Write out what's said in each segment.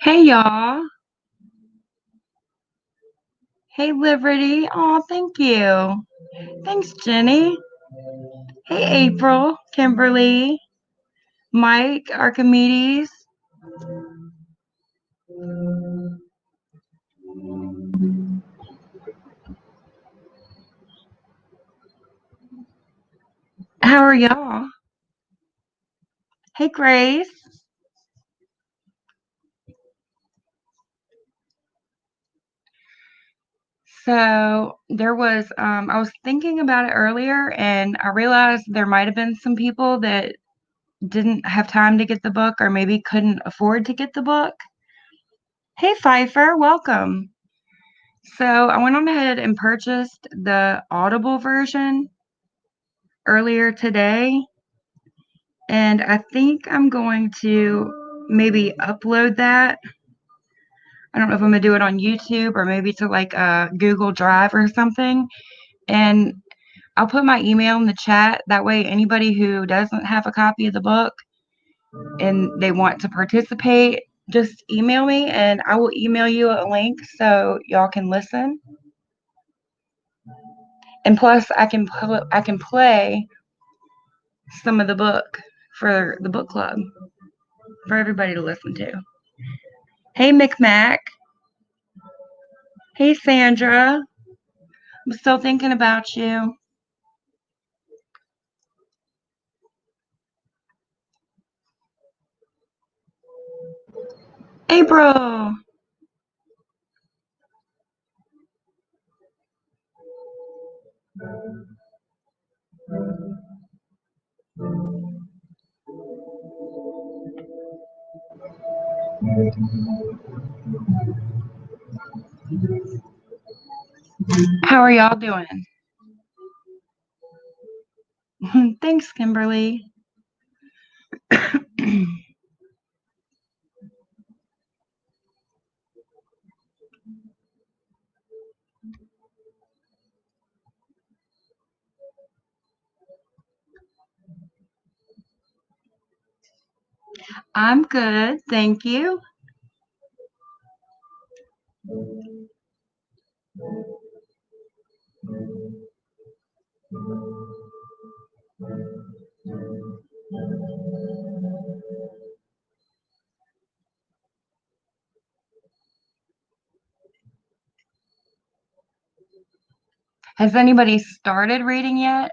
Hey, y'all. Hey, Liberty. Oh, thank you. Thanks, Jenny. Hey, April, Kimberly, Mike, Archimedes. How are y'all? Hey, Grace. So I was thinking about it earlier and I realized there might have been some people that didn't have time to get the book or maybe couldn't afford to get the book. Hey, Pfeiffer, welcome. So I went on ahead and purchased the Audible version earlier today. And I think I'm going to maybe upload that. I don't know if I'm going to do it on YouTube or maybe to like a Google Drive or something. And I'll put my email in the chat. That way, anybody who doesn't have a copy of the book and they want to participate, just email me and I will email you a link so y'all can listen. And plus, I can play some of the book for the book club for everybody to listen to. Hey, McMac. Hey, Sandra. I'm still thinking about you. April. How are y'all doing? Thanks, Kimberly. I'm good, thank you. Has anybody started reading yet?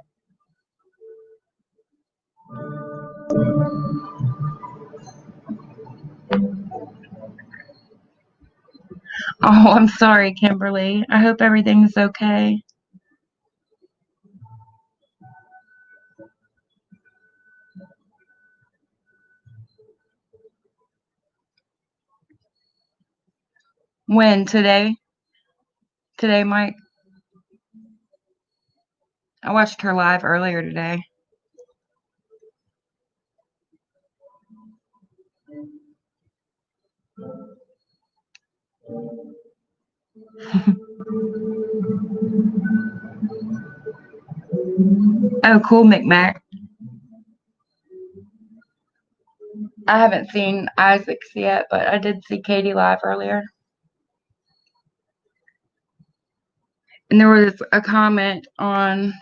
Oh, I'm sorry, Kimberly. I hope everything's okay. When? Today? Today, Mike? I watched her live earlier today. Oh, cool, McMac. I haven't seen Isaac's yet, but I did see Katie live earlier. And there was a comment on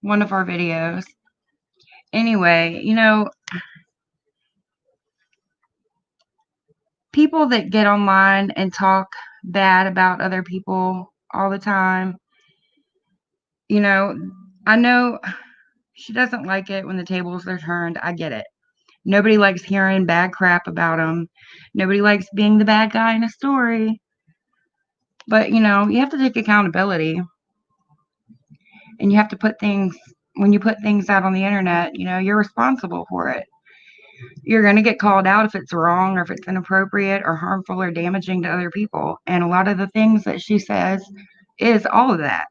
one of our videos. Anyway, people that get online and talk bad about other people all the time, I know she doesn't like it when the tables are turned. I get it. Nobody likes hearing bad crap about them. Nobody likes being the bad guy in a story. But, you have to take accountability. And you have to when you put things out on the internet, you're responsible for it. You're going to get called out if it's wrong or if it's inappropriate or harmful or damaging to other people. And a lot of the things that she says is all of that.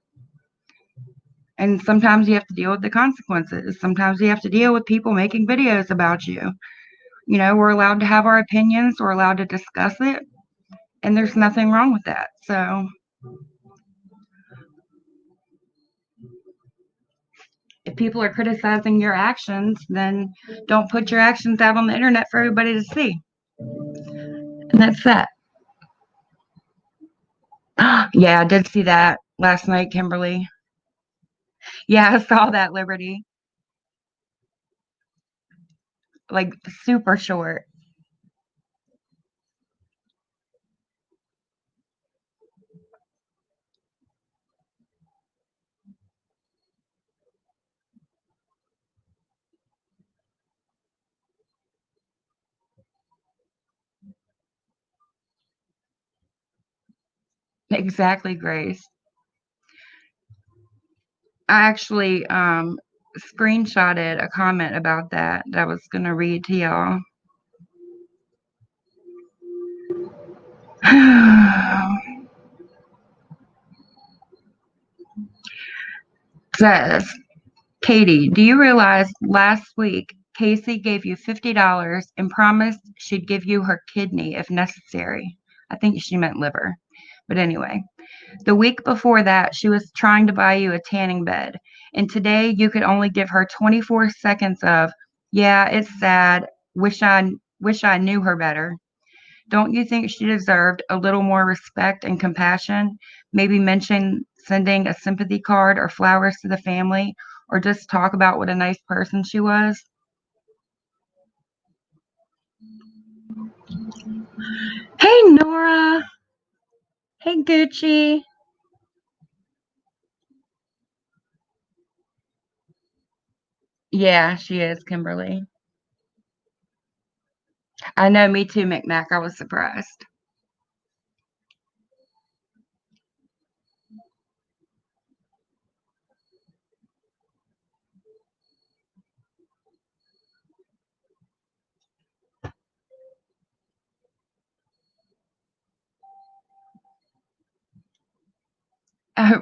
And sometimes you have to deal with the consequences. Sometimes you have to deal with people making videos about you. You know, we're allowed to have our opinions, we're allowed to discuss it, and there's nothing wrong with that. So if people are criticizing your actions, then don't put your actions out on the internet for everybody to see. And that's that. Yeah, I did see that last night, Kimberly. Yeah, I saw that, Liberty. Like super short. Exactly, Grace. I actually screenshotted a comment about that I was gonna read to y'all. Says, Katie, do you realize last week Casey gave you $50 and promised she'd give you her kidney if necessary? I think she meant liver. But anyway, the week before that, she was trying to buy you a tanning bed. And today you could only give her 24 seconds of, yeah, it's sad. Wish I knew her better. Don't you think she deserved a little more respect and compassion? Maybe mention sending a sympathy card or flowers to the family, or just talk about what a nice person she was? Hey, Nora. Hey, Gucci. Yeah, she is, Kimberly. I know, me too, Micmac. I was surprised.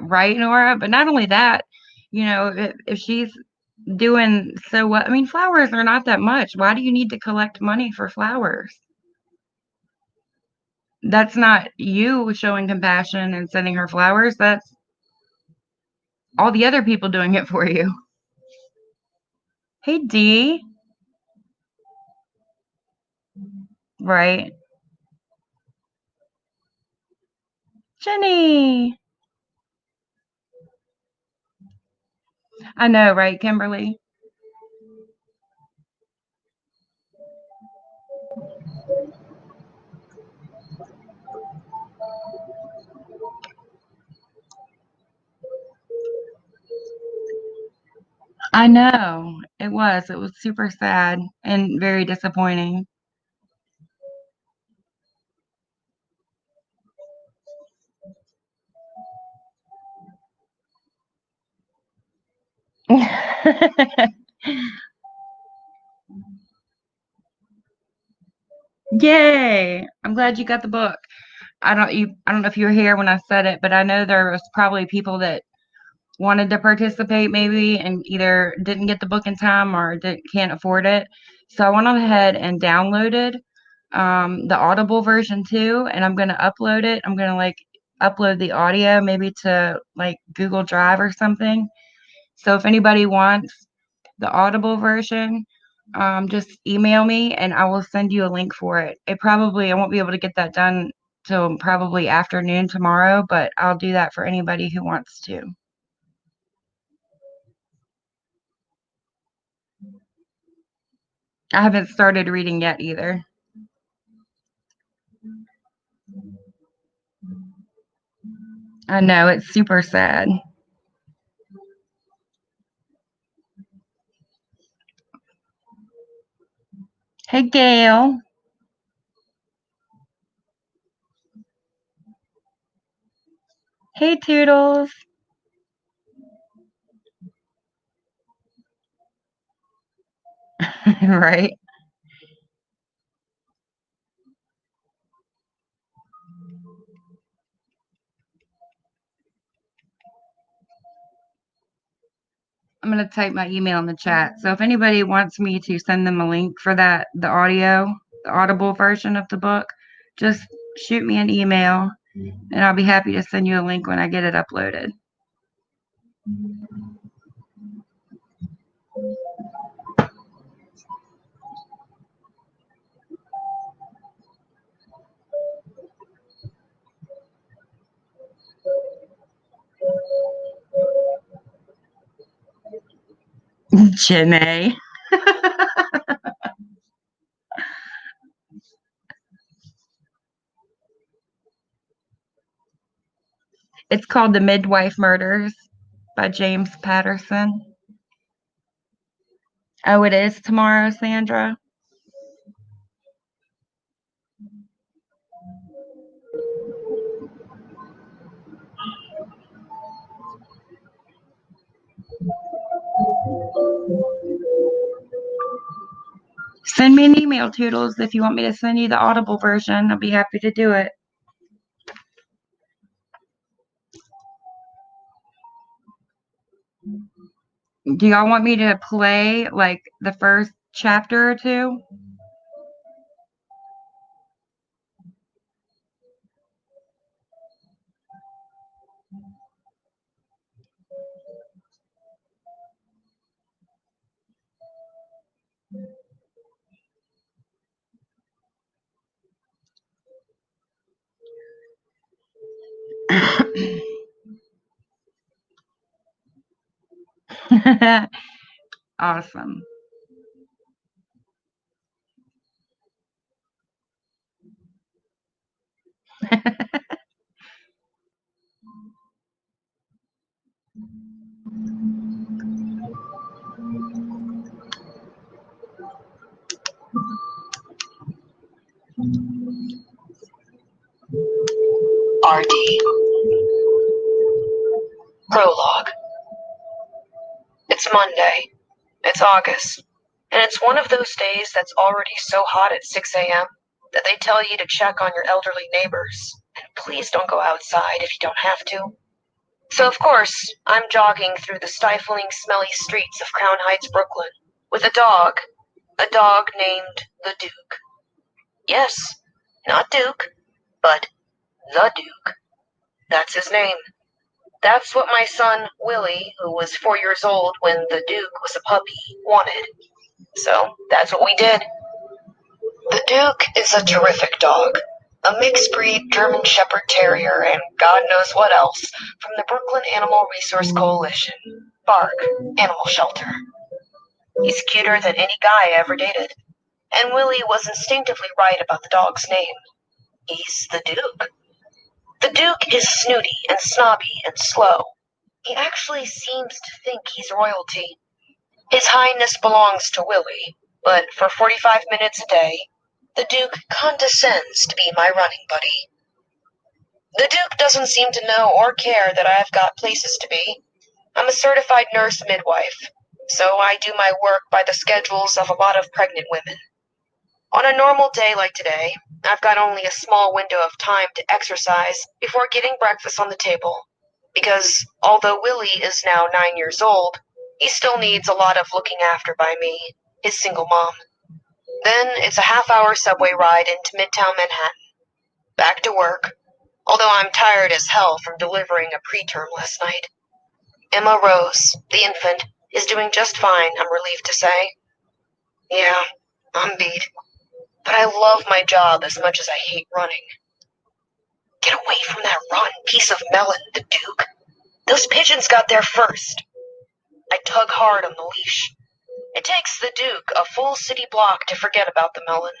Right, Nora? But not only that, if she's doing so well, I mean, flowers are not that much. Why do you need to collect money for flowers? That's not you showing compassion and sending her flowers. That's all the other people doing it for you. Hey, D. Right. Jenny. I know, right, Kimberly? I know. It was. It was super sad and very disappointing. Yay. I'm glad you got the book. I don't know if you were here when I said it, but I know there was probably people that wanted to participate maybe and either didn't get the book in time or can't afford it. So I went on ahead and downloaded the Audible version too, and I'm gonna upload it. I'm gonna like upload the audio maybe to like Google Drive or something. So if anybody wants the Audible version, just email me and I will send you a link for it. I won't be able to get that done till probably afternoon tomorrow, but I'll do that for anybody who wants to. I haven't started reading yet either. I know, it's super sad. Hey, Gail. Hey, Toodles. Right? I'm gonna type my email in the chat. So if anybody wants me to send them a link for that, the audible version of the book, just shoot me an email and I'll be happy to send you a link when I get it uploaded. Janae. It's called The Midwife Murders by James Patterson. Oh, it is tomorrow, Sandra? Send me an email, Toodles, if you want me to send you the audible version. I'll be happy to do it. Do y'all want me to play, like, the first chapter or two? Awesome. RD. Prologue. It's Monday. It's August. And it's one of those days that's already so hot at 6 a.m. that they tell you to check on your elderly neighbors. And please don't go outside if you don't have to. So, of course, I'm jogging through the stifling, smelly streets of Crown Heights, Brooklyn, with a dog named the Duke. Yes, not Duke, but the Duke. That's his name. That's what my son, Willie, who was 4 years old when the Duke was a puppy, wanted. So that's what we did. The Duke is a terrific dog. A mixed breed German Shepherd Terrier and God knows what else from the Brooklyn Animal Resource Coalition, BARC, Animal Shelter. He's cuter than any guy I ever dated. And Willie was instinctively right about the dog's name. He's the Duke. The Duke is snooty and snobby and slow. He actually seems to think he's royalty. His Highness belongs to Willie, but for 45 minutes a day, the Duke condescends to be my running buddy. The Duke doesn't seem to know or care that I've got places to be. I'm a certified nurse midwife, so I do my work by the schedules of a lot of pregnant women. On a normal day like today, I've got only a small window of time to exercise before getting breakfast on the table, because although Willie is now 9 years old, he still needs a lot of looking after by me, his single mom. Then it's a half-hour subway ride into Midtown Manhattan. Back to work, although I'm tired as hell from delivering a preterm last night. Emma Rose, the infant, is doing just fine, I'm relieved to say. Yeah, I'm beat. But I love my job as much as I hate running. Get away from that rotten piece of melon, the Duke. Those pigeons got there first. I tug hard on the leash. It takes the Duke a full city block to forget about the melon.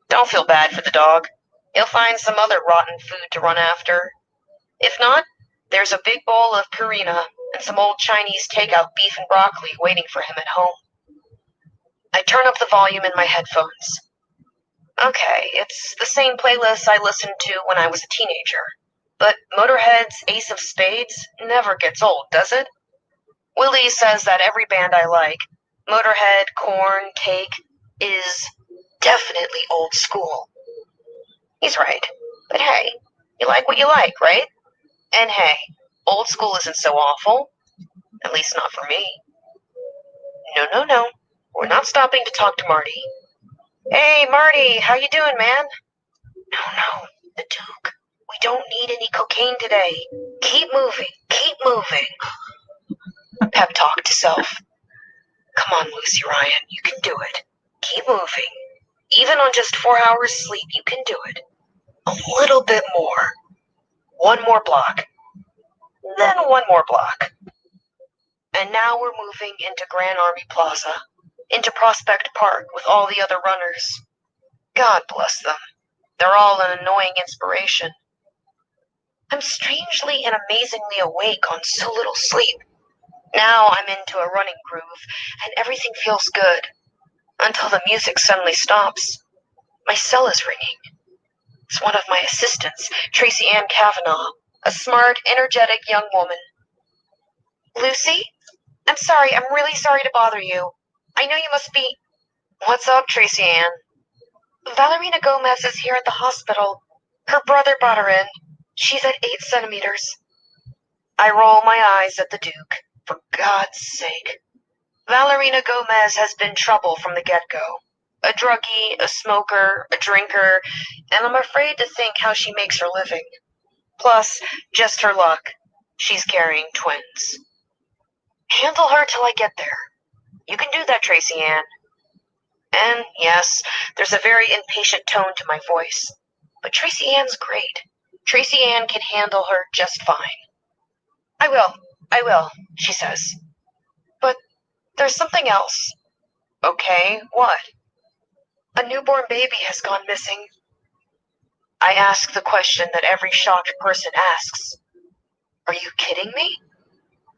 Don't feel bad for the dog. He'll find some other rotten food to run after. If not, there's a big bowl of Purina and some old Chinese takeout beef and broccoli waiting for him at home. I turn up the volume in my headphones. Okay, it's the same playlist I listened to when I was a teenager. But Motorhead's Ace of Spades never gets old, does it? Willie says that every band I like, Motorhead, Korn, Cake, is definitely old school. He's right. But hey, you like what you like, right? And hey, old school isn't so awful. At least not for me. No, no, no. We're not stopping to talk to Marty. Hey, Marty, how you doing, man? No, no, the Duke. We don't need any cocaine today. Keep moving, keep moving. Pep talk to self. Come on, Lucy Ryan, you can do it. Keep moving. Even on just 4 hours sleep, you can do it. A little bit more. One more block. Then one more block. And now we're moving into Grand Army Plaza, into Prospect Park with all the other runners. God bless them. They're all an annoying inspiration. I'm strangely and amazingly awake on so little sleep. Now I'm into a running groove, and everything feels good. Until the music suddenly stops. My cell is ringing. It's one of my assistants, Tracy Ann Kavanaugh, a smart, energetic young woman. Lucy? I'm sorry, I'm really sorry to bother you. I know you must be... What's up, Tracy Ann? Valerina Gomez is here at the hospital. Her brother brought her in. She's at 8 centimeters. I roll my eyes at the Duke. For God's sake. Valerina Gomez has been trouble from the get-go. A druggie, a smoker, a drinker, and I'm afraid to think how she makes her living. Plus, just her luck. She's carrying twins. Handle her till I get there. You can do that, Tracy Ann. And yes, there's a very impatient tone to my voice. But Tracy Ann's great. Tracy Ann can handle her just fine. I will, she says. But there's something else. Okay, what? A newborn baby has gone missing. I ask the question that every shocked person asks. Are you kidding me?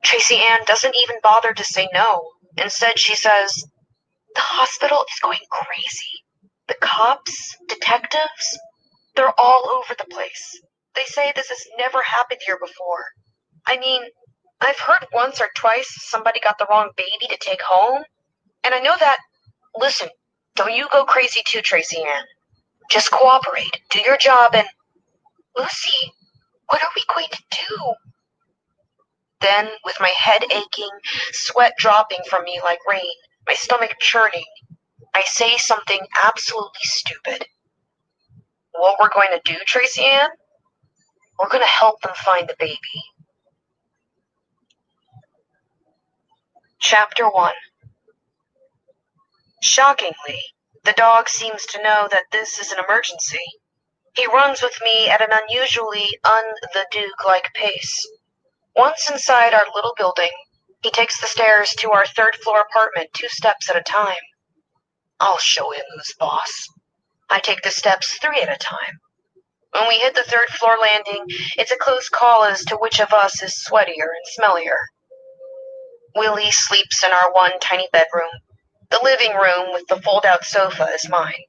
Tracy Ann doesn't even bother to say no. Instead, she says, the hospital is going crazy. The cops, detectives, they're all over the place. They say this has never happened here before. I mean, I've heard once or twice somebody got the wrong baby to take home. And I know that... Listen, don't you go crazy too, Tracy Ann. Just cooperate, do your job, and... Lucy, what are we going to do? Then, with my head aching, sweat dropping from me like rain, my stomach churning, I say something absolutely stupid. What we're going to do, Tracy Ann? We're going to help them find the baby. Chapter 1. Shockingly, the dog seems to know that this is an emergency. He runs with me at an unusually un-the-Duke-like pace. Once inside our little building, he takes the stairs to our third-floor apartment 2 steps at a time. I'll show him who's boss. I take the steps 3 at a time. When we hit the 3rd-floor landing, it's a close call as to which of us is sweatier and smellier. Willie sleeps in our one tiny bedroom. The living room with the fold-out sofa is mine.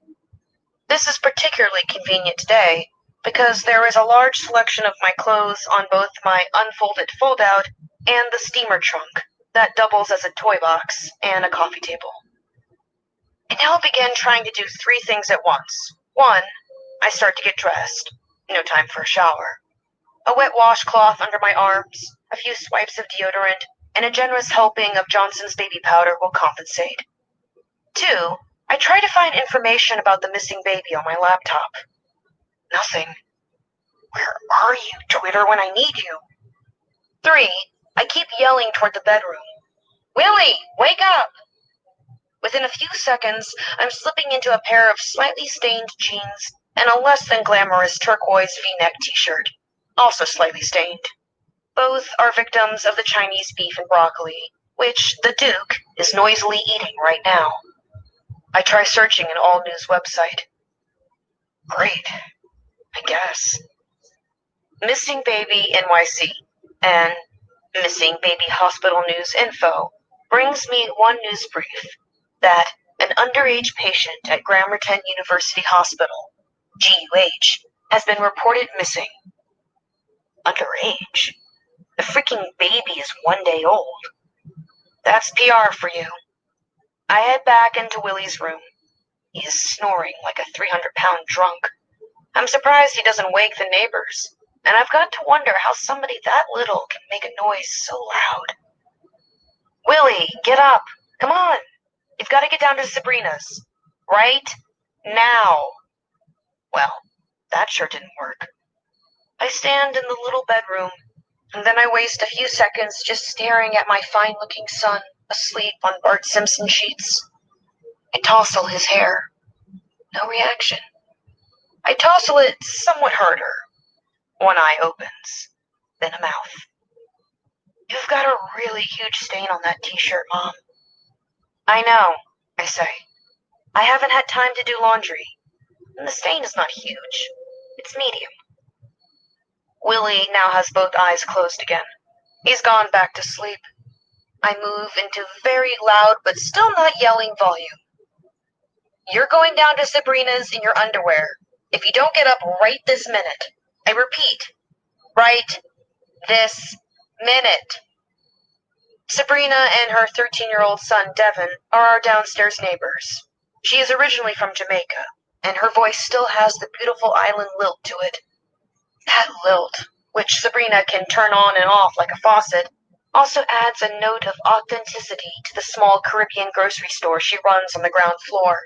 This is particularly convenient today because there is a large selection of my clothes on both my unfolded fold-out and the steamer trunk that doubles as a toy box and a coffee table. I now begin trying to do 3 things at once. 1, I start to get dressed. No time for a shower. A wet washcloth under my arms, a few swipes of deodorant, and a generous helping of Johnson's baby powder will compensate. 2, I try to find information about the missing baby on my laptop. Nothing. Where are you, Twitter, when I need you? 3, I keep yelling toward the bedroom. Willie, wake up! Within a few seconds, I'm slipping into a pair of slightly stained jeans and a less than glamorous turquoise V-neck t-shirt, also slightly stained. Both are victims of the Chinese beef and broccoli, which the Duke is noisily eating right now. I try searching an all-news website. Great, I guess. Missing Baby NYC and Missing Baby Hospital News Info brings me one news brief that an underage patient at Gramerton University Hospital, GUH, has been reported missing. Underage? The freaking baby is 1 day old. That's PR for you. I head back into Willie's room. He is snoring like a 300-pound drunk. I'm surprised he doesn't wake the neighbors, and I've got to wonder how somebody that little can make a noise so loud. Willie, get up! Come on, you've got to get down to Sabrina's. Right now. Well, that sure didn't work. I stand in the little bedroom, and then I waste a few seconds just staring at my fine-looking son asleep on Bart Simpson sheets. I tousle his hair. No reaction. I tousle it somewhat harder. One eye opens, then a mouth. You've got a really huge stain on that t-shirt, Mom. I know, I say. I haven't had time to do laundry, and the stain is not huge. It's medium. Willie now has both eyes closed again. He's gone back to sleep. I move into very loud but still not yelling volume. You're going down to Sabrina's in your underwear. If you don't get up right this minute, I repeat, right this minute. Sabrina and her 13-year-old son, Devin, are our downstairs neighbors. She is originally from Jamaica, and her voice still has the beautiful island lilt to it. That lilt, which Sabrina can turn on and off like a faucet, also adds a note of authenticity to the small Caribbean grocery store she runs on the ground floor.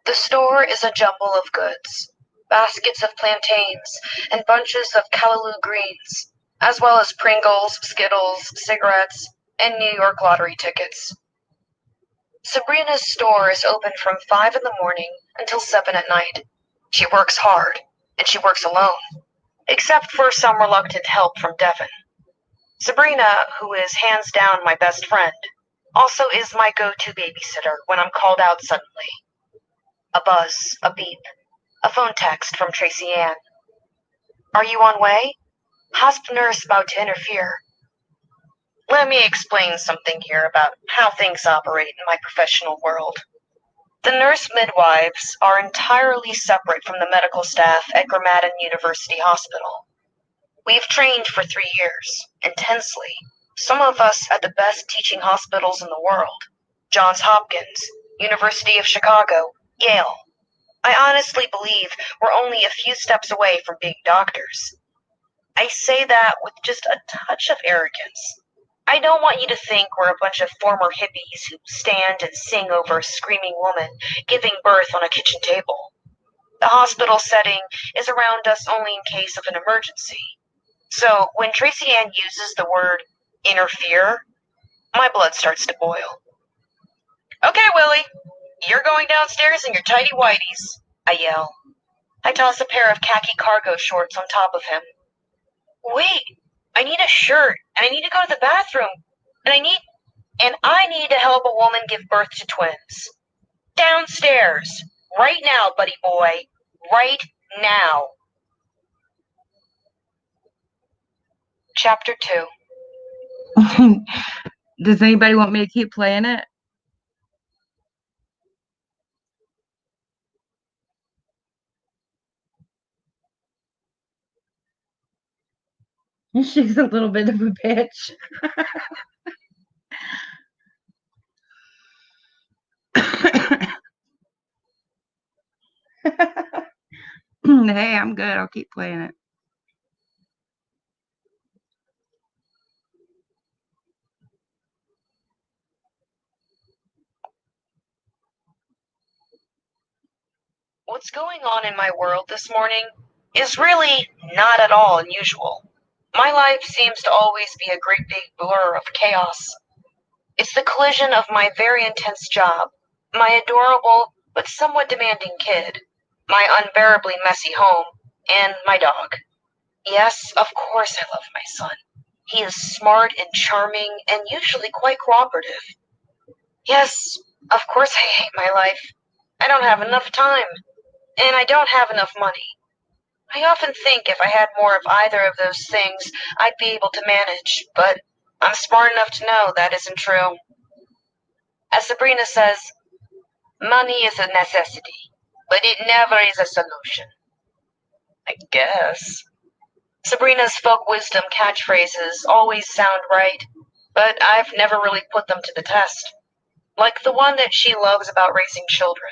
The store is a jumble of goods, baskets of plantains and bunches of callaloo greens, as well as Pringles, Skittles, cigarettes, and New York lottery tickets. Sabrina's store is open from 5 in the morning until 7 at night. She works hard, and she works alone, except for some reluctant help from Devin. Sabrina, who is hands down my best friend, also is my go-to babysitter when I'm called out suddenly. A buzz, a beep, a phone text from Tracy Ann. Are you on way? Hosp nurse about to interfere. Let me explain something here about how things operate in my professional world. The nurse midwives are entirely separate from the medical staff at Grammaton University Hospital. We've trained for 3 years, intensely, some of us at the best teaching hospitals in the world. Johns Hopkins, University of Chicago, Yale. I honestly believe we're only a few steps away from being doctors. I say that with just a touch of arrogance. I don't want you to think we're a bunch of former hippies who stand and sing over a screaming woman giving birth on a kitchen table. The hospital setting is around us only in case of an emergency. So when Tracy Ann uses the word interfere, my blood starts to boil. Okay, Willie, you're going downstairs in your tidy whities, I yell. I toss a pair of khaki cargo shorts on top of him. Wait, I need a shirt, and I need to go to the bathroom, and I need to help a woman give birth to twins. Downstairs, right now, buddy boy, right now. Chapter 2. Does anybody want me to keep playing it? She's a little bit of a bitch. Hey, I'm good. I'll keep playing it. What's going on in my world this morning is really not at all unusual. My life seems to always be a great big blur of chaos. It's the collision of my very intense job, my adorable but somewhat demanding kid, my unbearably messy home, and my dog. Yes, of course I love my son. He is smart and charming and usually quite cooperative. Yes, of course I hate my life. I don't have enough time, and I don't have enough money. I often think if I had more of either of those things, I'd be able to manage, but I'm smart enough to know that isn't true. As Sabrina says, money is a necessity, but it never is a solution. I guess. Sabrina's folk wisdom catchphrases always sound right, but I've never really put them to the test. Like the one that she loves about raising children.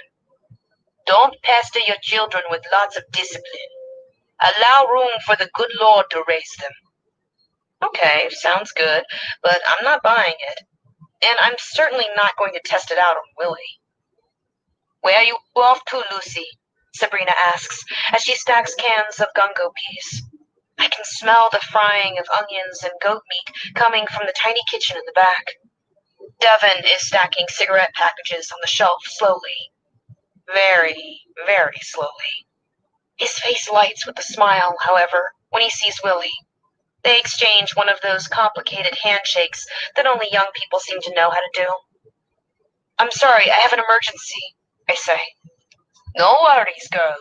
Don't pester your children with lots of discipline. Allow room for the good Lord to raise them. Okay, sounds good, but I'm not buying it. and I'm certainly not going to test it out on Willie. Where are you off to, Lucy? Sabrina asks as she stacks cans of gungo peas. I can smell the frying of onions and goat meat coming from the tiny kitchen in the back. Devon is stacking cigarette packages on the shelf slowly. Very, very slowly. His face lights with a smile, however, when he sees Willie. They exchange one of those complicated handshakes that only young people seem to know how to do. I'm sorry, I have an emergency, I say. No worries, girl.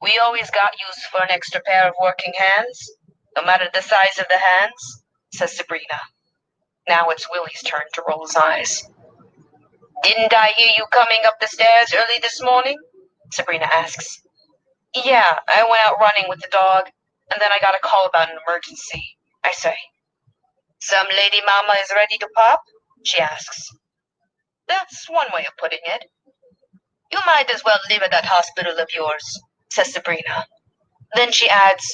We always got use for an extra pair of working hands, no matter the size of the hands, says Sabrina. Now it's Willie's turn to roll his eyes. Didn't I hear you coming up the stairs early this morning? Sabrina asks. Yeah, I went out running with the dog, and then I got a call about an emergency, I say. Some lady mama is ready to pop? She asks. That's one way of putting it. You might as well live at that hospital of yours, says Sabrina. Then she adds,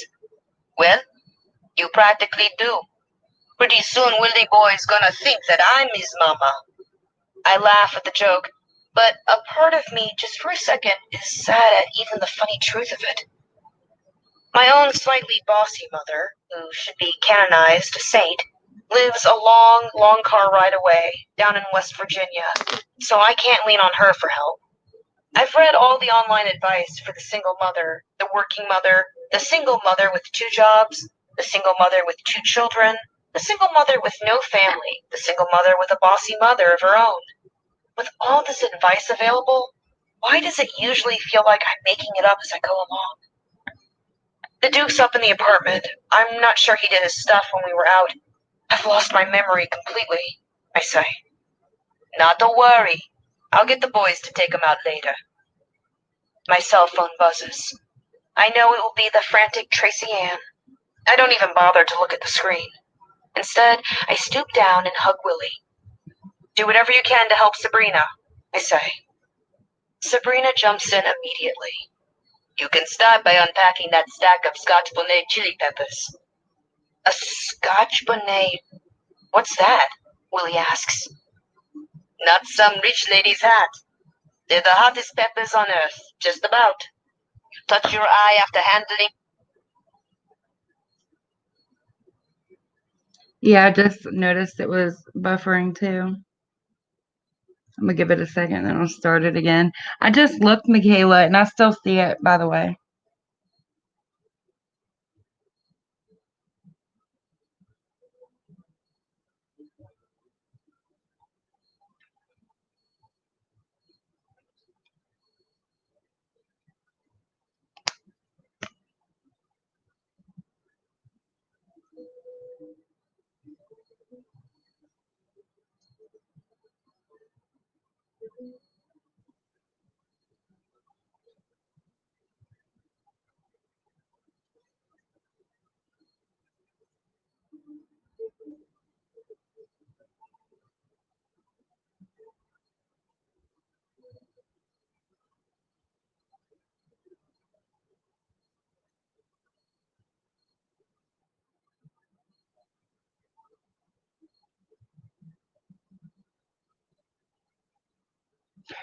well, you practically do. Pretty soon Willie boy's gonna think that I'm his mama. I laugh at the joke, but a part of me, just for a second, is sad at even the funny truth of it. My own slightly bossy mother, who should be canonized a saint, lives a long, long car ride away, down in West Virginia, so I can't lean on her for help. I've read all the online advice for the single mother, the working mother, the single mother with two jobs, the single mother with two children, the single mother with no family, the single mother with a bossy mother of her own. With all this advice available, why does it usually feel like I'm making it up as I go along? The Duke's up in the apartment. I'm not sure he did his stuff when we were out. I've lost my memory completely, I say. Not to worry. I'll get the boys to take him out later. My cell phone buzzes. I know it will be the frantic Tracy Ann. I don't even bother to look at the screen. Instead, I stoop down and hug Willie. Do whatever you can to help Sabrina, I say. Sabrina jumps in immediately. You can start by unpacking that stack of Scotch bonnet chili peppers. A Scotch bonnet? What's that? Willie asks. Not some rich lady's hat. They're the hottest peppers on earth, just about. Touch your eye after handling. Yeah, I just noticed it was buffering too. I'm gonna give it a second, then I'll start it again. I just looked, Michaela, and I still see it, by the way.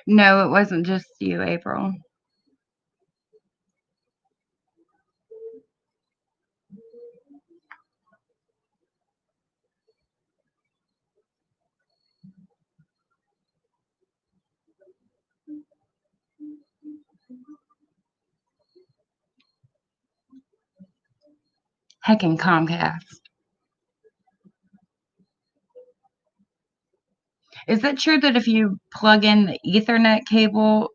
No, it wasn't just you, April. Heckin' Comcast. Is it true that if you plug in the Ethernet cable,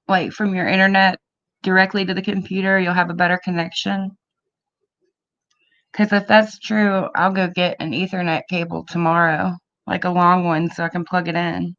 like from your internet directly to the computer, you'll have a better connection? Because if that's true, I'll go get an Ethernet cable tomorrow, like a long one, so I can plug it in.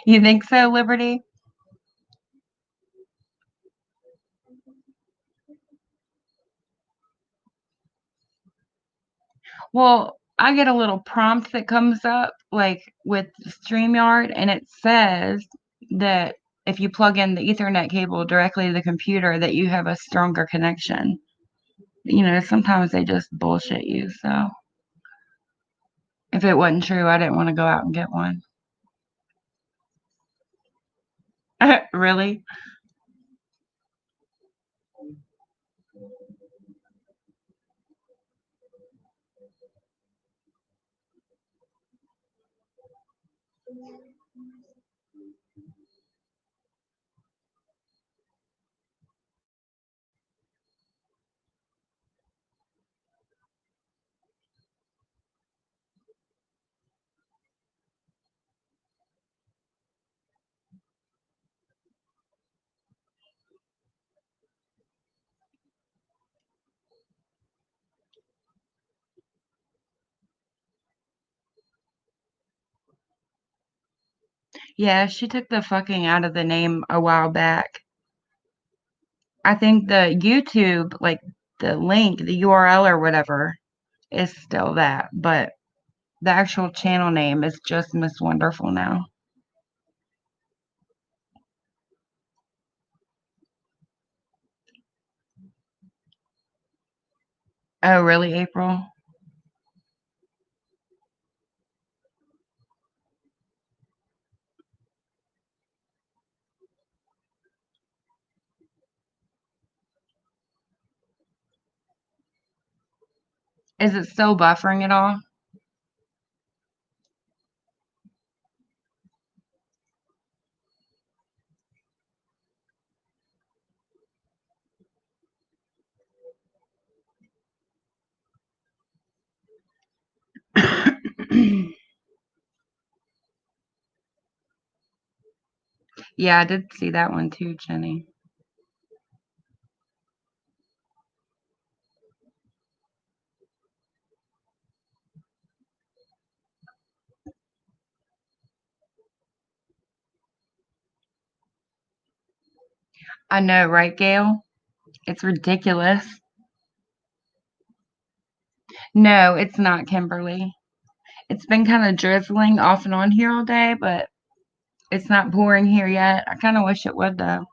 You think so, Liberty? Well, I get a little prompt that comes up, like, with StreamYard, and it says that if you plug in the Ethernet cable directly to the computer, that you have a stronger connection. Sometimes they just bullshit you, so if it wasn't true, I didn't wanna go out and get one. Really? Yeah, she took the fucking out of the name a while back. I think the YouTube, like, the link, the URL or whatever is still that, but the actual channel name is just Miss Wonderful now. Oh, really, April? Is it still buffering at all? Yeah, I did see that one too, Jenny. I know, right, Gail? It's ridiculous. No, it's not, Kimberly. It's been kind of drizzling off and on here all day, but it's not pouring here yet. I kind of wish it would, though.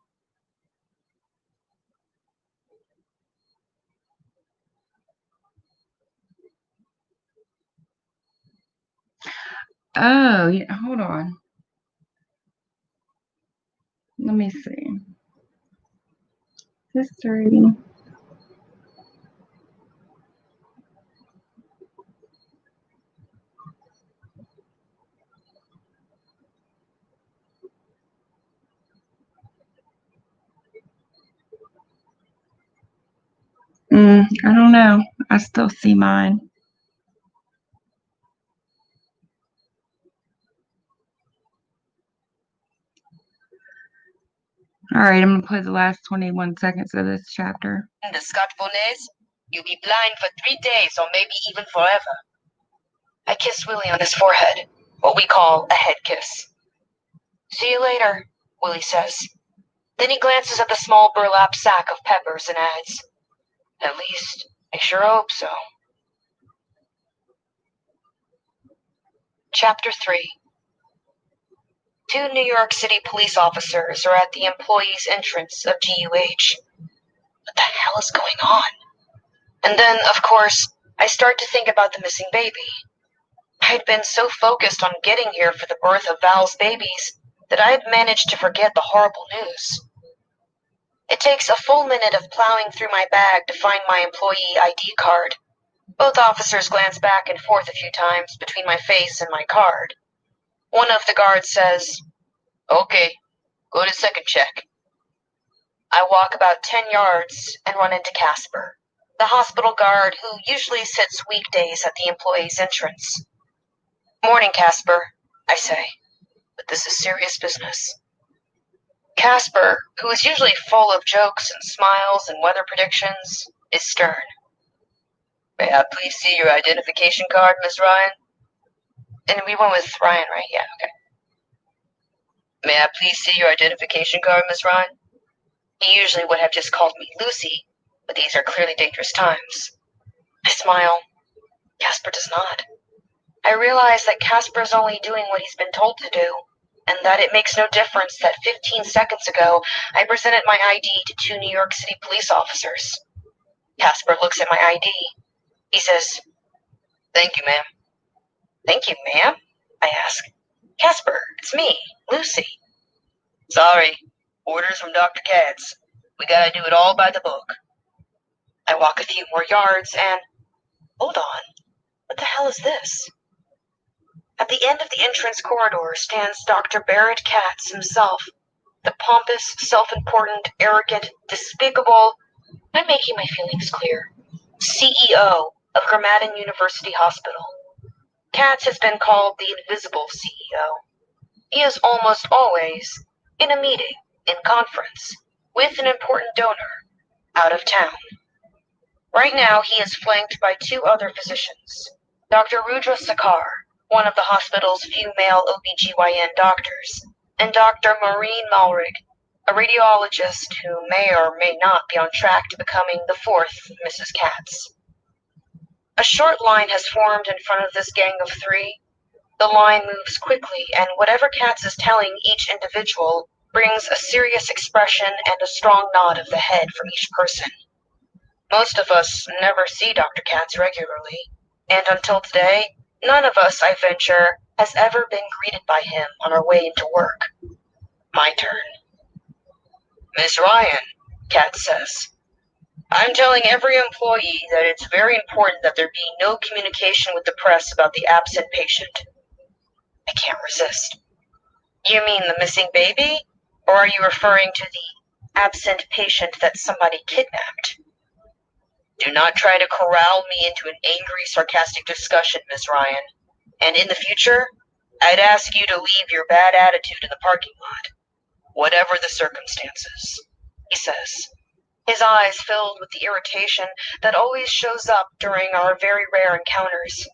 Oh, yeah, hold on. Let me see. History. I don't know. I still see mine. All right, I'm going to play the last 21 seconds of this chapter. The Scott Bonet, you'll be blind for 3 days or maybe even forever. I kissed Willie on his forehead, what we call a head kiss. See you later, Willie says. Then he glances at the small burlap sack of peppers and adds, at least, I sure hope so. Chapter 3. Two New York City police officers are at the employees' entrance of GUH. What the hell is going on? And then, of course, I start to think about the missing baby. I had been so focused on getting here for the birth of Val's babies that I had managed to forget the horrible news. It takes a full minute of plowing through my bag to find my employee ID card. Both officers glance back and forth a few times between my face and my card. One of the guards says, "Okay, go to second check." I walk about 10 yards and run into Casper, the hospital guard who usually sits weekdays at the employee's entrance. "Morning, Casper," I say, "but this is serious business." Casper, who is usually full of jokes and smiles and weather predictions, is stern. "May I please see your identification card, Miss Ryan?" And we went with Ryan, right? Yeah, okay. May I please see your identification card, Miss Ryan? He usually would have just called me Lucy, but these are clearly dangerous times. I smile. Casper does not. I realize that Casper is only doing what he's been told to do, and that it makes no difference that 15 seconds ago I presented my ID to 2 New York City police officers. Casper looks at my ID. He says, "Thank you, ma'am." "Thank you, ma'am?" I ask. "Casper, it's me, Lucy." "Sorry. Orders from Dr. Katz. We gotta do it all by the book." I walk a few more yards and, hold on, what the hell is this? At the end of the entrance corridor stands Dr. Barrett Katz himself, the pompous, self-important, arrogant, despicable, I'm making my feelings clear, CEO of Gramaton University Hospital. Katz has been called the invisible CEO. He is almost always in a meeting, in conference, with an important donor, out of town. Right now, he is flanked by 2 other physicians, Dr. Rudra Sakar, one of the hospital's few male OBGYN doctors, and Dr. Maureen Malrig, a radiologist who may or may not be on track to becoming the 4th Mrs. Katz. A short line has formed in front of this gang of 3. The line moves quickly, and whatever Katz is telling each individual brings a serious expression and a strong nod of the head from each person. Most of us never see Dr. Katz regularly, and until today, none of us, I venture, has ever been greeted by him on our way into work. My turn. "Miss Ryan," Katz says, "I'm telling every employee that it's very important that there be no communication with the press about the absent patient." I can't resist. "You mean the missing baby? Or are you referring to the absent patient that somebody kidnapped?" "Do not try to corral me into an angry, sarcastic discussion, Miss Ryan. And in the future, I'd ask you to leave your bad attitude in the parking lot, whatever the circumstances," he says, his eyes filled with the irritation that always shows up during our very rare encounters.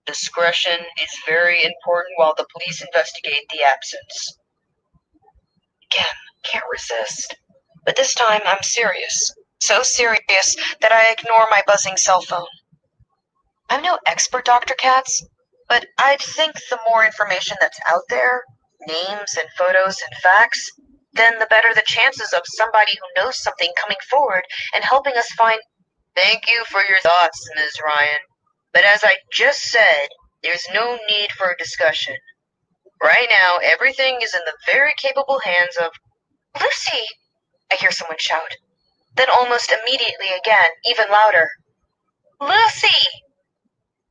"Discretion is very important while the police investigate the absence." Again, can't resist. But this time I'm serious. So serious that I ignore my buzzing cell phone. "I'm no expert, Dr. Katz, but I'd think the more information that's out there, names and photos and facts, then the better the chances of somebody who knows something coming forward and helping us find—" "Thank you for your thoughts, Ms. Ryan. But as I just said, there's no need for a discussion. Right now, everything is in the very capable hands of—" "Lucy!" I hear someone shout. Then almost immediately again, even louder, "Lucy!"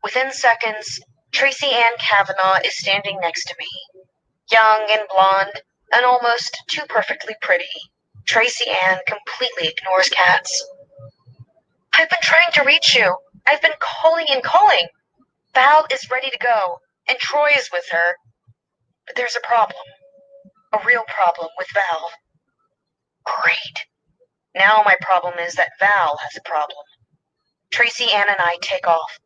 Within seconds, Tracy Ann Kavanaugh is standing next to me. Young and blonde, and almost too perfectly pretty, Tracy Ann completely ignores Katz. "I've been trying to reach you. I've been calling and calling. Val is ready to go, and Troy is with her. But there's a problem. A real problem with Val." Great. Now my problem is that Val has a problem. Tracy Ann and I take off.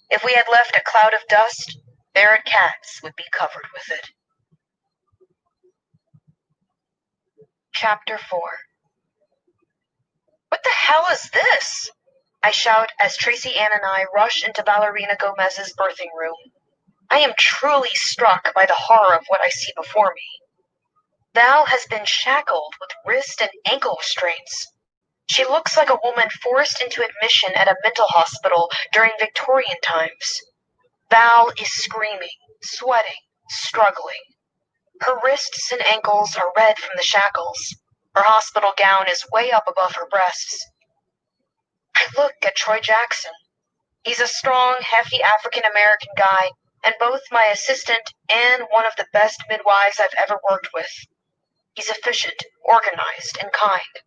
If we had left a cloud of dust, Barrett Katz would be covered with it. Chapter 4. "What the hell is this?" I shout as Tracy Ann and I rush into Ballerina Gomez's birthing room. I am truly struck by the horror of what I see before me. Val has been shackled with wrist and ankle restraints. She looks like a woman forced into admission at a mental hospital during Victorian times. Val is screaming, sweating, struggling. Her wrists and ankles are red from the shackles. Her hospital gown is way up above her breasts. I look at Troy Jackson. He's a strong, hefty African-American guy, and both my assistant and one of the best midwives I've ever worked with. He's efficient, organized, and kind,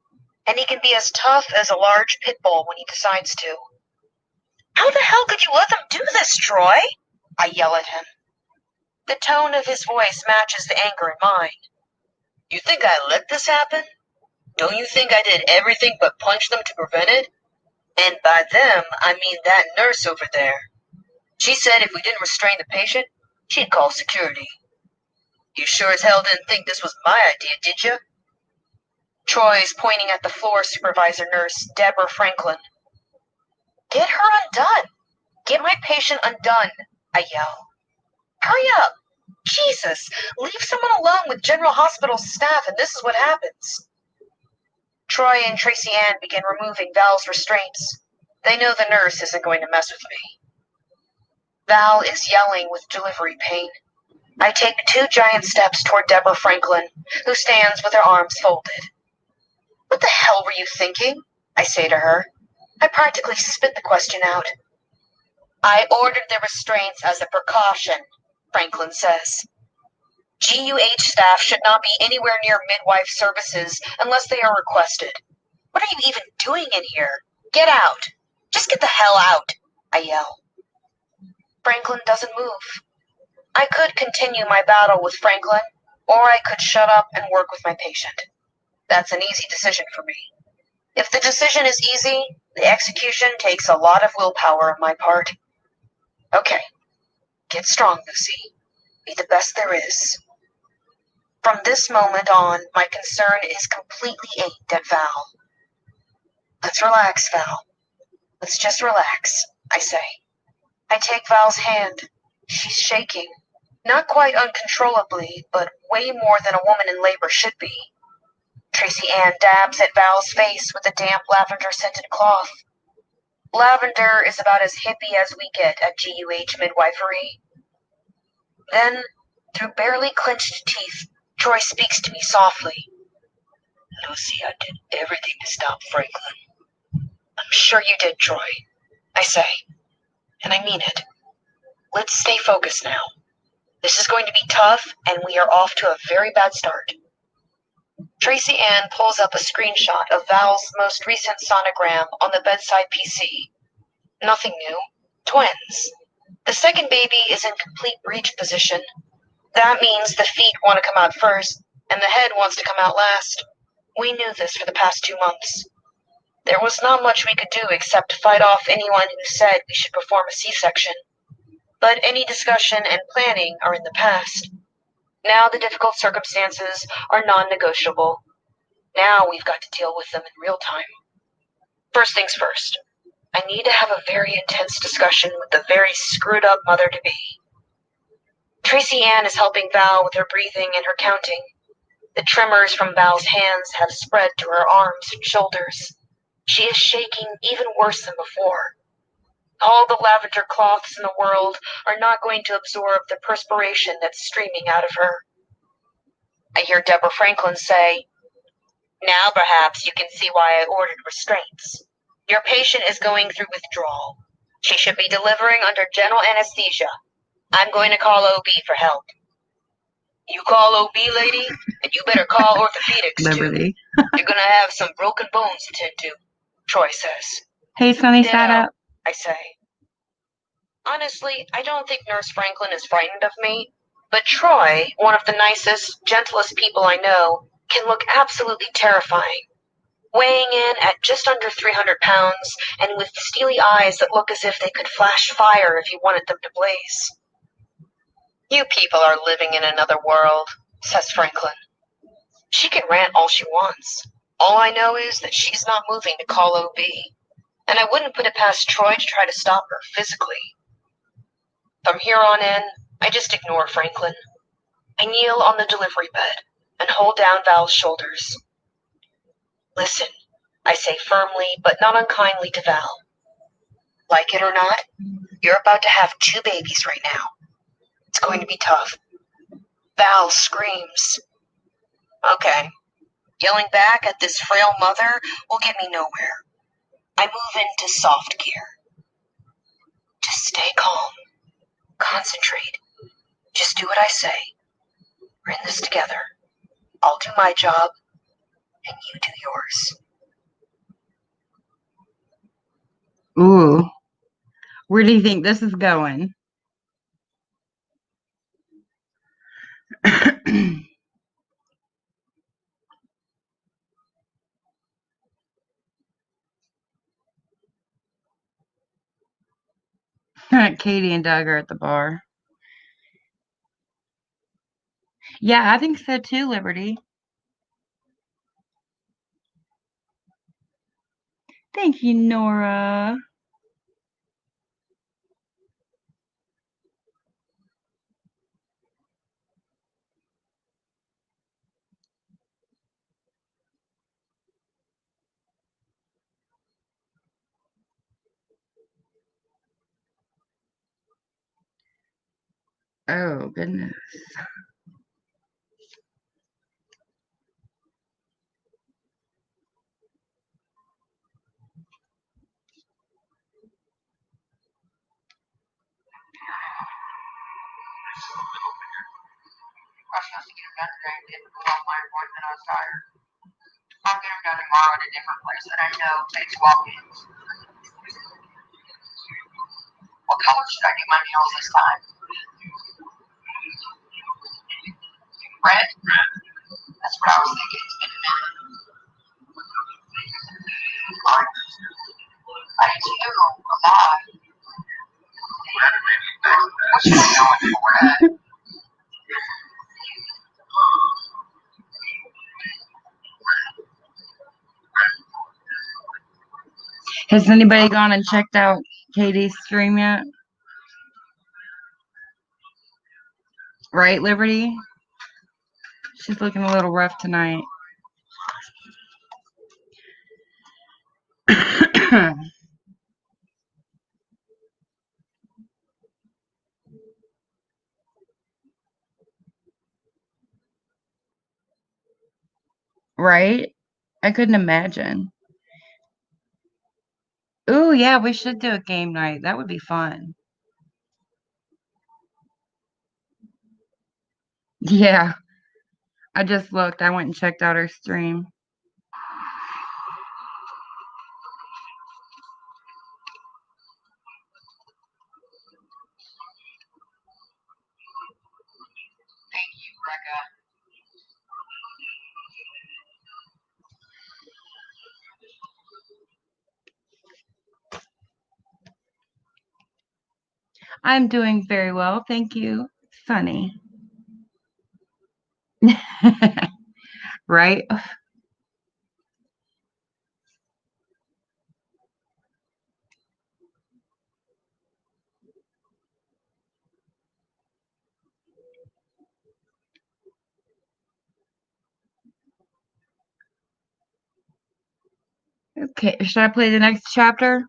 and he can be as tough as a large pit bull when he decides to. "How the hell could you let them do this, Troy?" I yell at him. The tone of his voice matches the anger in mine. "You think I let this happen? Don't you think I did everything but punch them to prevent it? And by them, I mean that nurse over there. She said if we didn't restrain the patient, she'd call security." You sure as hell didn't think this was my idea, did you? Troy's pointing at the floor supervisor nurse, Deborah Franklin. Get her undone! Get my patient undone, I yell. Hurry up! Jesus! Leave someone alone with General Hospital's staff and this is what happens. Troy and Tracy Ann begin removing Val's restraints. They know the nurse isn't going to mess with me. Val is yelling with delivery pain. I take 2 giant steps toward Deborah Franklin, who stands with her arms folded. What the hell were you thinking? I say to her. I practically spit the question out. I ordered the restraints as a precaution, Franklin says. GUH staff should not be anywhere near midwife services unless they are requested. What are you even doing in here? Get out! Just get the hell out! I yell. Franklin doesn't move. I could continue my battle with Franklin, or I could shut up and work with my patient. That's an easy decision for me. If the decision is easy, the execution takes a lot of willpower on my part. Okay, get strong, Lucy. Be the best there is. From this moment on, my concern is completely aimed at Val. Let's relax, Val. Let's just relax, I say. I take Val's hand. She's shaking. Not quite uncontrollably, but way more than a woman in labor should be. Tracy Ann dabs at Val's face with a damp lavender-scented cloth. Lavender is about as hippie as we get at GUH midwifery. Then, through barely clenched teeth, Troy speaks to me softly. Lucy, I did everything to stop Franklin. I'm sure you did, Troy, I say. And I mean it. Let's stay focused now. This is going to be tough, and we are off to a very bad start. Tracy Ann pulls up a screenshot of Val's most recent sonogram on the bedside PC. Nothing new. Twins. The second baby is in complete breech position. That means the feet want to come out first, and the head wants to come out last. We knew this for the past 2 months. There was not much we could do except fight off anyone who said we should perform a C-section. But any discussion and planning are in the past. Now the difficult circumstances are non-negotiable. Now we've got to deal with them in real time. First things first. I need to have a very intense discussion with the very screwed up mother-to-be. Tracy Ann is helping Val with her breathing and her counting. The tremors from Val's hands have spread to her arms and shoulders. She is shaking even worse than before. All the lavender cloths in the world are not going to absorb the perspiration that's streaming out of her. I hear Deborah Franklin say, Now perhaps you can see why I ordered restraints. Your patient is going through withdrawal. She should be delivering under general anesthesia. I'm going to call OB for help. You call OB, lady, and you better call orthopedics, Liberty. too. You're going to have some broken bones to tend to, Troy says. Hey, Sunny, Ditto, sat up. I say. Honestly, I don't think Nurse Franklin is frightened of me, but Troy, one of the nicest, gentlest people I know, can look absolutely terrifying. Weighing in at just under 300 pounds and with steely eyes that look as if they could flash fire if you wanted them to blaze. You people are living in another world, says Franklin. She can rant all she wants. All I know is that she's not moving to call OB, and I wouldn't put it past Troy to try to stop her physically. From here on in, I just ignore Franklin. I kneel on the delivery bed and hold down Val's shoulders. Listen, I say firmly but not unkindly to Val. Like it or not, you're about to have 2 babies right now. It's going to be tough. Val screams. Okay. Yelling back at this frail mother will get me nowhere. I move into soft gear. Just stay calm. Concentrate. Just do what I say. We're in this together. I'll do my job, and you do yours. Ooh. Where do you think this is going? Katie and Doug are at the bar. Yeah, I think so too, Liberty. Thank you, Nora. Oh, goodness. I was supposed to get him done today and didn't go on my appointment. I was tired. I'll get him done tomorrow at a different place that I know takes walk-ins. What color should I do my nails this time? Red? That's what I was thinking. It's been a minute. I do too. A lot. What should I go with for red? Has anybody gone and checked out Katie's stream yet? Right, Liberty? She's looking a little rough tonight. Right? I couldn't imagine. Ooh, yeah, we should do a game night. That would be fun. Yeah, I just looked. I went and checked out her stream. Thank you, Rebecca. I'm doing very well, thank you, Sunny. Right? Okay, should I play the next chapter?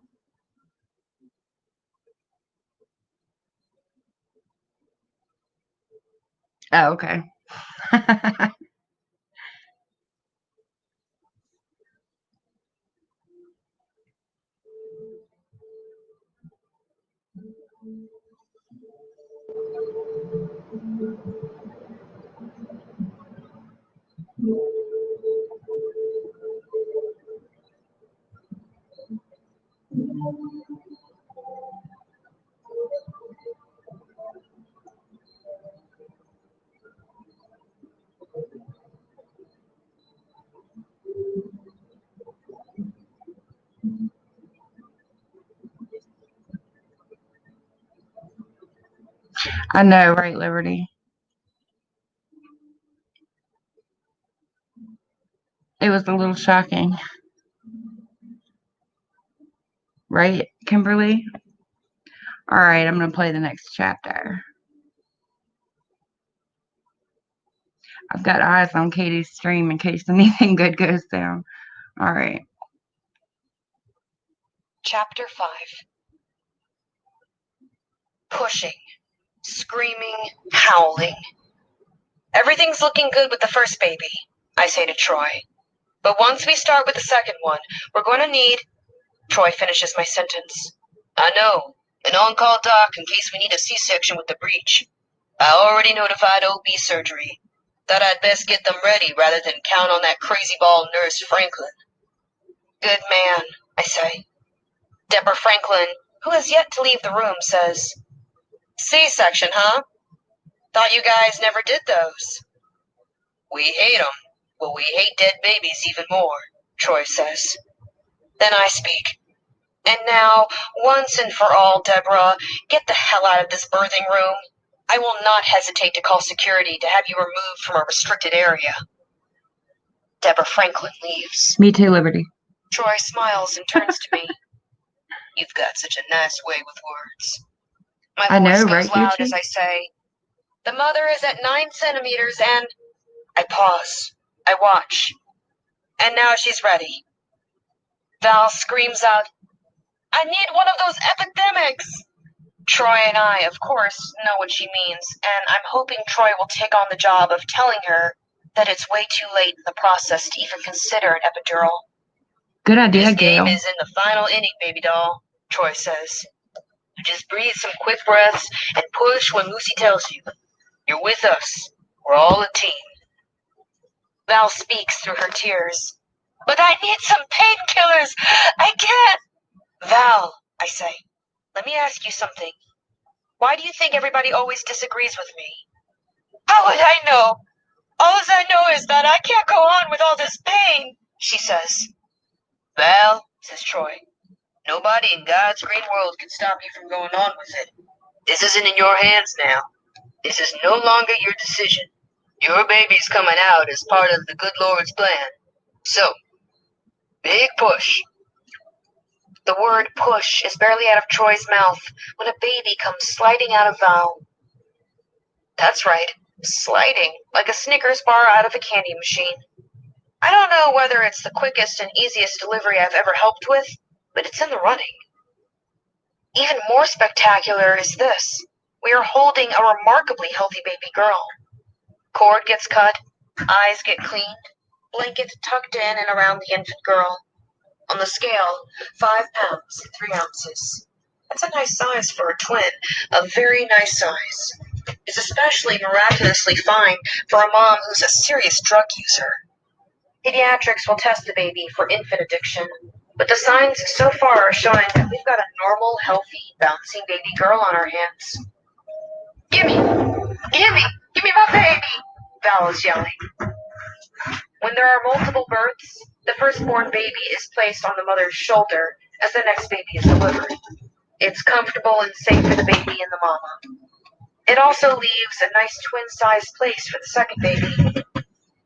Oh, okay. I know, right, Liberty? It was a little shocking, right, Kimberly? All right, I'm going to play the next chapter. I've got eyes on Katie's stream in case anything good goes down. All right. Chapter 5. Pushing, screaming, howling. Everything's looking good with the first baby, I say to Troy. But once we start with the second one, we're going to need... Troy finishes my sentence. I know. An on-call doc in case we need a C-section with the breech. I already notified OB surgery. Thought I'd best get them ready rather than count on that crazy ball nurse Franklin. Good man, I say. Deborah Franklin, who has yet to leave the room, says, C-section, huh? Thought you guys never did those. We hate 'em, but we hate dead babies even more, Troy says. Then I speak. And now, once and for all, Deborah, get the hell out of this birthing room. I will not hesitate to call security to have you removed from a restricted area. Deborah Franklin leaves. Me too, Liberty. Troy smiles and turns to me. You've got such a nice way with words. My I voice know, goes right, loud Gucci? as I say, the mother is at 9 centimeters and... I pause. I watch. And now she's ready. Val screams out, I need one of those epidemics! Troy and I, of course, know what she means, and I'm hoping Troy will take on the job of telling her that it's way too late in the process to even consider an epidural. Good idea, This game Gail. is in the final inning, baby doll, Troy says. You just breathe some quick breaths and push when Lucy tells you. You're with us. We're all a team. Val speaks through her tears. But I need some painkillers. I can't. Val, I say, let me ask you something. Why do you think everybody always disagrees with me? How would I know? All I know is that I can't go on with all this pain, she says. Val, says Troy, nobody in God's great world can stop you from going on with it. This isn't in your hands now. This is no longer your decision. Your baby's coming out as part of the good Lord's plan. So, big push. The word push is barely out of Troy's mouth when a baby comes sliding out of Val. That's right, sliding, like a Snickers bar out of a candy machine. I don't know whether it's the quickest and easiest delivery I've ever helped with, but it's in the running. Even more spectacular is this. We are holding a remarkably healthy baby girl. Cord gets cut, eyes get cleaned, blanket tucked in and around the infant girl. On the scale, 5 pounds, 3 ounces. That's a nice size for a twin, a very nice size. It's especially miraculously fine for a mom who's a serious drug user. Pediatrics will test the baby for infant addiction, but the signs so far are showing that we've got a normal, healthy, bouncing baby girl on our hands. Gimme! Gimme! Gimme my baby! Val is yelling. When there are multiple births, the firstborn baby is placed on the mother's shoulder as the next baby is delivered. It's comfortable and safe for the baby and the mama. It also leaves a nice twin-sized place for the second baby.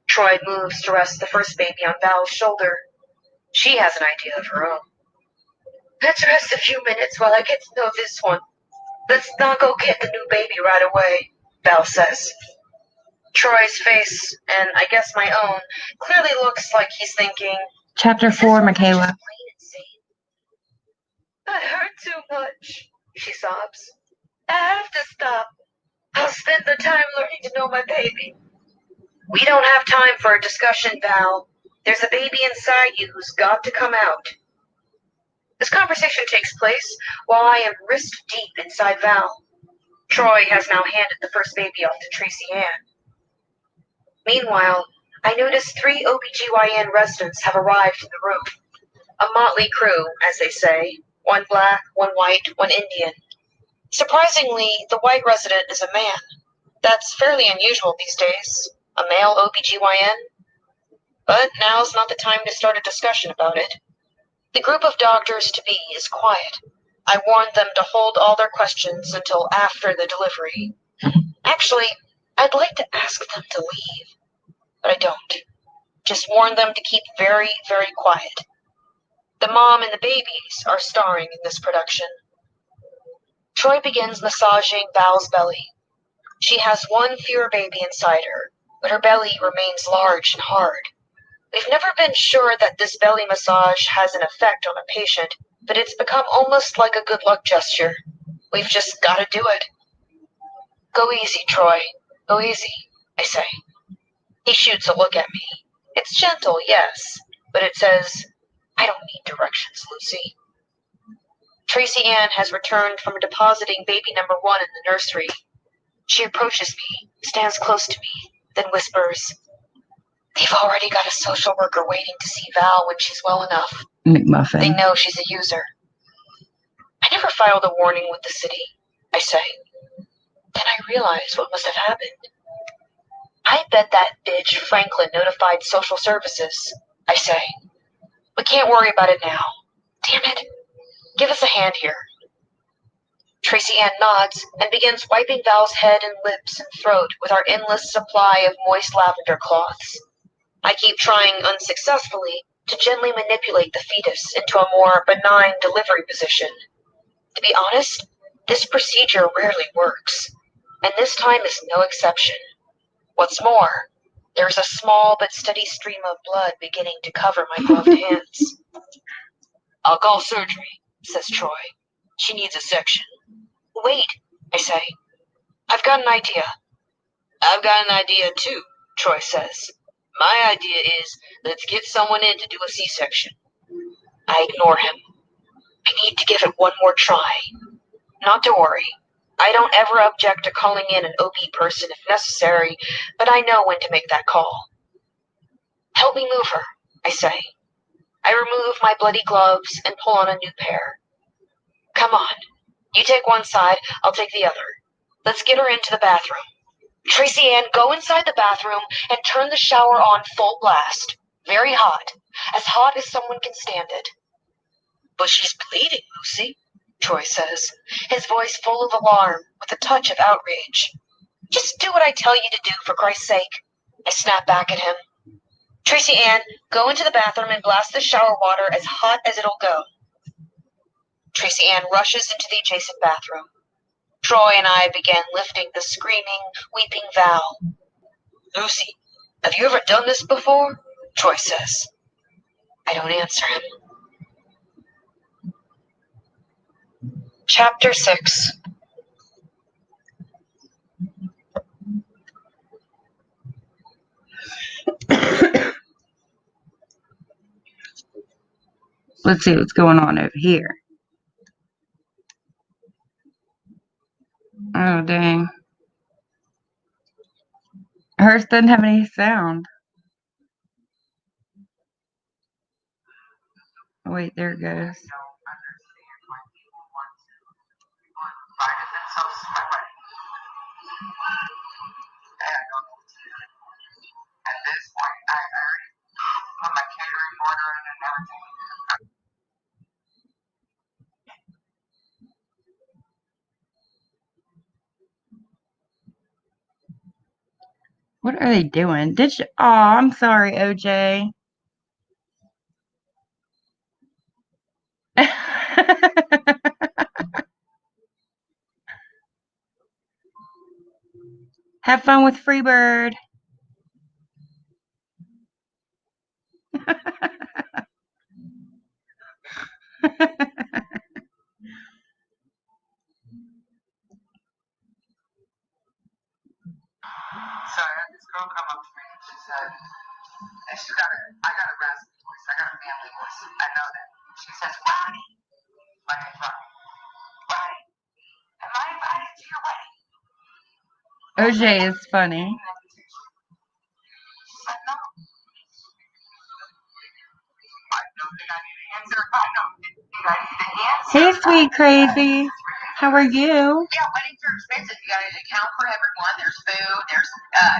Troy moves to rest the first baby on Val's shoulder. She has an idea of her own. Let's rest a few minutes while I get to know this one. Let's not go get the new baby right away, Val says. Troy's face, and I guess my own, clearly looks like he's thinking, Chapter 4, Michaela. I hurt too much, she sobs. I have to stop. I'll spend the time learning to know my baby. We don't have time for a discussion, Val. There's a baby inside you who's got to come out. This conversation takes place while I am wrist deep inside Val. Troy has now handed the first baby off to Tracy Ann. Meanwhile, I notice 3 OBGYN residents have arrived in the room. A motley crew, as they say. 1 black, 1 white, 1 Indian. Surprisingly, the white resident is a man. That's fairly unusual these days. A male OBGYN. But now's not the time to start a discussion about it. The group of doctors-to-be is quiet. I warned them to hold all their questions until after the delivery. Actually, I'd like to ask them to leave, but I don't. Just warn them to keep very, very quiet. The mom and the babies are starring in this production. Troy begins massaging Val's belly. She has 1 fewer baby inside her, but her belly remains large and hard. We've never been sure that this belly massage has an effect on a patient, but it's become almost like a good luck gesture. We've just got to do it. Go easy, Troy. Go easy, I say. He shoots a look at me. It's gentle, yes, but it says, I don't need directions, Lucy. Tracy Ann has returned from depositing baby number 1 in the nursery. She approaches me, stands close to me, then whispers, They've already got a social worker waiting to see Val when she's well enough. McMuffin. They know she's a user. I never filed a warning with the city, I say. Then I realize what must have happened. I bet that bitch Franklin notified social services, I say. We can't worry about it now. Damn it. Give us a hand here. Tracy Ann nods and begins wiping Val's head and lips and throat with our endless supply of moist lavender cloths. I keep trying unsuccessfully to gently manipulate the fetus into a more benign delivery position. To be honest, this procedure rarely works, and this time is no exception. What's more, there is a small but steady stream of blood beginning to cover my gloved hands. I'll call surgery, says Troy. She needs a section. Wait, I say. I've got an idea. I've got an idea too, Troy says. My idea is let's get someone in to do a C-section. I ignore him. I need to give it one more try. Not to worry. I don't ever object to calling in an OB person if necessary, but I know when to make that call. Help me move her, I say. I remove my bloody gloves and pull on a new pair. Come on. You take one side, I'll take the other. Let's get her into the bathroom. Tracy Ann, go inside the bathroom and turn the shower on full blast. Very hot. As hot as someone can stand it. But she's bleeding, Lucy, Troy says, his voice full of alarm with a touch of outrage. Just do what I tell you to do, for Christ's sake. I snap back at him. Tracy Ann, go into the bathroom and blast the shower water as hot as it'll go. Tracy Ann rushes into the adjacent bathroom. Troy and I begin lifting the screaming, weeping Val. Lucy, have you ever done this before? Troy says. I don't answer him. Chapter 6. Let's see what's going on over here. Oh, dang. Hers doesn't have any sound. Oh, wait, there it goes. At this point, I already put my catering order in and everything. What are they doing? Did you? Oh, I'm sorry, OJ. Have fun with Freebird. So I had this girl come up to me and she said, and I got a raspy voice, I got a manly voice, I know that. She says, Ronnie, my name's Ronnie. Ronnie, am I invited to your wedding? OJ is funny. She said, no. I don't think I need to answer. I don't think I need to answer. Hey, sweet crazy. How are you? Yeah, weddings are expensive. You gotta account for everyone. There's food, there's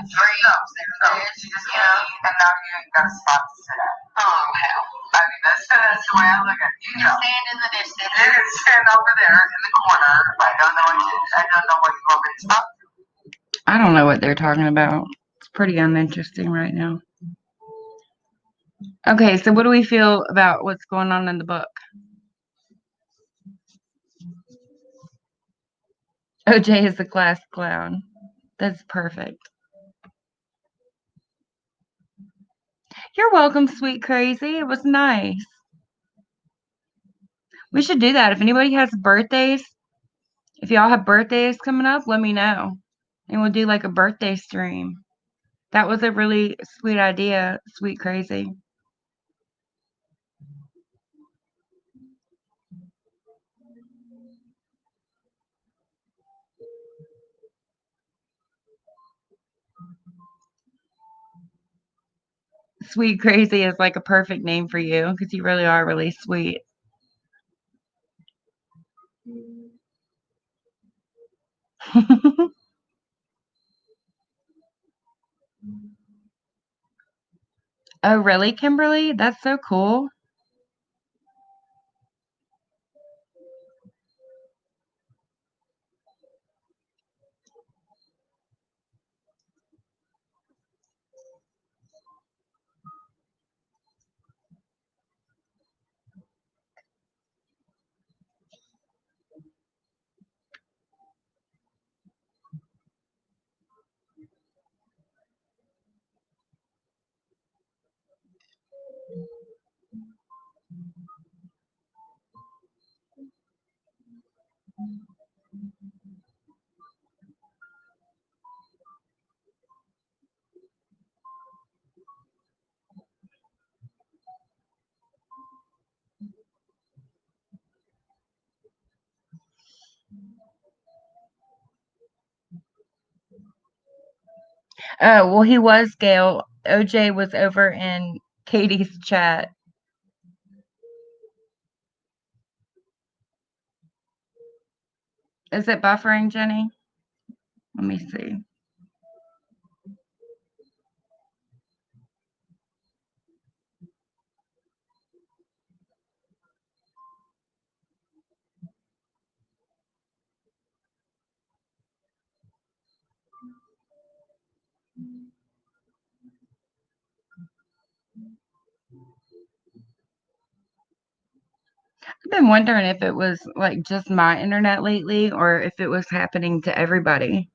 drinks, there's fish, you and now you ain't got a spot to sit at. Oh hell. I mean that's the way I look at it. You can stand in the distance. You can stand over there in the corner. I don't know what you want me to stop. I don't know what they're talking about. It's pretty uninteresting right now. Okay, so what do we feel about what's going on in the book? OJ is the class clown. That's perfect. You're welcome, sweet crazy. It was nice. We should do that. If anybody has birthdays, if y'all have birthdays coming up, let me know. And we'll do like a birthday stream. That was a really sweet idea, sweet crazy. Sweet crazy is like a perfect name for you because you really are really sweet. Oh, really, Kimberly? That's so cool. Oh, well, he was Gail. OJ was over in Katie's chat. Is it buffering, Jenny? Let me see. I've been wondering if it was like just my internet lately or if it was happening to everybody.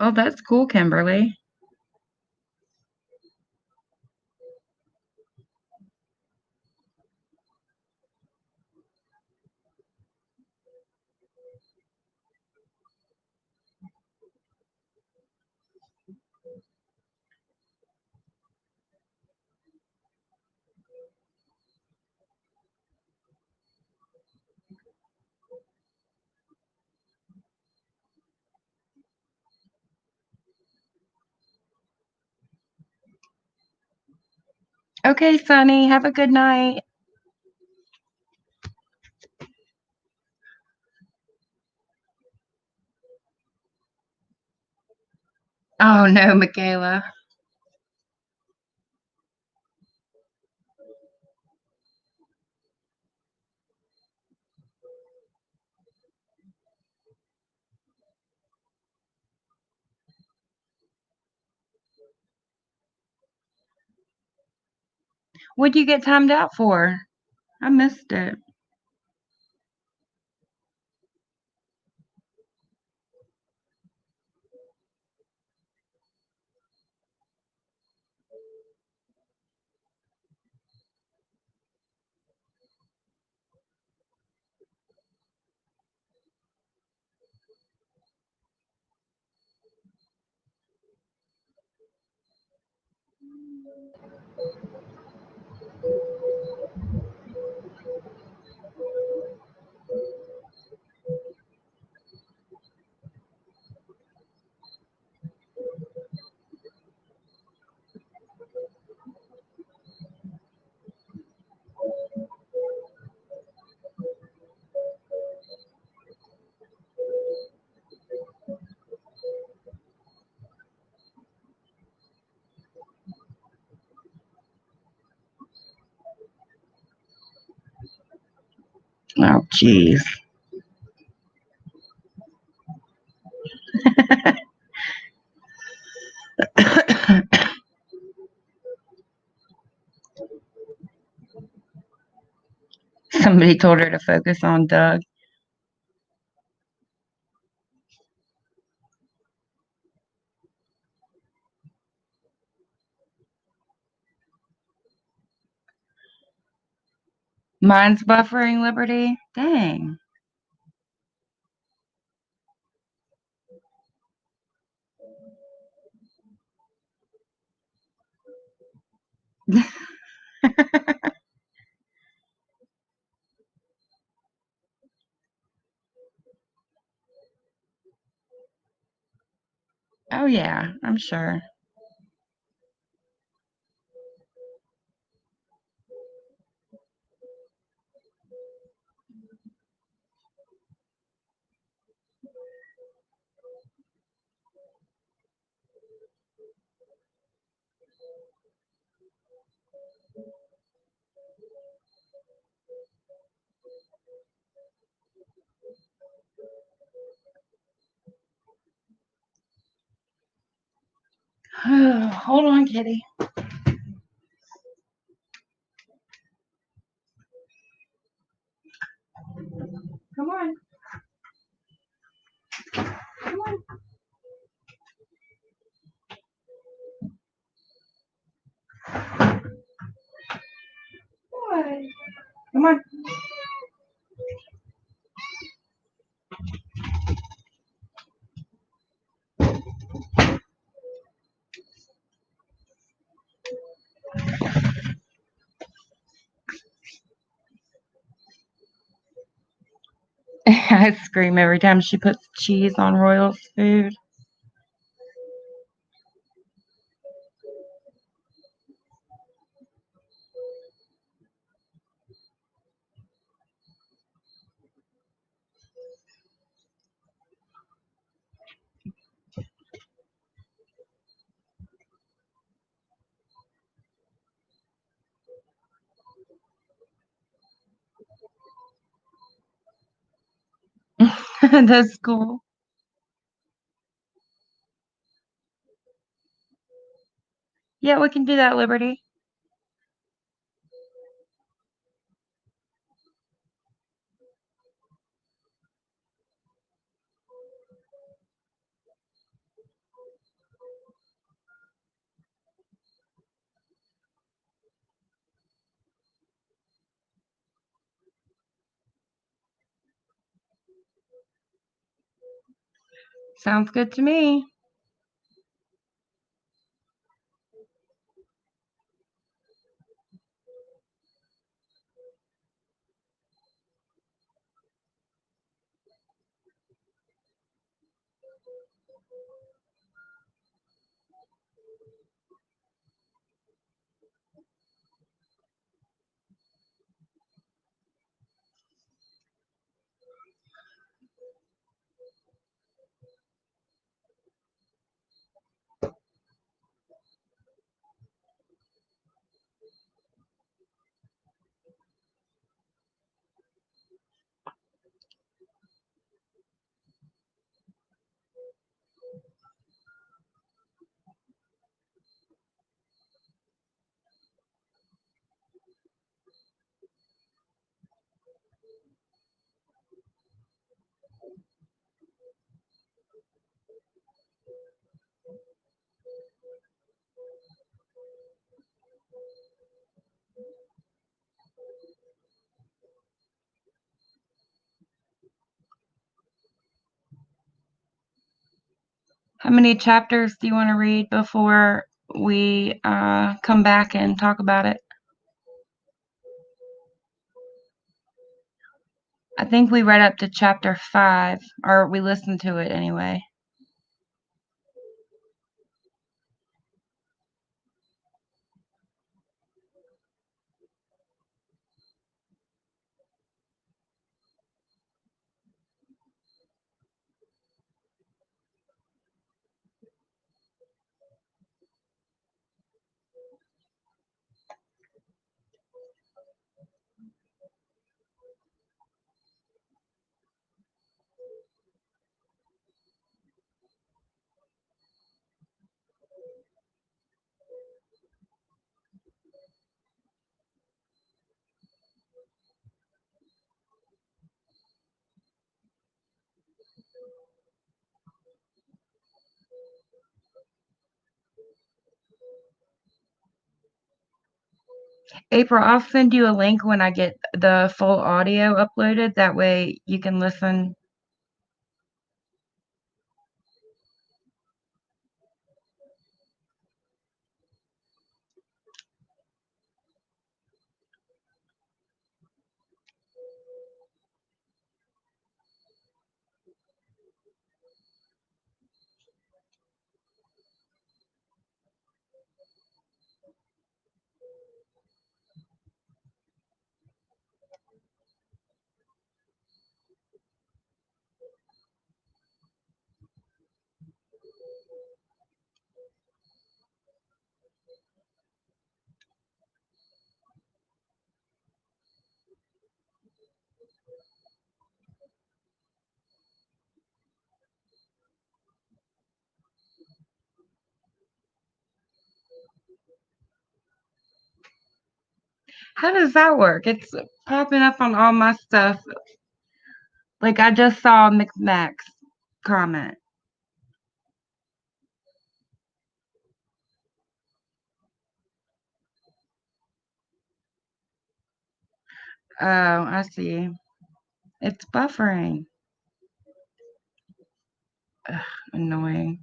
Oh, that's cool, Kimberly. Okay, Sonny, have a good night. Oh no, Michaela. What'd you get timed out for? I missed it. Oh, jeez. Somebody told her to focus on Doug. Mine's buffering, Liberty. Dang. Oh yeah, I'm sure. Hold on, kitty. Come on. Come on. I scream every time she puts cheese on Royal's food. That's cool. Yeah, we can do that, Liberty. Sounds good to me. How many chapters do you want to read before we come back and talk about it? I think we read up to chapter 5, or we listened to it anyway. April, I'll send you a link when I get the full audio uploaded. That way you can listen. How does that work? It's popping up on all my stuff. Like I just saw McMax comment. Oh, I see. It's buffering. Ugh, annoying.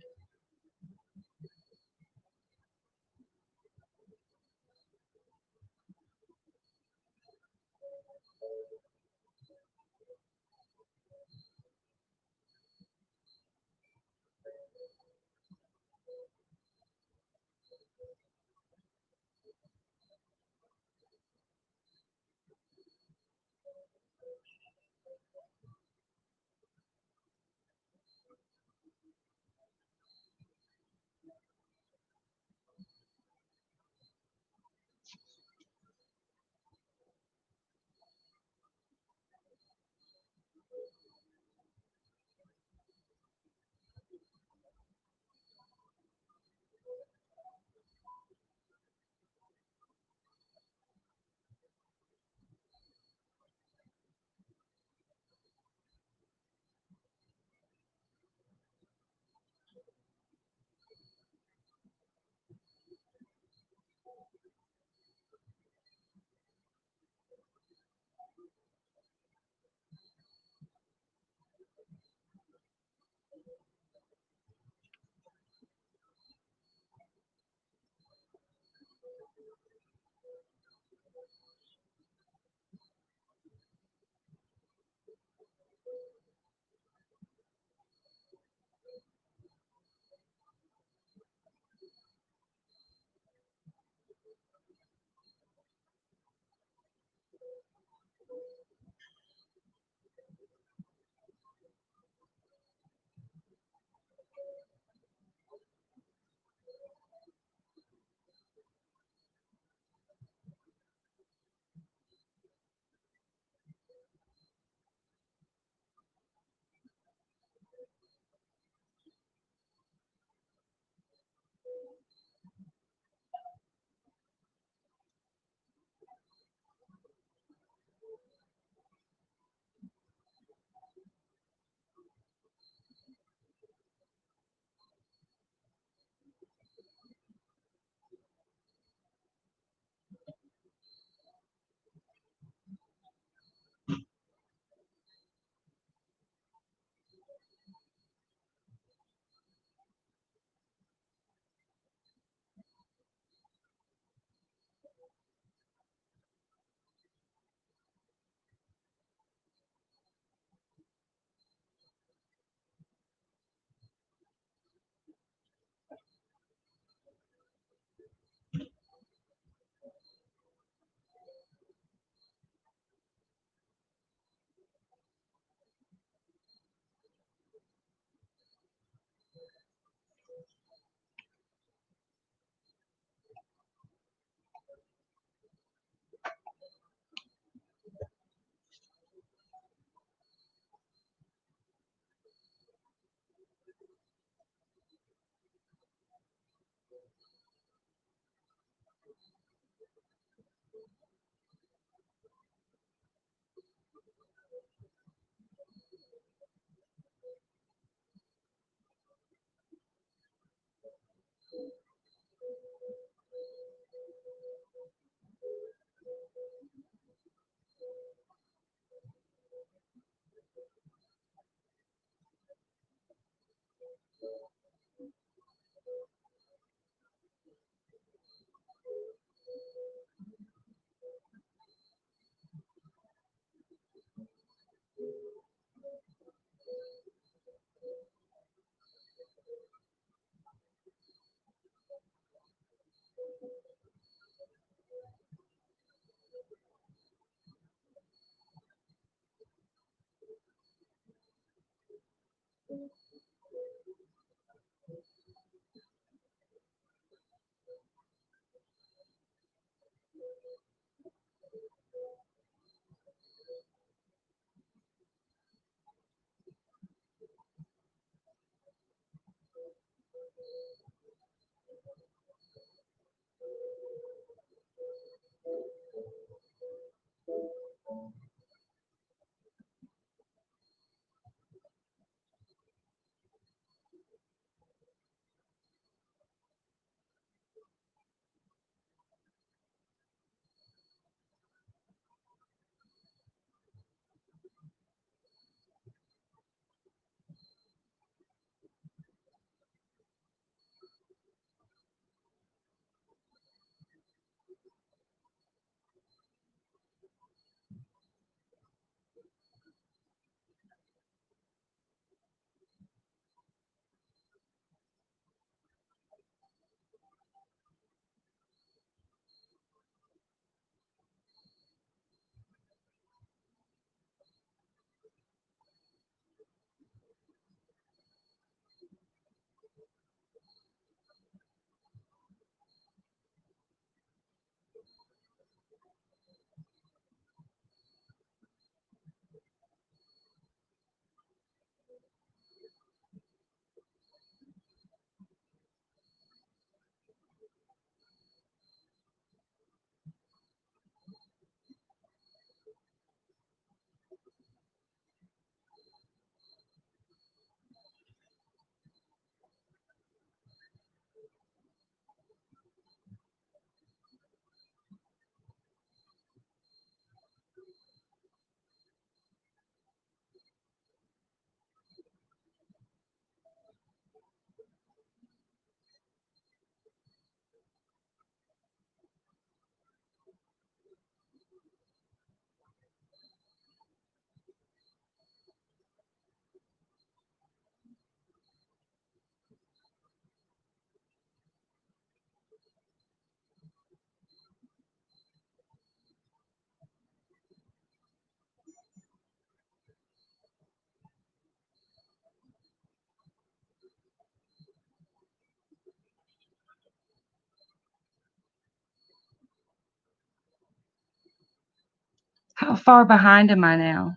How far behind am I now?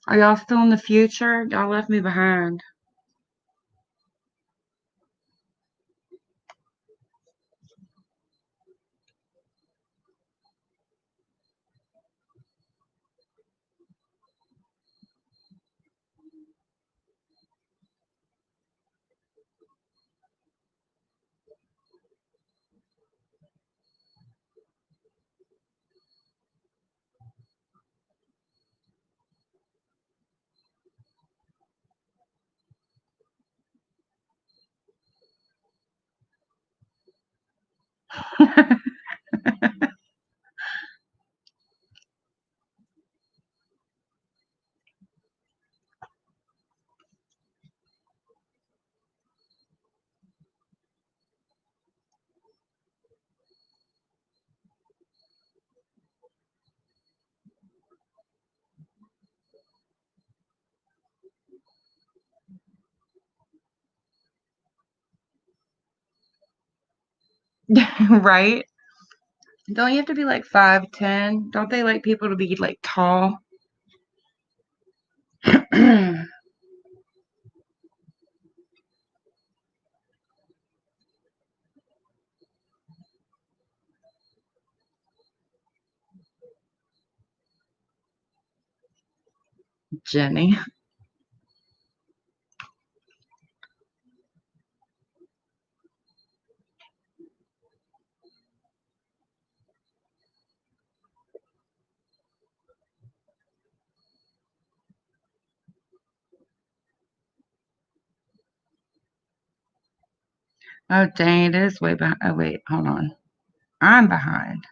Are y'all still in the future? Y'all left me behind. Right? Don't you have to be like 5'10"? Don't they like people to be like tall? Jenny. Oh, dang, it is way behind. Oh, wait, hold on. I'm behind.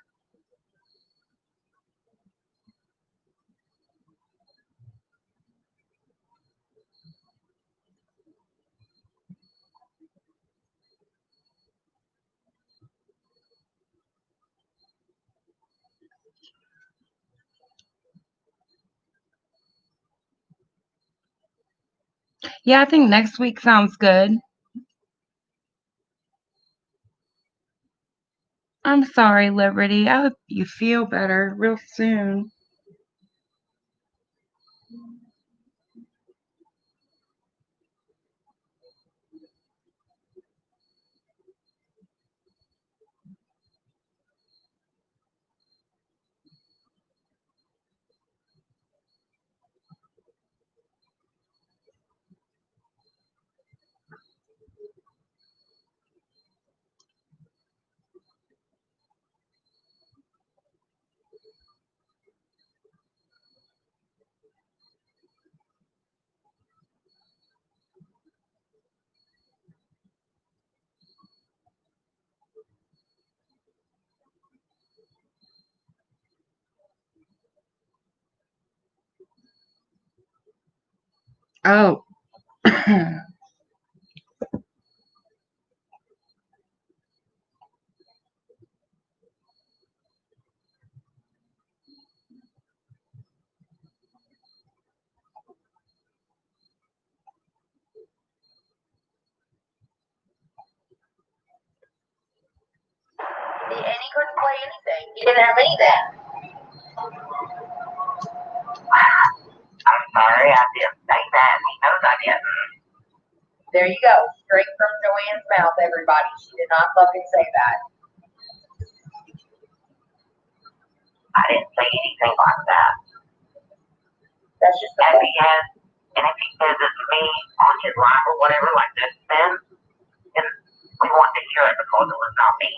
Yeah, I think next week sounds good. I'm sorry, Liberty. I hope you feel better real soon. Oh. And he couldn't play anything. He didn't have any of that. I'm sorry, I didn't say that. He knows I didn't. There you go. Straight from Joanne's mouth, everybody. She did not fucking say that. I didn't say anything like that. That's just the point. And if he says it's me on his live or whatever like this, then we want to hear it because it was not me.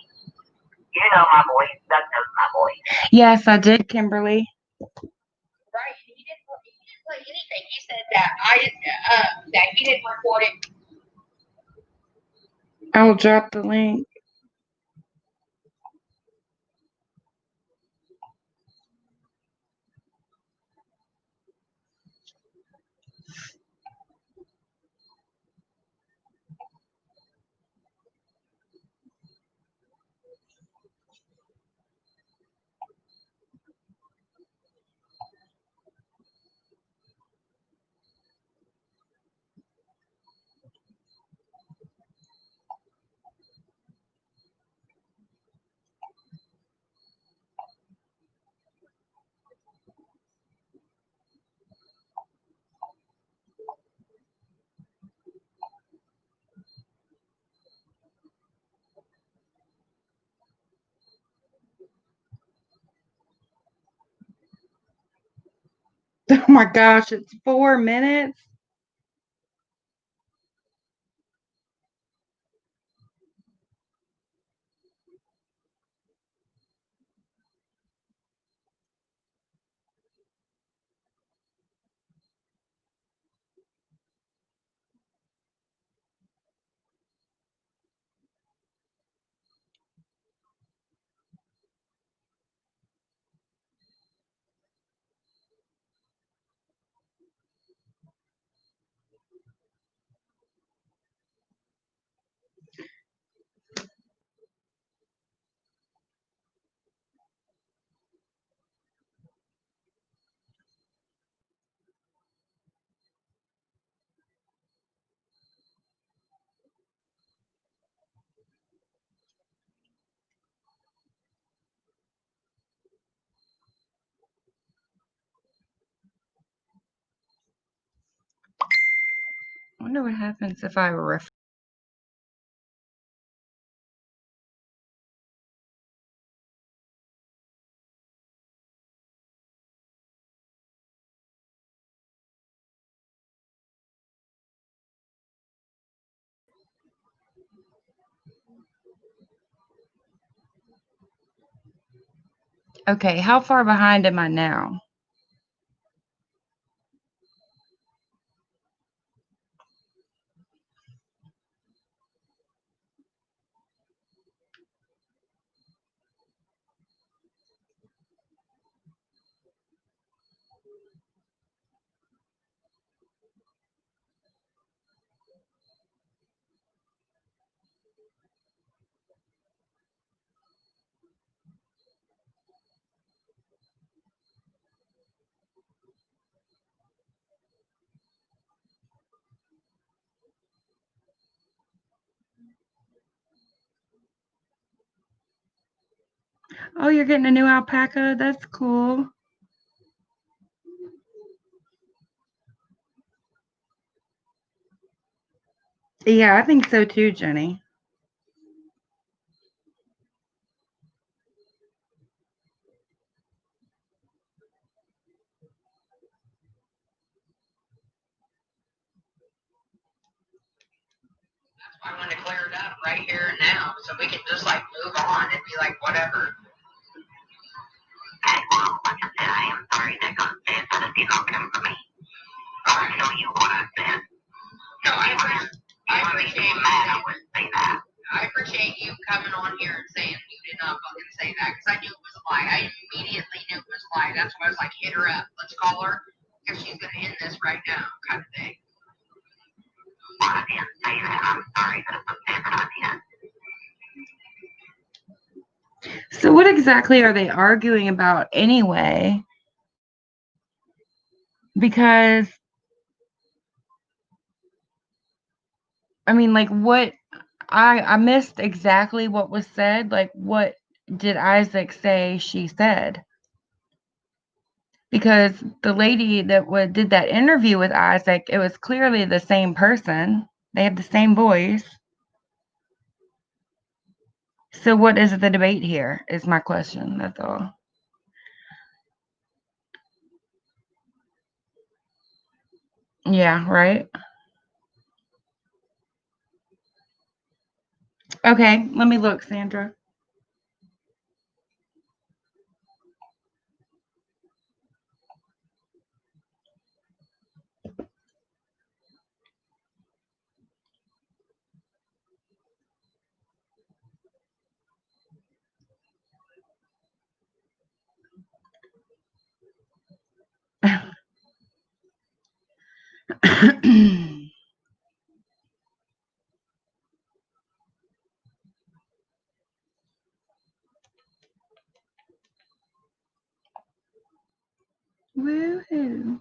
You know my voice. That knows my voice. Yes, I did, Kimberly. Right. He didn't play anything. He said that that he didn't record it. I'll drop the link. Oh my gosh, it's 4 minutes. I wonder what happens if I Okay, how far behind am I now? Oh, you're getting a new alpaca? That's cool. Yeah, I think so too, Jenny. I want to clear it up right here and now, so we can just like move on and be like, whatever. Okay, well, like I said, I am sorry that got said, but it did not come from me. I'll tell you what I said. No, I appreciate mad. I wouldn't say that. I appreciate you coming on here and saying you did not fucking say that, because I knew it was a lie. I immediately knew it was a lie. That's why I was like, hit her up. Let's call her, because she's going to end this right now, kind of thing. Well, I didn't say that. I'm sorry that I said that I did. So, what exactly are they arguing about anyway? Because, I mean, like, what I missed exactly what was said. Like, what did Isaac say she said? Because the lady that did that interview with Isaac, it was clearly the same person. They had the same voice. So, what is the debate here? Is my question. That's all. Yeah, right. Okay, let me look, Sandra. Woohoo.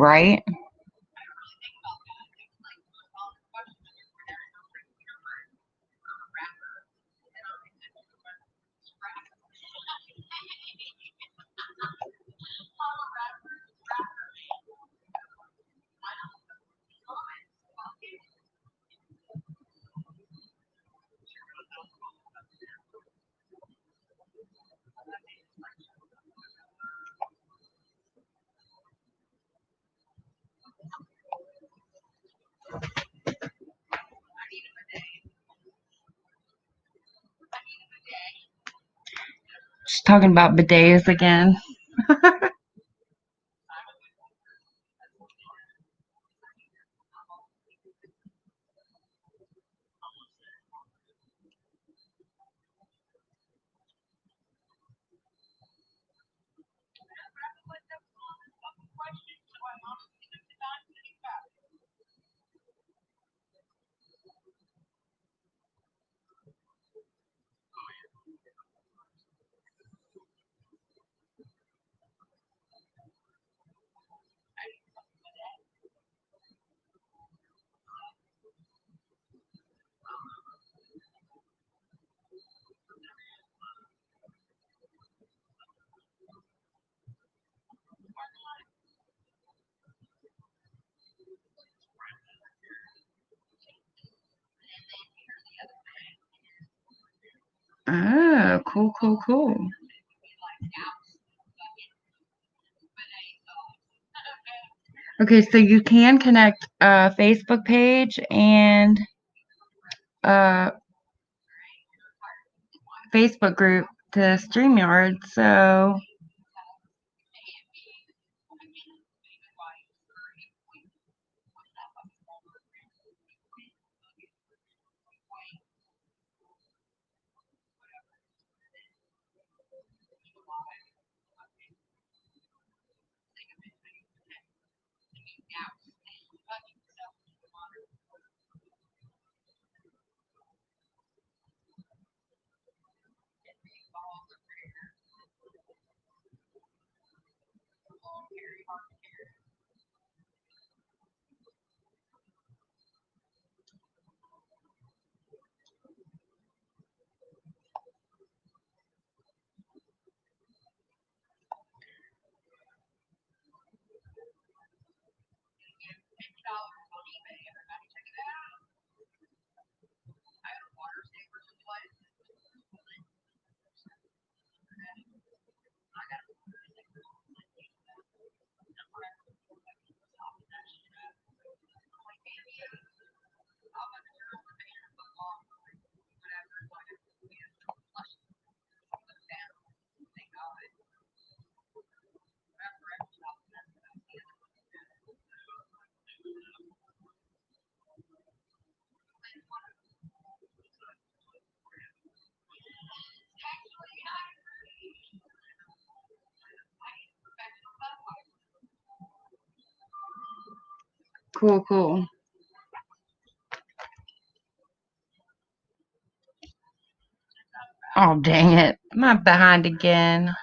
right? Just talking about bidets again. Oh, cool, cool, cool. Okay, so you can connect a Facebook page and a Facebook group to StreamYard. So cool, cool. Oh, dang it. I'm behind again.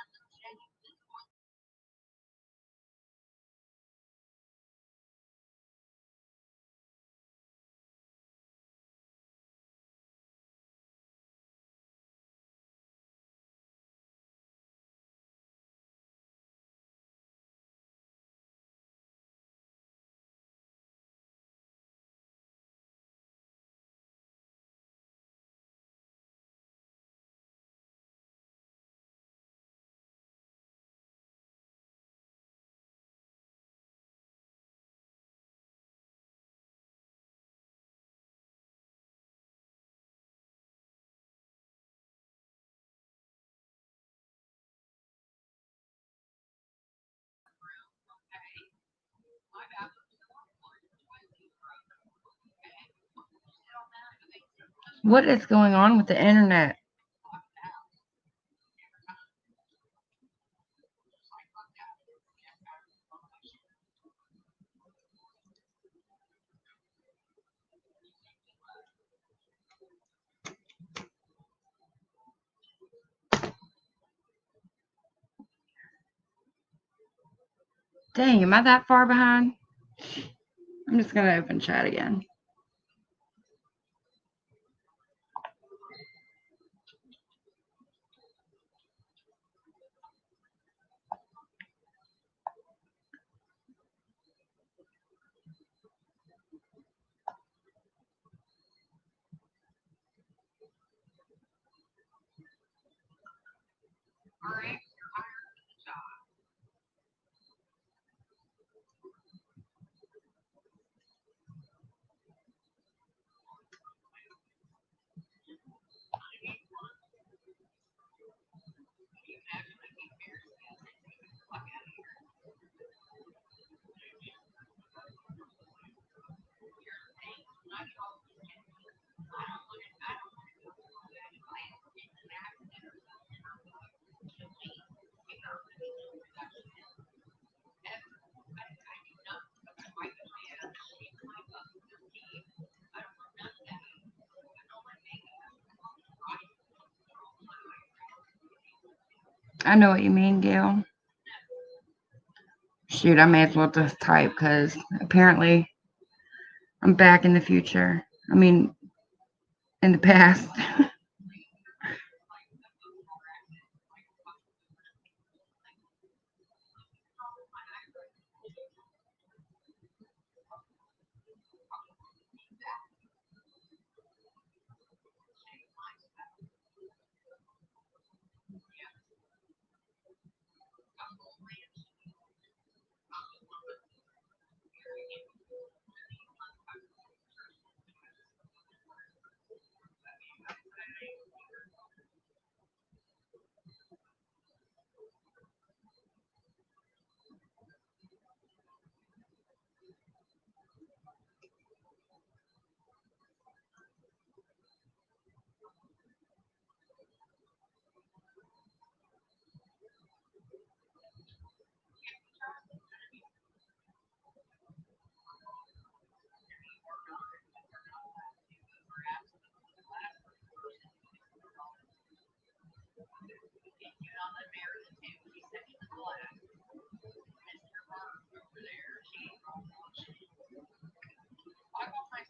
What is going on with the internet? Dang, am I that far behind? I'm just gonna open chat again. I know what you mean, Gail. Shoot, I may as well just type because apparently I'm back in the future. I mean, in the past.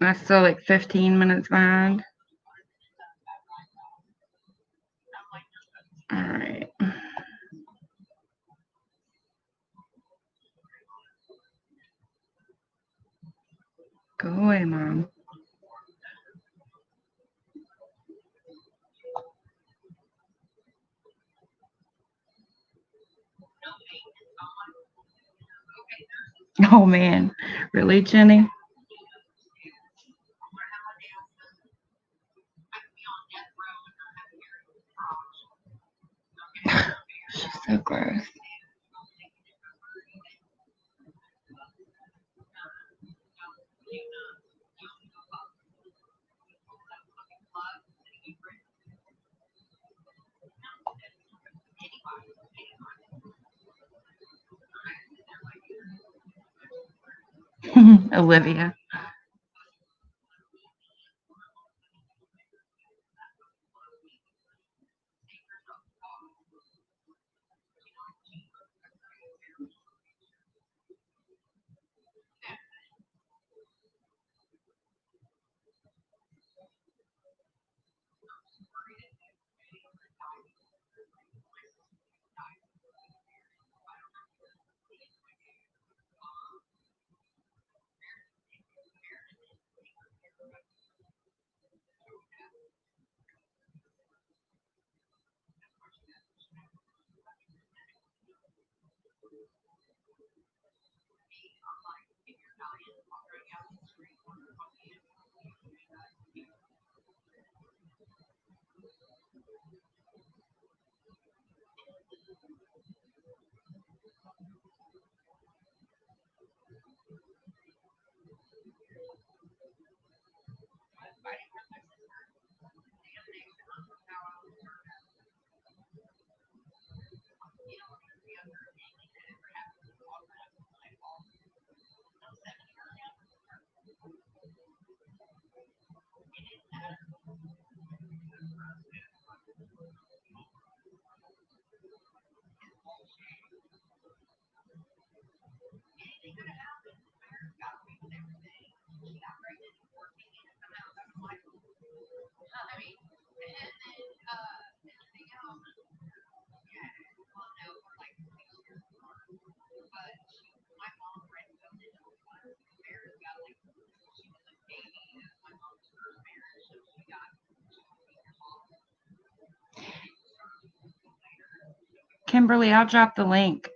I'm still like 15 minutes behind. All right. Go away, Mom. Oh, man. Really, Jenny? She's so gross. Olivia. Kimberly, I'll drop the link.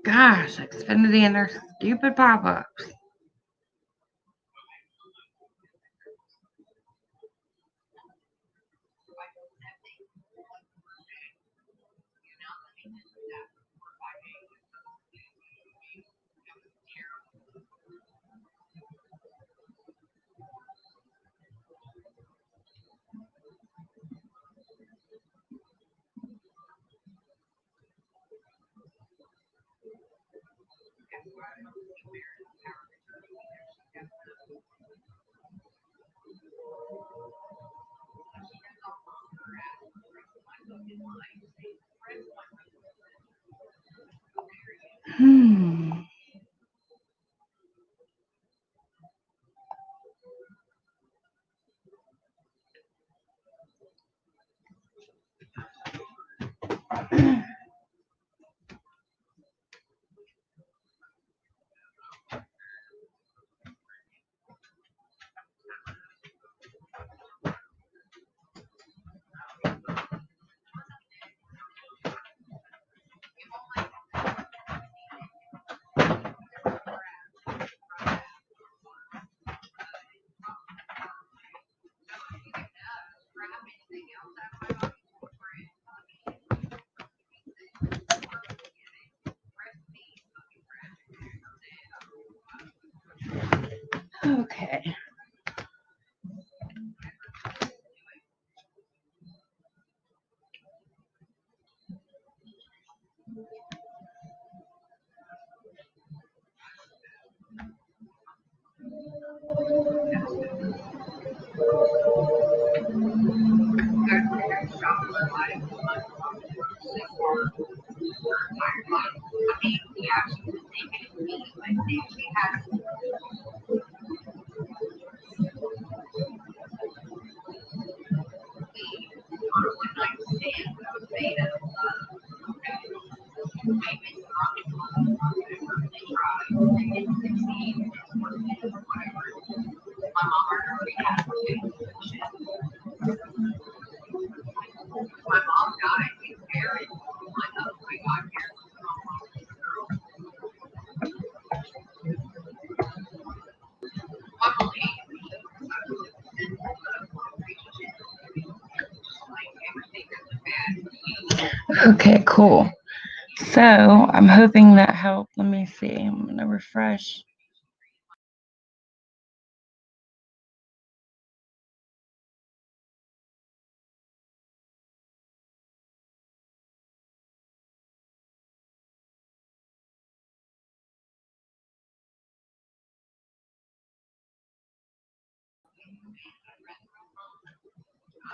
Gosh, Xfinity and their stupid pop-ups. Okay. Okay, cool. So I'm hoping that helped. Let me see. I'm going to refresh.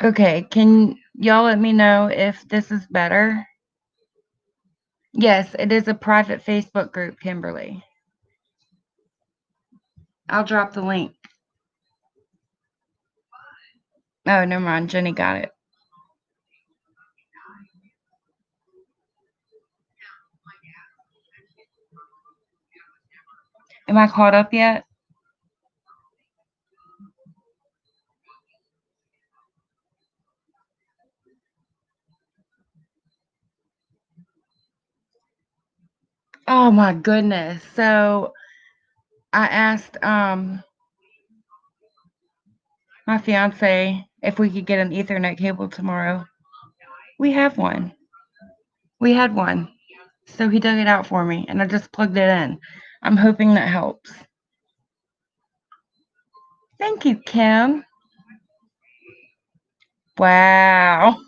Okay, can y'all let me know if this is better? Yes, it is a private Facebook group, Kimberly. I'll drop the link. Oh, never mind. Jenny got it. Am I caught up yet? Oh my goodness. So I asked my fiance if we could get an Ethernet cable tomorrow. We have one. We had one. So he dug it out for me and I just plugged it in. I'm hoping that helps. Thank you, Kim. Wow.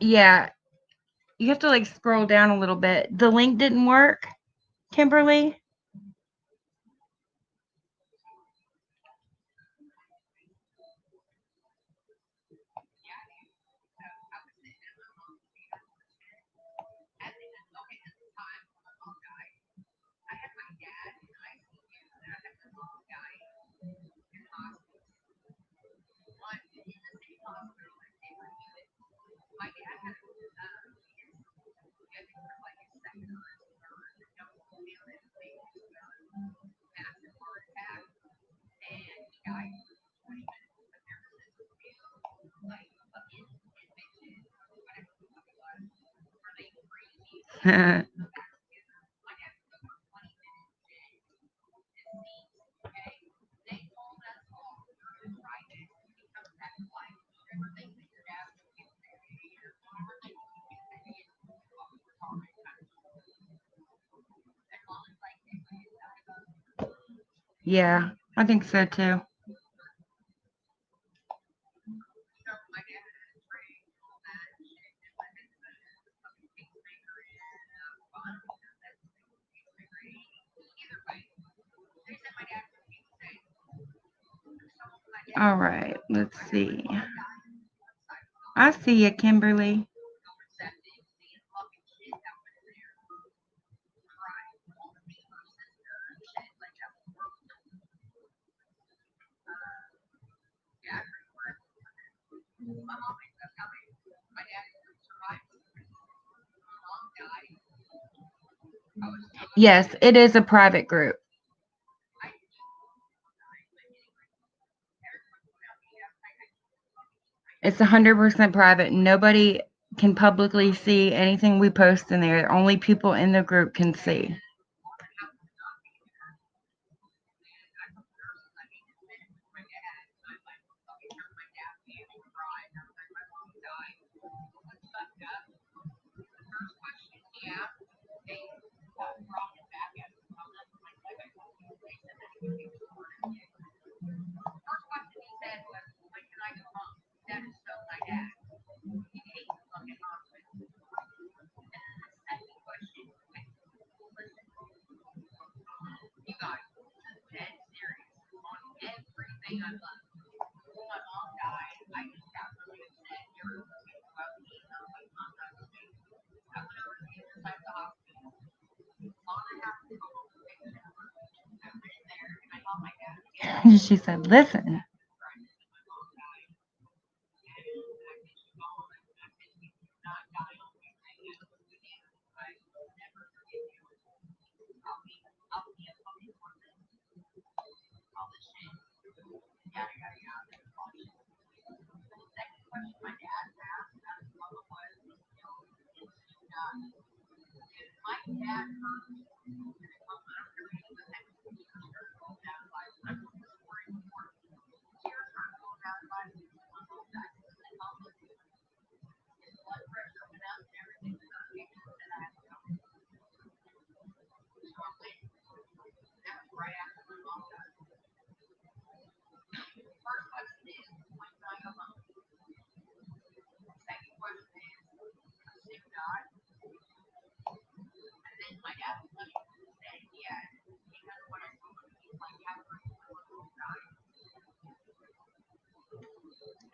Yeah, you have to like scroll down a little bit. The link didn't work, Kimberly. Yeah, I think so too. All right, let's see. I see you, Kimberly. Yes, it is a private group. It's 100% private. Nobody can publicly see anything we post in there. Only people in the group can see. She said, listen.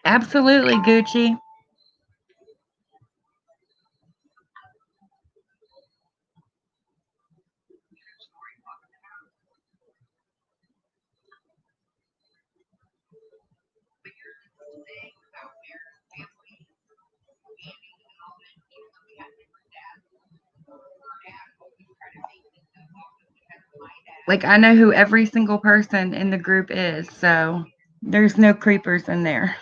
Absolutely, Gucci. Like, I know who every single person in the group is, so There's no creepers in there.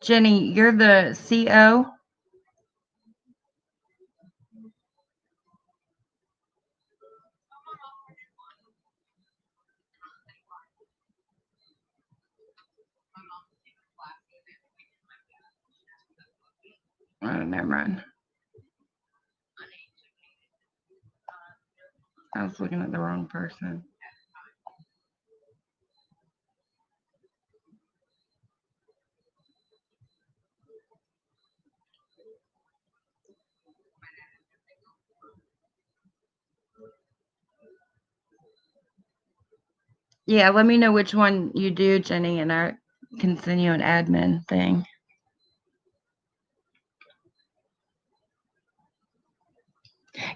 Jenny, you're the CO? Oh, never mind. I was looking at the wrong person. Yeah, let me know which one you do, Jenny, and I can send you an admin thing.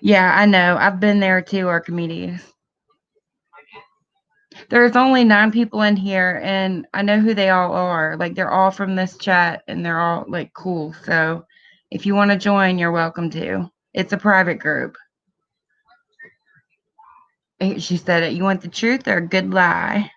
Yeah, I know. I've been there too, Archimedes. There's only 9 people in here, and I know who they all are. Like, they're all from this chat, and they're all, like, cool. So if you want to join, you're welcome to. It's a private group. She said it. You want the truth or a good lie?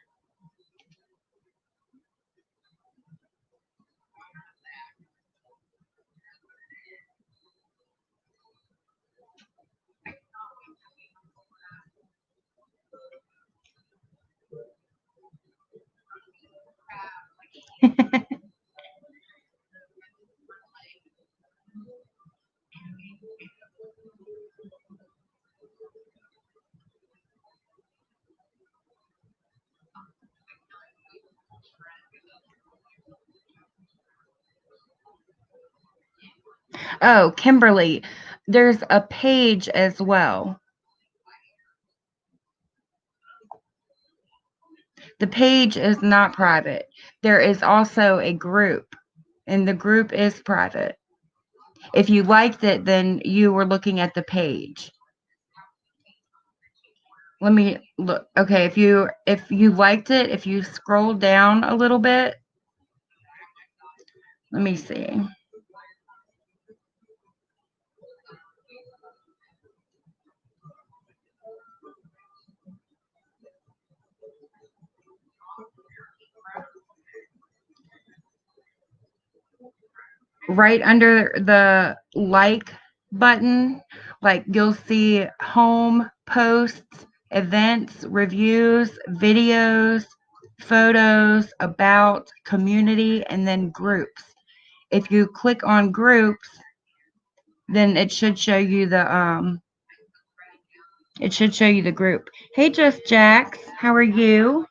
Oh, Kimberly, there's a page as well. The page is not private. There is also a group, and the group is private. If you liked it, then you were looking at the page. Let me look. Okay, if you liked it, if you scroll down a little bit, let me see. Right under the like button, like you'll see home, posts, events, reviews, videos, photos, about, community, and then groups. If you click on groups, then it should show you the group. Hey, Just Jax, how are you?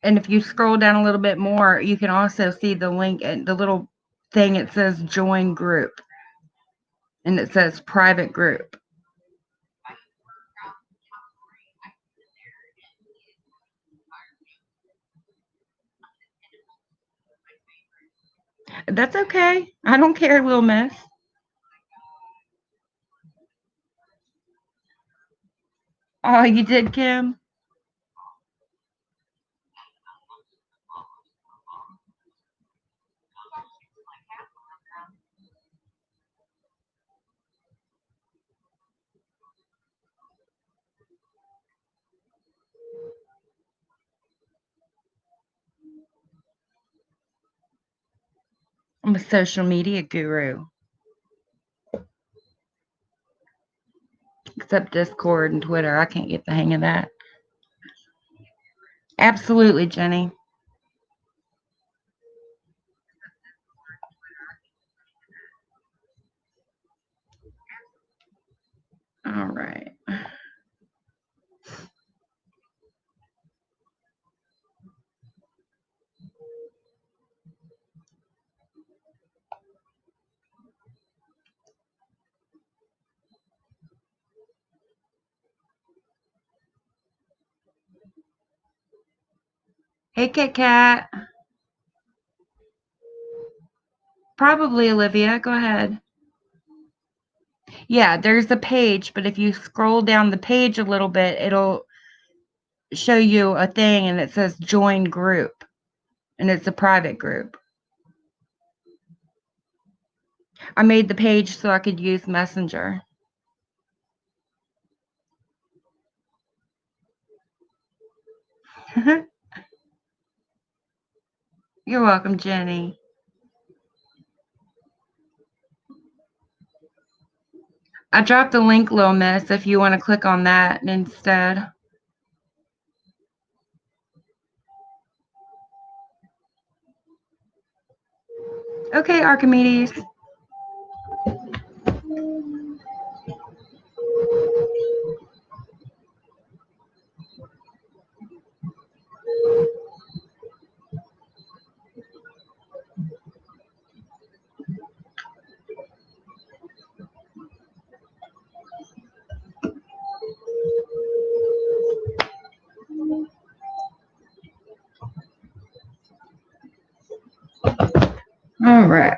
And if you scroll down a little bit more, you can also see the link and the little thing. It says join group, and it says private group. That's okay. I don't care, little miss. Oh, you did, Kim? I'm a social media guru. Except Discord and Twitter. I can't get the hang of that. Absolutely, Jenny. All right. Hey, Kit Kat. Probably Olivia. Go ahead. Yeah, there's a page, but if you scroll down the page a little bit, it'll show you a thing and it says join group, and it's a private group. I made the page so I could use Messenger. You're welcome, Jenny. I dropped a link, Lil Miss, if you want to click on that instead. Okay, Archimedes. All right.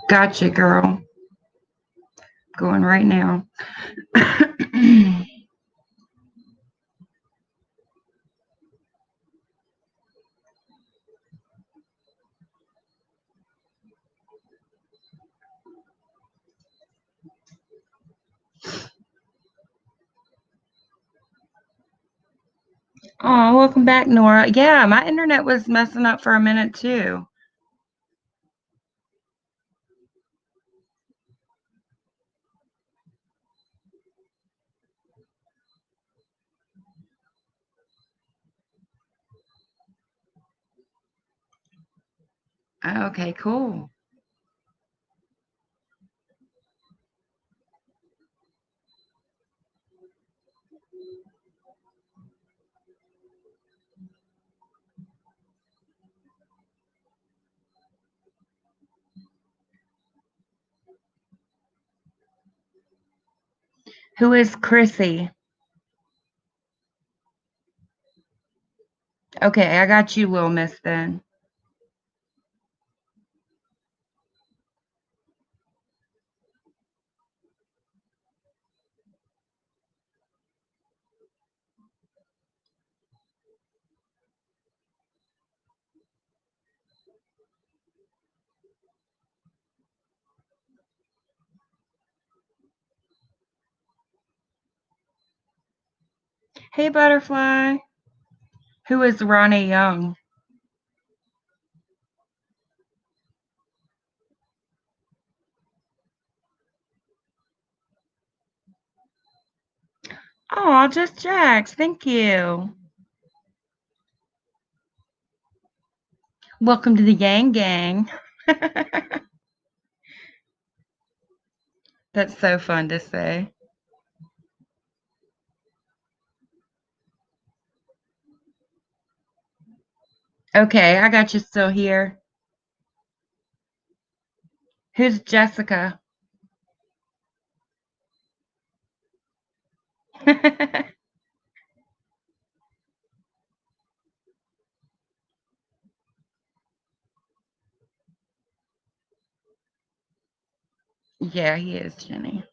Gotcha, girl. Going right now. Oh, welcome back, Nora. Yeah, my internet was messing up for a minute too. Okay, cool. Who is Chrissy? Okay, I got you, Lil Miss, then. Hey, Butterfly. Who is Ronnie Young? Oh, just Jax. Thank you. Welcome to the Yang Gang. That's so fun to say. Okay, I got you still here. Who's Jessica? Yeah, he is, Jenny.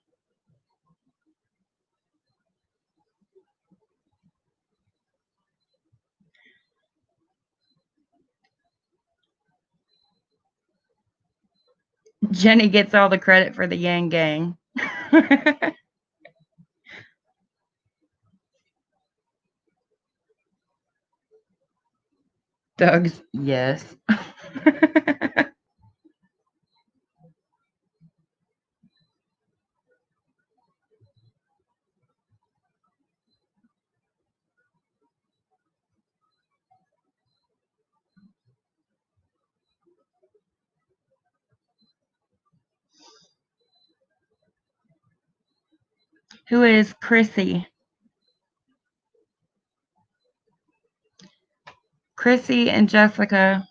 Jenny gets all the credit for the Yang Gang. Doug's, yes. Who is Chrissy? Chrissy and Jessica.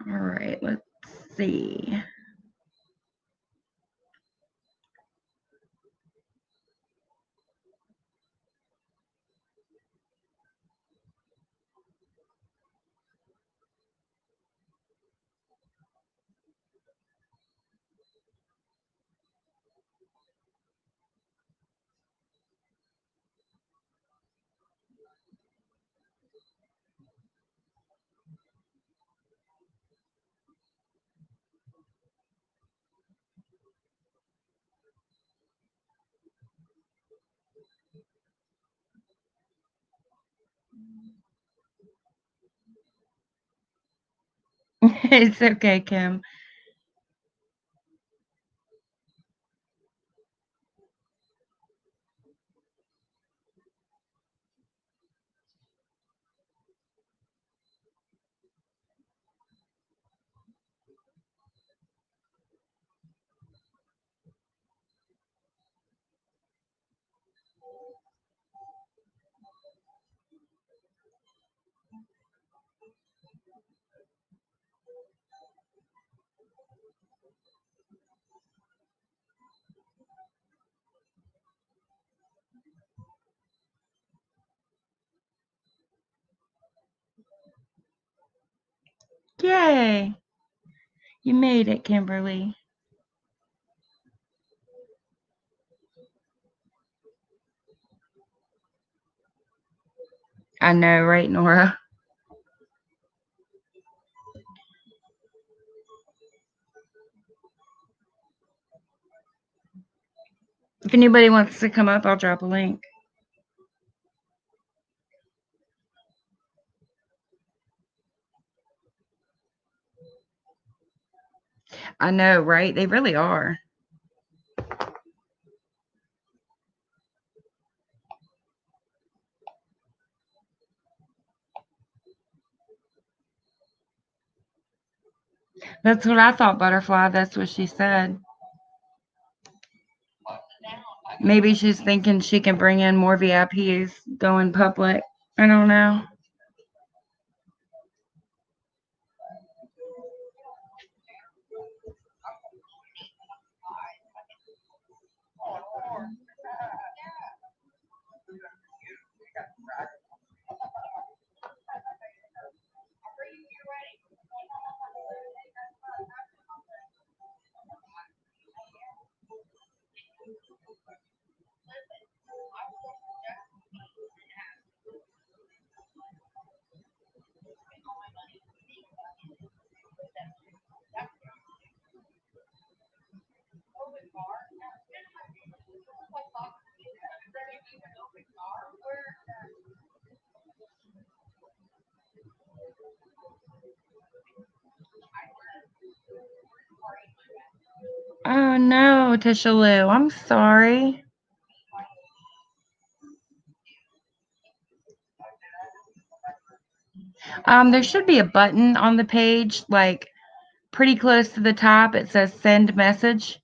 All right, let's see. It's okay, Kim. Yay! You made it, Kimberly. I know, right, Nora? If anybody wants to come up, I'll drop a link. I know, right? They really are. That's what I thought, Butterfly. That's what she said. Maybe she's thinking she can bring in more VIPs going public. I don't know. Oh no, Tisha Lou. I'm sorry. There should be a button on the page, like pretty close to the top. It says send message.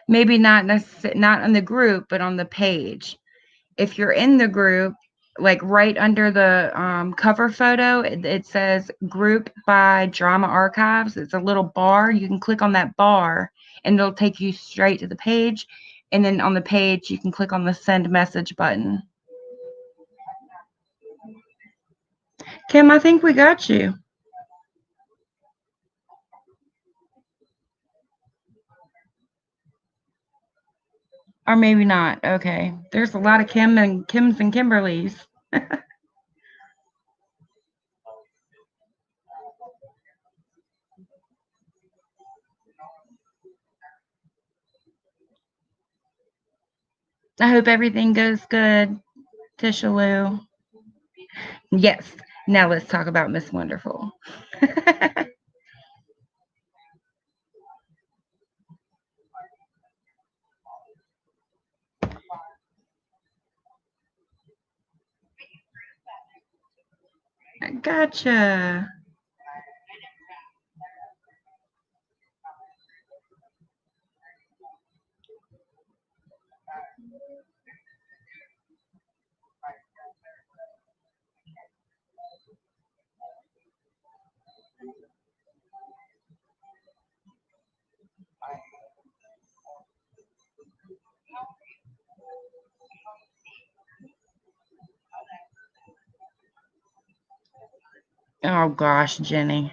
Maybe not on the group, but on the page. If you're in the group, like right under the cover photo, it says group by Drama Archives. It's a little bar. You can click on that bar and it'll take you straight to the page. And then on the page, you can click on the send message button. Kim, I think we got you. Or maybe not. Okay. There's a lot of Kims and Kimberlys. I hope everything goes good, Tisha Lou. Yes. Now let's talk about Miss Wonderful. Gotcha. Oh gosh, Jenny.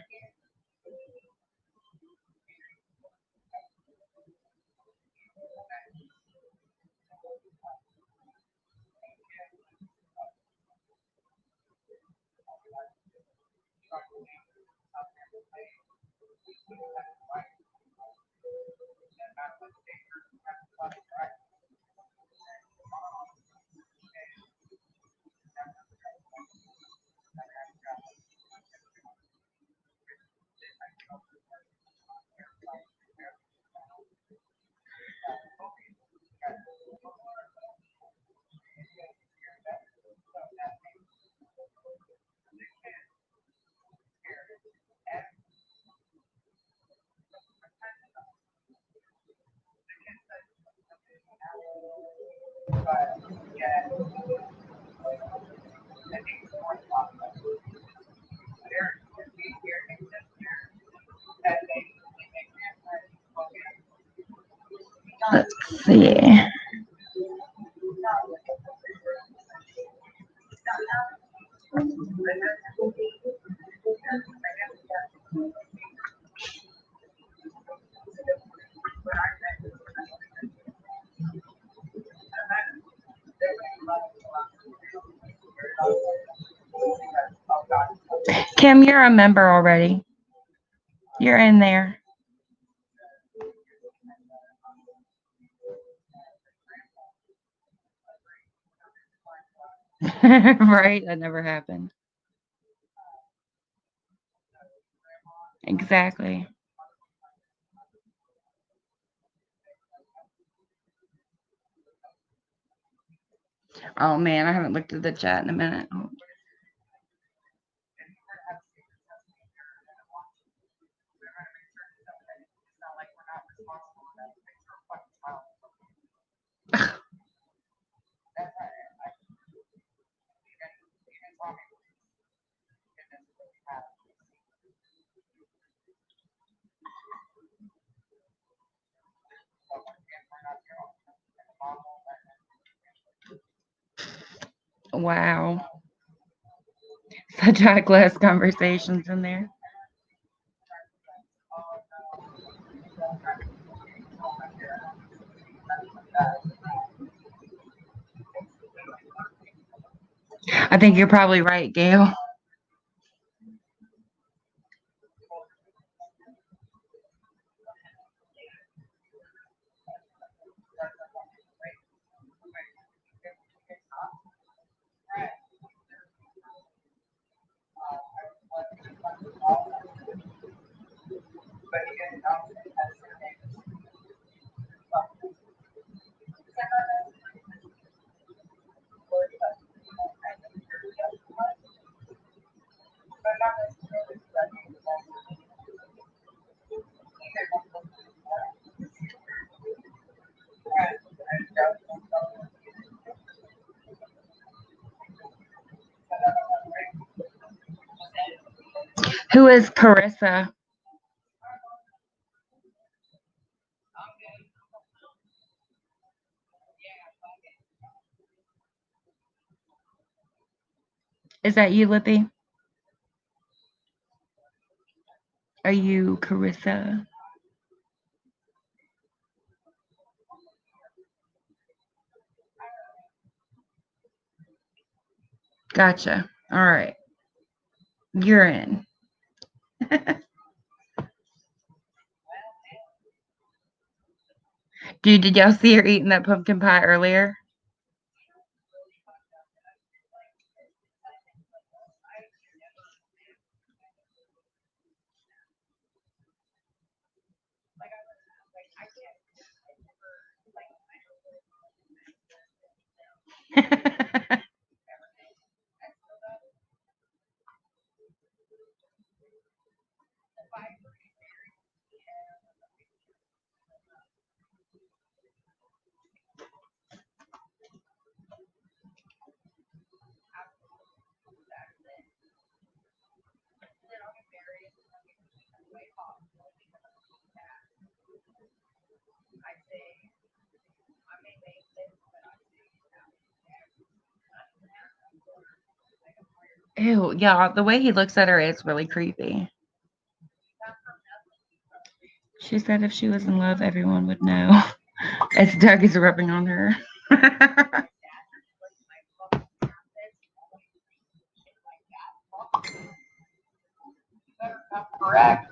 Let's see. Kim, you're a member already. You're in there. Right? That never happened. Exactly. Oh man, I haven't looked at the chat in a minute. Wow. Such high class conversations in there. I think you're probably right, Gail. Who is Carissa? Is that you, Lippy? Are you Carissa? Gotcha. All right. You're in. Dude, did y'all see her eating that pumpkin pie earlier? Ew, yeah, the way he looks at her is really creepy. She said if she was in love, everyone would know. As Doug is rubbing on her. Correct.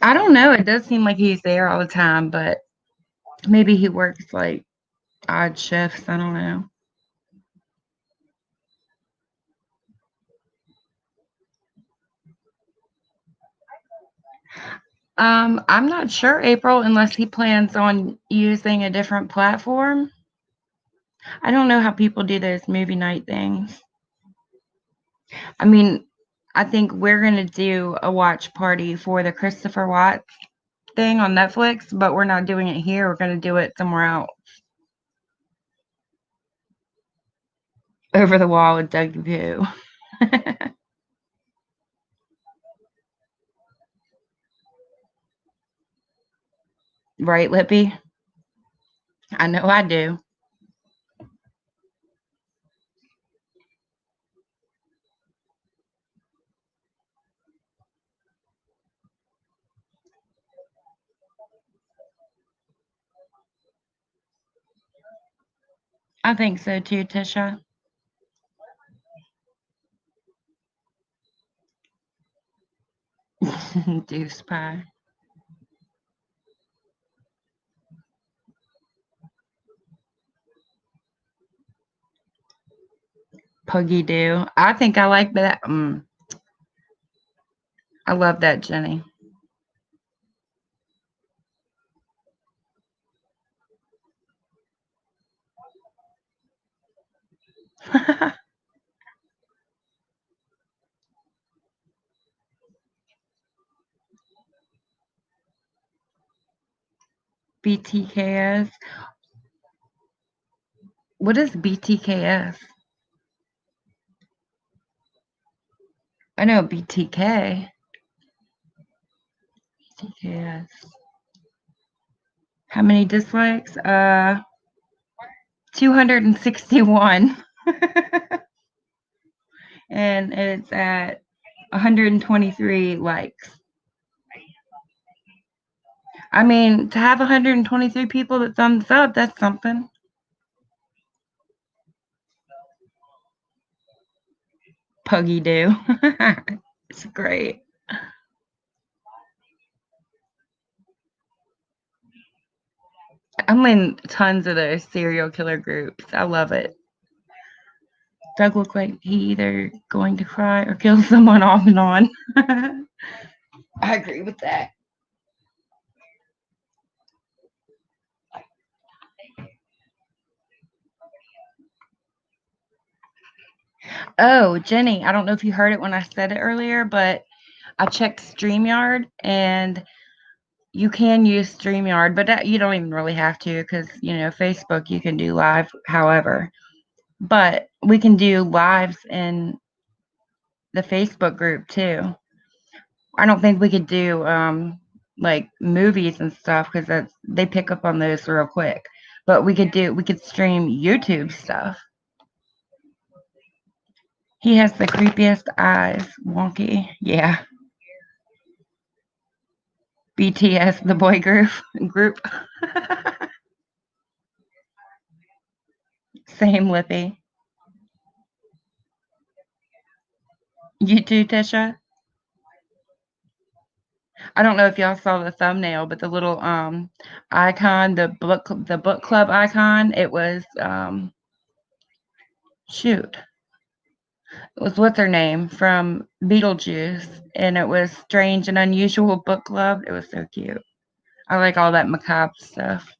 I don't know. It does seem like he's there all the time, but maybe he works like odd shifts. I don't know. I'm not sure, April, unless he plans on using a different platform. I don't know how people do those movie night things. I mean, I think we're gonna do a watch party for the Christopher Watts thing on Netflix, but we're not doing it here. We're gonna do it somewhere else. Over the wall with Doug Pugh. Right, Lippy? I know I do. I think so too, Tisha. Deuce pie. Puggy do. I think I like that. I love that, Jenny. BTKS. What is BTKS? I know BTK. BTKS. How many dislikes? 261. And it's at 123 likes. I mean, to have 123 people that thumbs up, that's something. Puggy do. It's great. I'm in tons of those serial killer groups. I love it. Doug looked like he either going to cry or kill someone off and on. I agree with that. Oh, Jenny, I don't know if you heard it when I said it earlier, but I checked StreamYard and you can use StreamYard, but you don't even really have to because, Facebook, you can do live however. But we can do lives in the Facebook group too. I don't think we could do like movies and stuff because they pick up on those real quick. But we could stream YouTube stuff. He has the creepiest eyes. Wonky. Yeah. BTS, the boy group. Same Lippy. You too, Tisha? I don't know if y'all saw the thumbnail, but the little icon, the book club icon, it was shoot. It was what's her name from Beetlejuice, and it was Strange and Unusual Book Club. It was so cute. I like all that macabre stuff.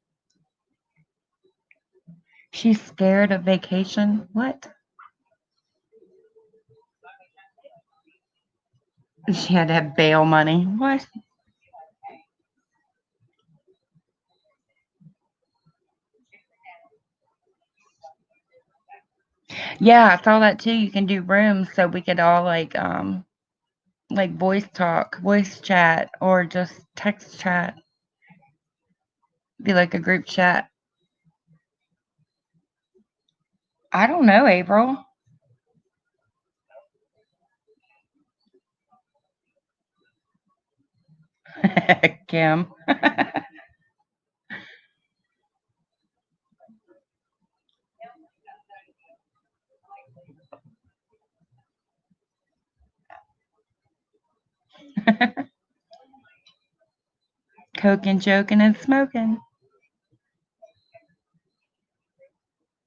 She's scared of vacation. What? She had to have bail money. What? Yeah, I saw that too. You can do rooms so we could all like like voice talk, voice chat, or just text chat. Be like a group chat. I don't know, April. Kim. Coking, joking, and smoking.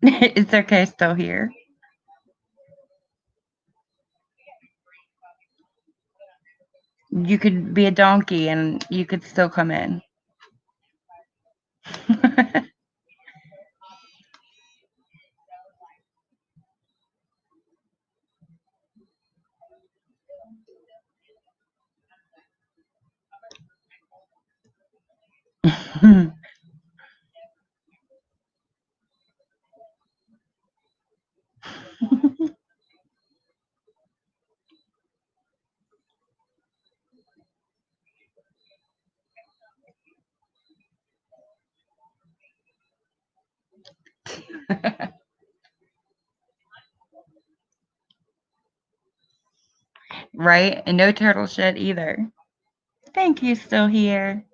Is their case still here? You could be a donkey and you could still come in. Right? And no turtle shit either. Thank you, still here.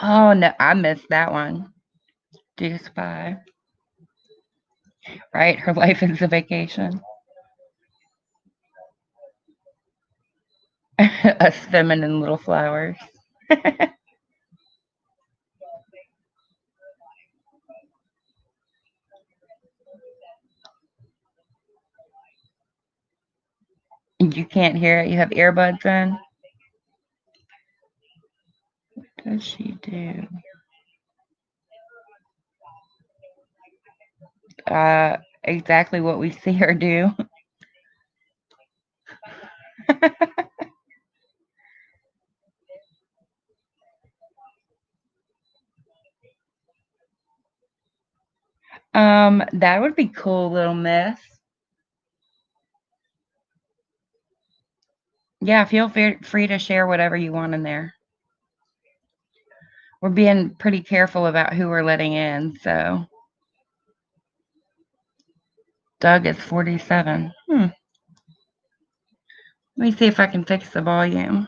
Oh no, I missed that one. Deuce 5. Right? Her life is a vacation. Us feminine little flowers. You can't hear it. You have earbuds in. What does she do? Exactly what we see her do. That would be cool, little miss. Yeah, feel free to share whatever you want in there. We're being pretty careful about who we're letting in, so. Doug is 47. Let me see if I can fix the volume.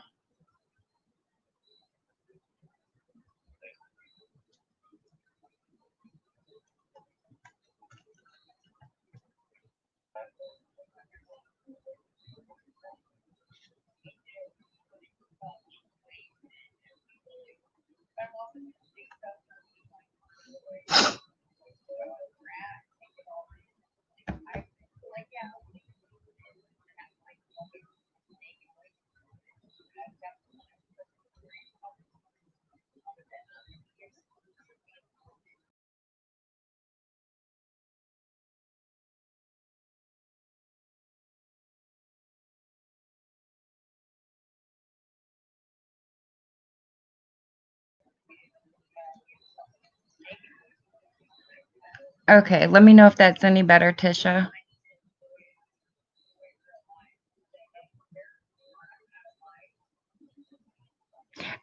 Okay, let me know if that's any better, Tisha.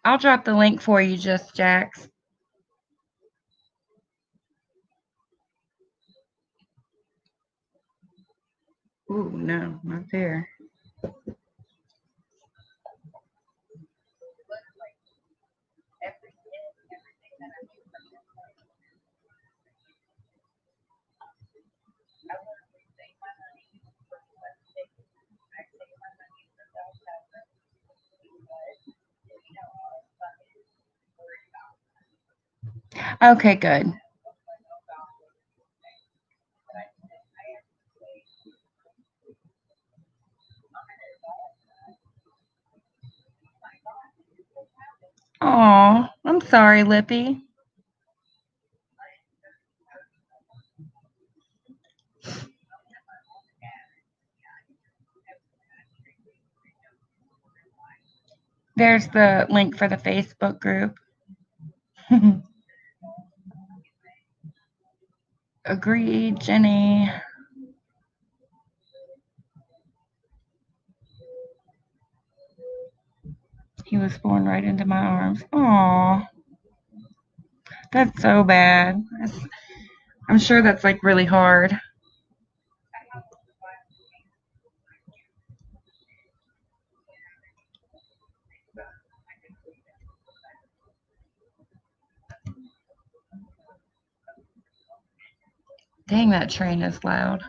I'll drop the link for you, just Jax. Ooh, no, not there. Okay, good. Aw, I'm sorry, Lippy. There's the link for the Facebook group. Agreed, Jenny. He was born right into my arms. Aww. That's so bad. I'm sure that's like really hard. Dang, that train is loud.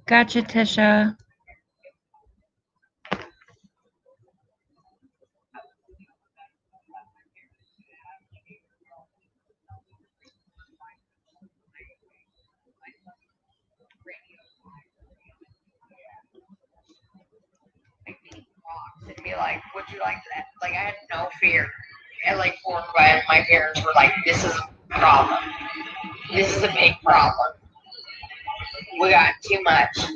Gotcha, Tisha. And be like, would you like that? Like, I had no fear. At like 4 my parents were like, this is a problem. This is a big problem. We got too much.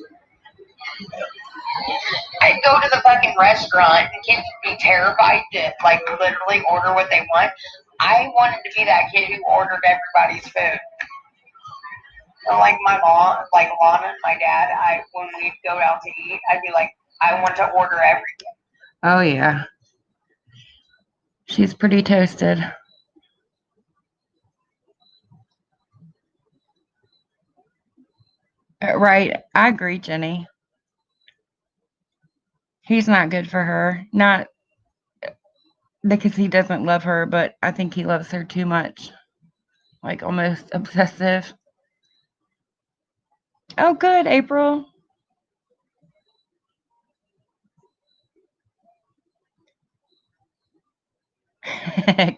I'd go to the fucking restaurant and kids would be terrified to like literally order what they want. I wanted to be that kid who ordered everybody's food. So like my mom, like Lana and my dad, when we'd go out to eat, I'd be like, I want to order everything. Oh, yeah. She's pretty toasted. Right. I agree, Jenny. He's not good for her. Not because he doesn't love her, but I think he loves her too much. Like almost obsessive. Oh, good, April.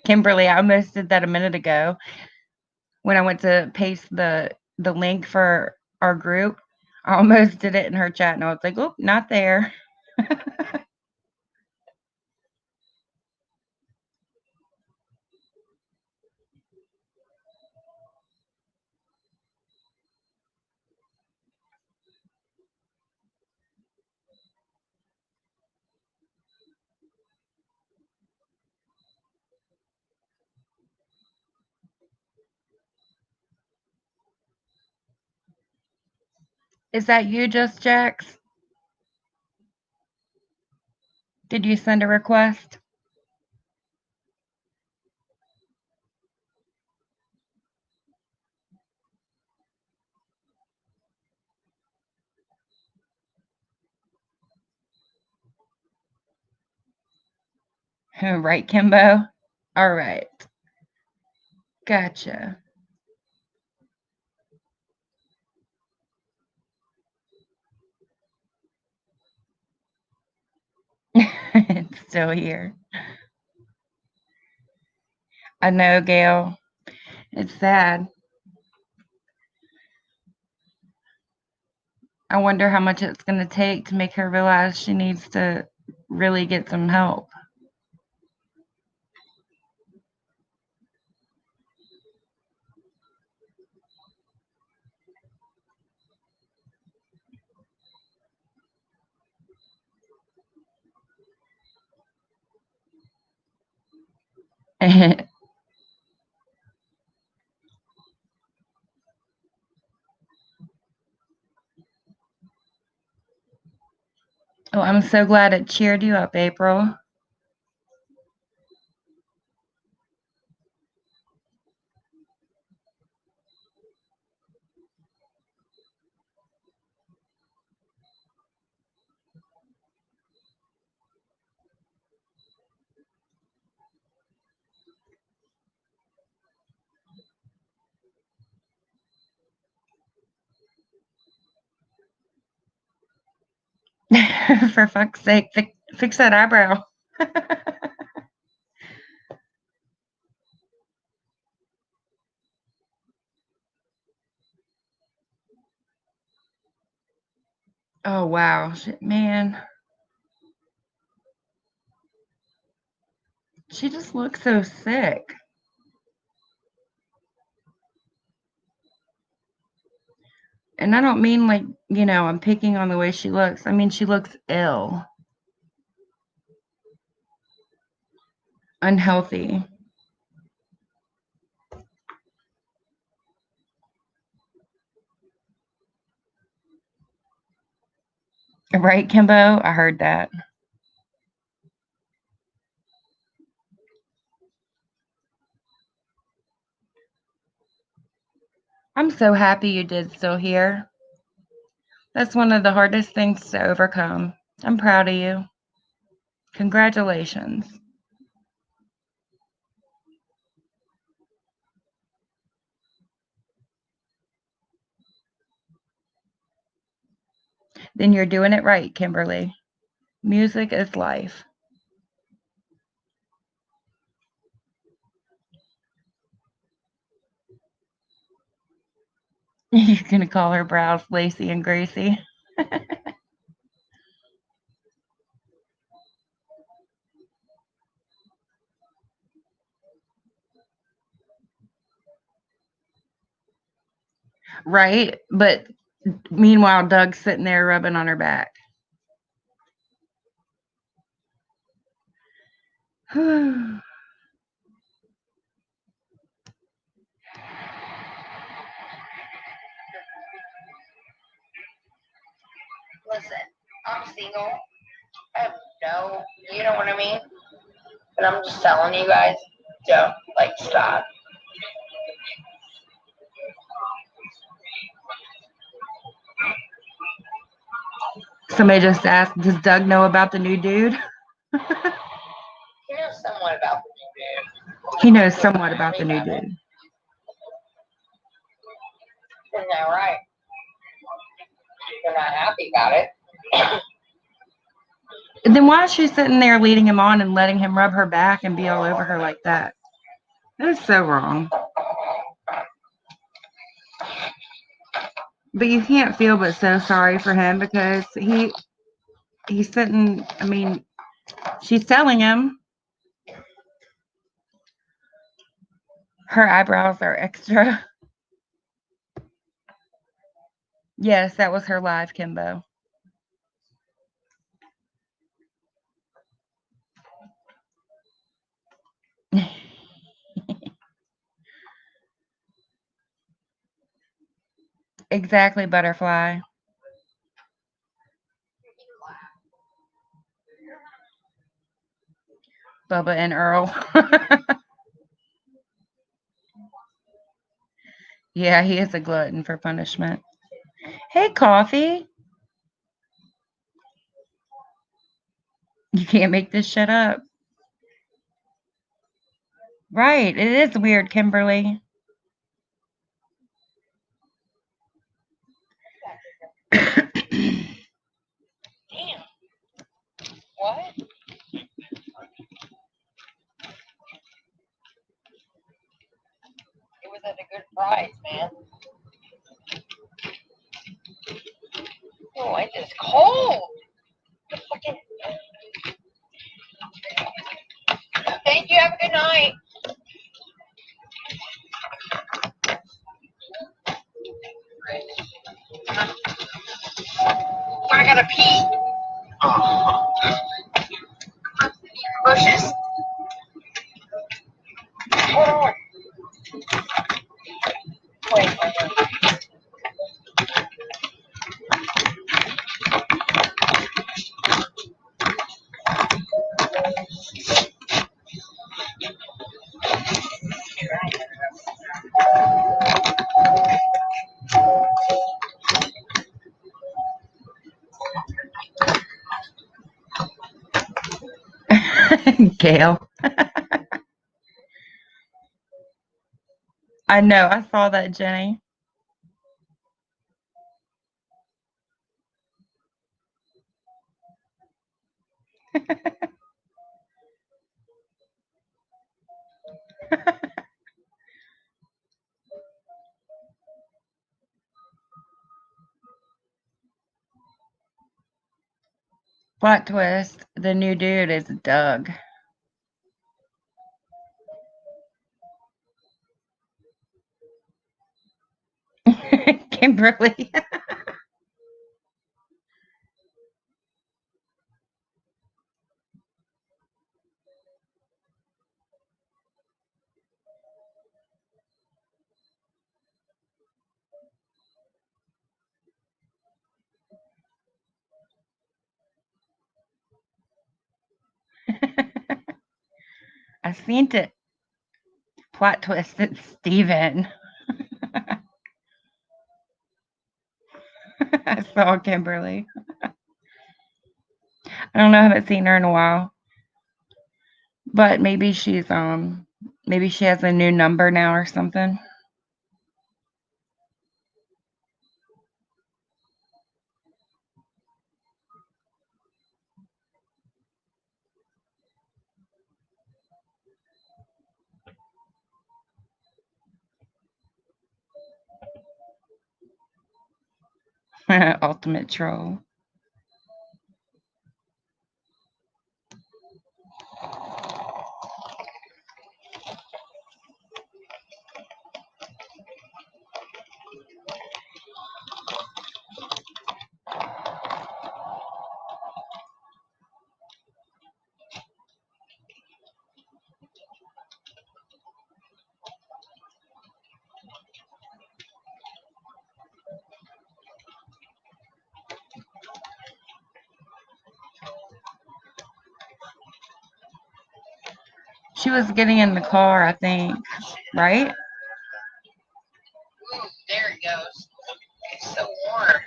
Kimberly, I almost did that a minute ago when I went to paste the link for our group. I almost did it in her chat, and I was like, "Oh, not there." Is that you, Just Jax? Did you send a request? Right, Kimbo? All right. Gotcha. It's still here. I know, Gail. It's sad. I wonder how much it's going to take to make her realize she needs to really get some help. Oh, I'm so glad it cheered you up, April. For fuck's sake, fix that eyebrow. Oh, wow. Man, she just looks so sick. And I don't mean like, I'm picking on the way she looks. I mean, she looks ill, unhealthy. Right, Kimbo? I heard that. I'm so happy you did still here. That's one of the hardest things to overcome. I'm proud of you. Congratulations. Then you're doing it right, Kimberly. Music is life. You're going to call her brows lacy and Gracie. Right? But meanwhile, Doug's sitting there rubbing on her back. Listen, I'm single. I have no, you know what I mean? But I'm just telling you guys, don't, stop. Somebody just asked, does Doug know about the new dude? He knows somewhat about the new dude. He knows somewhat about the new dude. Isn't that right? You're not happy about it. Then why is she sitting there leading him on and letting him rub her back and be all over her like that? That is so wrong. But you can't feel but so sorry for him because he's sitting, I mean, she's telling him her eyebrows are extra. Yes, that was her live, Kimbo. Exactly, Butterfly. Bubba and Earl. Yeah, he is a glutton for punishment. Hey, Coffee. You can't make this shit up. Right, it is weird, Kimberly. Damn. What? It was at a good price, man. Oh, it is cold. The fucking. Thank you. Have a good night. I gotta pee. Bushes. Hold on. Wait. Gail. I know, I saw that, Jenny. Plot twist, the new dude is Doug. Kimberly. I seen it. Plot twist, it's Steven. I saw Kimberly. I don't know, I haven't seen her in a while. But maybe maybe she has a new number now or something. Ultimate troll. She was getting in the car, I think, right? Ooh, there it goes. It's so warm.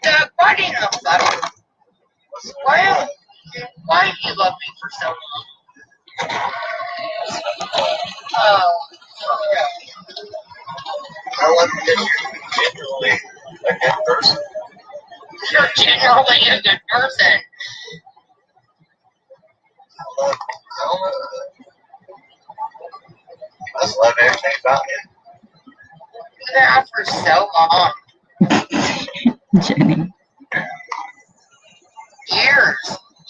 Doug, why didn't I love you? Why did you love me for so long? Oh, I love you because you're genuinely a good person. you're generally a good person. I just love everything about you. You've been out for so long. Jenny.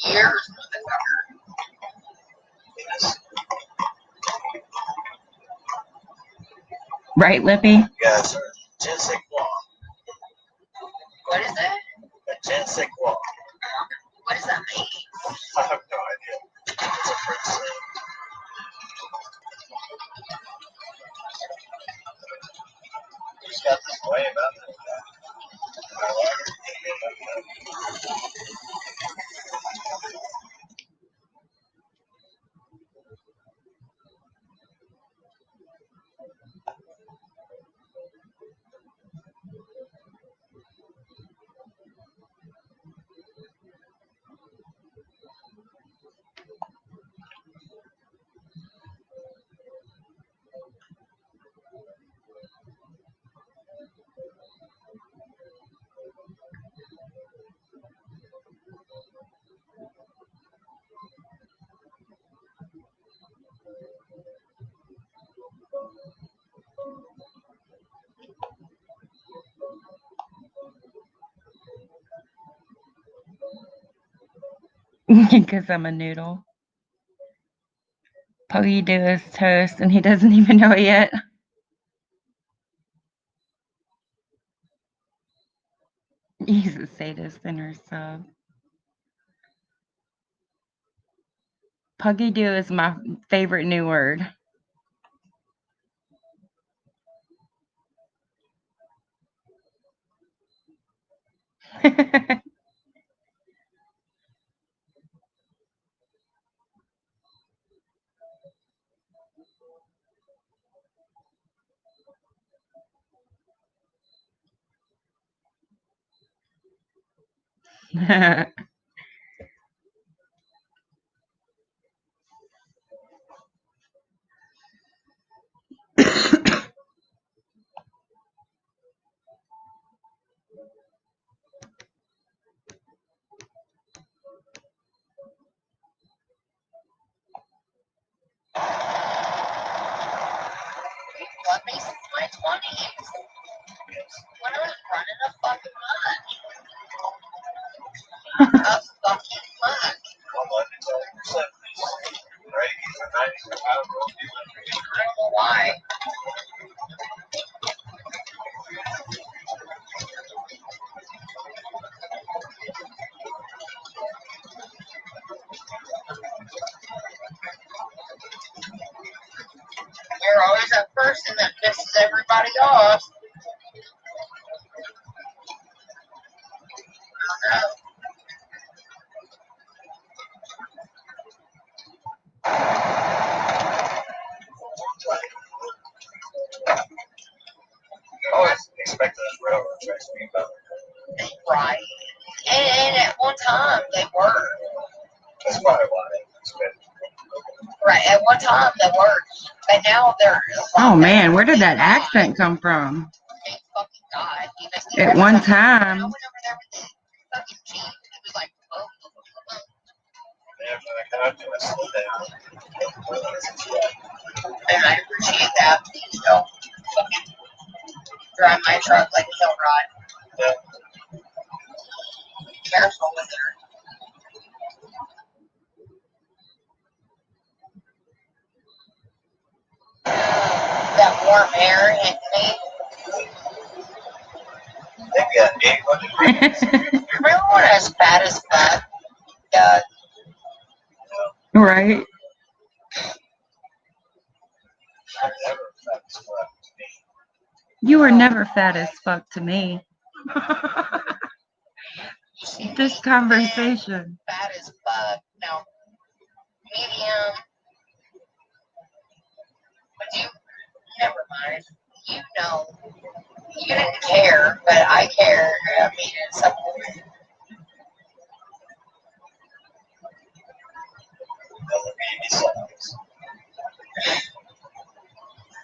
Years, motherfucker. Yes. Right, Lippy? You guys are ginseng walk. What is that? A ginseng walk. What does that mean? I have no idea. It's a French saying. You just got this way about it. I like it. Because I'm a noodle. Puggy do is toast, and he doesn't even know it yet. He's a sadist in her sub. Puggy do is my favorite new word. Love me since my 20s. When I was running a fucking much. A fucking much. I don't know why. You're always that person that pisses everybody off. I don't know. Always expected those railroad tracks to be better. Right. And at one time they were. That's probably why they expected. Right. At one time they were. But now they're. Oh man, where did that accent come from? Thank fucking God. At one time. I went over there with the fucking Jeep. It was like, oh. I do a slow down. And I appreciate that. Please don't fucking drive my truck like a hill rod. Yeah. Careful with her. That warm air hitting me. They got 800 Everyone as fat as fuck. Right. You were never fat as fuck to me. This conversation. Fat as fuck. No. Medium. But you, never mind. You know. You didn't care, but I care. I mean, at some point.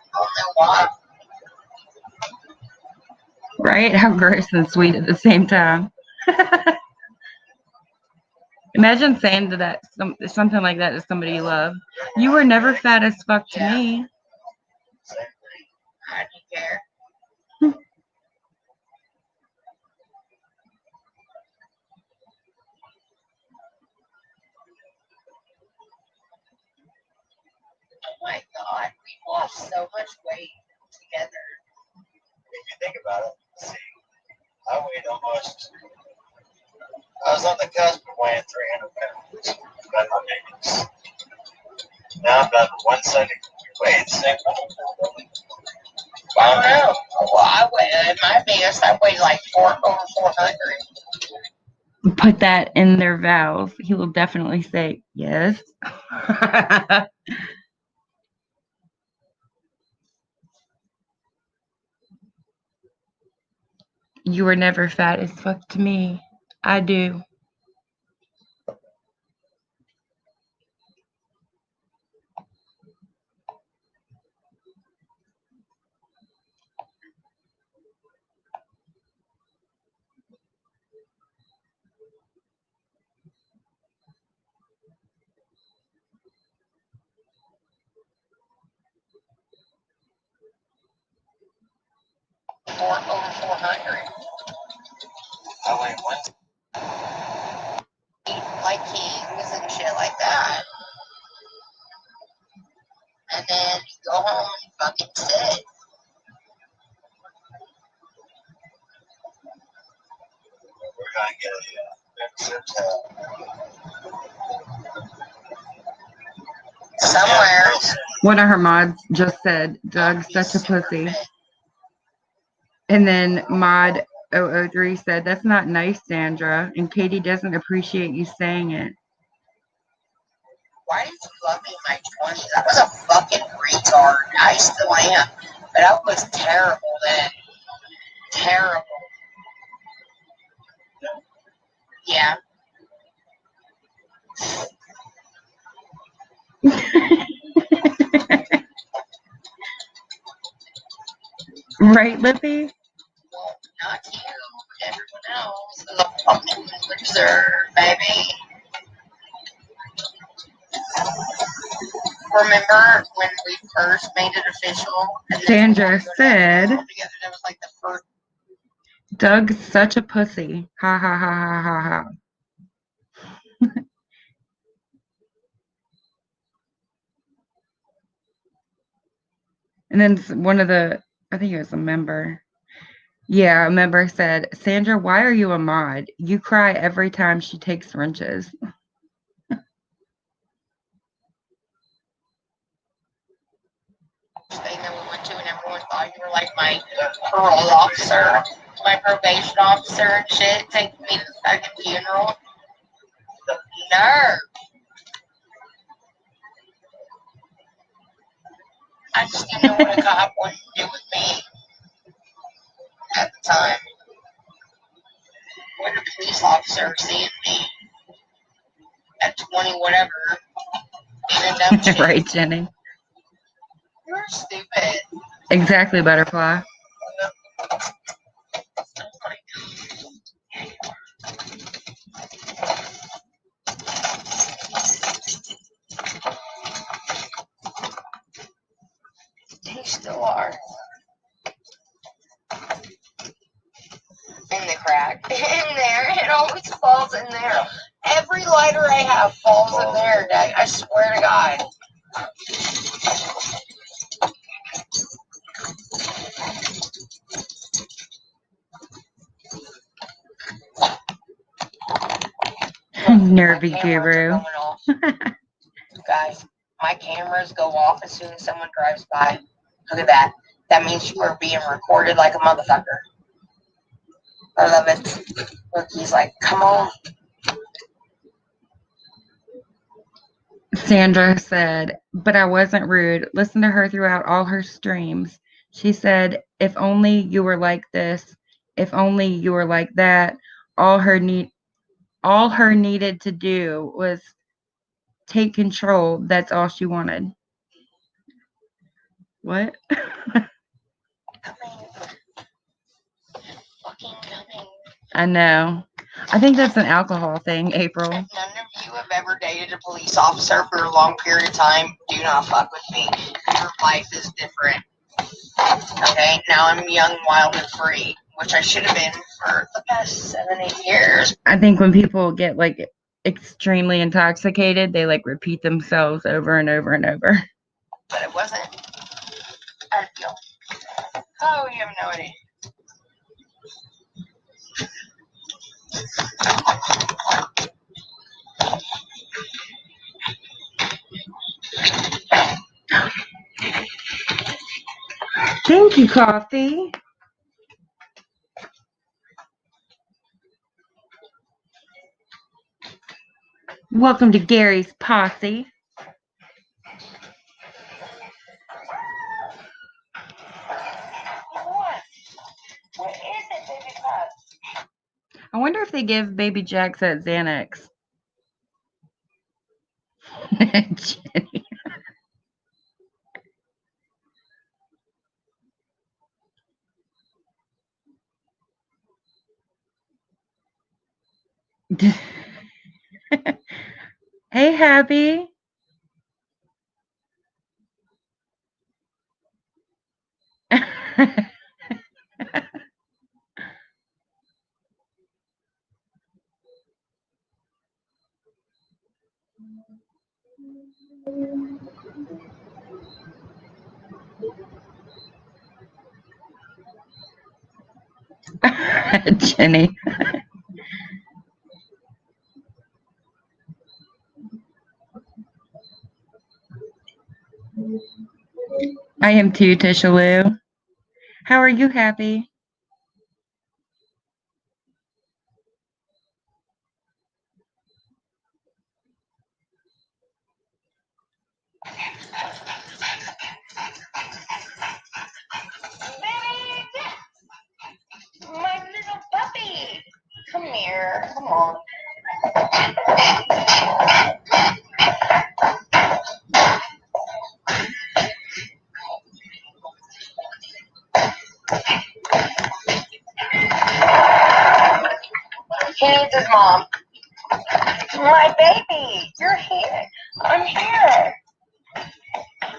I don't know why. Right? How gross and sweet at the same time. Imagine saying to that something like that to somebody you love. You were never fat as fuck to me. I didn't care. Oh my God, we lost so much weight together. If you think about it, see, I weighed almost. I was on the cusp of weighing 300 pounds by my babies. Now I'm down to 170. We weighed the same amount. I don't know. Well, I weighed, at my biggest, I weighed like over 400. Put that in their vows. He will definitely say yes. You were never fat as fuck to me. I do. Over 400. I weighed one. Like kings and shit like that. And then you go home and fucking sit. We're going to get a membership tab. Somewhere. One of her mods just said, Doug's such a pussy. And then mod 003 said, that's not nice, Sandra. And Katie doesn't appreciate you saying it. Why did you love me in my 20s? I was a fucking retard. I still am. But I was terrible then. Terrible. Yeah. Right, Lippy? Well, not you. The fucking loser, baby. Remember when we first made it official? And Sandra said, together, that was like the first. Doug's such a pussy. Ha ha ha ha ha ha. And then one of the, I think it was a member. Yeah, a member said, Sandra, why are you a mod? You cry every time she takes wrenches. Thing that we went to, and everyone thought you were like my parole officer, my probation officer, and shit, taking me to the fucking funeral. The nerve. I just didn't know what a cop wanted to do with me at the time. What a police officer seeing me at 20 whatever, being a dumb shit. Right, Jenny? You're stupid. Exactly, Butterfly. They still are. In the crack. In there. It always falls in there. Every lighter I have falls in there, Dad. I swear to God. Nervy guru. Guys, my cameras go off as soon as someone drives by. Look at that. That means you are being recorded like a motherfucker. I love it. Look, he's like, come on. Sandra said, but I wasn't rude. Listen to her throughout all her streams. She said, if only you were like this, if only you were like that. All her needed to do was take control. That's all she wanted. What? Fucking coming. I know. I think that's an alcohol thing, April. If none of you have ever dated a police officer for a long period of time, do not fuck with me. Your life is different. Okay, now I'm young, wild, and free, which I should have been for the past 7-8 years. I think when people get like extremely intoxicated, they like repeat themselves over and over and over. But it wasn't. I feel. Oh, you have no idea. Thank you, coffee. Welcome to Gary's Posse. What is it, baby pup? I wonder if they give baby Jax that Xanax. Jenny. Hey, Happy. Jenny. I am too, Tishaloo. How are you, Happy? Baby! My little puppy! Come here. Come on. He needs his mom. My baby, you're here. I'm here.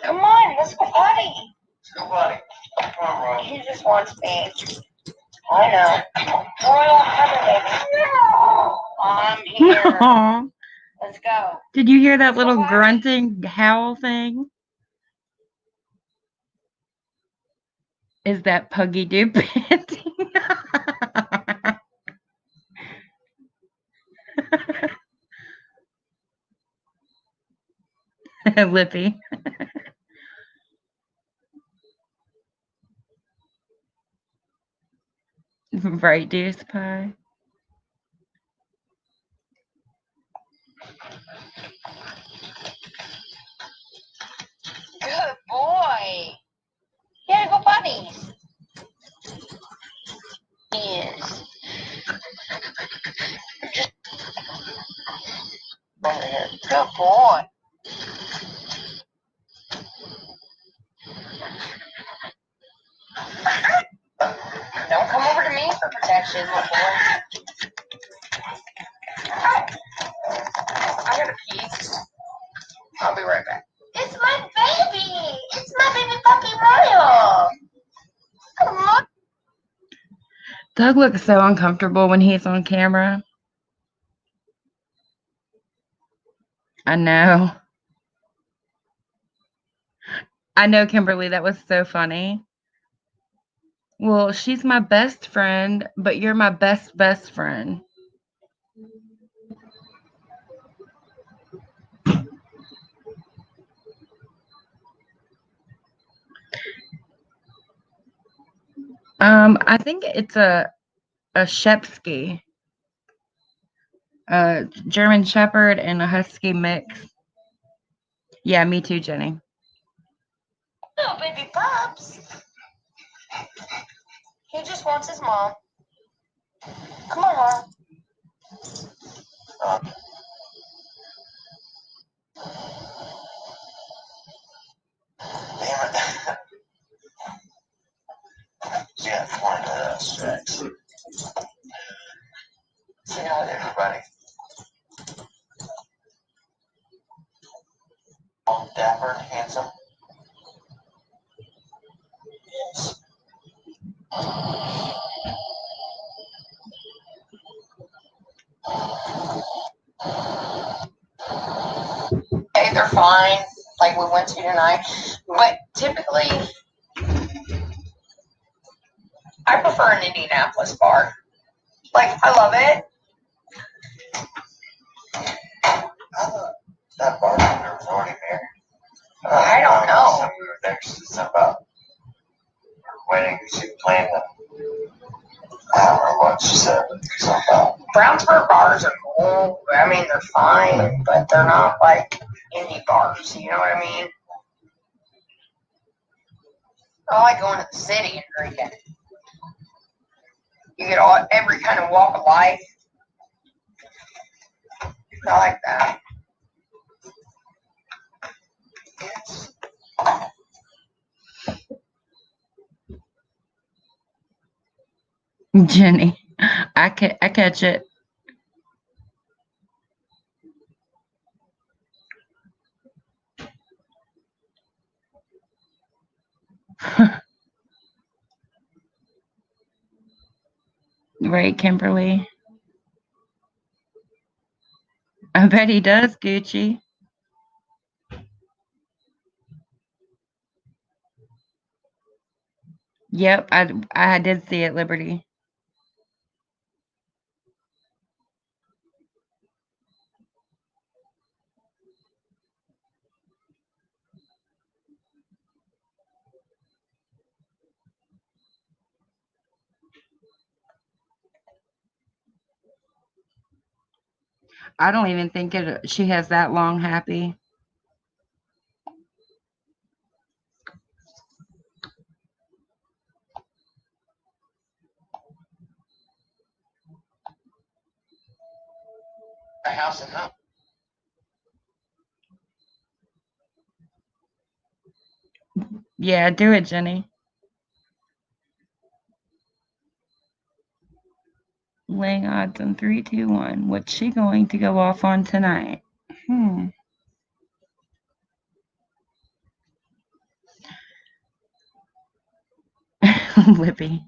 Come on, let's go potty. Let's go, buddy. Come on, Rob. He just wants me. I know. Royal Heather, baby. No. I'm here. Aw. Let's go. Did you hear that little Bye-bye. grunting howl thing? Is that Puggy Doo panting? Lippy. Right, Deuce Pie. Good boy. Yeah, go buddies. Yes. Just over here. Good boy. Don't come over to me for protection, little boy. I gotta pee. I'll be right back. It's my baby. It's my baby puppy Royal. Come on. Doug looks so uncomfortable when he's on camera. I know. I know, Kimberly, that was so funny. Well, she's my best friend, but you're my best friend. I think it's a Shepsky, a German Shepherd and a Husky mix. Yeah, me too, Jenny. Oh, baby pups. He just wants his mom. Come on, Laura. Damn it. She got one of those tracks. Say hi to everybody. All dapper and handsome. Yes. Hey, they're fine. Like we went to tonight. But typically, I prefer an Indianapolis bar. Like, I love it. That bartender was already married. I don't know. We were there. She said about her wedding. She planned the. I don't remember what she said, but something about. Brownsburg bars are cool. I mean, they're fine, but they're not like indie bars. You know what I mean? I like going to the city and drinking. You get every kind of walk of life. I like that. Jenny, I catch it. Right, Kimberly? I bet he does, Gucci. Yep, I did see it, Liberty. I don't even think she has that long happy. A house and home. Yeah, do it, Jenny. Laying odds on 3, 2, 1. What's she going to go off on tonight? Whippy.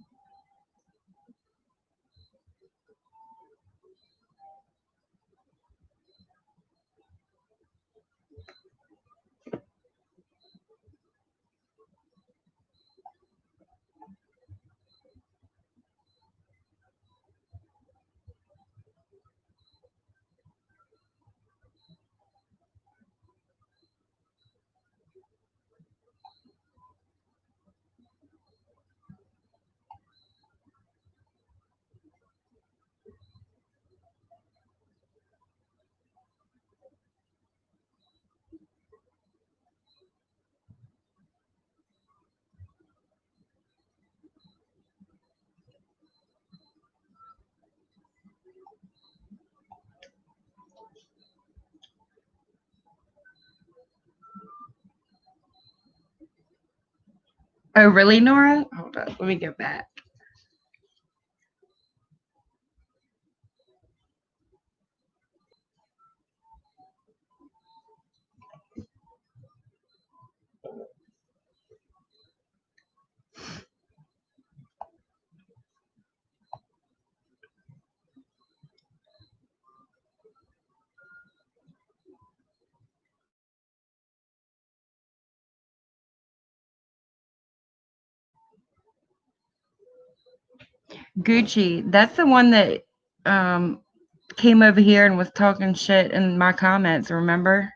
Oh, really, Nora? Hold up. Let me get back. Gucci. That's the one that came over here and was talking shit in my comments, remember?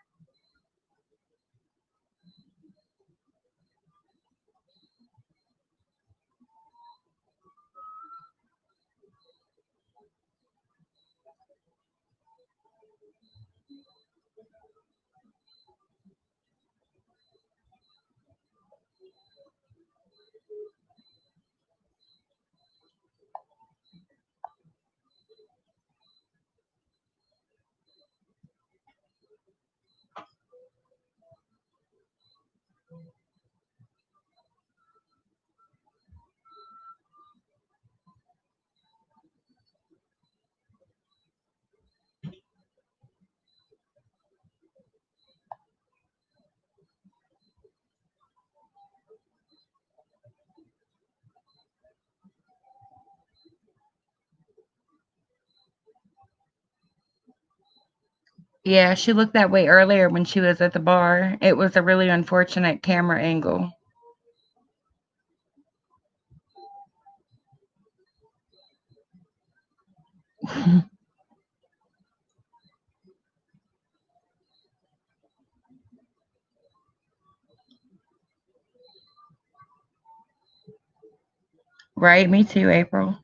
Yeah, she looked that way earlier when she was at the bar. It was a really unfortunate camera angle. Right? Me too, April.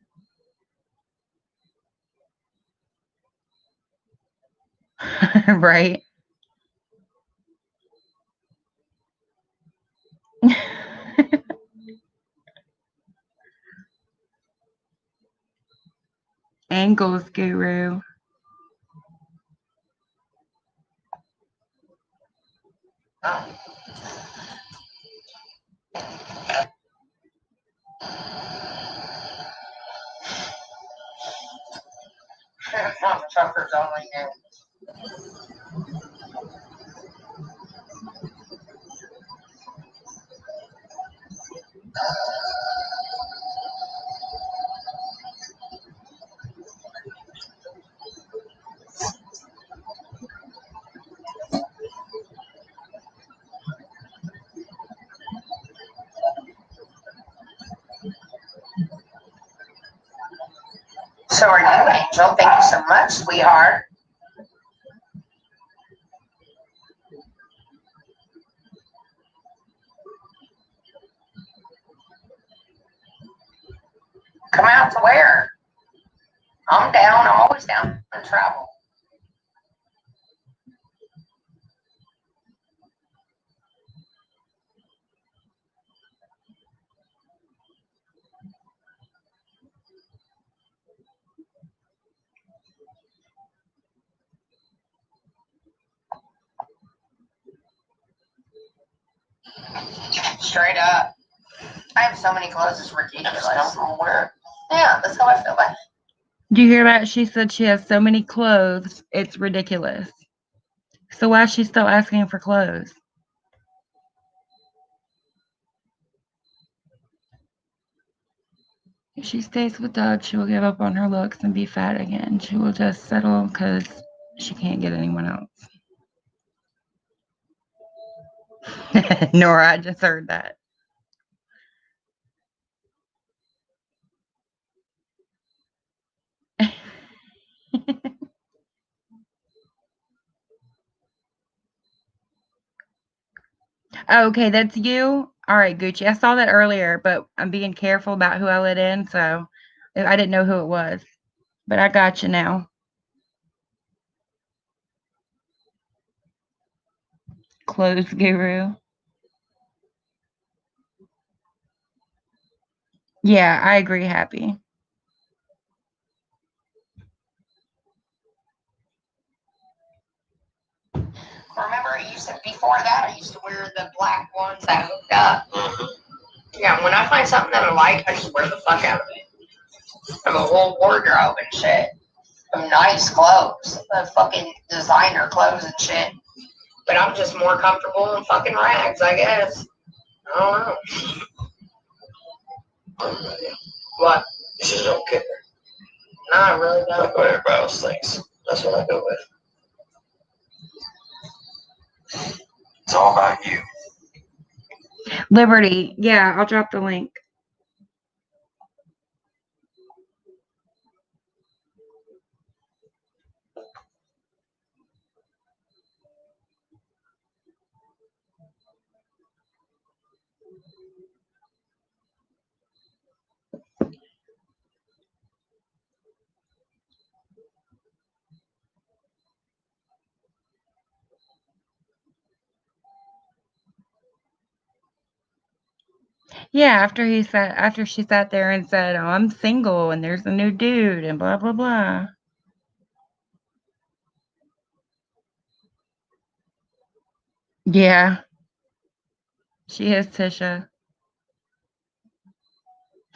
Right? Angles guru. It's not truckers only now. So are you, Angel? Thank you so much, sweetheart. Come out to where? I'm down. I'm always down to travel. Straight up. I have so many clothes, it's ridiculous. I don't know where. Yeah, that's how I feel like. Do you hear that? She said she has so many clothes, it's ridiculous. So why is she still asking for clothes? If she stays with Doug, she will give up on her looks and be fat again. She will just settle because she can't get anyone else. Nora, I just heard that. Okay, that's you? All right, Gucci. I saw that earlier, but I'm being careful about who I let in, so I didn't know who it was. But I got you now. Clothes guru. Yeah, I agree, Happy. Remember, before that, I used to wear the black ones that hooked up. Yeah, when I find something that I like, I just wear the fuck out of it. I have a whole wardrobe and shit. Some nice clothes. The fucking designer clothes and shit. But I'm just more comfortable in fucking rags, I guess. I don't know. What? You just don't care. No, I really don't. Like what everybody else thinks. That's what I go with. It's all about you. Liberty. Yeah, I'll drop the link. Yeah, after she sat there and said, "Oh, I'm single and there's a new dude and blah blah blah." Yeah, she is Tisha.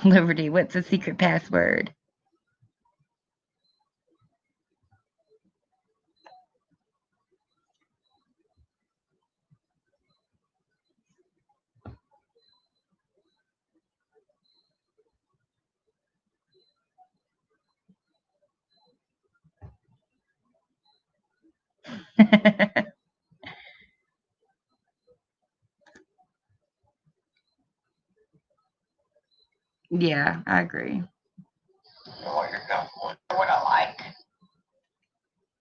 Liberty, what's the secret password? Yeah, I agree. What you're comfortable with. What I like.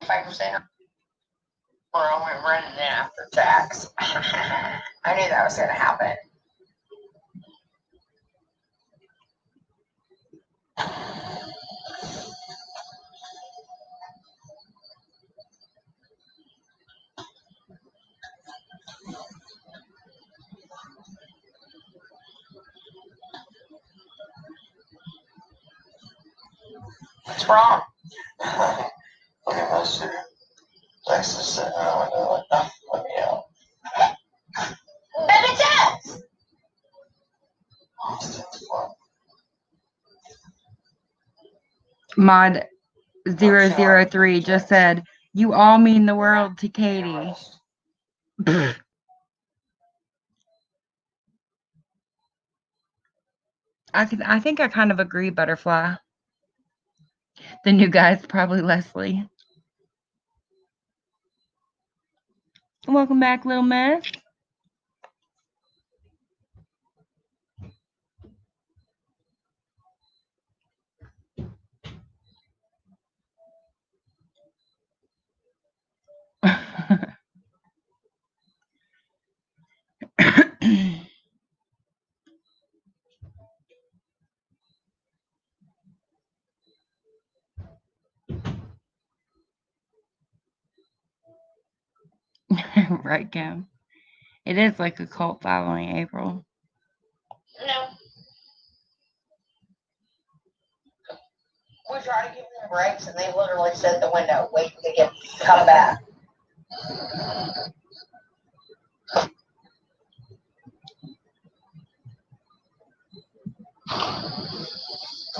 5% or only running in after tax. I knew that was going to happen. What's wrong? Look at my suit. Texas sitting out window like, let me out. Then it does. Mod 003 just said, "You all mean the world to Katie." I think I kind of agree, Butterfly. The new guy's probably Leslie. Welcome back, little mess. Right, Kim. It is like a cult following April. No. We tried to give them breaks, and they literally sit at the window waiting to come back.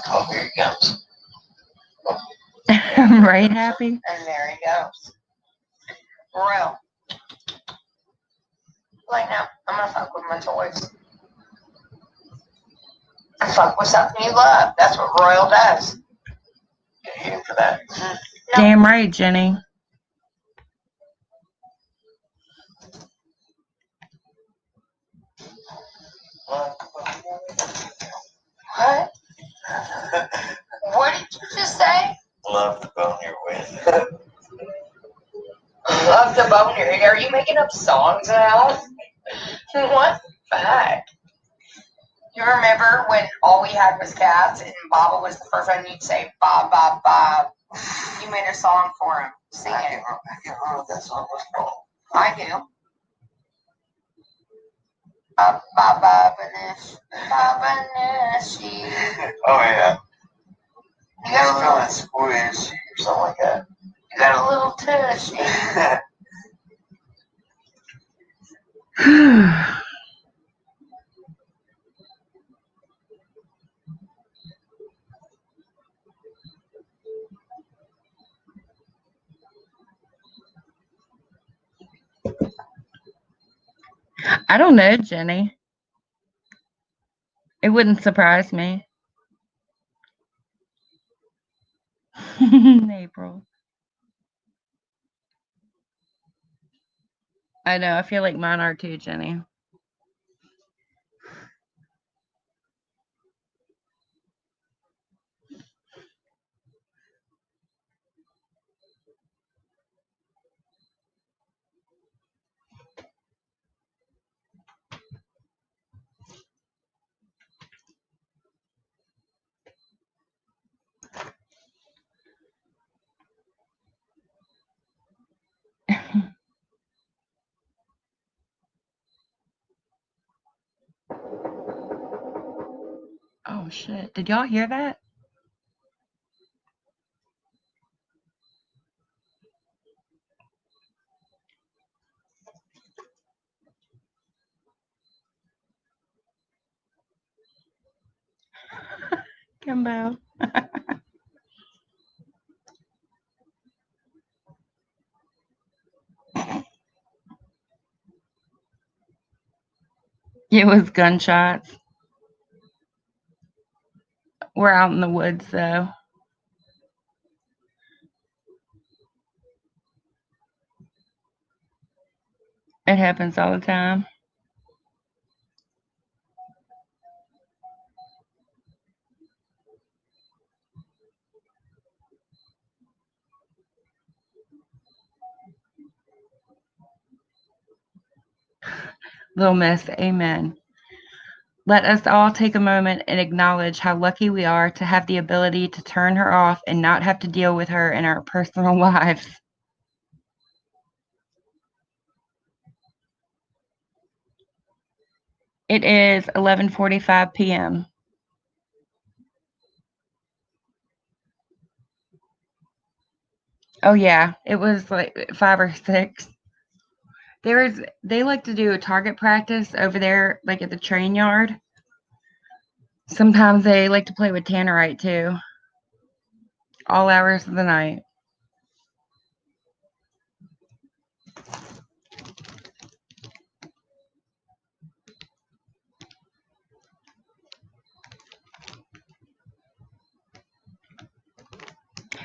Oh, here he comes. Right, Happy? And there he goes. Royal. Like now, I'm gonna fuck with my toys. Fuck with something you love. That's what Royal does. Get him for that. No. Damn right, Jenny. What? What did you just say? Love to bone your with. Love the boner. Are you making up songs now? What the heck? You remember when all we had was cats and Baba was the first one you'd say, Bob, Bob, Bob. You made a song for him. Sing it. I can't remember what that song was called. I do. Baba Banish. Baba Nishi. Oh, yeah. You got a little, Squish or something like that. you got a little tushy. I don't know, Jenny. It wouldn't surprise me. April. I know. I feel like mine are too, Jenny. Oh, shit. Did y'all hear that? Kimbo. It was gunshots. We're out in the woods, though. It happens all the time. Little Miss, amen. Let us all take a moment and acknowledge how lucky we are to have the ability to turn her off and not have to deal with her in our personal lives. It is 11:45 p.m. Oh yeah, it was like 5 or 6. They like to do a target practice over there, like at the train yard. Sometimes they like to play with tannerite too. All hours of the night.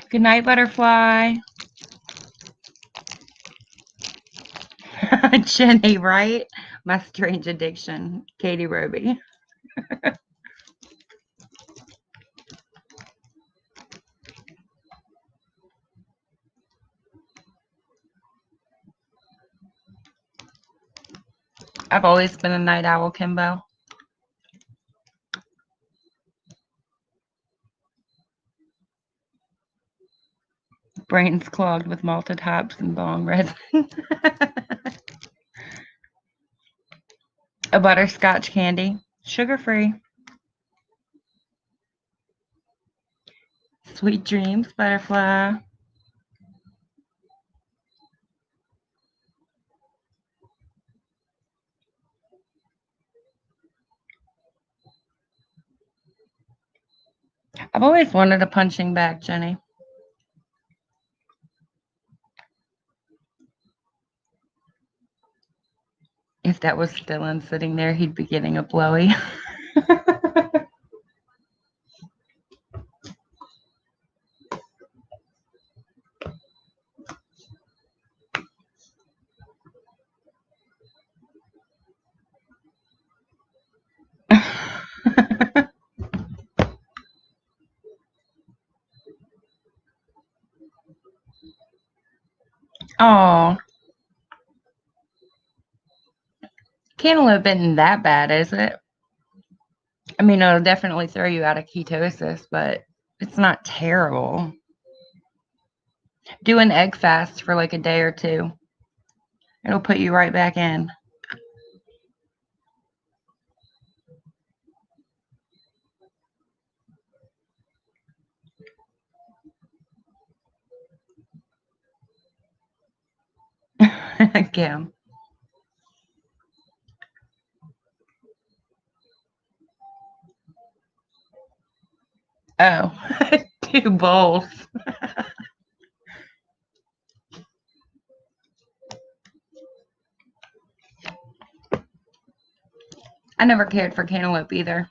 Good night, butterfly. Jenny, right? My strange addiction. Katie Roby. I've always been a night owl, Kimbo. Brains clogged with malted hops and bong resin. A butterscotch candy. Sugar-free. Sweet dreams, butterfly. I've always wanted a punching bag, Jenny. If that was Dylan sitting there, he'd be getting a blowy. Oh, cantaloupe isn't that bad, is it? I mean, it'll definitely throw you out of ketosis, but it's not terrible. Do an egg fast for like a day or two. It'll put you right back in. Kim. Oh, 2 bowls. I never cared for cantaloupe either.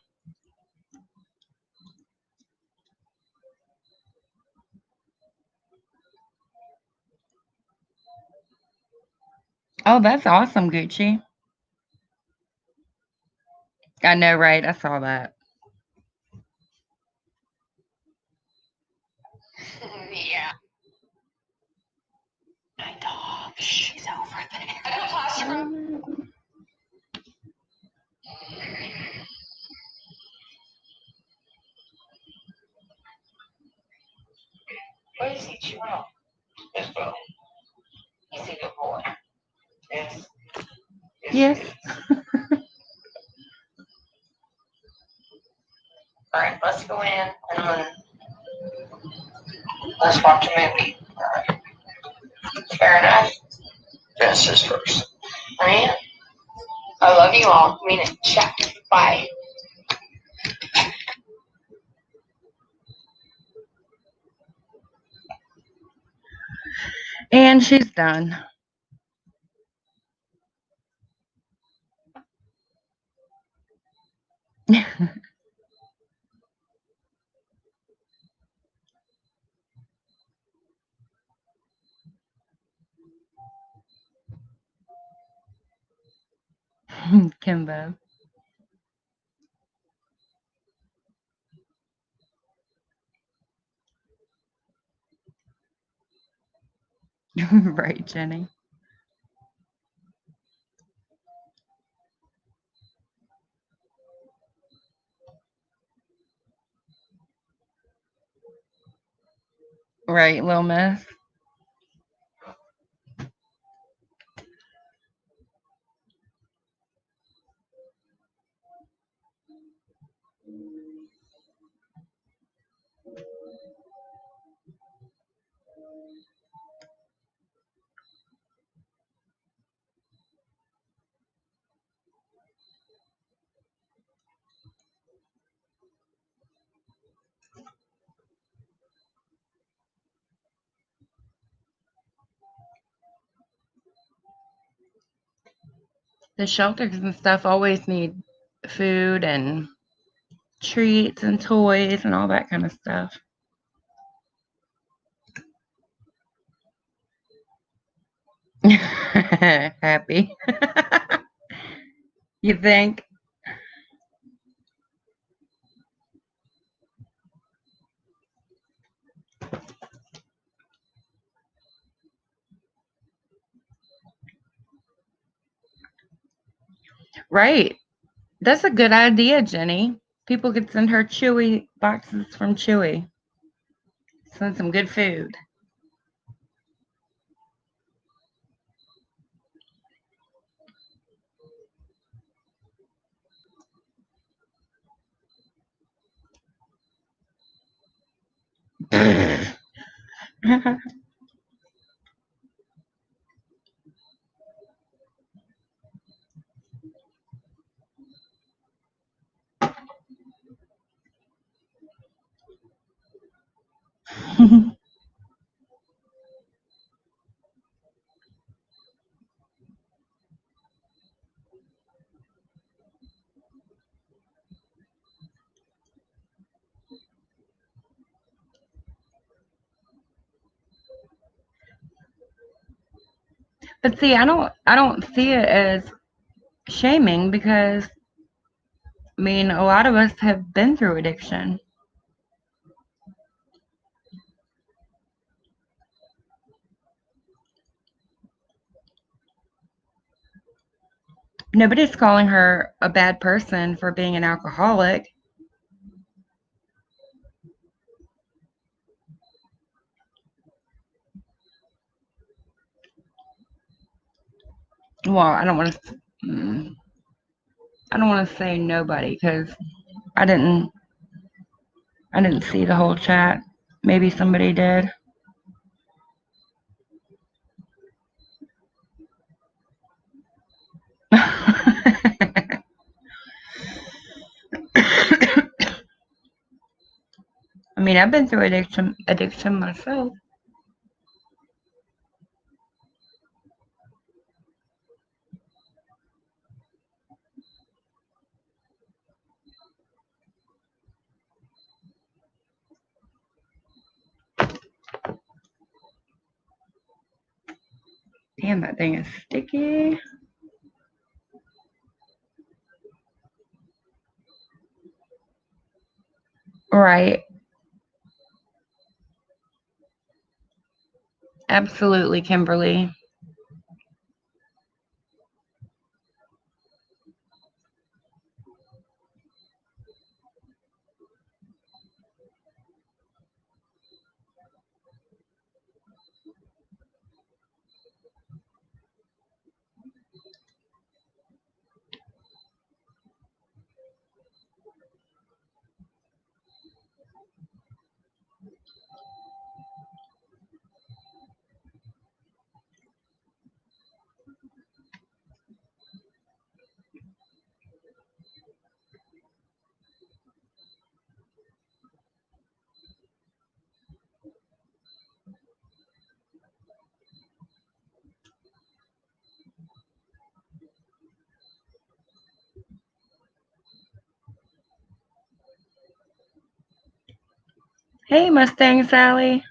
Oh, that's awesome, Gucci. I know, right? I saw that. Yeah. My dog, she's over there. What is he chewing on? His phone. He's a good boy. Yes. Yes. All right, let's go in and let's watch a movie. All right. Fair enough. Genesis first. I am. I love you all. I mean it. Chat. Bye. And she's done. Kimbo. Right, Jenny. Right, little miss. The shelters and stuff always need food and treats and toys and all that kind of stuff. Happy. You think? Right. That's a good idea, Jenny. People could send her Chewy boxes from Chewy. Send some good food. But see, I don't see it as shaming because I mean, a lot of us have been through addiction. Nobody's calling her a bad person for being an alcoholic. Well, I don't want to say nobody because I didn't I didn't see the whole chat. Maybe somebody did. I mean, I've been through addiction myself. Damn, that thing is sticky. Right. Absolutely, Kimberly. Hey, Mustang Sally.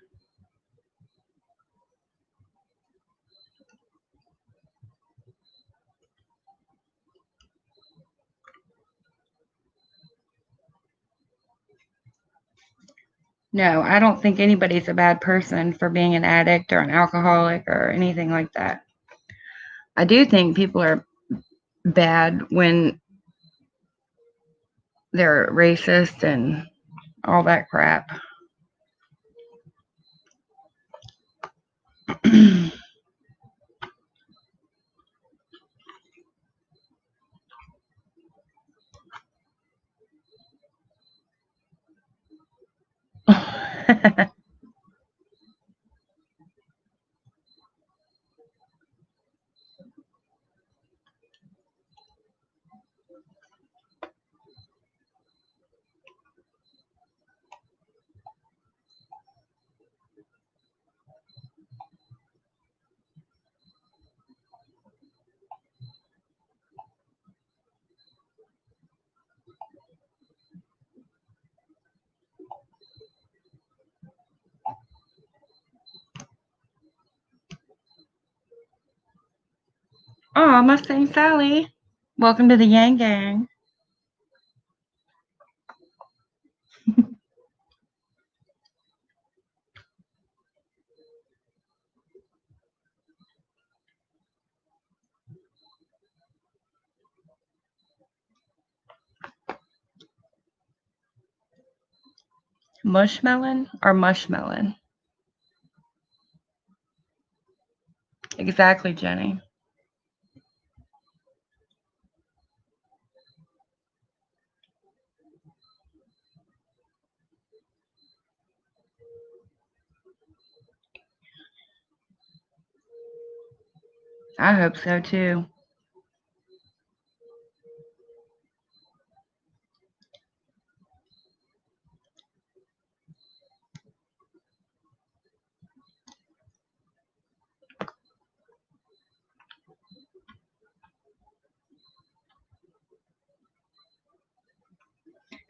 No, I don't think anybody's a bad person for being an addict or an alcoholic or anything like that. I do think people are bad when they're racist and all that crap. Oh, Mustang Sally. Welcome to the Yang Gang. Mushmelon or mushmelon? Exactly, Jenny. I hope so too.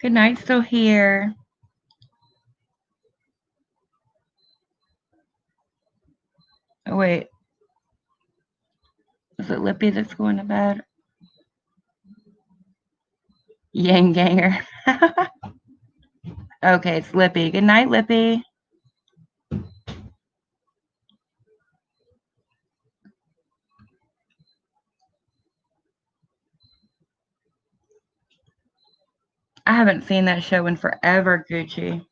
Good night, still here. Oh, wait. Lippy that's going to bed. Yang ganger. Okay, it's Lippy. Good night, Lippy. I haven't seen that show in forever, Gucci.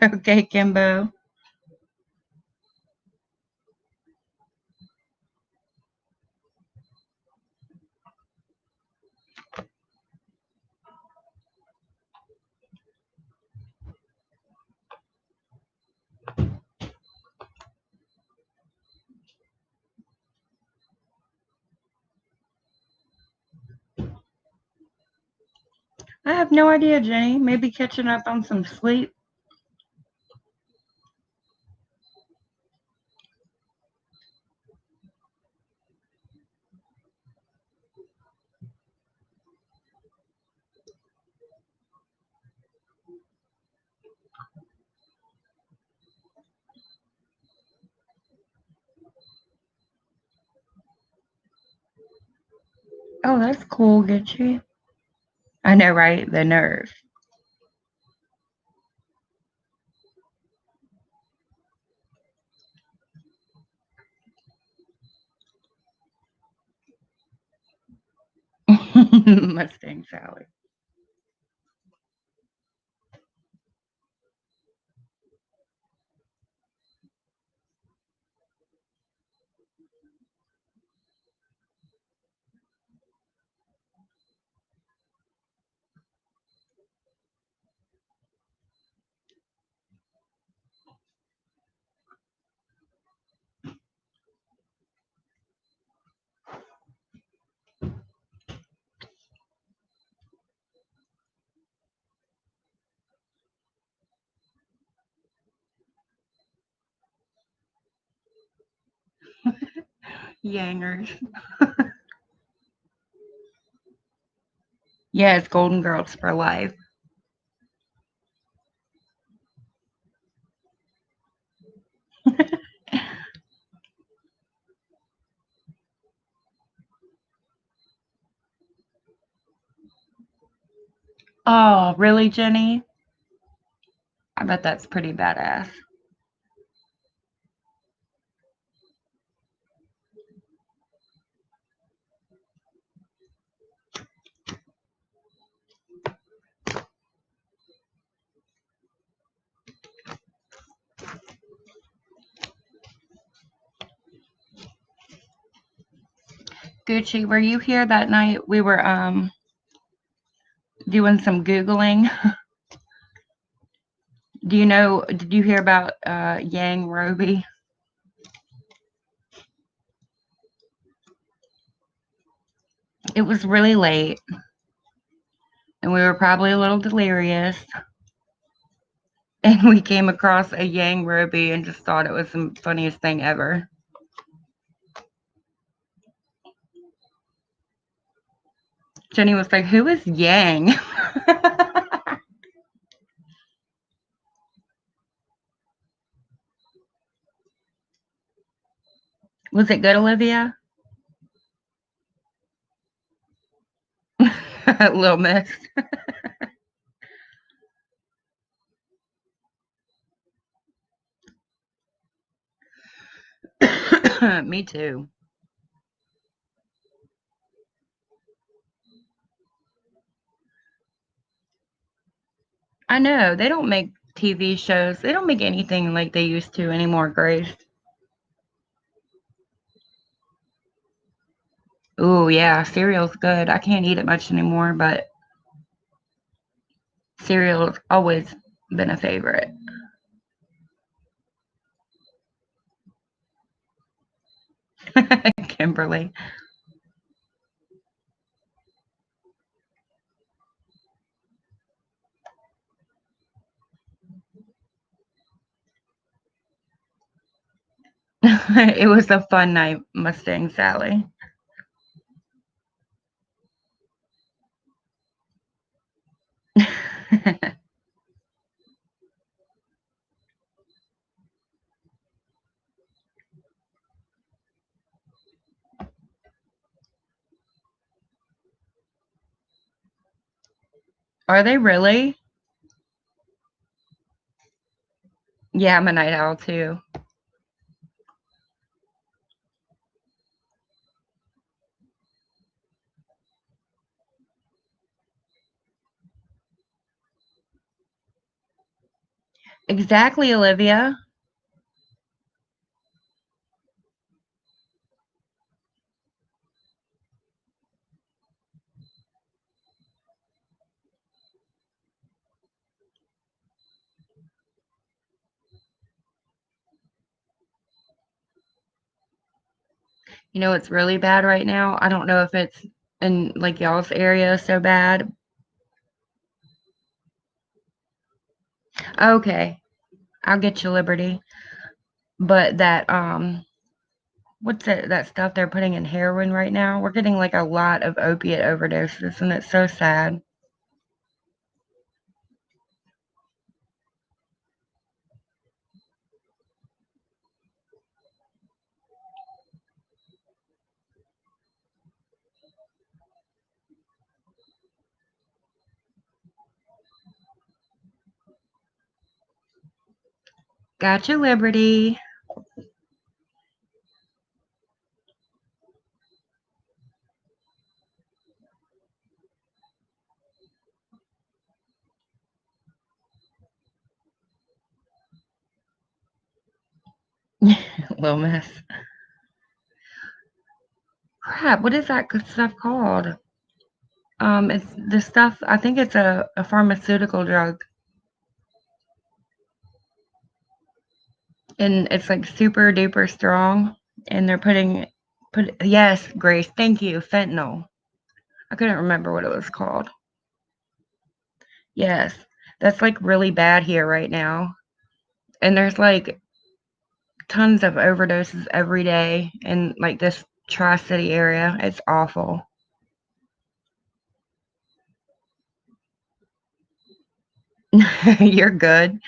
Okay, Kimbo. I have no idea, Jenny. Maybe catching up on some sleep. Oh, that's cool, Gucci. I know, right? The nerve. Mustang Sally. Yangers. Yes, Golden Girls for life. Oh, really, Jenny? I bet that's pretty badass. Gucci, were you here that night? We were doing some Googling. Did you hear about Yang Roby? It was really late, and we were probably a little delirious. And we came across a Yang Roby and just thought it was the funniest thing ever. Jenny was like, "Who is Yang?" Was it good, Olivia? Little Miss. Me too. I know. They don't make TV shows. They don't make anything like they used to anymore, Grace. Oh, yeah. Cereal's good. I can't eat it much anymore, but cereal's always been a favorite. Kimberly. It was a fun night, Mustang Sally. Are they really? Yeah, I'm a night owl too. Exactly, Olivia. You know, it's really bad right now. I don't know if it's in like y'all's area so bad. Okay, I'll get you Liberty. But what's that stuff they're putting in heroin right now? We're getting like a lot of opiate overdoses, and it's so sad. Gotcha, Liberty. Little mess. Crap, what is that stuff called? It's the stuff, I think it's a pharmaceutical drug. And it's like super duper strong. And they're yes, Grace, thank you, fentanyl. I couldn't remember what it was called. Yes, that's like really bad here right now. And there's like tons of overdoses every day in like this Tri-City area. It's awful. You're good.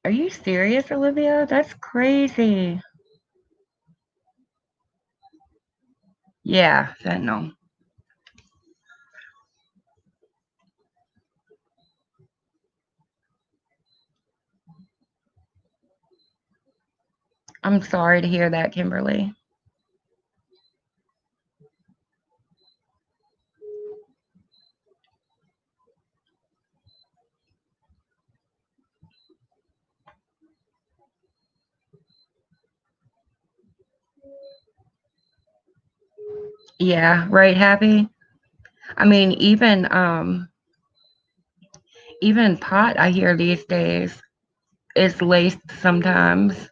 Are you serious, Olivia? That's crazy. Yeah, fentanyl. I'm sorry to hear that, Kimberly. Yeah, right, Happy? I mean, even pot I hear these days is laced sometimes.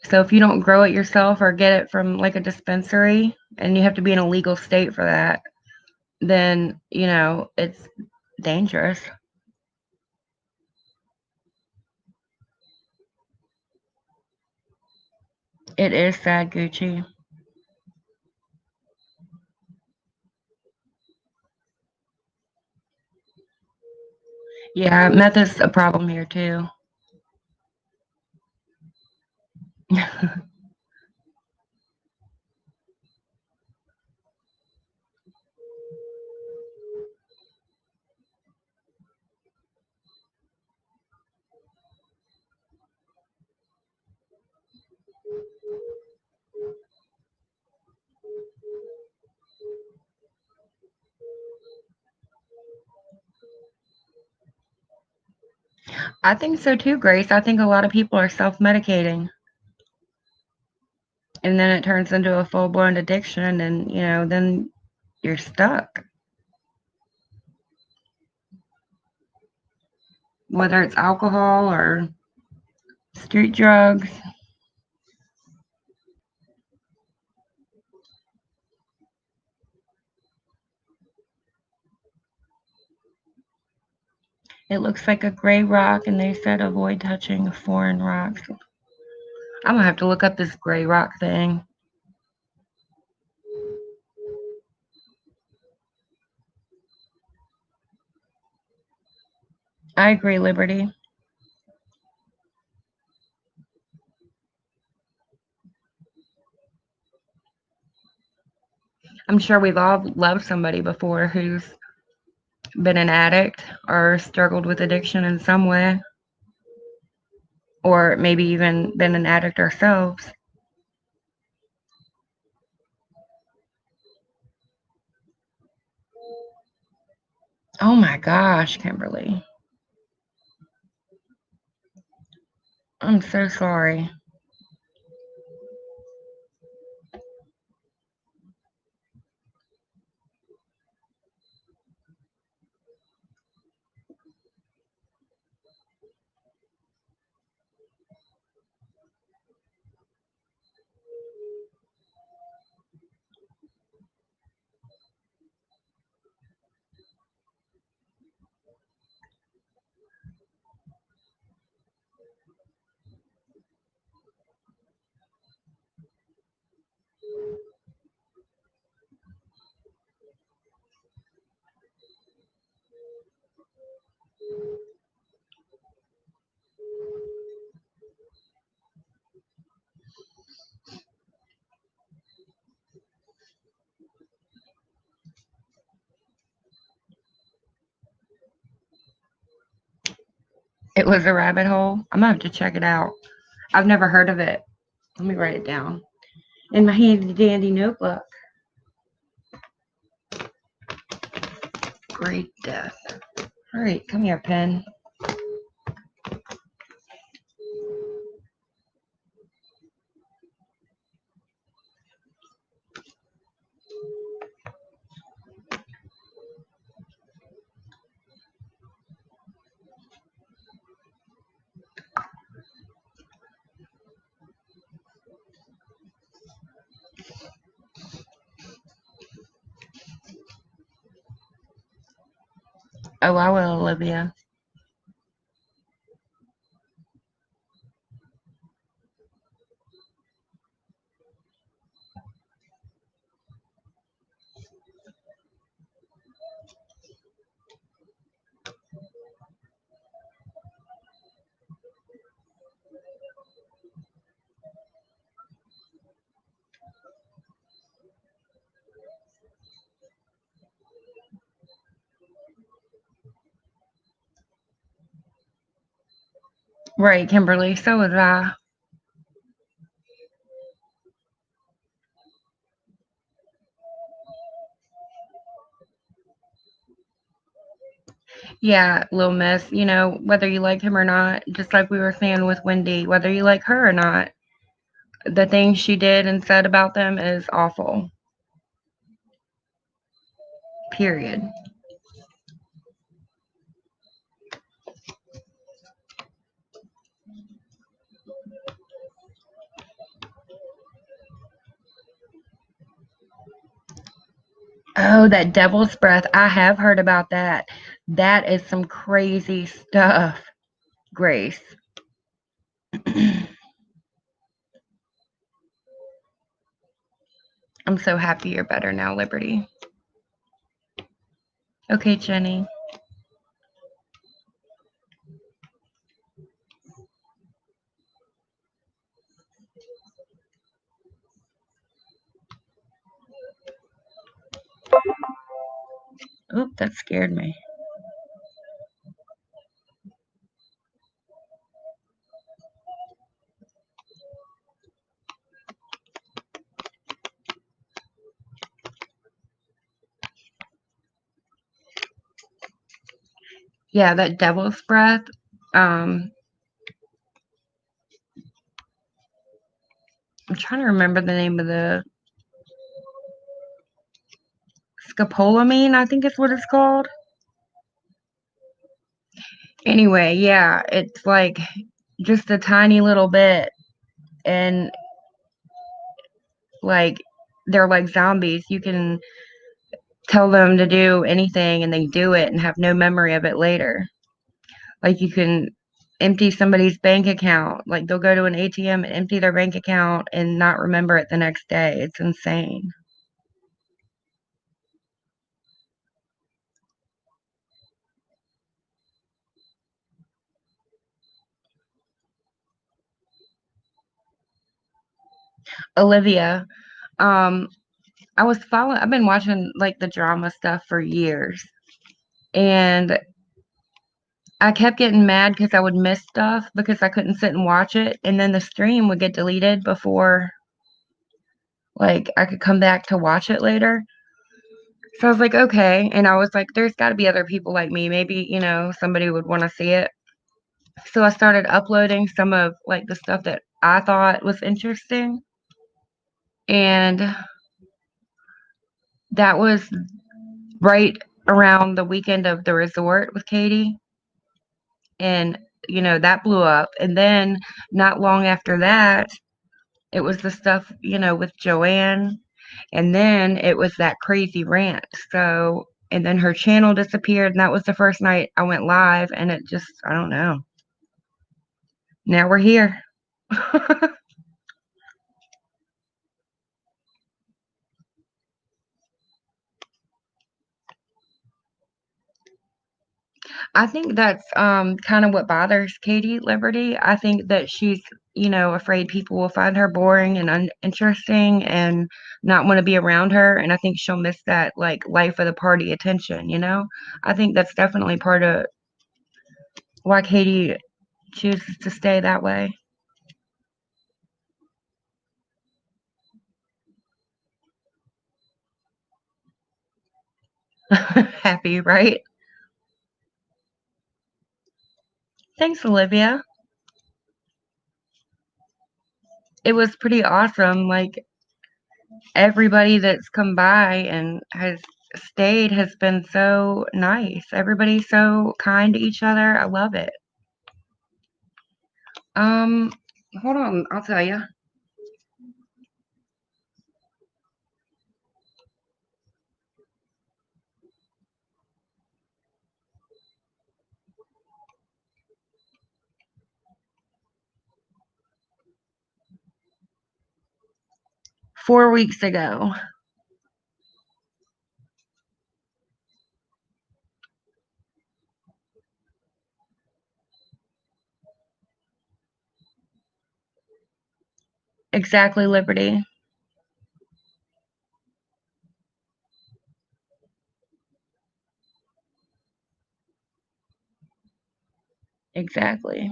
So if you don't grow it yourself or get it from like a dispensary and you have to be in a legal state for that, then, it's dangerous. It is sad, Gucci. Yeah, meth is a problem here too. I think so too, Grace. I think a lot of people are self-medicating and then it turns into a full-blown addiction and, then you're stuck. Whether it's alcohol or street drugs. It looks like a gray rock, and they said avoid touching foreign rocks. I'm gonna have to look up this gray rock thing. I agree, Liberty. I'm sure we've all loved somebody before who's been an addict or struggled with addiction in some way, or maybe even been an addict ourselves. Oh my gosh, Kimberly. I'm so sorry. It was a rabbit hole. I'm gonna have to check it out. I've never heard of it. Let me write it down in my handy dandy notebook. Great death. All right, come here, pen. Oh, I will, Olivia. Right, Kimberly. So was I. Yeah, Lil Miss, you know, whether you like him or not, just like we were saying with Wendy, whether you like her or not, the things she did and said about them is awful. Period. Oh, that devil's breath. I have heard about that. That is some crazy stuff, Grace. I'm so happy you're better now, Liberty. Okay, Jenny. Oop, that scared me. Yeah, that devil's breath. Um, I'm trying to remember the name of the scopolamine, I think is what it's called. Anyway, yeah, it's like just a tiny little bit, and like they're like zombies. You can tell them to do anything and they do it and have no memory of it later. Like you can empty somebody's bank account. Like they'll go to an ATM and empty their bank account and not remember it the next day. It's insane. Olivia, um, I've been watching like the drama stuff for years. And I kept getting mad because I would miss stuff because I couldn't sit and watch it. And then the stream would get deleted before like I could come back to watch it later. So I was like, okay. And I was like, there's got to be other people like me. Maybe, somebody would want to see it. So I started uploading some of like the stuff that I thought was interesting. And that was right around the weekend of the resort with Katie. And, that blew up. And then not long after that, it was the stuff, with Joanne. And then it was that crazy rant. So, and then her channel disappeared. And that was the first night I went live. And it just, I don't know. Now we're here. I think that's kind of what bothers Katie Liberty. I think that she's, afraid people will find her boring and uninteresting and not want to be around her. And I think she'll miss that like life of the party attention. I think that's definitely part of why Katie chooses to stay that way. Happy, right? Thanks, Olivia. It was pretty awesome. Like everybody that's come by and has stayed has been so nice. Everybody's so kind to each other. I love it. Um, hold on, I'll tell you. 4 weeks ago. Exactly, Liberty. Exactly.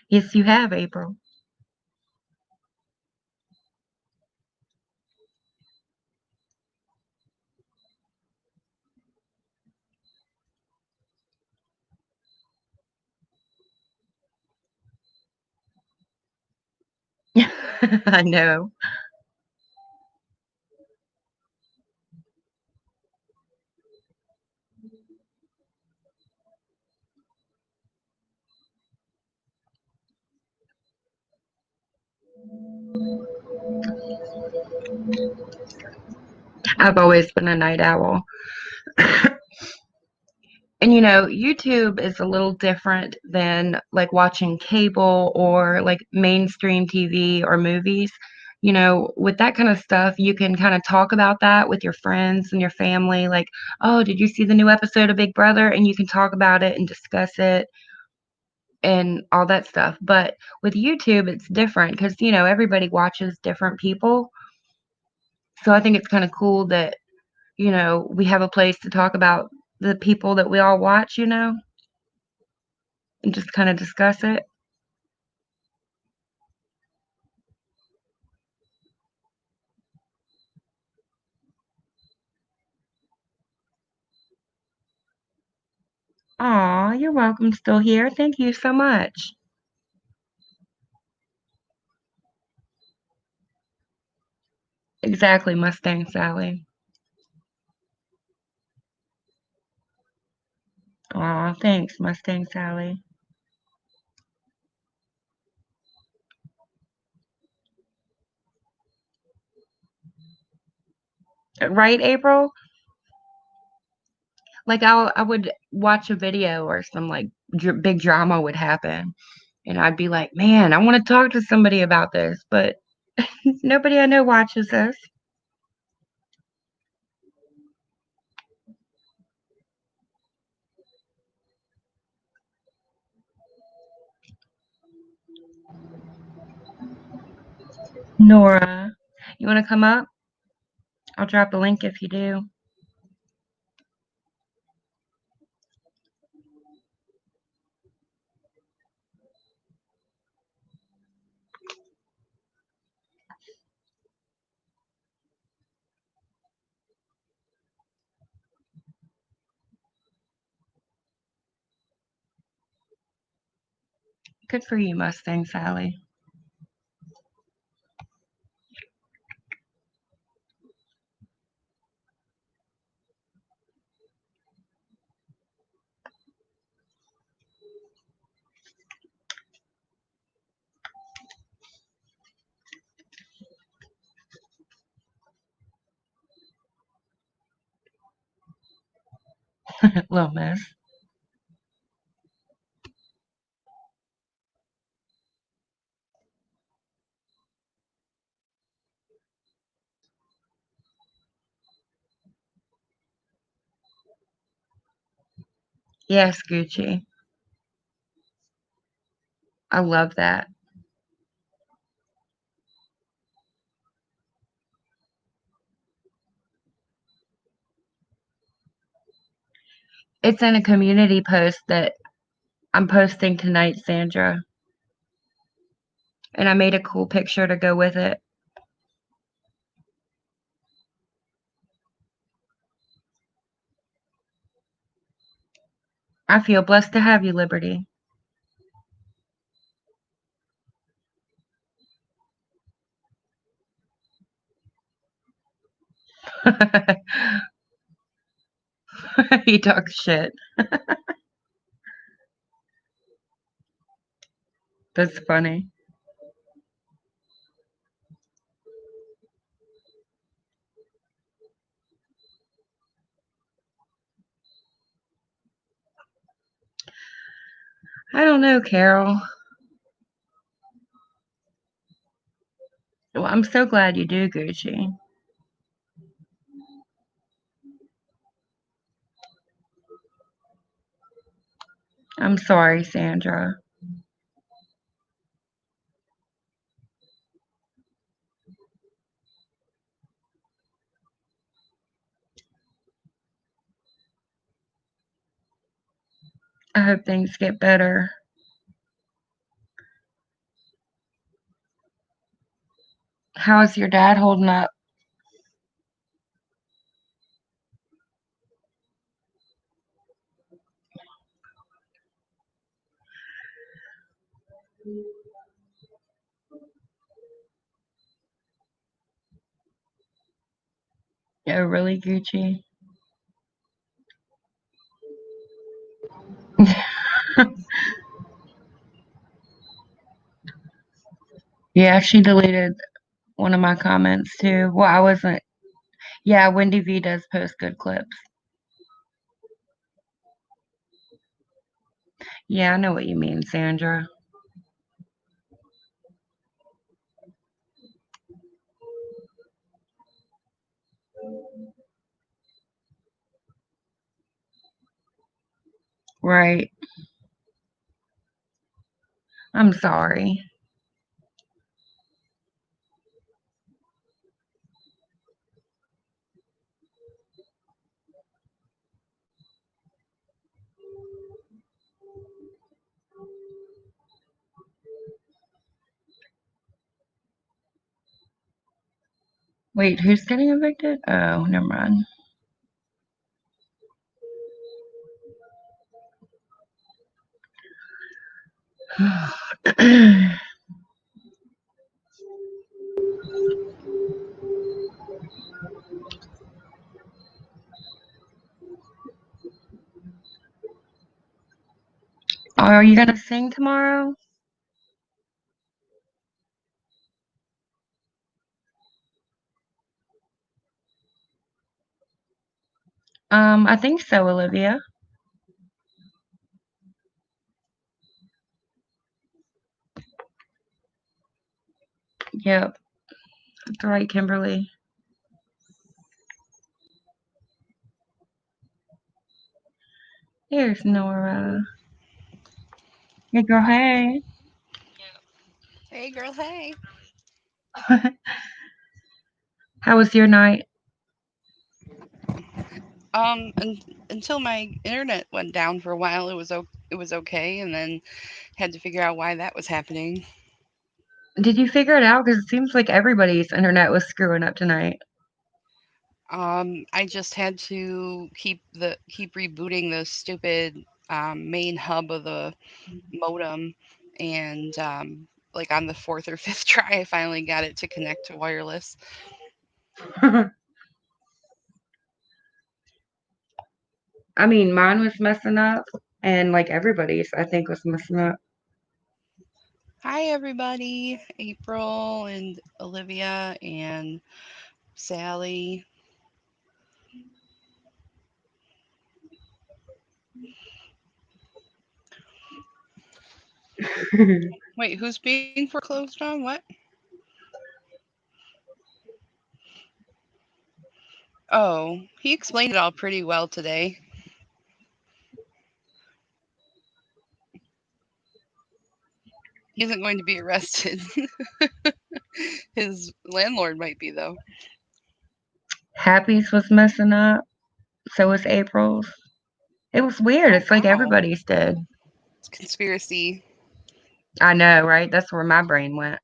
Yes, you have, April. I know. I've always been a night owl. And YouTube is a little different than like watching cable or like mainstream TV or movies. With that kind of stuff, you can kind of talk about that with your friends and your family. Like, oh, did you see the new episode of Big Brother? And you can talk about it and discuss it and all that stuff. But with YouTube, it's different because, everybody watches different people. So I think it's kind of cool that, we have a place to talk about the people that we all watch, and just kind of discuss it. Aw, you're welcome still here. Thank you so much. Exactly, Mustang Sally. Aw, thanks, Mustang Sally. Right, April? Like I would watch a video or some like big drama would happen, and I'd be like, man, I want to talk to somebody about this, but nobody I know watches this. Nora, you want to come up? I'll drop a link if you do. Good for you, Mustang Sally. Little miss. Yes, Gucci. I love that. It's in a community post that I'm posting tonight, Sandra. And I made a cool picture to go with it. I feel blessed to have you, Liberty. He talks shit. That's funny. I don't know, Carol. Well, I'm so glad you do, Gucci. I'm sorry, Sandra. I hope things get better. How's your dad holding up? Oh, really, Gucci? Yeah, she deleted one of my comments too. Well, I wasn't. Yeah, Wendy V does post good clips. Yeah, I know what you mean, Sandra. Right. I'm sorry. Wait, who's getting evicted? Oh, never mind. Are you gonna sing tomorrow? I think so, Olivia. Yep, that's right, Kimberly. Here's Nora. Hey, girl, hey. Hey, girl, hey. How was your night? Until my internet went down for a while, it was okay, and then had to figure out why that was happening. Did you figure it out? Because it seems like everybody's internet was screwing up tonight. I just had to keep rebooting the stupid main hub of the modem, and like on the fourth or fifth try, I finally got it to connect to wireless. I mean, mine was messing up, and like everybody's, I think, was messing up. Hi, everybody. April and Olivia and Sally. Wait, who's being foreclosed on? What? Oh, he explained it all pretty well today. He isn't going to be arrested. His landlord might be, though. Happy's was messing up. So was April's. It was weird. Oh, It's like wow. everybody's did. It's conspiracy. I know, right? That's where my brain went.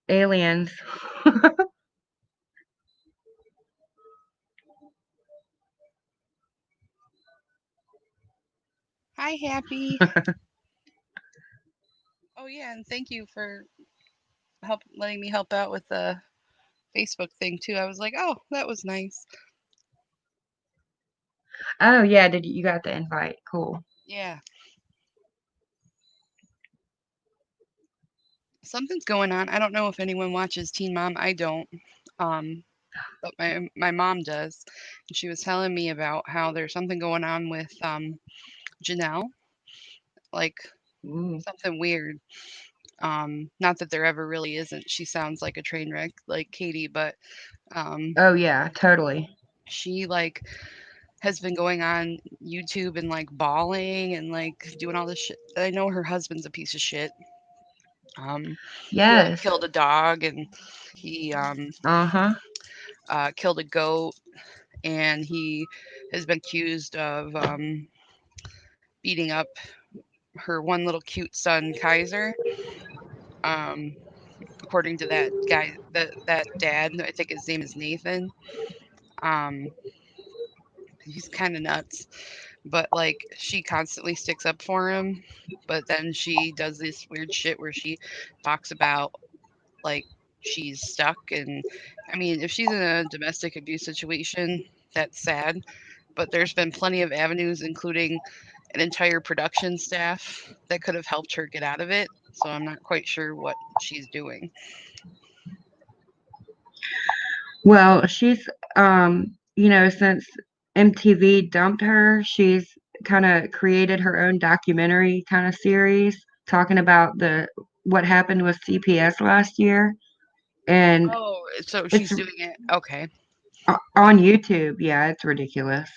Aliens. Hi, Happy. Oh, yeah, and thank you for letting me help out with the Facebook thing, too. I was like, oh, that was nice. Oh yeah, did you got the invite? Cool. Yeah. Something's going on. I don't know if anyone watches Teen Mom. I don't. Um, but my mom does. And she was telling me about how there's something going on with Janelle, like Ooh. something weird. Not that there ever really isn't. She sounds like a train wreck, like Katie, but um, Oh yeah, totally. she like has been going on YouTube and like bawling and like doing all this shit. I know her husband's a piece of shit. Um, he like Yes. killed a dog and he Uh-huh. killed a goat, and he has been accused of beating up her one little cute son Kaiser. Um, according to that guy, that dad, I think his name is Nathan. Um, he's kind of nuts, but like she constantly sticks up for him. But then she does this weird shit where she talks about like she's stuck, and I mean, if she's in a domestic abuse situation, that's sad. But there's been plenty of avenues, including an entire production staff that could have helped her get out of it. So I'm not quite sure what she's doing. Well, she's since MTV dumped her, she's kind of created her own documentary kind of series talking about the what happened with CPS last year, and Oh, so it's she's doing it. Okay. on YouTube. Yeah, it's ridiculous.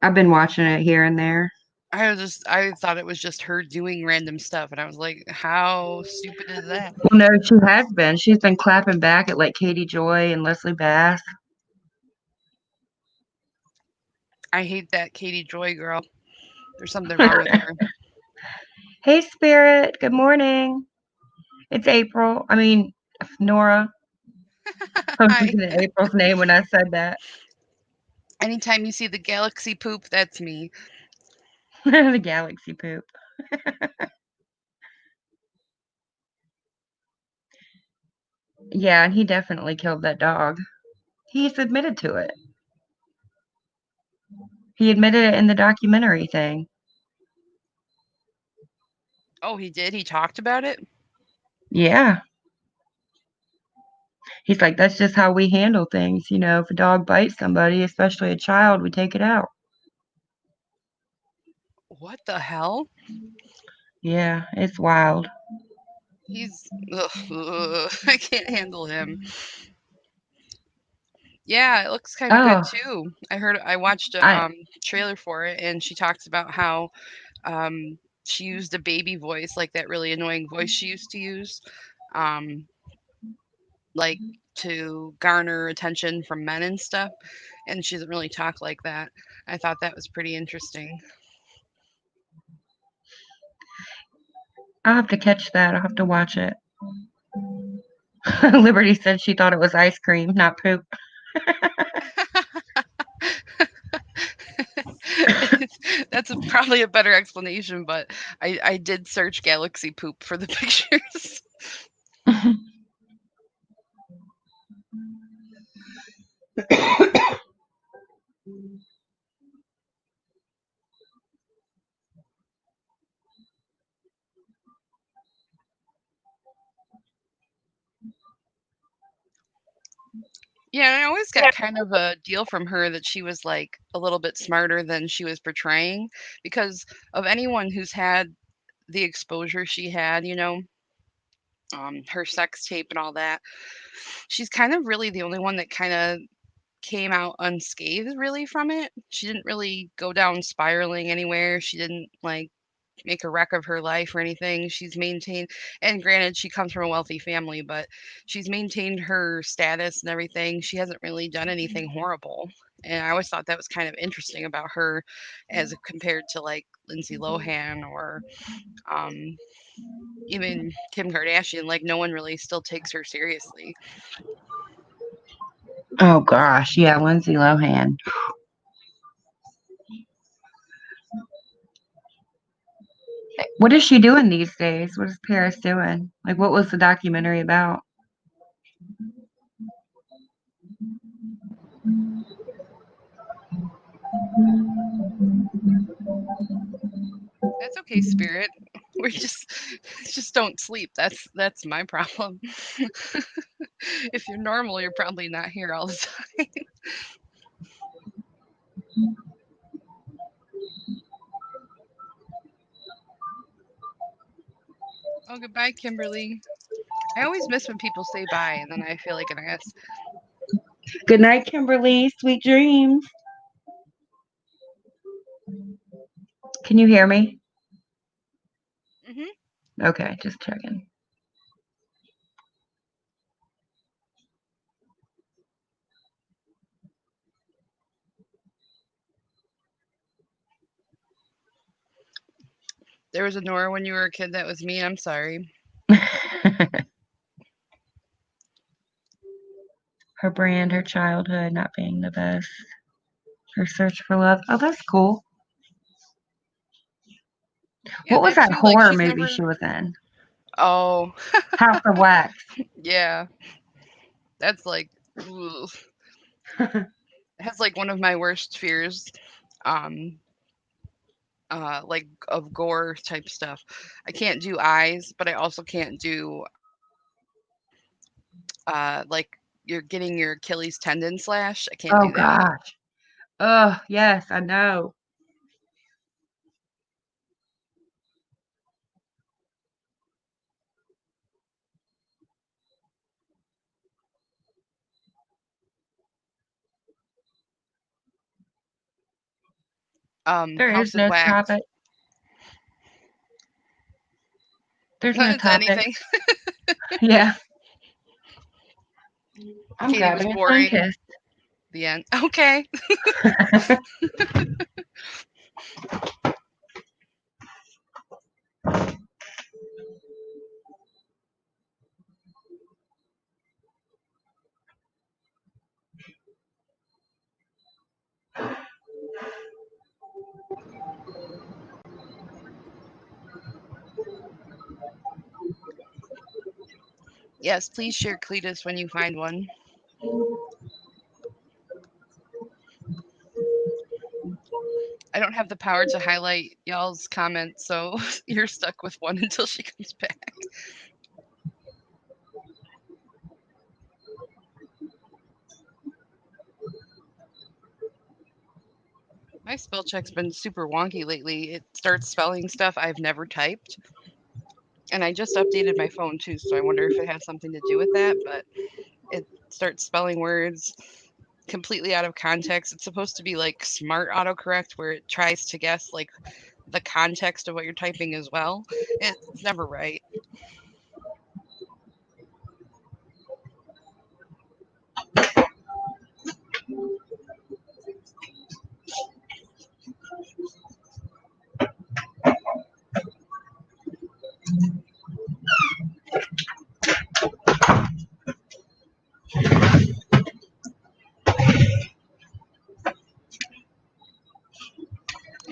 I've been watching it here and there. I thought it was just her doing random stuff, and I was like, how stupid is that? Well, no, she has been. She's been clapping back at like Katie Joy and Leslie Bass. I hate that Katie Joy girl. There's something wrong with her. Hey, Spirit. Good morning. It's April. I mean, Nora. I was Hi. looking at April's name when I said that. Anytime you see the galaxy poop, that's me. The galaxy poop. Yeah, and he definitely killed that dog. He's admitted to it. He admitted it in the documentary thing. Oh, he did? He talked about it? Yeah. He's like, that's just how we handle things. You know, if a dog bites somebody, especially a child, we take it out. What the hell? Yeah, it's wild. He's. Ugh, I can't handle him. Yeah, it looks kind of good Oh, too. I watched a I trailer for it, and she talks about how um she used a baby voice, like that really annoying voice she used to use, um, like to garner attention from men and stuff. And she doesn't really talk like that. I thought that was pretty interesting. I'll have to catch that. I'll have to watch it. Liberty said she thought it was ice cream, not poop. That's probably a better explanation, but I did search galaxy poop for the pictures. Yeah, and I always got kind of a deal from her that she was like a little bit smarter than she was portraying, because of anyone who's had the exposure she had, her sex tape and all that. She's kind of really the only one that kind of came out unscathed really from it. She didn't really go down spiraling anywhere. She didn't like make a wreck of her life or anything. She's maintained, and granted, she comes from a wealthy family, but she's maintained her status and everything. She hasn't really done anything horrible. And I always thought that was kind of interesting about her as compared to like Lindsay Lohan or um, even Kim Kardashian. Like, no one really still takes her seriously. Oh gosh, yeah, Lindsay Lohan. What is she doing these days? What is Paris doing? Like, what was the documentary about? That's okay, Spirit. We just don't sleep. That's my problem. If you're normal, you're probably not here all the time. Oh, goodbye, Kimberly. I always miss when people say bye, and then I feel like an ass. Good night, Kimberly. Sweet dreams. Can you hear me? Hmm. Okay, just checking. There was a Nora when you were a kid that was me. I'm sorry. Her brand, her childhood not being the best. Her search for love. Oh, that's cool. Yeah, What was that that too. Like, horror she's movie never. she was in? Oh, House of Wax. yeah. That's like. Ugh. That's like one of my worst fears. Um, like of gore type stuff. I can't do eyes, but I also can't do like you're getting your Achilles tendon slash. I can't Oh do that. gosh. Oh, yes, I know. There is House of no Wax. topic. There's no It's topic. anything. Yeah. I'm Katie was grabbing a sun boring. kiss. The end. Okay. Yes, please share Cletus when you find one. I don't have the power to highlight y'all's comments, so you're stuck with one until she comes back. My spell check's been super wonky lately. It starts spelling stuff I've never typed. And I just updated my phone too, so I wonder if it has something to do with that. But it starts spelling words completely out of context. It's supposed to be like smart autocorrect, where it tries to guess like the context of what you're typing as well. It's never right.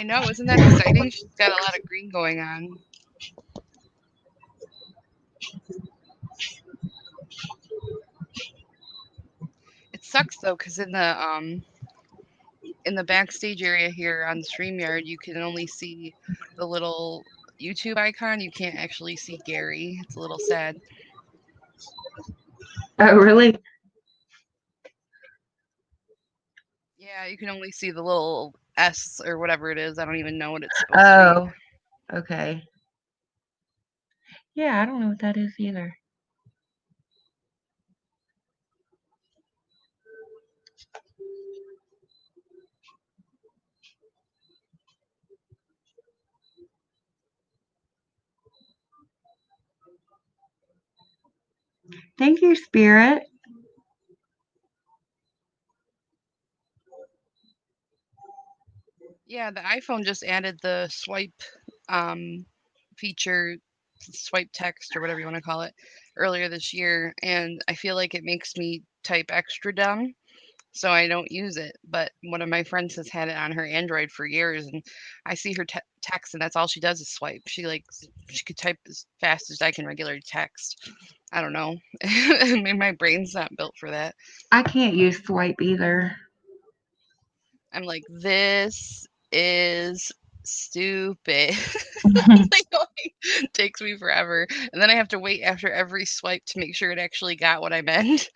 I know, isn't that exciting? She's got a lot of green going on. It sucks though, because in the backstage area here on StreamYard, you can only see the little YouTube icon. You can't actually see Gary. It's a little sad. Oh, really? Yeah, you can only see the little S or whatever it is. I don't even know what it's supposed to be. Oh, okay. Yeah, I don't know what that is either. Thank you, Spirit. Yeah, the iPhone just added the swipe feature, swipe text or whatever you want to call it, earlier this year, and I feel like it makes me type extra dumb, so I don't use it. But one of my friends has had it on her Android for years, and I see her text, and that's all she does is swipe. She could type as fast as I can regularly text. I don't know. Maybe my brain's not built for that. I can't use swipe either. I'm like, this is stupid. It takes me forever. And then I have to wait after every swipe to make sure it actually got what I meant.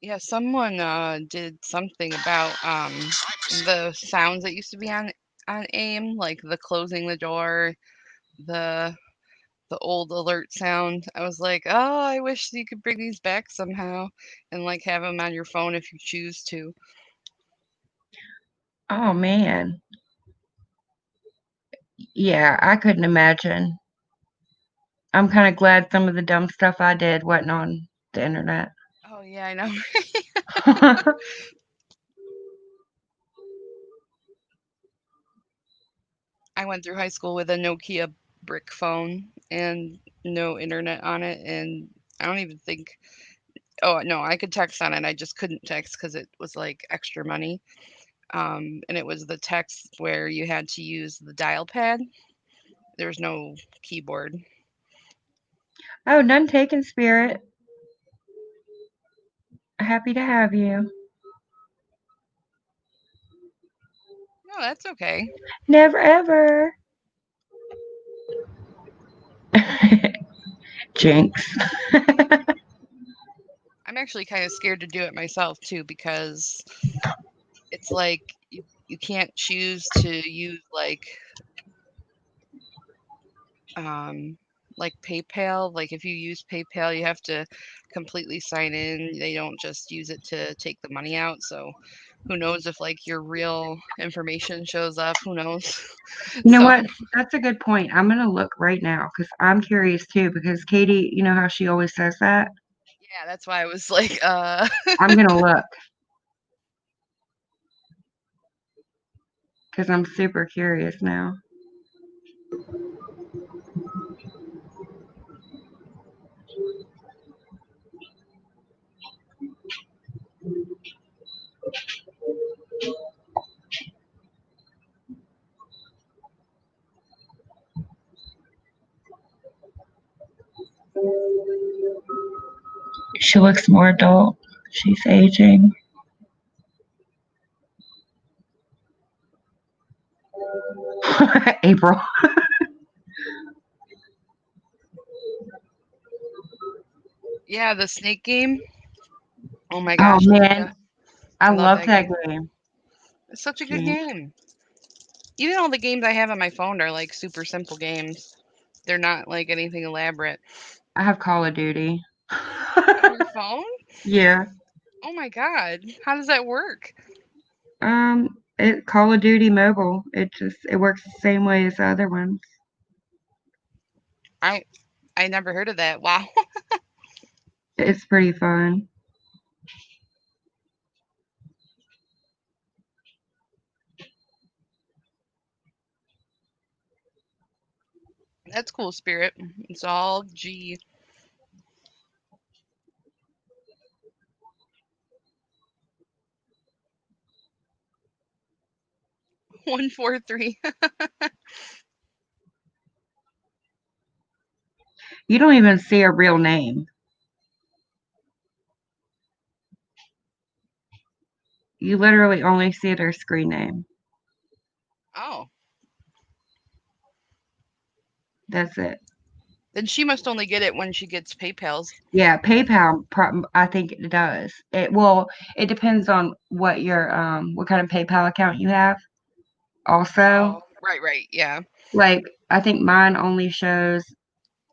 Yeah, someone did something about the sounds that used to be on AIM, like the closing the door, the old alert sound. I was like, oh, I wish you could bring these back somehow and like have them on your phone if you choose to. Oh, man. Yeah, I couldn't imagine. I'm kind of glad some of the dumb stuff I did wasn't on the internet. Oh yeah, I know. I went through high school with a Nokia brick phone and no internet on it, and I don't even think. Oh no, I could text on it. I just couldn't text because it was like extra money. And it was the text where you had to use the dial pad. There was no keyboard. Oh, none taken, Spirit. Happy to have you. No, that's okay. Never ever. Jinx. I'm actually kind of scared to do it myself too because it's like you can't choose to use um like PayPal. Like if you use PayPal, you have to completely sign in. They don't just use it to take the money out. So who knows if like your real information shows up? Who knows? You know So what? That's a good point. I'm going to look right now because I'm curious too. Because Katie, you know how she always says that? yeah, that's why I was like, I'm going to look because I'm super curious now. She looks more adult. She's aging. April. yeah, the snake game. Oh my Oh gosh, man, Olivia. I I love love that that game. game. It's such a good Jeez. game. Even all the games I have on my phone are like super simple games. They're not like anything elaborate. I have Call of Duty. On your phone? Yeah. Oh my god. How does that work? It Call of Duty Mobile. It works the same way as the other ones. I I never heard of that. Wow. It's pretty fun. That's cool, Spirit. It's all G. 143. You don't even see a real name. You literally only see their screen name. Oh. That's it. Then she must only get it when she gets PayPal's. Yeah, PayPal. I think it does. It depends on what kind of PayPal account you have. Also, Oh, right. Yeah. like I think mine only shows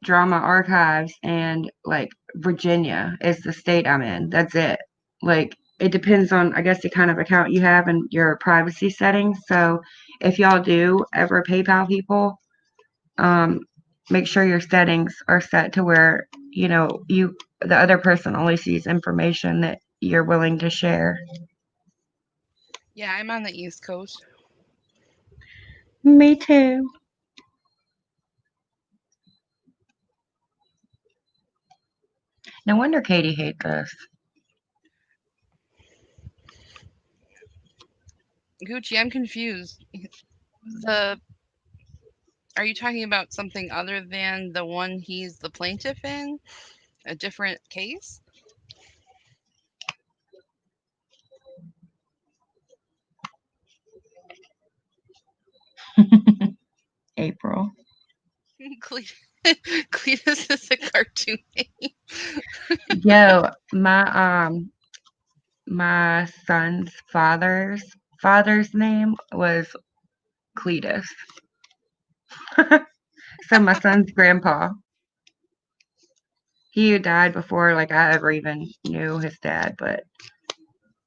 Drama Archives and like Virginia is the state I'm in. That's it. Like it depends on I guess the kind of account you have and your privacy settings. So if y'all do ever PayPal people, um, make sure your settings are set to where the other person only sees information that you're willing to share. Yeah, I'm on the East Coast. Me too. No wonder Katie hates us. Gucci, I'm confused. The Are you talking about something other than the one he's the plaintiff in? A different case? April. Cletus is a cartoon name. Yo, my son's father's name was Cletus. So my son's grandpa, he died before like I ever even knew his dad, but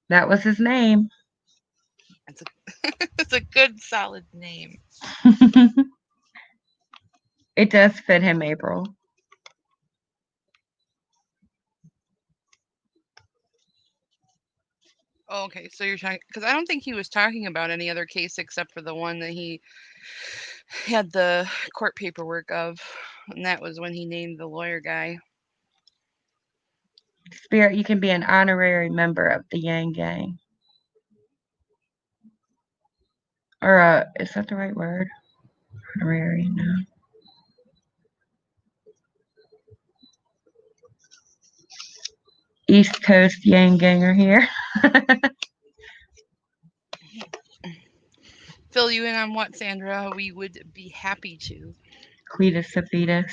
that was his name. It's a, it's a good, solid name. It does fit him, April. Oh, okay, so you're talking because I don't think he was talking about any other case except for the one that he had the court paperwork of, and that was when he named the lawyer guy. Spirit, you can be an honorary member of the Yang Gang. Or is that the right word? Honorary, no. East Coast Yang Ganger here. Fill you in on what, Sandra? We would be happy to. Cletus Saphitas.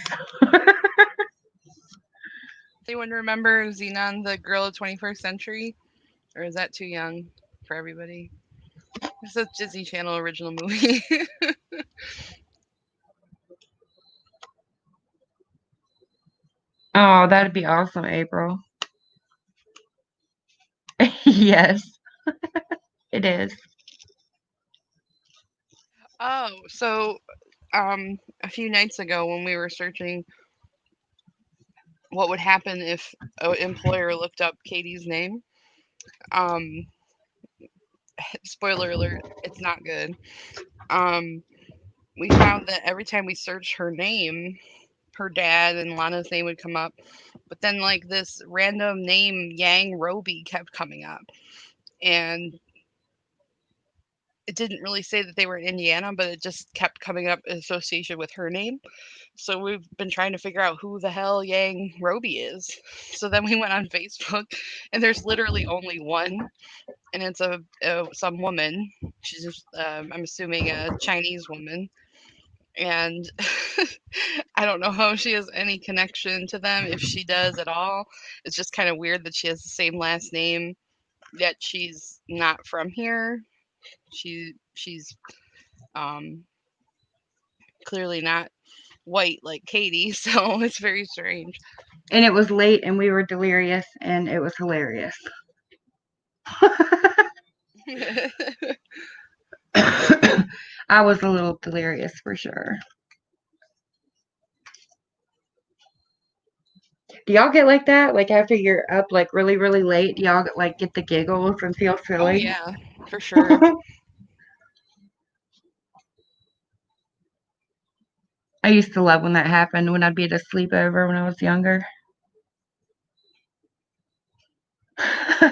Anyone remember Xenon, the girl of 21st century? Or is that too young for everybody? It's a Disney Channel original movie. Oh, that'd be awesome, April. Yes, it is. Oh, so a few nights ago when we were searching what would happen if an employer looked up Katie's name, um, spoiler alert, it's not good. Um, we found that every time we searched her name, her dad and Lana's name would come up, but then like this random name Yang Roby kept coming up, and it didn't really say that they were in Indiana, but it just kept coming up in association with her name. So we've been trying to figure out who the hell Yang Roby is. So then we went on Facebook, and there's literally only one, and it's some woman. She's just, I'm assuming a Chinese woman, and I don't know how she has any connection to them, if she does at all. It's just kind of weird that she has the same last name, yet she's not from here. She's clearly not white like Katie, so it's very strange. And it was late and we were delirious and it was hilarious. I was a little delirious for sure. Do y'all get like that? Like after you're up like really, really late, do y'all like get the giggles and feel Oh silly? yeah, for sure. I used to love when that happened when I'd be at a sleepover when I was younger.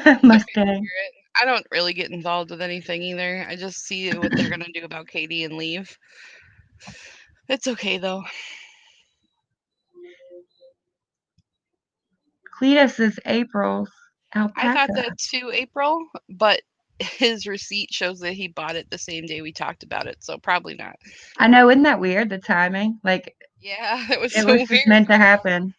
It's okay to Mustang. hear it. I don't really get involved with anything either. I just see what they're gonna do about Katie and leave. It's okay though. Cletus is April's I thought alpaca. that too, April, but his receipt shows that he bought it the same day we talked about it, so probably not. I know, isn't that weird? The timing, like Yeah, it was it so was just weird. meant to happen.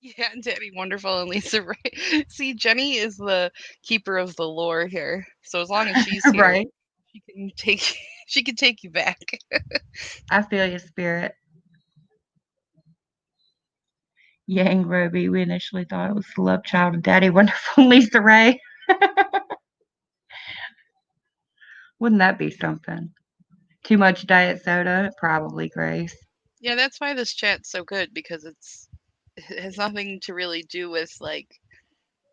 Yeah, Daddy Wonderful and Lisa Ray. See, Jenny is the keeper of the lore here. So as long as she's here, Right? she can take she can take you back. I feel your spirit. Yang Roby. We initially thought it was the love child of Daddy Wonderful Lisa Ray. Wouldn't that be something? Too much diet soda? Probably, Grace. Yeah, that's why this chat's so good, because it has nothing to really do with like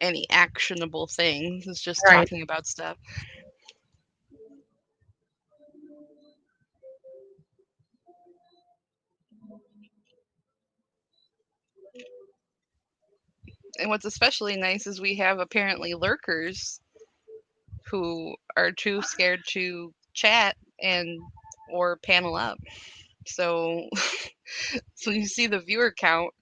any actionable things. It's just Right. talking about stuff. And what's especially nice is we have apparently lurkers who are too scared to chat and or panel up. So so you see the viewer count.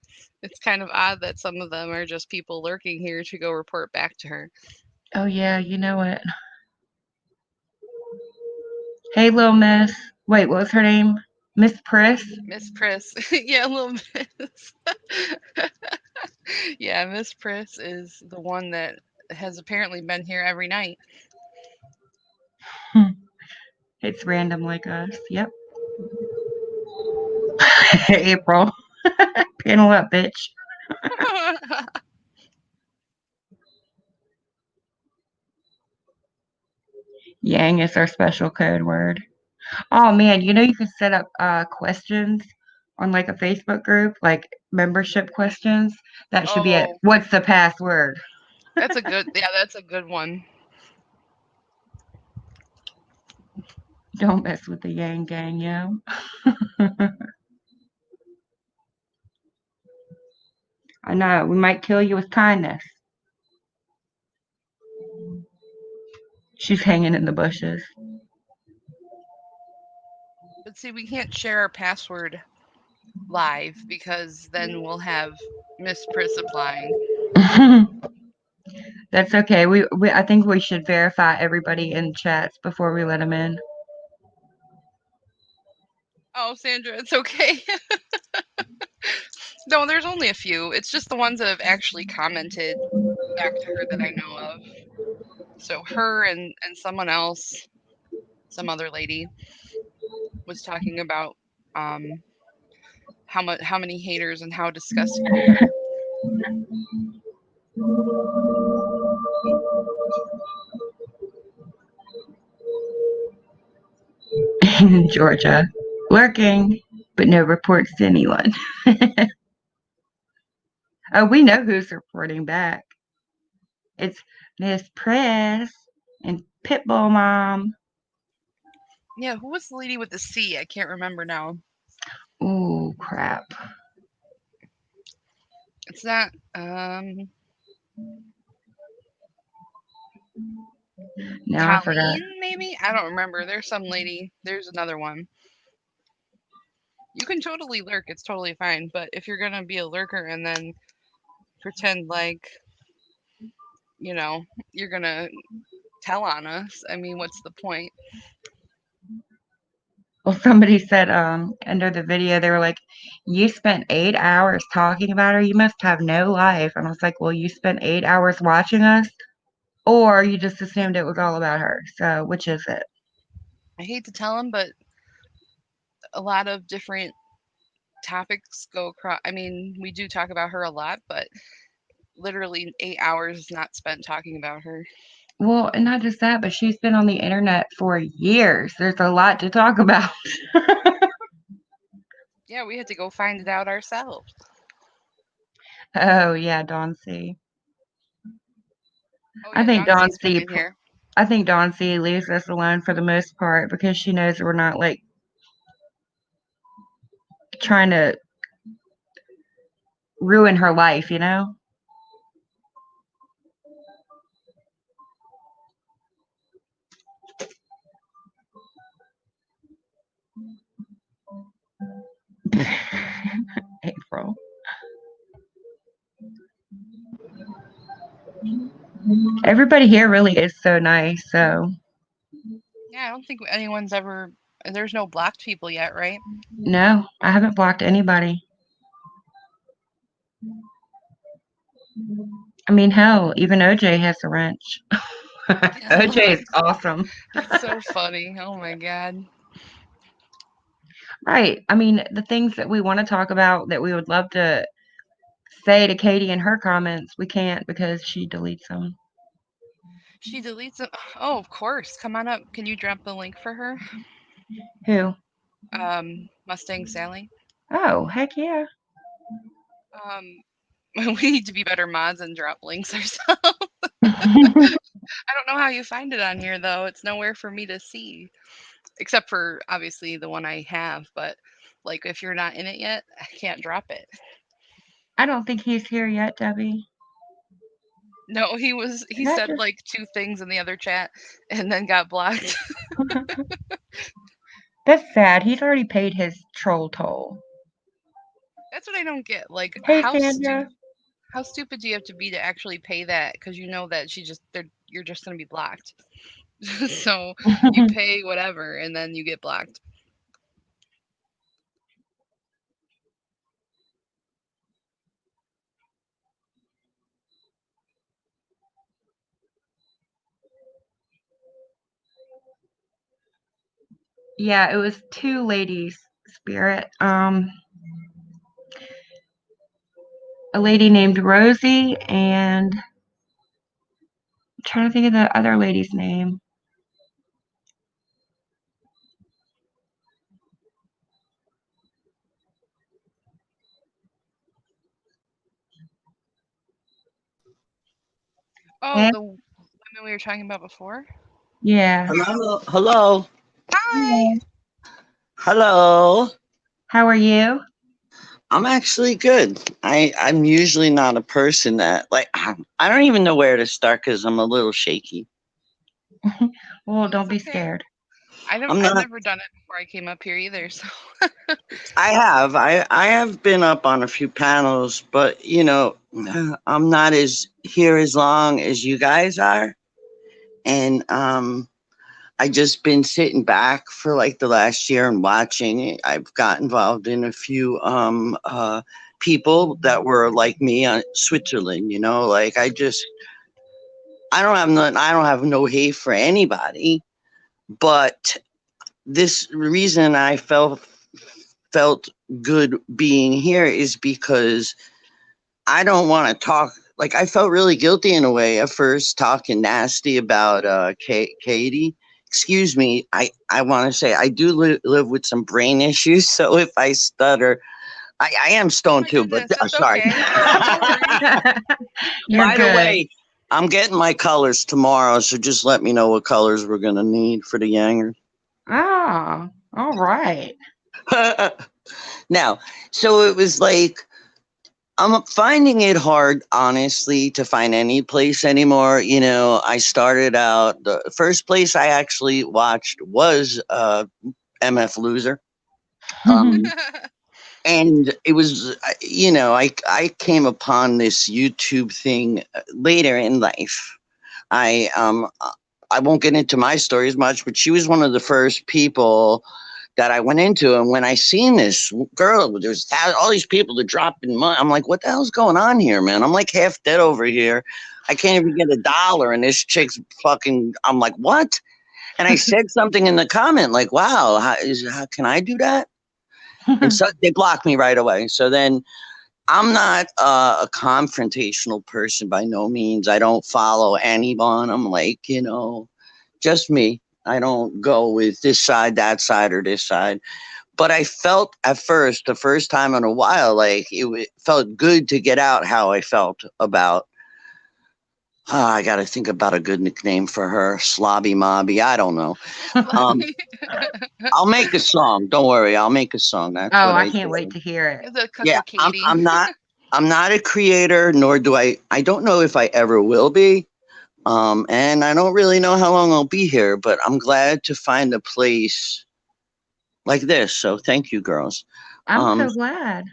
It's kind of odd that some of them are just people lurking here to go report back to her. Oh, yeah, you know it. Hey, little miss. Wait, what was her name? Miss Priss? Miss Priss. Yeah, little Miss. Yeah, Miss Priss is the one that has apparently been here every night. It's random like us. Yep. April. Panel up, bitch. Yang is our special code word. Oh man, you know you can set up questions on like a Facebook group, like membership questions. That should be it. Oh, What's the password? that's a good one. Don't mess with the Yang gang, yo. I know, we might kill you with kindness. She's hanging in the bushes. But see, we can't share our password live because then we'll have Miss Priss applying. That's okay. We I think we should verify everybody in chats before we let them in. Oh, Sandra, it's okay. No, there's only a few. It's just the ones that have actually commented back to her that I know of. So her and someone else, some other lady, was talking about how many haters and how disgusting we are. Georgia, lurking, but no reports to anyone. Oh, we know who's reporting back. It's Miss Press and Pitbull Mom. Yeah, who was the lady with the C? I can't remember now. Ooh, crap. It's not Now I forgot. Colleen, maybe? I don't remember. There's some lady. There's another one. You can totally lurk. It's totally fine. But if you're gonna be a lurker and then pretend like, you know, you're gonna tell on us. I mean, what's the point? Well, somebody said under the video, they were like, "You spent 8 hours talking about her. You must have no life." And I was like, "Well, you spent 8 hours watching us, or you just assumed it was all about her. So, which is it?" I hate to tell him, but a lot of different topics go across. I mean, we do talk about her a lot, but literally 8 hours is not spent talking about her. Well, and not just that, but she's been on the internet for years. There's a lot to talk about. Yeah, we had to go find it out ourselves. Oh yeah, Dawn C. Oh I yeah, think Dawn Dawn C's been C. in here. I think Dawn C. leaves us alone for the most part because she knows we're not like trying to ruin her life, you know? April. Everybody here really is so nice, so Yeah, I don't think anyone's ever. There's no blocked people yet, right? no, I haven't blocked anybody. I mean, hell, even OJ has a wrench. OJ is awesome. That's so funny. Oh my god. Right. I mean, the things that we want to talk about that we would love to say to Katie in her comments, we can't because she deletes them. She deletes them. Oh, of course. Come on up. Can you drop the link for her? Who? Mustang Sally. Oh, heck yeah. We need to be better mods and drop links ourselves. I don't know how you find it on here though. It's nowhere for me to see, except for obviously the one I have. But like, if you're not in it yet, I can't drop it. I don't think he's here yet, Debbie. No, he was. He That said just like 2 things in the other chat, and then got blocked. that's sad. He's already paid his troll toll. That's what I don't get. Like, Hey, Sandra. how stupid do you have to be to actually pay that? Because you know that you're just gonna be blocked. So you pay whatever, and then you get blocked. Yeah, it was 2 ladies, Spirit. A lady named Rosie and I'm trying to think of the other lady's name. Oh, Eh? the women we were talking about before. Yeah. Hello. Hello. Hi. Hello. How are you? I'm actually good. I'm usually not a person that like I don't even know where to start because I'm a little shaky. Well, That's don't be okay. scared. I'm I've not. never done it before I came up here either. So I have. I have been up on a few panels, but you know, I'm not as here as long as you guys are, and I just been sitting back for like the last year and watching. I've got involved in a few people that were like me on Switzerland, you know, like I don't have no hate for anybody, but this reason I felt good being here is because I don't want to talk like I felt really guilty in a way at first talking nasty about Katie. Excuse me, I want to say I do live with some brain issues, so if I stutter, I am oh stoned my too, but goodness, that's sorry. okay. Don't worry. You're By the good. way, I'm getting my colors tomorrow, so just let me know what colors we're gonna need for the Yangers. Ah, all right. Now, so it was like I'm finding it hard, honestly, to find any place anymore. You know, I started out the first place I actually watched was MF Loser. Um, and it was you know I came upon this YouTube thing later in life. I I won't get into my story as much, but she was one of the first people that I went into. And when I seen this girl, there's all these people that dropping money. I'm like, what the hell's going on here, man? I'm like half dead over here. I can't even get $1, and this chick's fucking. I'm like, what? And I said something in the comment like, wow, how can I do that? And so they blocked me right away. So then I'm not a confrontational person by no means. I don't follow anyone. I'm like, just me. I don't go with this side, that side, or this side. But I felt at first, the first time in a while, like it felt good to get out how I felt about. I got to think about a good nickname for her. Slobby Mobby. I don't know. I'll make a song. Don't worry. I'll make a song. That's Oh, what I I can't do. wait to hear it. It's a cook Yeah, with Katie. I'm not a creator, nor do I don't know if I ever will be. And I don't really know how long I'll be here, but I'm glad to find a place like this. So thank you, girls. I'm Um, so glad.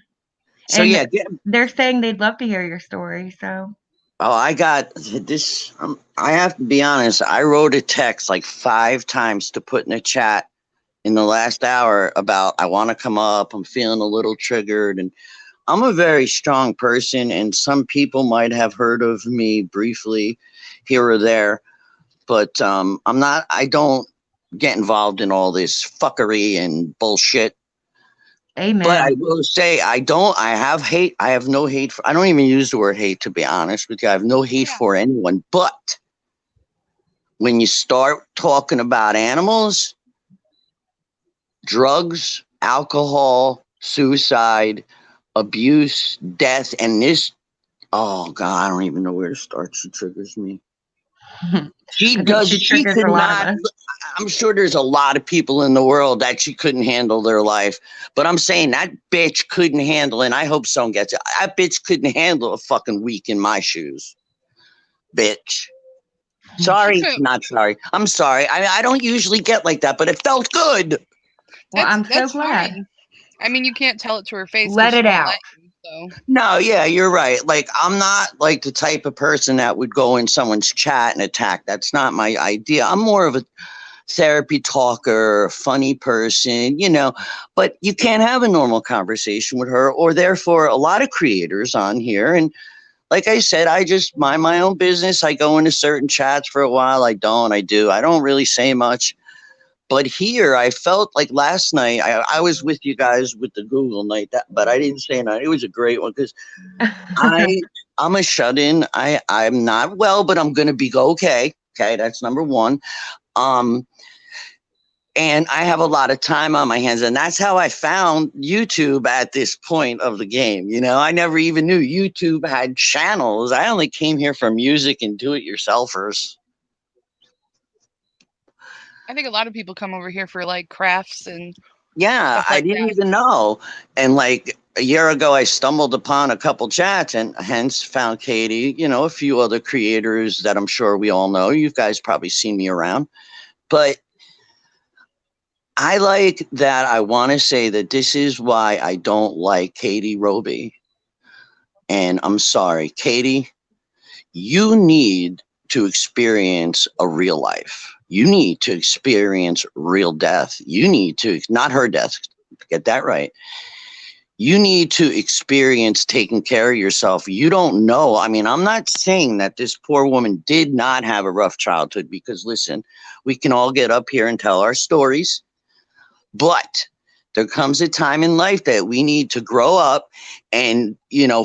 so And yeah, they're saying they'd love to hear your story. So I got this. I have to be honest. I wrote a text like 5 times to put in a chat in the last hour about I want to come up. I'm feeling a little triggered, and I'm a very strong person, and some people might have heard of me briefly here or there, but I'm not. I don't get involved in all this fuckery and bullshit. But I amen. will say I don't. I have hate. I have no hate for. I don't even use the word hate, to be honest with you. I have no hate Yeah. for anyone. But when you start talking about animals, drugs, alcohol, suicide, abuse, death, and this. Oh God, I don't even know where to start. She triggers me. She I think does. she She triggers could a lot of not. us. I'm sure there's a lot of people in the world that she couldn't handle their life. But I'm saying that bitch couldn't handle, and I hope someone gets it. That bitch couldn't handle a fucking week in my shoes. Bitch. She Sorry, couldn't. not sorry. I'm sorry. I don't usually get like that, but it felt good. Well, I'm so That's glad. fine. I mean, you can't tell it to her face Let because she it won't out. let you. So No, yeah, you're right. Like, I'm not like the type of person that would go in someone's chat and attack. That's not my idea. I'm more of a therapy talker, funny person, but you can't have a normal conversation with her, or therefore a lot of creators on here. And like I said, I just mind my own business. I go into certain chats for a while. I don't, I do. I don't really say much. But here, I felt like last night, I was with you guys with the Google night, but I didn't say night. It was a great one because I'm a shut in. I'm not well, but I'm gonna be okay. Okay, that's number one. Um, and I have a lot of time on my hands, and that's how I found YouTube at this point of the game. I never even knew YouTube had channels. I only came here for music and do-it-yourselfers. I think a lot of people come over here for like crafts and Yeah, stuff I like didn't that. even know. And like a year ago, I stumbled upon a couple chats and hence found Katie, a few other creators that I'm sure we all know. You guys probably seen me around. But I like that. I want to say that this is why I don't like Katie Roby. And I'm sorry, Katie, you need to experience a real life. You need to experience real death. You need to, not her death, get that right. You need to experience taking care of yourself. You don't know. I mean, I'm not saying that this poor woman did not have a rough childhood, because listen, we can all get up here and tell our stories, but there comes a time in life that we need to grow up and,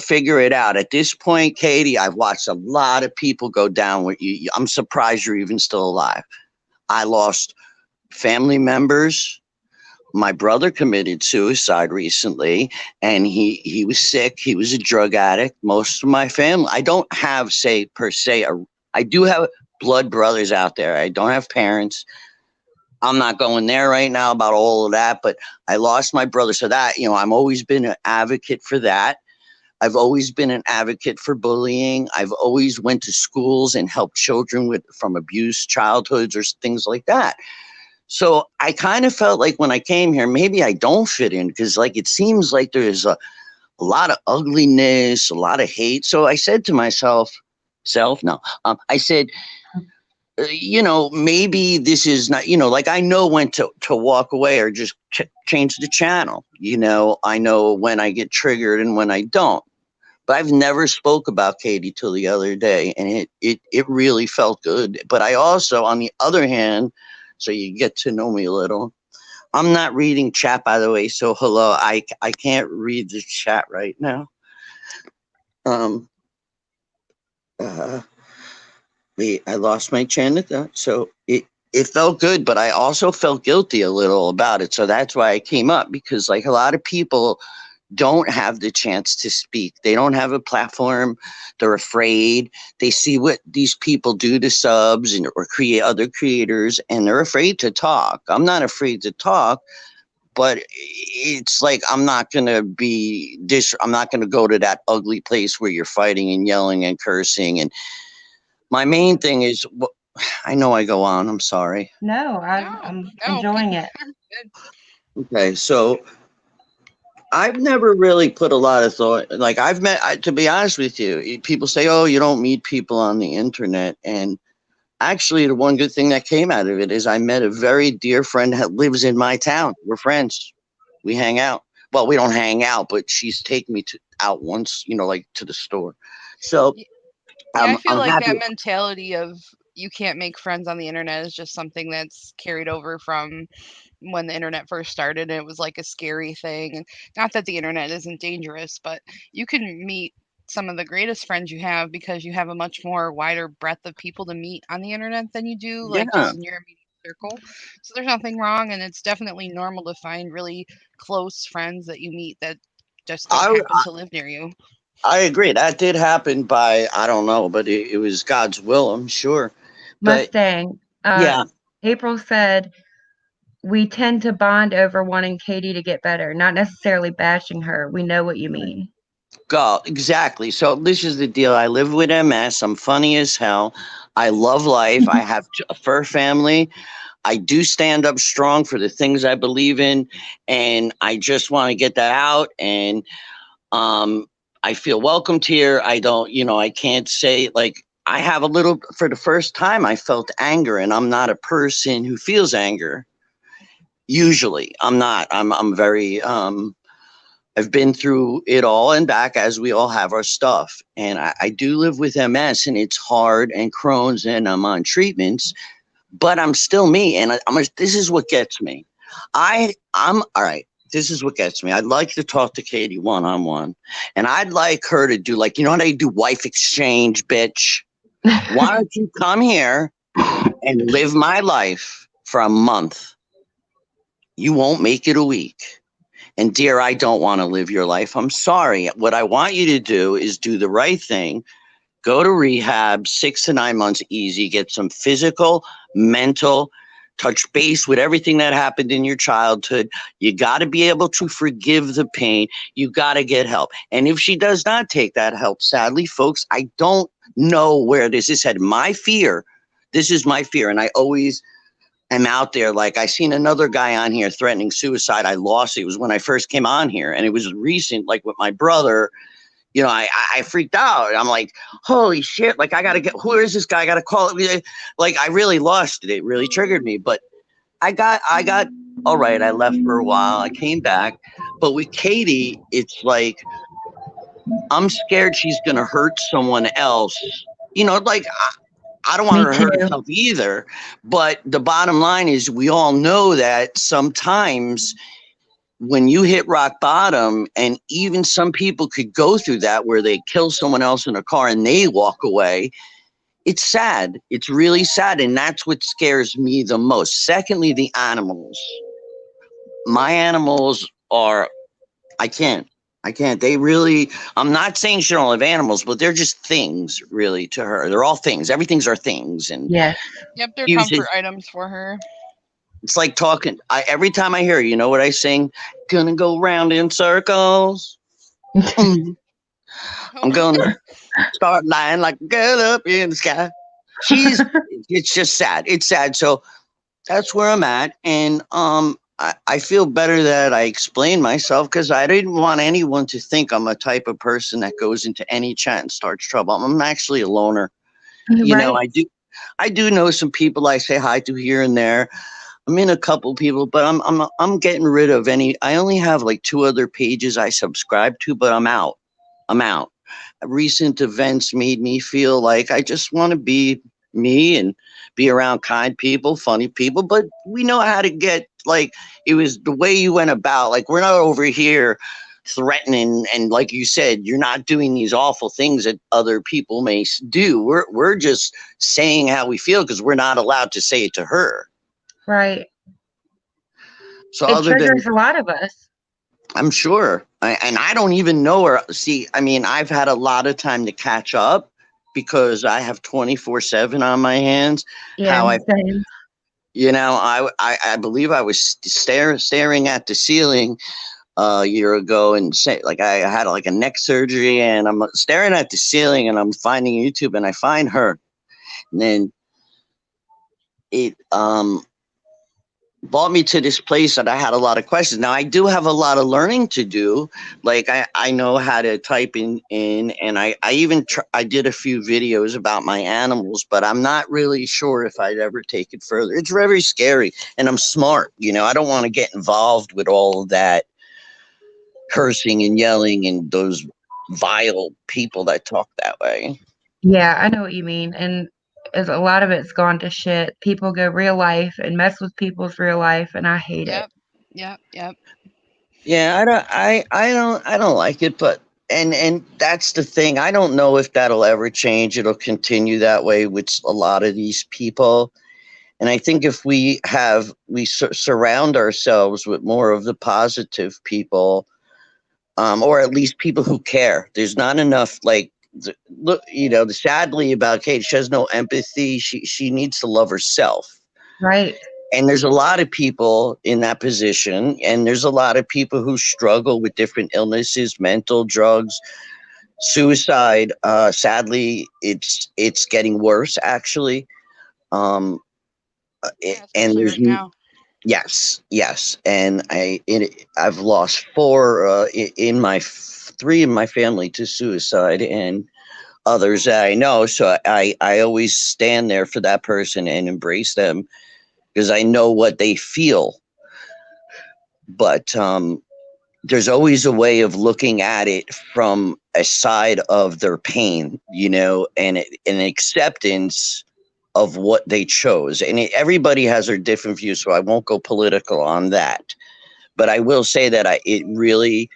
figure it out. At this point, Katie, I've watched a lot of people go down with you. I'm surprised you're even still alive. I lost family members. My brother committed suicide recently, and he was sick. He was a drug addict. Most of my family, I don't have, say, per se, I do have blood brothers out there. I don't have parents. I'm not going there right now about all of that, but I lost my brother. So that, I've always been an advocate for that. I've always been an advocate for bullying. I've always went to schools and helped children from abuse childhoods or things like that. So I kind of felt like when I came here, maybe I don't fit in, because like it seems like there's a lot of ugliness, a lot of hate. So I said to myself, I said, maybe this is not, like I know when to walk away or just change the channel. I know when I get triggered and when I don't. But I've never spoke about Katie till the other day, and it really felt good. But I also, on the other hand, so you get to know me a little. I'm not reading chat, by the way. So hello, I can't read the chat right now. Um, uh, I lost my chain of thought. So it felt good, but I also felt guilty a little about it. So that's why I came up, because like a lot of people don't have the chance to speak. They don't have a platform. They're afraid. They see what these people do to subs or create other creators, and they're afraid to talk. I'm not afraid to talk, but it's like I'm not gonna I'm not gonna go to that ugly place where you're fighting and yelling and cursing. And my main thing is, I know I go on. I'm sorry. No, No, I'm no, keep enjoying it. good. Okay, so I've never really put a lot of thought. Like to be honest with you, people say, "Oh, you don't meet people on the internet," and actually, the one good thing that came out of it is I met a very dear friend that lives in my town. We're friends. We hang out. Well, we don't hang out, but she's taken me out once, like to the store. So Yeah, I feel I'm like happy. that mentality of you can't make friends on the internet is just something that's carried over from when the internet first started, and it was like a scary thing. And not that the internet isn't dangerous, but you can meet some of the greatest friends you have because you have a much more wider breadth of people to meet on the internet than you do like Yeah, just in your immediate circle. So there's nothing wrong, and it's definitely normal to find really close friends that you meet that just don't I happen to live near you. I agree. That did happen by, I don't know, but it was God's will, I'm sure. But Mustang. yeah, April said we tend to bond over wanting Katie to get better, not necessarily bashing her. We know what you mean. go exactly. So this is the deal. I live with MS. I'm funny as hell. I love life. I have a fur family. I do stand up strong for the things I believe in, and I just want to get that out. And um, I feel welcomed here. I don't, I can't say like I have a little. For the first time, I felt anger, and I'm not a person who feels anger. Usually, I'm not. I'm very. I've been through it all and back, as we all have our stuff, and I do live with MS, and it's hard, and Crohn's, and I'm on treatments, but I'm still me. And this is what gets me. I'm all right. This is what gets me. I'd like to talk to Katie one-on-one, and I'd like her to do, like, how they do wife exchange, bitch. Why don't you come here and live my life for a month? You won't make it a week. And dear, I don't want to live your life. I'm sorry. What I want you to do is do the right thing. Go to rehab, 6 to 9 months easy, get some physical, mental, touch base with everything that happened in your childhood. You got to be able to forgive the pain. You got to get help. And if she does not take that help, sadly, folks, I don't know where this is headed. This is my fear. And I always am out there. Like, I seen another guy on here threatening suicide. I lost it. It was when I first came on here. And it was recent, like with my brother. I freaked out. I'm like, holy shit. Like, who is this guy? I got to call it. Like, I really lost it. It really triggered me. But I got, all right. I left for a while. I came back. But with Katie, it's like, I'm scared she's going to hurt someone else. Like, I don't want Me her to hurt too. herself either. But the bottom line is, we all know that sometimes when you hit rock bottom, and even some people could go through that where they kill someone else in a car and they walk away, it's sad. It's really sad. And that's what scares me the most. Secondly, the animals. My animals are, I can't. They really, I'm not saying she don't have animals, but they're just things really to her. They're all things. Everything's are things. And Yes. Yep, they're uses, comfort items for her. it's like talking. Every time I hear, what I sing? Gonna go round in circles. I'm gonna start lying like a girl up in the sky. It's just sad. It's sad. So that's where I'm at. And I feel better that I explained myself, because I didn't want anyone to think I'm a type of person that goes into any chat and starts trouble. I'm actually a loner. Right. I do. I do know some people I say hi to here and there. I'm in a couple people, but I'm getting rid of any. I only have like 2 other pages I subscribe to, but I'm out. I'm out. Recent events made me feel like I just want to be me and be around kind people, funny people. But we know how to get, like, it was the way you went about. Like, we're not over here threatening, and like you said, you're not doing these awful things that other people may do. We're just saying how we feel because we're not allowed to say it to her. Right. So It other than, triggers a lot of us. I'm sure, and I don't even know her. See, I mean, I've had a lot of time to catch up because I have 24/7 on my hands. Yeah, How I, same. I believe I was staring at the ceiling a year ago and say, like, I had like a neck surgery and I'm staring at the ceiling and I'm finding YouTube and I find her, and then it brought me to this place that I had a lot of questions. Now I do have a lot of learning to do. Like, I know how to type in and I even I did a few videos about my animals, but I'm not really sure if I'd ever take it further. It's very scary, and I'm smart. I don't want to get involved with all of that cursing and yelling and those vile people that talk that way. Yeah, I know what you mean. And as a lot of it's gone to shit. People go real life and mess with people's real life, and I hate it. Yep. Yep. Yep. Yeah, I don't like it, but and that's the thing. I don't know if that'll ever change. It'll continue that way with a lot of these people. And I think if we surround ourselves with more of the positive people, or at least people who care. There's not enough, like, look, sadly about Kate, she has no empathy. She needs to love herself. Right. And there's a lot of people in that position, and there's a lot of people who struggle with different illnesses, mental, drugs, suicide. Sadly, it's getting worse, actually. Um, Yeah, and especially right now. yes, and I've lost four in my 3 in my family to suicide, and others that I know. So I always stand there for that person and embrace them because I know what they feel. But there's always a way of looking at it from a side of their pain, and an acceptance of what they chose. And everybody has their different views, so I won't go political on that. But I will say that it really,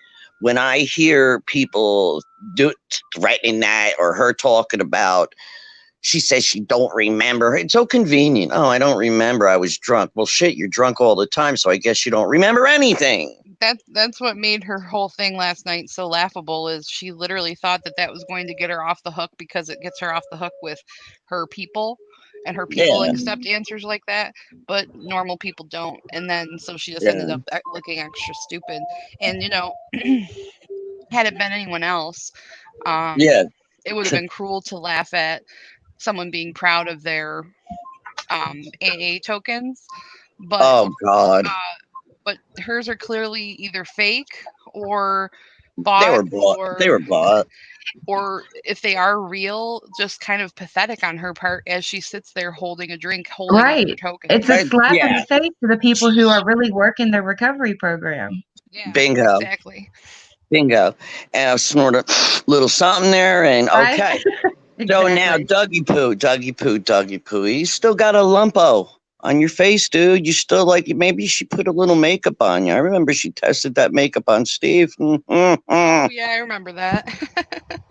when I hear people threatening that, or her talking about, she says she don't remember. It's so convenient. Oh, I don't remember. I was drunk. Well, shit, you're drunk all the time, so I guess you don't remember anything. That's what made her whole thing last night so laughable. Is she literally thought that was going to get her off the hook because it gets her off the hook with her people, and her people Yeah, accept answers like that, but normal people don't. And then so she just ended yeah, up looking extra stupid. And had it been anyone else, um, yeah. it would have been cruel to laugh at someone being proud of their AA tokens, but Oh God, but hers are clearly either fake or they bought, were bought. They were bought. or if they are real, just kind of pathetic on her part as she sits there holding a drink, holding up her Right. It's tokens. a slap in Yeah, the face to the people who are really working the recovery program. Yeah, bingo, exactly. bingo. And I snort a little something there, and Right? okay. So now, Exactly. Dougie Poo, you still got a lumpo on your face, dude. You still, like, maybe she put a little makeup on you. I remember she tested that makeup on Steve. Oh yeah, I remember that.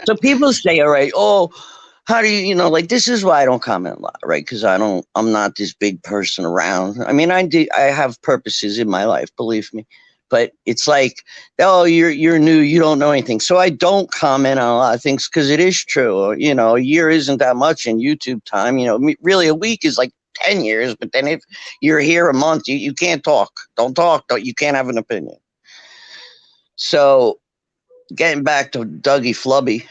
So people say, all right, oh, how do like, this is why I don't comment a lot, right? Because I'm not this big person around. I mean, I have purposes in my life, believe me. But it's like, oh, you're new, you don't know anything. So I don't comment on a lot of things because it is true. A year isn't that much in YouTube time. Really a week is like 10 years. But then if you're here a month, you can't talk. Don't talk. You can't have an opinion. So getting back to Dougie Flubby,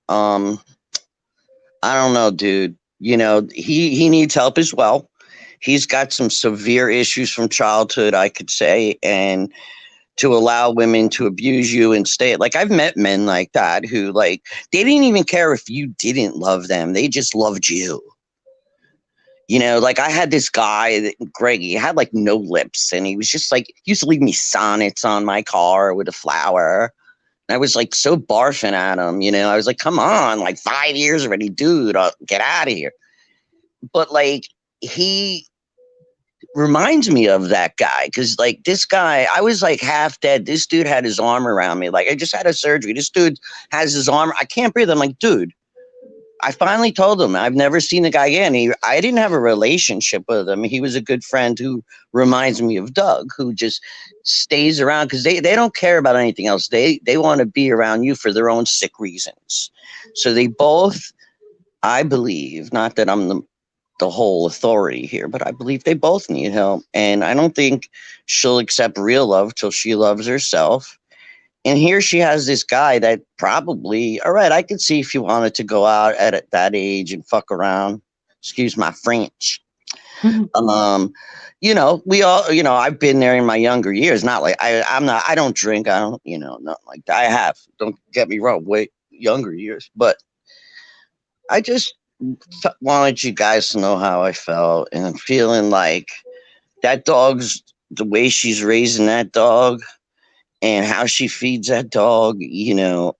um, I don't know, dude. He needs help as well. He's got some severe issues from childhood, I could say, and to allow women to abuse you and stay. Like, I've met men like that who, like, they didn't even care if you didn't love them. They just loved you. You know, like I had this guy, Greg, he had like no lips and he was just like, he used to leave me sonnets on my car with a flower. And I was like so barfing at him, you know, I was like, come on, like 5 years already, dude, get out of here. But like, he reminds me of that guy because like this guy, I was like half dead. This dude had his arm around me. Like I just had a surgery. This dude has his arm. I can't breathe. I'm like, dude, I finally told him I've never seen the guy again. I didn't have a relationship with him. He was a good friend who reminds me of Doug, who just stays around because they don't care about anything else. They want to be around you for their own sick reasons. So they both, I believe, not that I'm the whole authority here, but I believe they both need help. And I don't think she'll accept real love till she loves herself. And here she has this guy that probably, all right, I could see if you wanted to go out at that age and fuck around. Excuse my French. Um, you know, we all, you know, I've been there in my younger years. Not like I don't drink. I don't, you know, not like that. I have. Don't get me wrong, way younger years. But I just wanted you guys to know how I felt, and I'm feeling like that dog's the way she's raising that dog and how she feeds that dog, you know,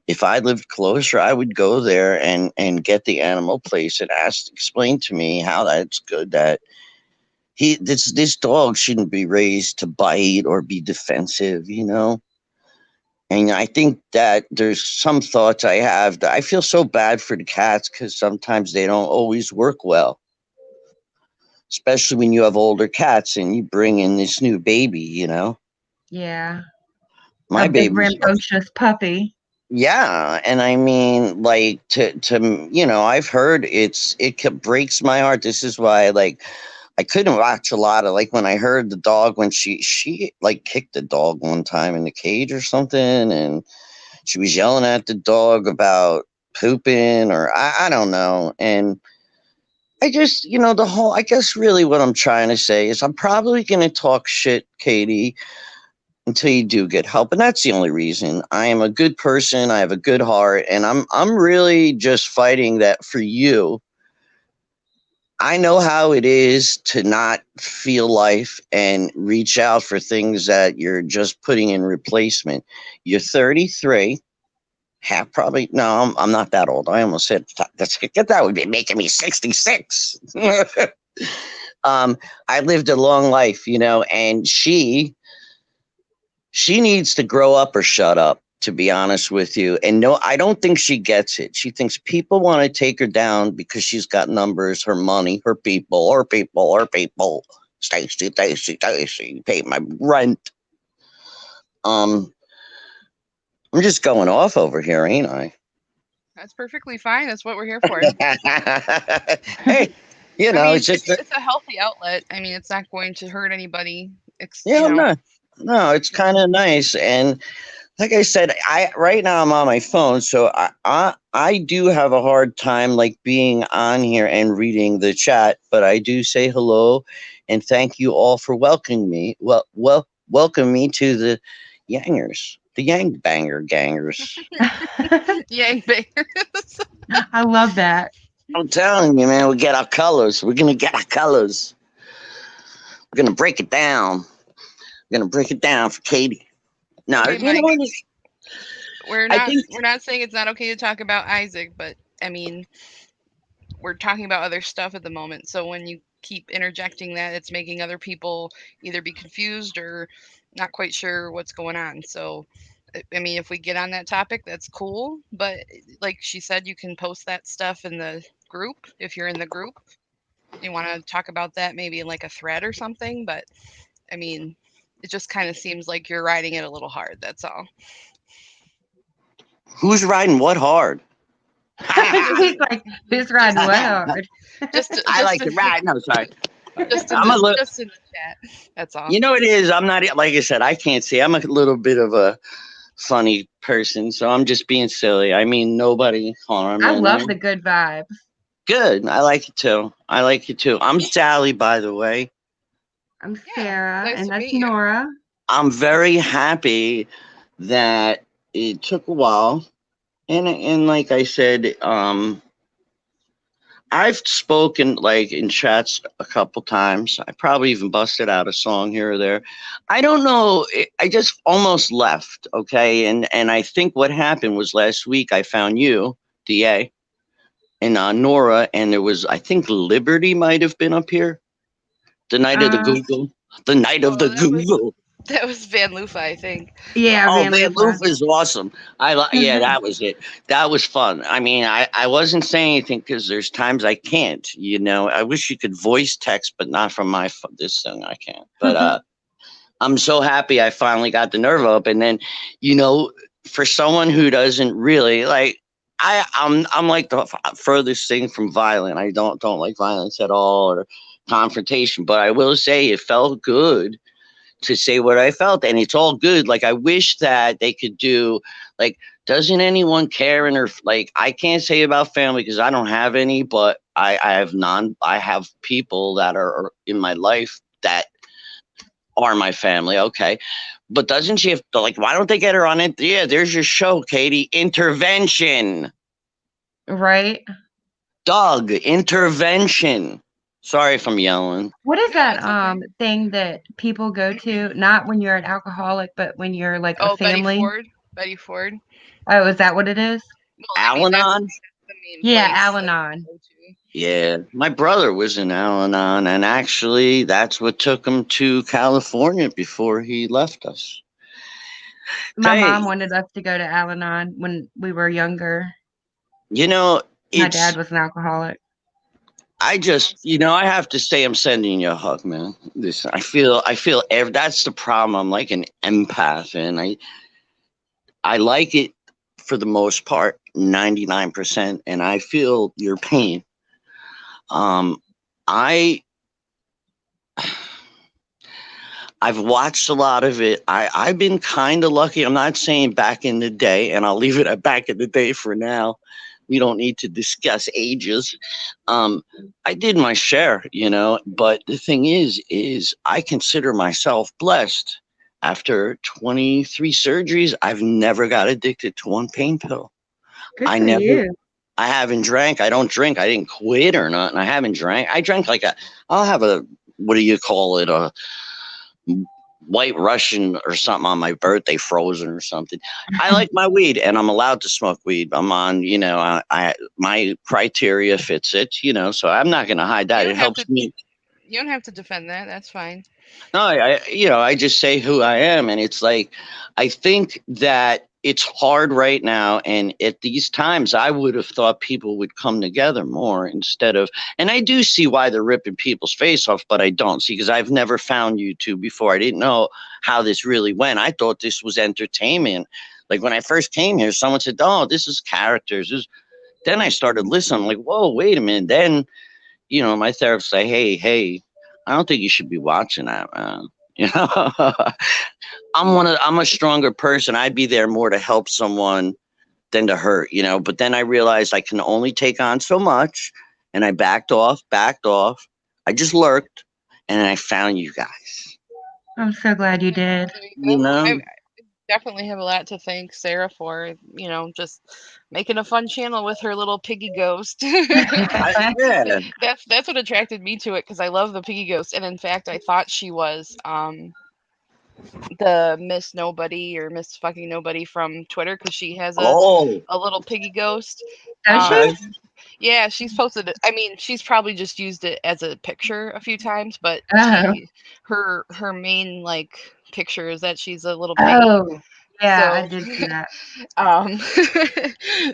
if I lived closer, I would go there and get the animal place and explain to me how that's good, that this dog shouldn't be raised to bite or be defensive, you know. And I think that there's some thoughts I have that I feel so bad for the cats because sometimes they don't always work well, especially when you have older cats and you bring in this new baby, you know. Yeah. My A big baby's rambunctious puppy. Yeah, and I mean, like you know, I've heard breaks my heart. This is why, like, I couldn't watch a lot of like when I heard the dog when she like kicked the dog one time in the cage or something, and she was yelling at the dog about pooping or I don't know, and I just you know the whole I guess really what I'm trying to say is I'm probably gonna talk shit, Katie, until you do get help, and that's the only reason. I am a good person, I have a good heart, and I'm really just fighting that for you. I know how it is to not feel life and reach out for things that you're just putting in replacement. You're 33, half probably no, I'm not that old. I almost said that would be making me 66. um I lived a long life, you know, and she needs to grow up or shut up, to be honest with you. And no, I don't think she gets it. She thinks people want to take her down because she's got numbers, her money, her people, her people, her people. Stacy, Stacy, Stacy, pay my rent. Um, I'm just going off over here, ain't I? That's perfectly fine. That's what we're here for. Hey, you I know, mean, it's just it's a healthy outlet. I mean, it's not going to hurt anybody. You yeah, know, no, it's kind of nice. And like I said, I right now I'm on my phone, so I do have a hard time like being on here and reading the chat, but I do say hello and thank you all for welcoming me. Welcome me to the Yangers, the Yang Banger Gangers. yang bangers. I love that. I'm telling you, man, we get our colors. We're gonna get our colors. We're gonna break it down. We're gonna break it down for Katie. No, Okay, you know Mike. what? We're I not think we're not saying it's not okay to talk about Isaac, but I mean, we're talking about other stuff at the moment. So when you keep interjecting that, it's making other people either be confused or not quite sure what's going on. So I mean, if we get on that topic, that's cool. But like she said, you can post that stuff in the group if you're in the group. You want to talk about that maybe in like a thread or something. But I mean, it just kind of seems like you're riding it a little hard. That's all. who's riding what hard? He's like, who's riding what hard? Just, I just, like to ride. No, sorry. I'm a little. just in the chat. That's all. You know it is. I'm not like I said. I can't see. I'm a little bit of a funny person, so I'm just being silly. I mean, nobody harm. I And love the good vibes. good. I like it too. I like it too. I'm Sally, by the way. I'm Yeah, Sarah, nice and to that's meet you. Nora. I'm very happy that it took a while, and like I said, I've spoken like in chats a couple times. I probably even busted out a song here or there. I don't know. I just almost left. Okay, and I think what happened was last week I found you, Da, and Nora, and there was I think Liberty might have been up here the night of the Uh, Google, the night of the Oh, Google. that was Van Lufa, I think. yeah, Oh, Van Van Loof Lufa. is awesome. Yeah, that was it. That was fun. I mean, I wasn't saying anything because there's times I can't. You know, I wish you could voice text, but not from my this thing. I can't. But I'm so happy I finally got the nerve up. And then, you know, for someone who doesn't really like, I'm like the furthest thing from violent. I don't like violence at all or confrontation. But I will say it felt good to say what I felt, and it's all good. Like I wish that they could do like, doesn't anyone care? And or like I can't say about family because I don't have any, but I have people that are in my life that are my family. Okay. But doesn't she have to like why don't they get her on it? Yeah, there's your show, Katie. Intervention. Right? Doug, intervention. Sorry if I'm yelling. What is No, that it's okay. thing that people go to? Not when you're an alcoholic, but when you're like a Oh, Betty family. Ford. Betty Ford. Oh, is that what it is? Well, I mean Al-Anon? that's the main Yeah, place that Al-Anon. you go to. Yeah, my brother was in Al-Anon, and actually, that's what took him to California before he left us. My mom Okay, wanted us to go to Al-Anon when we were younger. you know, My dad it's was an alcoholic. I just, Sounds you know, I have to say, I'm sending you a hug, man. This, that's the problem. I'm like an empath, and I like it for the most part, 99%, and I feel your pain. Um, I I've watched a lot of it. I've been kind of lucky. I'm not saying back in the day, and I'll leave it at back in the day for now. We don't need to discuss ages. Um, I did my share, you know, but the thing is I consider myself blessed. After 23 surgeries, I've never got addicted to one pain pill. Good I for never, you. I haven't drank. I don't drink. I didn't quit or nothing. I haven't drank. I drank like I'll have what do you call it? White Russian or something on my birthday, frozen or something. I like my weed, and I'm allowed to smoke weed. I'm on, you know, my criteria fits it, you know, so I'm not going to hide You that. don't It have helps to. me. You don't have to defend that. That's fine. No, you know, I just say who I am, and it's like, I think that it's hard right now, and at these times, I would have thought people would come together more instead of, and I do see why they're ripping people's face off, but I don't see because I've never found you two before. I didn't know how this really went. I thought this was entertainment. Like when I first came here, someone said, "Oh, this is characters." Then I started listening. I'm like, "Whoa, wait a minute!" Then you know, my therapist say, hey, I don't think you should be watching that, man. You know, I'm a stronger person. I'd be there more to help someone than to hurt, you know. But then I realized I can only take on so much, and I backed off. I just lurked, and then I found you guys. I'm so glad you did. There you You go. know, I definitely have a lot to thank Sarah for. You know, just making a fun channel with her little piggy ghost. yeah. That's what attracted me to it because I love the piggy ghost, and in fact, I thought she was the Miss Nobody or Miss Fucking Nobody from Twitter because she has Oh, a little piggy ghost. Does okay. she? Yeah, she's posted it. I mean, she's probably just used it as a picture a few times, but Oh. her main like picture is that she's a little piggy. Oh. Yeah, I So did see that. um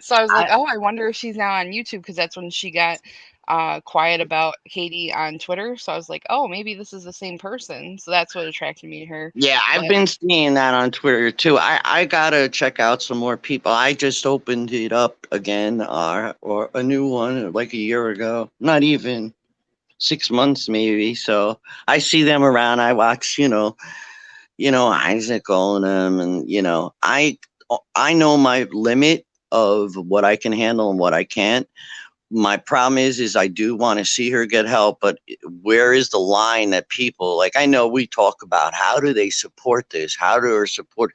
so I was like, I, "Oh, I wonder if she's now on YouTube because that's when she got quiet about Katie on Twitter." So I was like, "Oh, maybe this is the same person." So that's what attracted me to her. Yeah, I've But been seeing that on Twitter too. I gotta check out some more people. I just opened it up again, or a new one like a year ago. Not even 6 months maybe. So I see them around. I watch, Isaac Oldham, and I know my limit of what I can handle and what I can't. My problem is I do want to see her get help, but where is the line that people like? I know we talk about how do they support this? How do they support?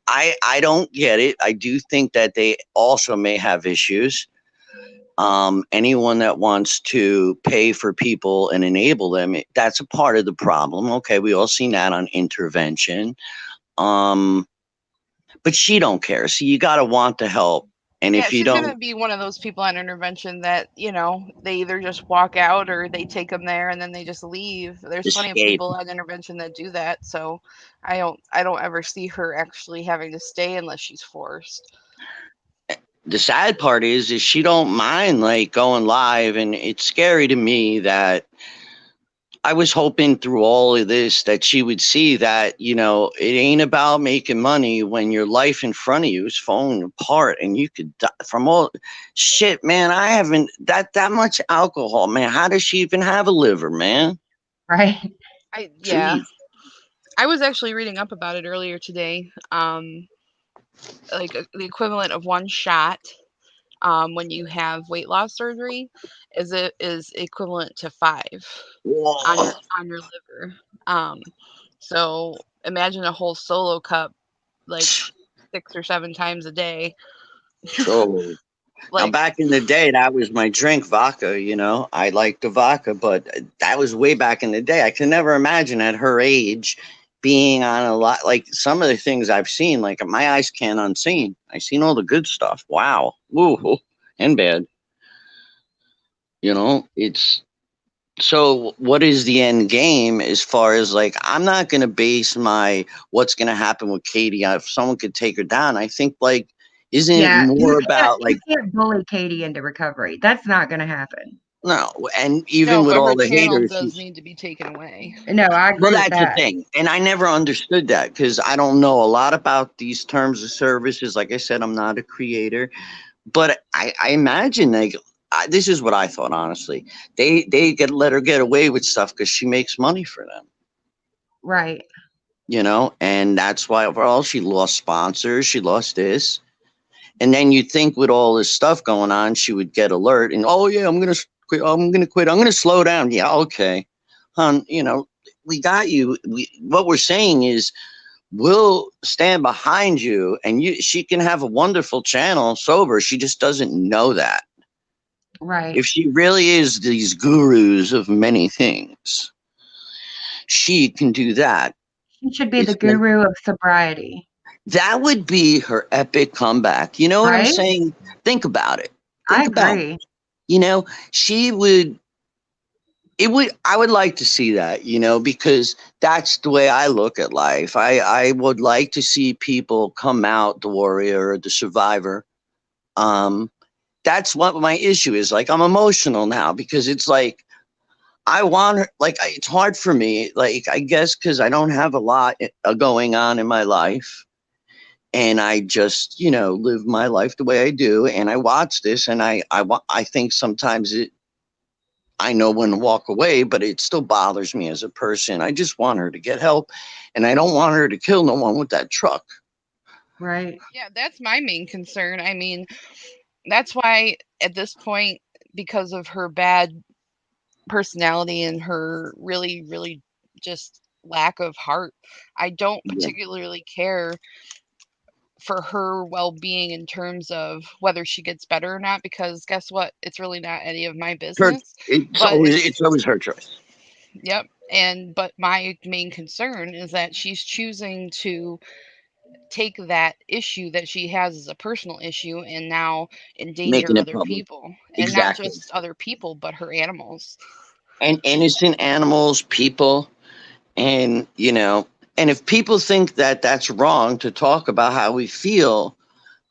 I don't get it. I do think that they also may have issues, Anyone that wants to pay for people and enable them, that's a part of the problem. Okay, we all seen that on Intervention. Um, but she don't care. So you got to want to help. And Yeah, if you she's gonna don't, be one of those people on Intervention that, they either just walk out or they take them there and then they just leave. There's plenty of escape. people on Intervention that do that, so I don't ever see her actually having to stay unless she's forced. The sad part is she don't mind like going live, and it's scary to me that I was hoping through all of this that she would see that, it ain't about making money when your life in front of you is falling apart and you could die from all shit, man. I haven't that much alcohol, man. How does she even have a liver, man? Right. Yeah. Jeez. I was actually reading up about it earlier today. Like the equivalent of one shot when you have weight loss surgery is equivalent to 5 on Whoa. your liver. So imagine a whole solo cup like 6 or 7 times a day. So now, Like, back in the day, that was my drink, vodka. I liked the vodka, but that was way back in the day. I can never imagine at her age being on a lot like some of the things I've seen. Like my eyes can't unseen. I've seen all the good stuff. Wow, woo, and bad. It's so. What is the end game as far as like? I'm not gonna base my what's gonna happen with Katie. If someone could take her down, I think like. Isn't it Yeah, more about you like can't bully Katie into recovery. That's not gonna happen. no, and no, even with but her all the channel haters, does need to be taken away. No, I well, agree with that's the that. thing. And I never understood that because I don't know a lot about these terms of services. Like I said, I'm not a creator, but I imagine this is what I thought, honestly. They let her get away with stuff because she makes money for them, Right. and that's why, well, she lost sponsors, she lost this. And then you'd think with all this stuff going on, she would get alert and, oh, yeah, I'm going to quit. I'm going to quit. I'm going to slow down. Yeah, okay. Hon, we got you. What we're saying is we'll stand behind you and she can have a wonderful channel sober. She just doesn't know that. Right. If she really is these gurus of many things, she can do that. She should be the It's like, guru of sobriety. that would be her epic comeback. You know what I'm Right? saying? Think about it. I Think about it. agree. She would I would like to see that, because that's the way I look at life. I would like to see people come out, the warrior or the survivor. That's what my issue is. Like, I'm emotional now because it's like I want her, like it's hard for me, like I guess because I don't have a lot going on in my life. And I just, live my life the way I do. And I watch this and I think sometimes I know when to walk away, but it still bothers me as a person. I just want her to get help, and I don't want her to kill no one with that truck. Right. Yeah, that's my main concern. I mean, that's why at this point, because of her bad personality and her really, really just lack of heart, I don't Yeah. particularly care for her well-being in terms of whether she gets better or not, because guess what? It's really not any of my Her, business. it's But always it's always her choice. yep. But my main concern is that she's choosing to take that issue that she has as a personal issue and now Making endanger it other public. people, and not Exactly. just other people but her animals. And innocent animals, people, and and if people think that that's wrong to talk about how we feel,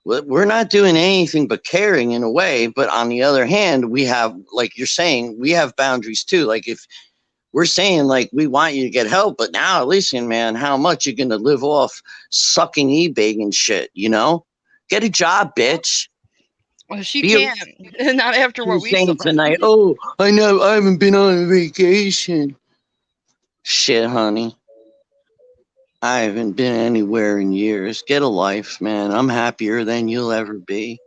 we're not doing anything but caring in a way. But on the other hand, we have, like you're saying, we have boundaries too. Like if we're saying like we want you to get help, but now listen, man, how much you're gonna live off sucking eBay and shit, Get a job, bitch. Well, she Be a, can't. Not after what she's we saying saw. tonight, oh, I know I haven't been on a vacation. Shit, honey. I haven't been anywhere in years. Get a life, man. I'm happier than you'll ever be.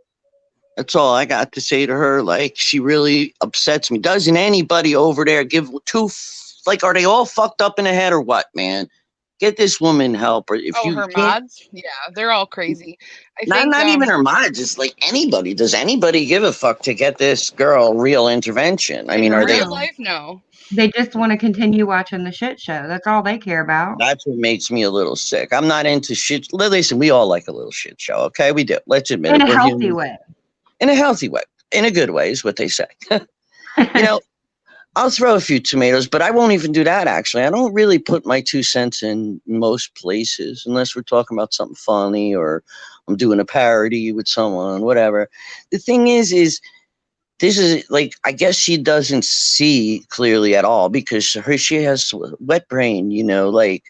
That's all I got to say to her. Like, she really upsets me. Doesn't anybody over there give two, like, are they all fucked up in the head or what, man? Get this woman help, or if Oh, you her can't, mods? Yeah, they're all crazy. I not think not even her mods, just like anybody. Does anybody give a fuck to get this girl real intervention? I in mean, are they? real No. life, no. They just wanna continue watching the shit show. That's all they care about. That's what makes me a little sick. I'm not into shit. Listen, we all like a little shit show, okay? We do. Let's admit In it. a We're healthy human. way. In a healthy way, in a good way, is what they say. You know, I'll throw a few tomatoes, but I won't even do that, actually. I don't really put my 2 cents in most places unless we're talking about something funny or I'm doing a parody with someone, whatever. The thing is this is like, I guess she doesn't see clearly at all because she has wet brain, like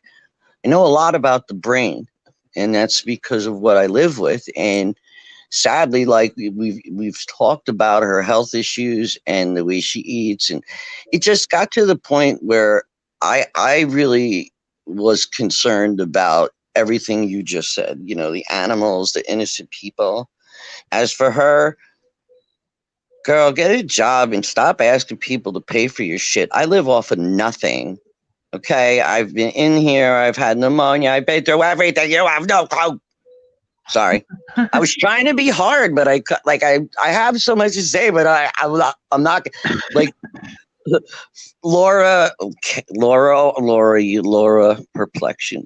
I know a lot about the brain, and that's because of what I live with. And sadly, like we've talked about her health issues and the way she eats, and it just got to the point where I really was concerned about everything you just said. The animals, the innocent people. As for her, girl, get a job and stop asking people to pay for your shit. I live off of nothing. Okay, I've been in here. I've had pneumonia. I've been through everything. You have no clue. Sorry, I was trying to be hard, but I have so much to say, but I'm not like Laura. Okay, Laura Perplexion.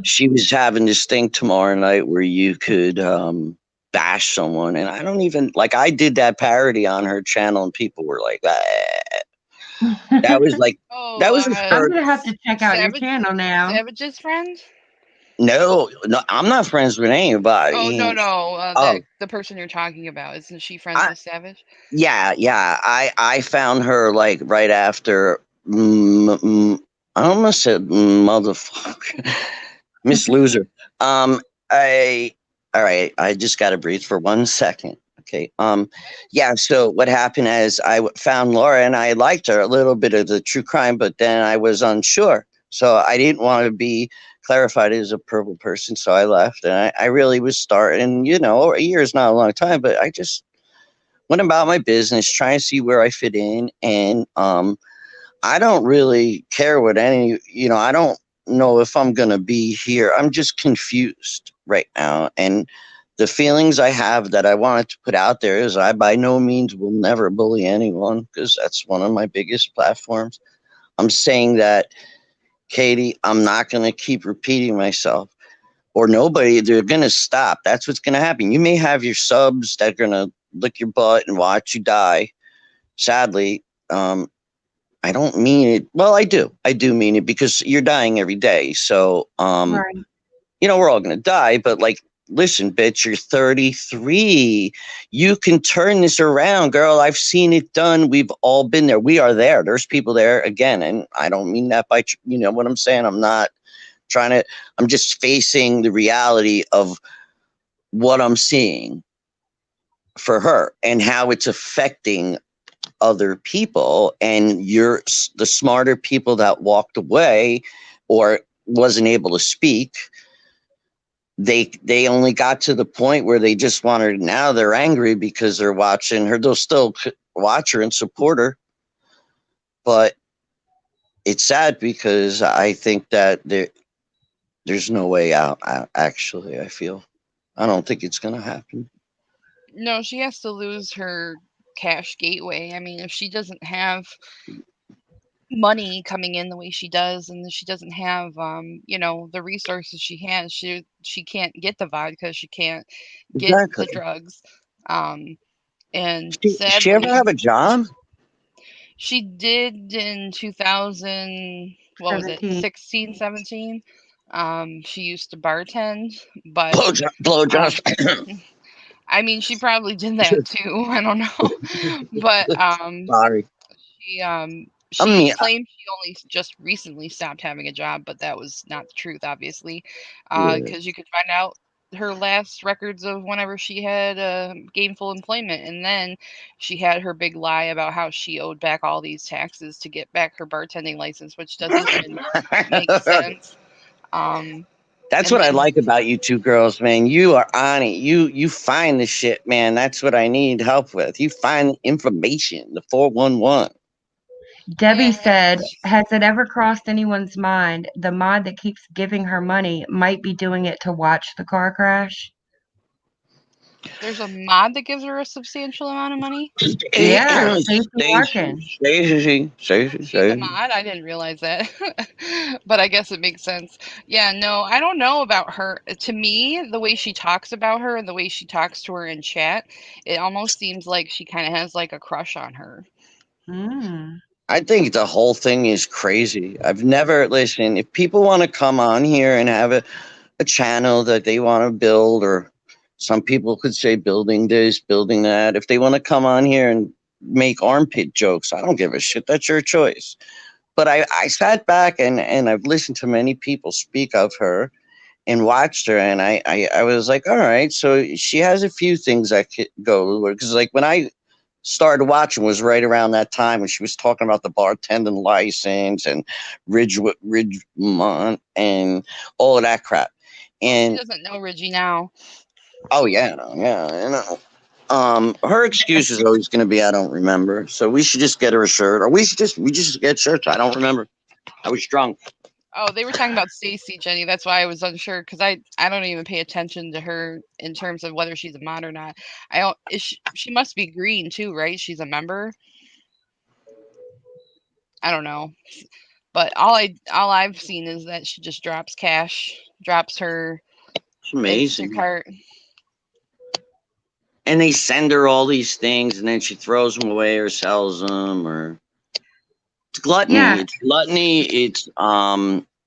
She was having this thing tomorrow night where you could bash someone, and I don't even like. I did that parody on her channel, and people were like, that was like Oh, that was the I'm first. gonna have to check out your Savage, channel now. Savage's friend? No, no, I'm not friends with Oh, no, anybody. no. Oh, The person you're talking about, isn't she friends I with Savage? yeah, yeah. I found her like right after. I almost said motherfucker, Miss Loser. I All right. I just got to breathe for 1 second. Okay. Yeah. So what happened is found Laura and I liked her a little bit of the true crime, but then I was unsure, so I didn't want to be clarified as a purple person, so I left, and I really was starting. A year is not a long time, but I just went about my business, trying to see where I fit in. And I don't really care what I don't know if I'm going to be here. I'm just confused right now. And the feelings I have that I wanted to put out there is I by no means will never bully anyone because that's one of my biggest platforms. I'm saying that, Katie, I'm not going to keep repeating myself or nobody. They're going to stop. That's what's going to happen. You may have your subs that are going to lick your butt and watch you die. Sadly, I don't mean it. Well, I do. I do mean it because you're dying every day. So, Right. we're all going to die. But like, listen, bitch, you're 33. You can turn this around, girl. I've seen it done. We've all been there. We are there. There's people there again. And I don't mean that by, what I'm saying. I'm not trying to, I'm just facing the reality of what I'm seeing for her and how it's affecting other people. And you're the smarter people that walked away or wasn't able to speak. They only got to the point where they just wanted. Now they're angry because they're watching her. They'll still watch her and support her, but it's sad because I think that there's no way out. Actually, I don't think it's gonna happen. No, she has to lose her cash gateway. I mean, if she doesn't have money coming in the way she does, and she doesn't have, the resources she has, she can't get the VOD because she can't get the Exactly. drugs. Um, and She ever sadly, have a job? she did in 2000, what was it, 17. 16, 17. She used to bartend, but Blow um, jobs. I mean, she probably did that too. I don't know, but Sorry. she I she mean, claimed she only just recently stopped having a job, but that was not the truth, obviously, yeah. because you could find out her last records of whenever she had gainful employment, and then she had her big lie about how she owed back all these taxes to get back her bartending license, which doesn't even make sense. Um, That's and what I then like about you two girls, man. You are on it. You find the shit, man. That's what I need help with. You find the information, the 411. Debbie Yeah, said, "Has it ever crossed anyone's mind the mod that keeps giving her money might be doing it to watch the car crash?" there's a mod that gives her a substantial amount of money. Yeah, Stacey Stacy, Larkin. She's a mod. I didn't realize that, but I guess it makes sense. Yeah, no, I don't know about her. To me, the way she talks about her and the way she talks to her in chat, it almost seems like she kind of has like a crush on her. Mm. I think the whole thing is crazy. I've never listened. If people want to come on here and have a channel that they want to build, or some people could say building this, building that. If they want to come on here and make armpit jokes, I don't give a shit. That's your choice. But I sat back and I've listened to many people speak of her and watched her, and I was like, all right, so she has a few things I could go with. Because like when I started watching was right around that time when she was talking about the bartending license and Ridgemont and all of that crap. She And doesn't know Reggie now. oh yeah, yeah, I know. Her excuse is always going to be I don't remember. So we should just get her a shirt, or we just get shirts. I don't remember. I was drunk. Oh, they were talking about Stacy, Jenny. That's why I was unsure because I don't even pay attention to her in terms of whether she's a mod or not. I don't. She must be green too, right? She's a member. I don't know, but all I've seen is that she just drops cash, drops her It's amazing. Instacart. And they send her all these things, and then she throws them away or sells them, or it's gluttony. Yeah, It's gluttony. It's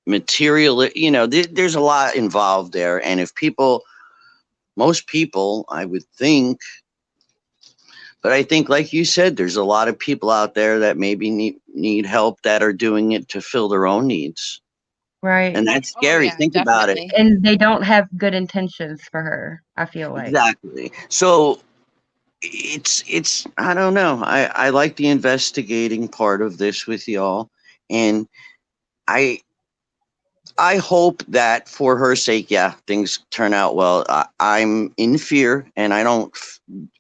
material. You know, there's a lot involved there, and if people, most people, I would think. But I think, like you said, there's a lot of people out there that maybe need help that are doing it to fill their own needs. right. And that's Oh scary. yeah, Think about it. definitely. And they don't have good intentions for her, I feel like. Exactly. So it's I don't know. I like the investigating part of this with y'all. And I I hope that for her sake, yeah, things turn out well. I'm in fear, and I don't.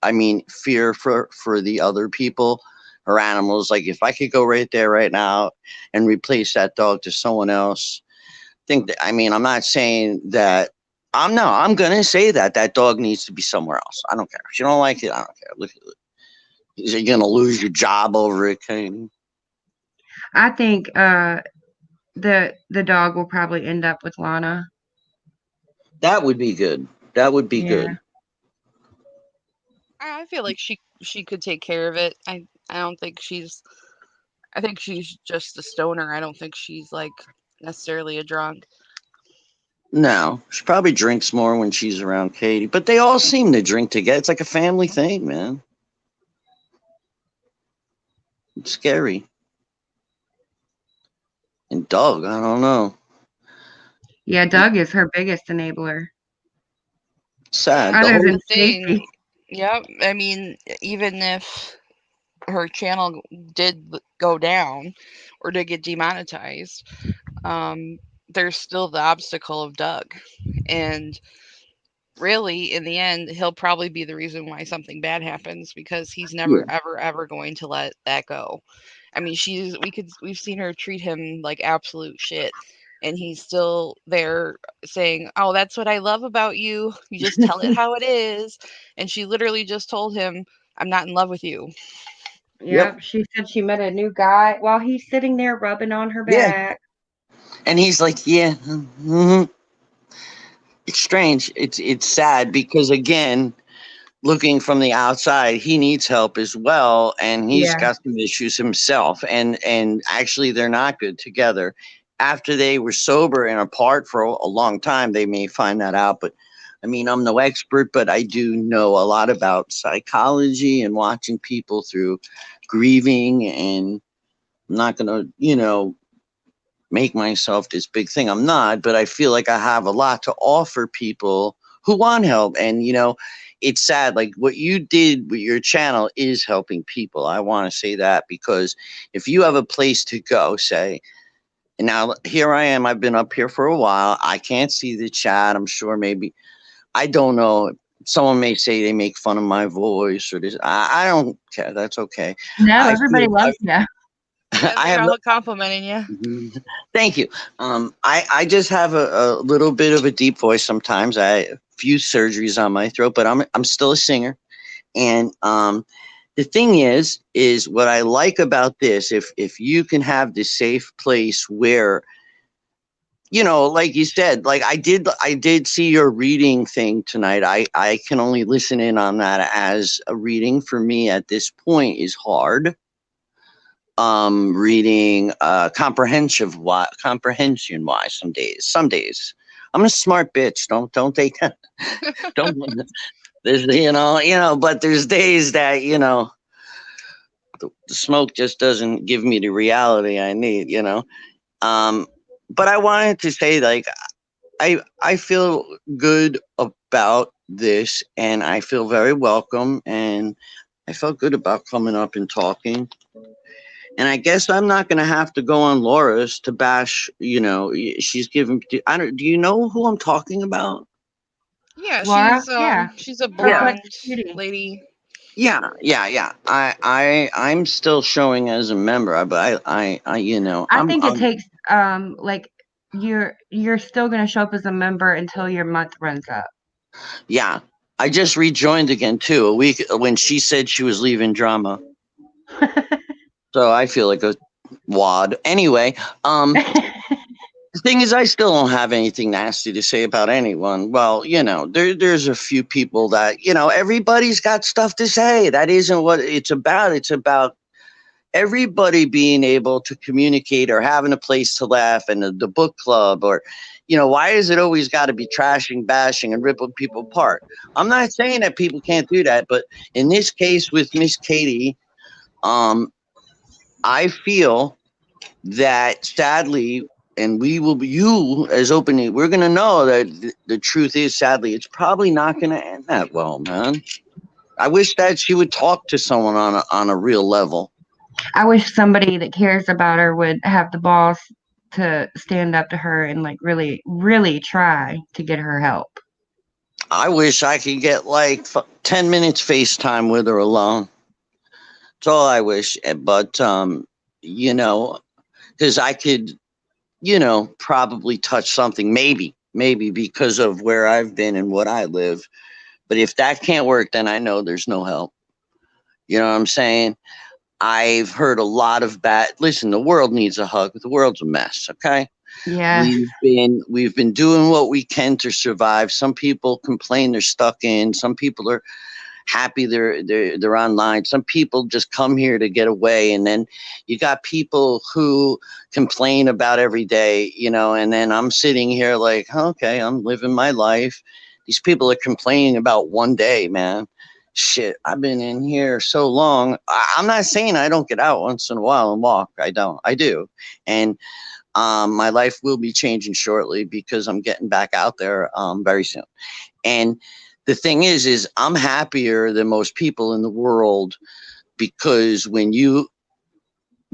I mean, fear for the other people or animals. Like if I could go right there, right now, and replace that dog to someone else, think that. I mean, I'm not saying that. I'm no. I'm gonna say that that dog needs to be somewhere else. I don't care if you don't like it. I don't care. Look, is you gonna lose your job over it, Katie? I think the dog will probably end up with Lana. That would be good. That would be Yeah. good. I feel like she could take care of it. I don't think she's. I think she's just a stoner. I don't think she's like necessarily a drunk. No, she probably drinks more when she's around Katie, but they all seem to drink together. It's like a family thing, man. It's scary. And Doug, I don't know. Yeah, Doug is her biggest enabler, Sad. The other That's whole than the Stacy. thing. Yep. I mean, even if her channel did go down or did get demonetized, um, there's still the obstacle of Doug. And really, in the end, he'll probably be the reason why something bad happens because he's yeah, never, ever, ever going to let that go. I mean, we've seen her treat him like absolute shit. And he's still there saying, "Oh, that's what I love about you. You just tell it how it is." And she literally just told him, "I'm not in love with you." yep, Yep, she said she met a new guy while he's sitting there rubbing on her yeah. back. And he's like, yeah. It's strange. It's sad because again, looking from the outside, he needs help as well, and he's Yeah. got some issues himself. And actually, they're not good together. After they were sober and apart for a long time, they may find that out. But I mean, I'm no expert, but I do know a lot about psychology and watching people through grieving. And I'm not gonna, make myself this big thing. I'm not, but I feel like I have a lot to offer people who want help. And, it's sad. Like what you did with your channel is helping people. I want to say that because if you have a place to go, say, and now here I am, I've been up here for a while. I can't see the chat. I'm sure maybe, I don't know. Someone may say they make fun of my voice or this. I don't care. That's okay. No, I everybody feel, loves you. Yeah, I they're have all complimenting you. thank you. I just have a little bit of a deep voice sometimes. I have a few surgeries on my throat, but I'm still a singer. And the thing is what I like about this, if you can have this safe place where, like you said, like I did see your reading thing tonight. I can only listen in on that, as a reading for me at this point is hard. Reading comprehension wise, some days I'm a smart bitch, don't take that. Don't. There's, but there's days that, the smoke just doesn't give me the reality I need. um but I wanted to say, like, I feel good about this, and I feel very welcome, and I felt good about coming up and talking. And I guess I'm not going to have to go on Laura's to bash. She's giving. I don't. Do you know who I'm talking about? Yeah, Laura, yeah, she's a Yeah, Perplexed blonde Beauty. lady. yeah. I'm still showing as a member, but I I'm think it takes like you're still gonna show up as a member until your month runs up. yeah. I just rejoined again too a week when she said she was leaving drama. So I feel like a wad. Anyway, the thing is, I still don't have anything nasty to say about anyone. Well, there's a few people that, everybody's got stuff to say. That isn't what it's about. It's about everybody being able to communicate, or having a place to laugh, and the book club, or, why is it always got to be trashing, bashing, and ripping people apart? I'm not saying that people can't do that, but in this case with Miss Katie, um, I feel that sadly, and we will be, you as opening, we're going to know that the truth is, sadly, it's probably not going to end that well, man. I wish that she would talk to someone on a real level. I wish somebody that cares about her would have the balls to stand up to her and like really, really try to get her help. I wish I could get like 10 minutes FaceTime with her alone. That's all I wish. But, you know, because I could, probably touch something, maybe because of where I've been and what I live. But if that can't work, then I know there's no help. You know what I'm saying? I've heard a lot of bad. Listen, the world needs a hug. The world's a mess. Okay, Yes. we've been doing what we can to survive. Some people complain they're stuck in. Some people are happy they're online. Some people just come here to get away, and then you got people who complain about every day. And then I'm sitting here like, okay, I'm living my life. These people are complaining about one day, man. Shit, I've been in here so long. I'm not saying I don't get out once in a while and walk. I don't. I do. And my life will be changing shortly because I'm getting back out there very soon. And the thing is I'm happier than most people in the world, because when you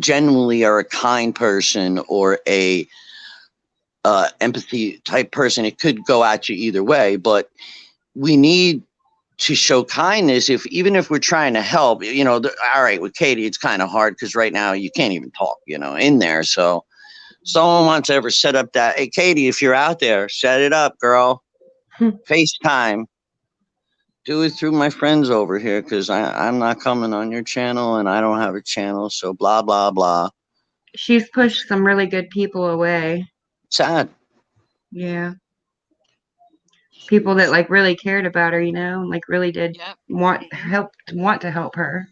genuinely are a kind person, or a empathy type person, it could go at you either way. But we need to show kindness, even if we're trying to help. All right, with Katie it's kind of hard because right now you can't even talk in there. So someone wants to ever set up that, hey Katie, if you're out there, set it up, girl. FaceTime. Do it through my friends over here, because I'm not coming on your channel and I don't have a channel. So blah, blah, blah. She's pushed some really good people away. Sad. Yeah. People that like really cared about her, and like really did Yep. want to help her.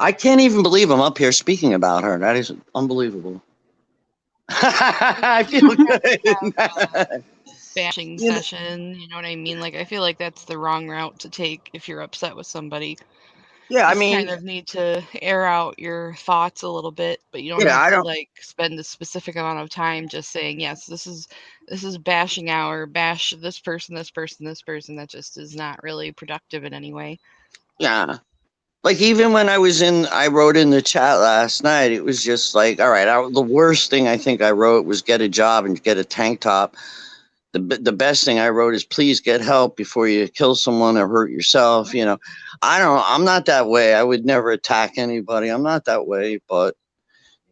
I can't even believe I'm up here speaking about her. That is unbelievable. I feel good. Bashing You know, session, you know what I mean? Like, I feel like that's the wrong route to take if you're upset with somebody. yeah, I Just mean, kind of need to air out your thoughts a little bit, but you don't yeah, have I to don't. like spend a specific amount of time just saying, yes, this is bashing hour, bash this person, this person, this person. That just is not really productive in any way. Yeah. Like, even when I wrote in the chat last night, it was just like, all right, the worst thing I think I wrote was get a job and get a tank top. The best thing I wrote is please get help before you kill someone or hurt yourself. I'm not that way. I would never attack anybody. I'm not that way. But,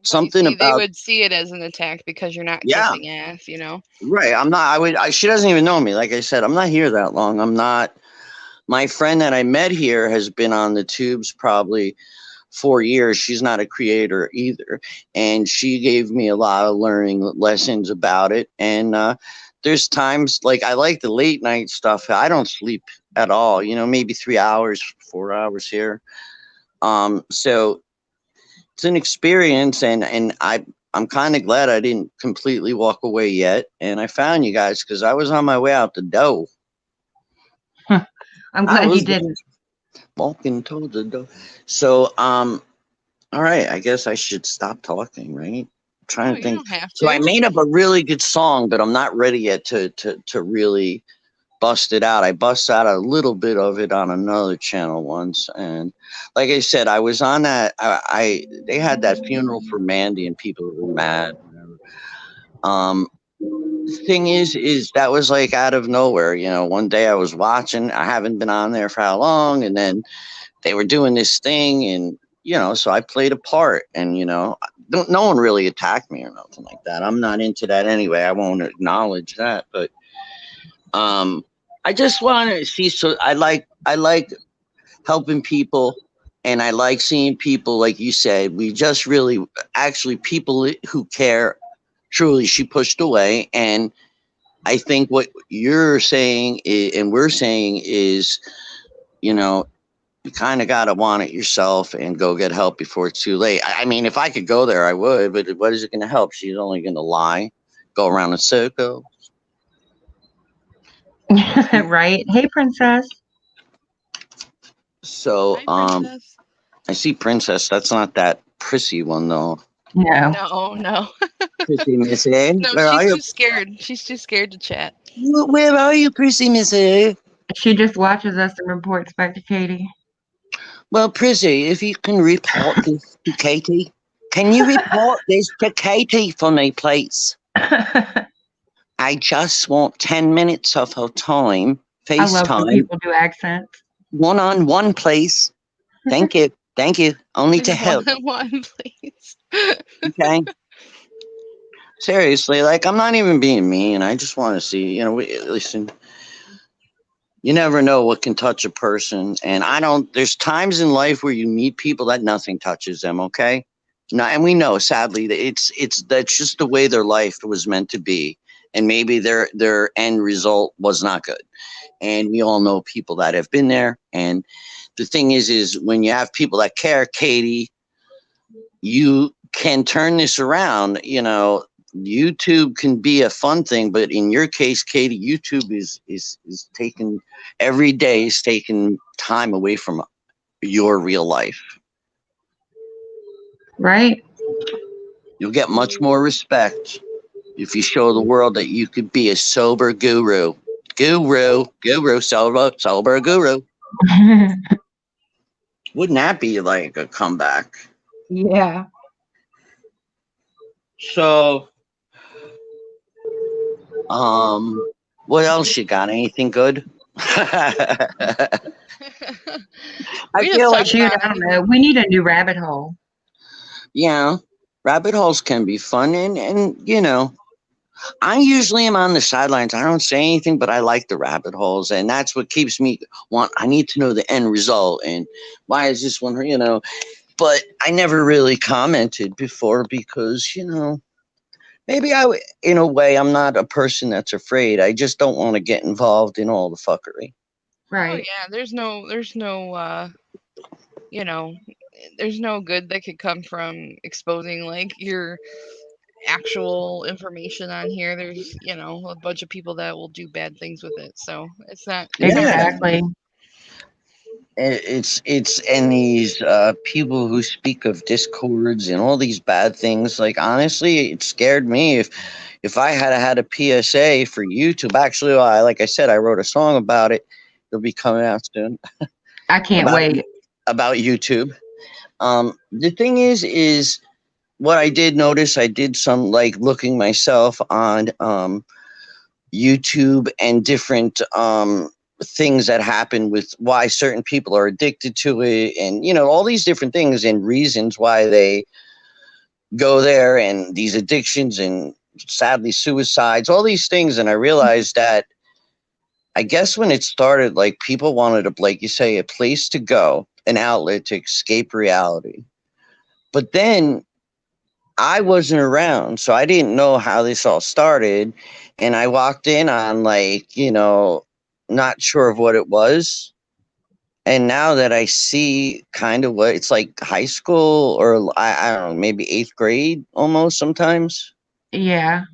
something See, they about, would see it as an attack because you're not yeah, kissing ass, you know? right. I'm not, she doesn't even know me. Like I said, I'm not here that long. I'm not, my friend that I met here has been on the tubes probably 4 years. She's not a creator either. And she gave me a lot of learning lessons about it. And there's times like I like the late night stuff. I don't sleep at all, maybe 3 hours, 4 hours here. So it's an experience, and I'm kind of glad I didn't completely walk away yet. And I found you guys because I was on my way out the door. I'm I glad you was didn't. walking toward the door. So, all right, I guess I should stop talking, right? I'm trying No, to you think. don't have So I to. made up a really good song, but I'm not ready yet to really bust it out. I bust out a little bit of it on another channel once, and like I said, I was on that. They had that funeral for Mandy, and people were mad. Whatever. The thing is that was like out of nowhere. One day I was watching. I haven't been on there for how long, and then they were doing this thing, and so I played a part, and no one really attacked me or nothing like that. I'm not into that anyway. I won't acknowledge that, but I just want to see. So I like helping people, and I like seeing people, like you said, we just really actually people who care truly. She pushed away, and I think what you're saying and we're saying is, you know, you kind of got to want it yourself and go get help before it's too late. I mean, if I could go there, I would, but what is it going to help? She's only going to lie, go around in circles. Right? Hey, princess. So, Hi, princess. I see Princess. That's not that prissy one, though. No. No, no. Prissy Miss A. No, Where are she's you? too scared. She's too scared to chat. Where are you, Prissy Miss A? She just watches us and reports back to Katie. Well, Prissy, if you can report this to Katie, can you report this to Katie for me, please? I just want 10 minutes of her time, I love when FaceTime, people do accents. one-on-one, please. Thank you. Thank you. Only to help. One, please. Okay. Seriously, like, I'm not even being mean. I just want to see, listen, you never know what can touch a person. And there's times in life where you meet people that nothing touches them, okay? No, and we know, sadly, that that's just the way their life was meant to be. And maybe their end result was not good. And we all know people that have been there. And the thing is when you have people that care, Katie, you can turn this around. YouTube can be a fun thing, but in your case, Katie, YouTube is taking every day is taking time away from your real life. Right? You'll get much more respect if you show the world that you could be a sober guru. Sober guru. Wouldn't that be like a comeback? Yeah. So, what else you got? Anything good? I We just feel like, talked Shoot, about I don't know. We need a new rabbit hole. yeah, rabbit holes can be fun, and I usually am on the sidelines. I don't say anything, but I like the rabbit holes, and that's what keeps me I need to know the end result, and why is this one. But I never really commented before because maybe in a way, I'm not a person that's afraid. I just don't want to get involved in all the fuckery. Oh Right. yeah, there's no you know, there's no good that could come from exposing like your actual information on here. There's, a bunch of people that will do bad things with it. So it's not Yeah. good for you. Exactly. It's and these people who speak of discords and all these bad things. Like, honestly, it scared me if I had a PSA for YouTube. Actually, like I said, I wrote a song about it. It'll be coming out soon. I can't about wait. about YouTube. The thing is what I did notice. I did some like looking myself on YouTube and different things that happen with why certain people are addicted to it, and all these different things and reasons why they go there, and these addictions and sadly suicides, all these things. And I realized that I guess when it started, like people wanted a, like you say, a place to go, an outlet to escape reality. But then I wasn't around, so I didn't know how this all started. And I walked in on, like, not sure of what it was. And now that I see kind of what it's like, high school, or I don't know, maybe eighth grade almost sometimes, Yeah.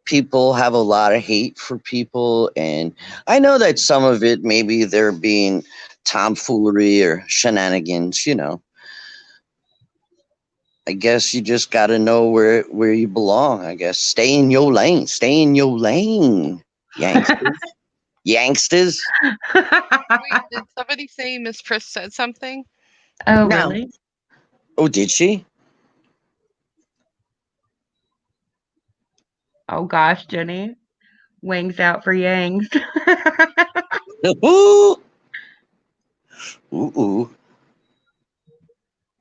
people have a lot of hate for people. And I know that some of it, maybe they're being tomfoolery or shenanigans. I guess you just got to know where you belong. I guess stay in your lane. Stay in your lane, Yanksters. Yanksters. Wait, did somebody say Miss Pris said something? Oh, No. really? Oh, did she? Oh gosh, Jenny. Wings out for Yangs. Ooh. Ooh.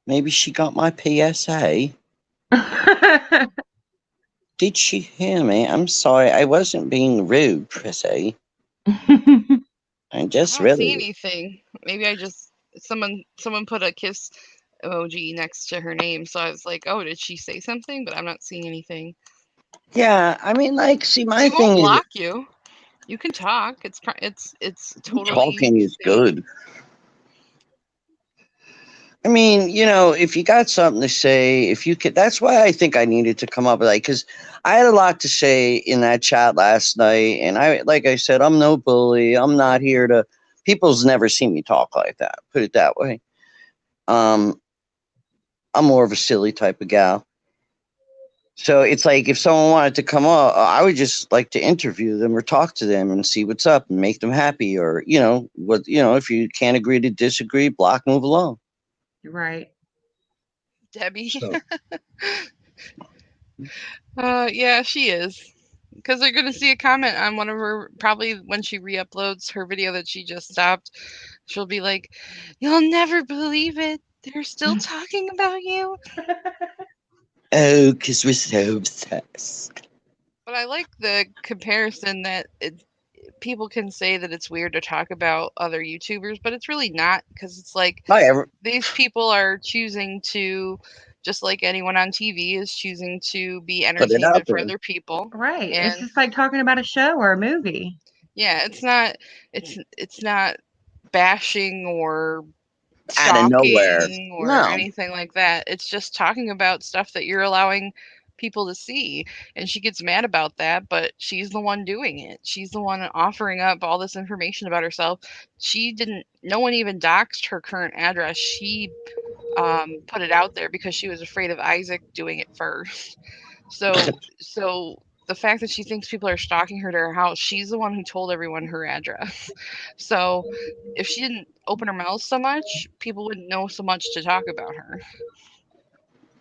Maybe she got my PSA. Did she hear me? I'm sorry. I wasn't being rude, Prissy. I just I don't see really. anything. Maybe I just someone put a kiss emoji next to her name, so I was like, oh, did she say something? But I'm not seeing anything. Yeah, I mean, like, see, my It won't thing is, block you. You can talk. It's totally talking is safe. good. I mean, if you got something to say, if you could, that's why I think I needed to come up with, like, because I had a lot to say in that chat last night. And like I said, I'm no bully. I'm not here to, people's never seen me talk like that, put it that way. I'm more of a silly type of gal. So it's like if someone wanted to come up, I would just like to interview them or talk to them and see what's up and make them happy. Or, if you can't agree to disagree, block, move along. Right. Debbie. So. Yeah, she is. Because they're gonna see a comment on one of her, probably when she re-uploads her video that she just stopped. She'll be like, "You'll never believe it. They're still talking about you." Oh, because we're so obsessed. But I like the comparison that people can say that it's weird to talk about other YouTubers, but it's really not, because it's like Not ever. these people are choosing to, just like anyone on TV is choosing to be Put it out entertainment for there. other people. Right. It's And just like talking about a show or a movie. yeah, it's not bashing or Out of nowhere. stalking or No. anything like that. It's just talking about stuff that you're allowing people to see. And she gets mad about that, but she's the one doing it. She's the one offering up all this information about herself. No one even doxed her current address. She put it out there because she was afraid of Isaac doing it first. So the fact that she thinks people are stalking her to her house, she's the one who told everyone her address. So if she didn't open her mouth so much, people wouldn't know so much to talk about her.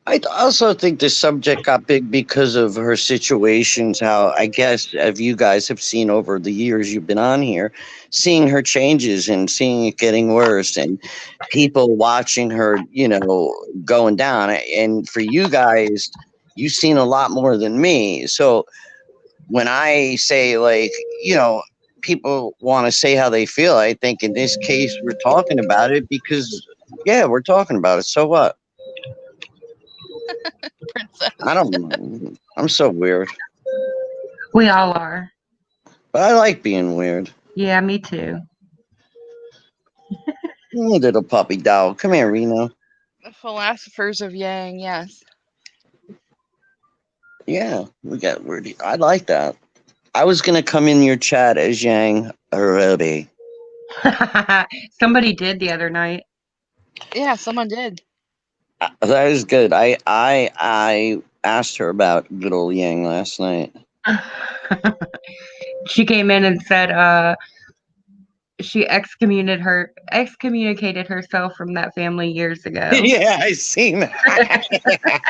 I also think the subject got big because of her situations. How, I guess, if you guys have seen over the years you've been on here, seeing her changes and seeing it getting worse, and people watching her, going down. And for you guys, you've seen a lot more than me. So when I say, like, people want to say how they feel, I think in this case we're talking about it because, yeah, we're talking about it. So what? Princess. I don't know. I'm so weird. We all are. But I like being weird. Yeah, me too. Little puppy dog. Come here, Reno. The philosophers of Yang, yes. Yeah, we got wordy. I like that. I was gonna come in your chat as Yang Arobi. Somebody did the other night. Yeah, someone did. That is good. I asked her about good old Yang last night. She came in and said she excommunicated herself from that family years ago. Yeah, I seen that.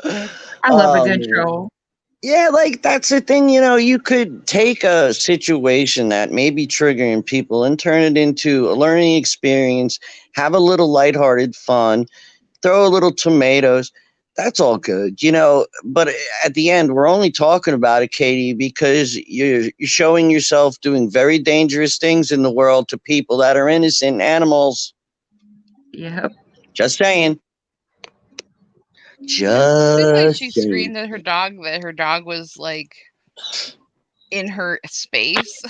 I love a good troll. Yeah, like that's the thing, you could take a situation that may be triggering people and turn it into a learning experience, have a little lighthearted fun, throw a little tomatoes. That's all good, but at the end, we're only talking about it, Katie, because you're showing yourself doing very dangerous things in the world to people that are innocent animals. Yep. Just saying. Didn't like she Just saying. screamed at her dog that her dog was like in her space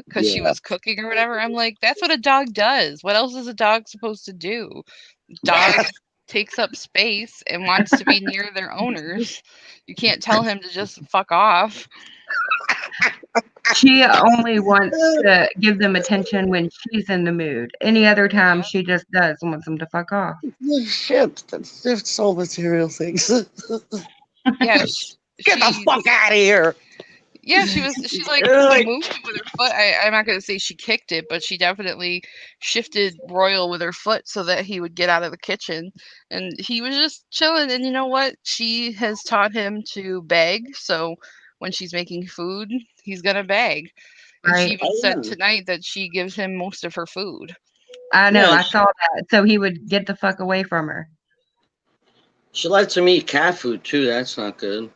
because she Yeah. was cooking or whatever. I'm like, that's what a dog does. What else is a dog supposed to do? Dog takes up space and wants to be near their owners. You can't tell him to just fuck off. She only wants to give them attention when she's in the mood. Any other time, Yeah. she just wants them to fuck off. Shit, that's all material things. Yeah, Get the she fuck out of here. yeah, she like Like, moved it with her foot. I'm not gonna say she kicked it, but she definitely shifted Royal with her foot so that he would get out of the kitchen. And he was just chilling. And you know what? She has taught him to beg. So when she's making food, he's gonna beg. And she Right. even said tonight that she gives him most of her food. I know. I Yeah, saw that. So he would get the fuck away from her. she lets him eat cat food too. That's not good.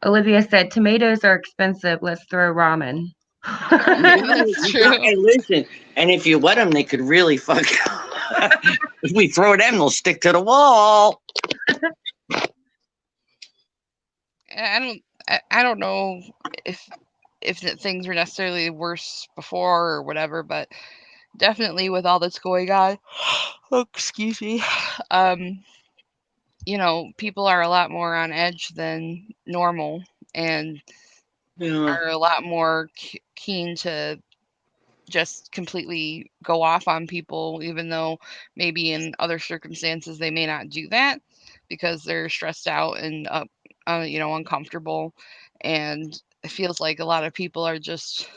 Olivia said, tomatoes are expensive. Let's throw ramen. Yeah, that's true. Hey, listen, and if you wet them, they could really fuck. If we throw them, they'll stick to the wall. I don't know if things were necessarily worse before or whatever, but definitely with all that's going on, oh, excuse me, people are a lot more on edge than normal and Yeah. are a lot more keen to just completely go off on people, even though maybe in other circumstances they may not do that because they're stressed out and uncomfortable. And it feels like a lot of people are just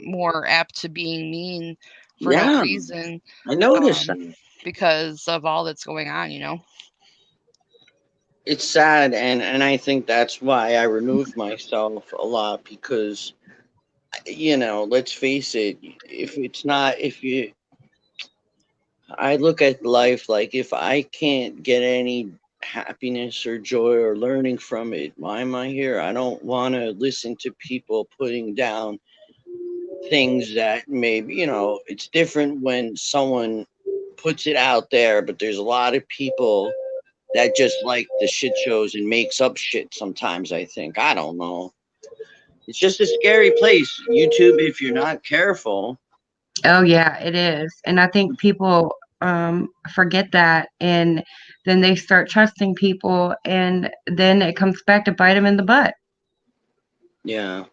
more apt to being mean for no Yeah, reason I noticed that. because of all that's going on. It's sad, and I think that's why I remove myself a lot because, let's face it, if you, I look at life like if I can't get any happiness or joy or learning from it, why am I here? I don't want to listen to people putting down things that maybe, it's different when someone puts it out there, but there's a lot of people that just like the shit shows and makes up shit sometimes, I think. I don't know. It's just a scary place. YouTube, if you're not careful. Oh, yeah, it is. And I think people forget that. And then they start trusting people. And then it comes back to bite them in the butt. Yeah,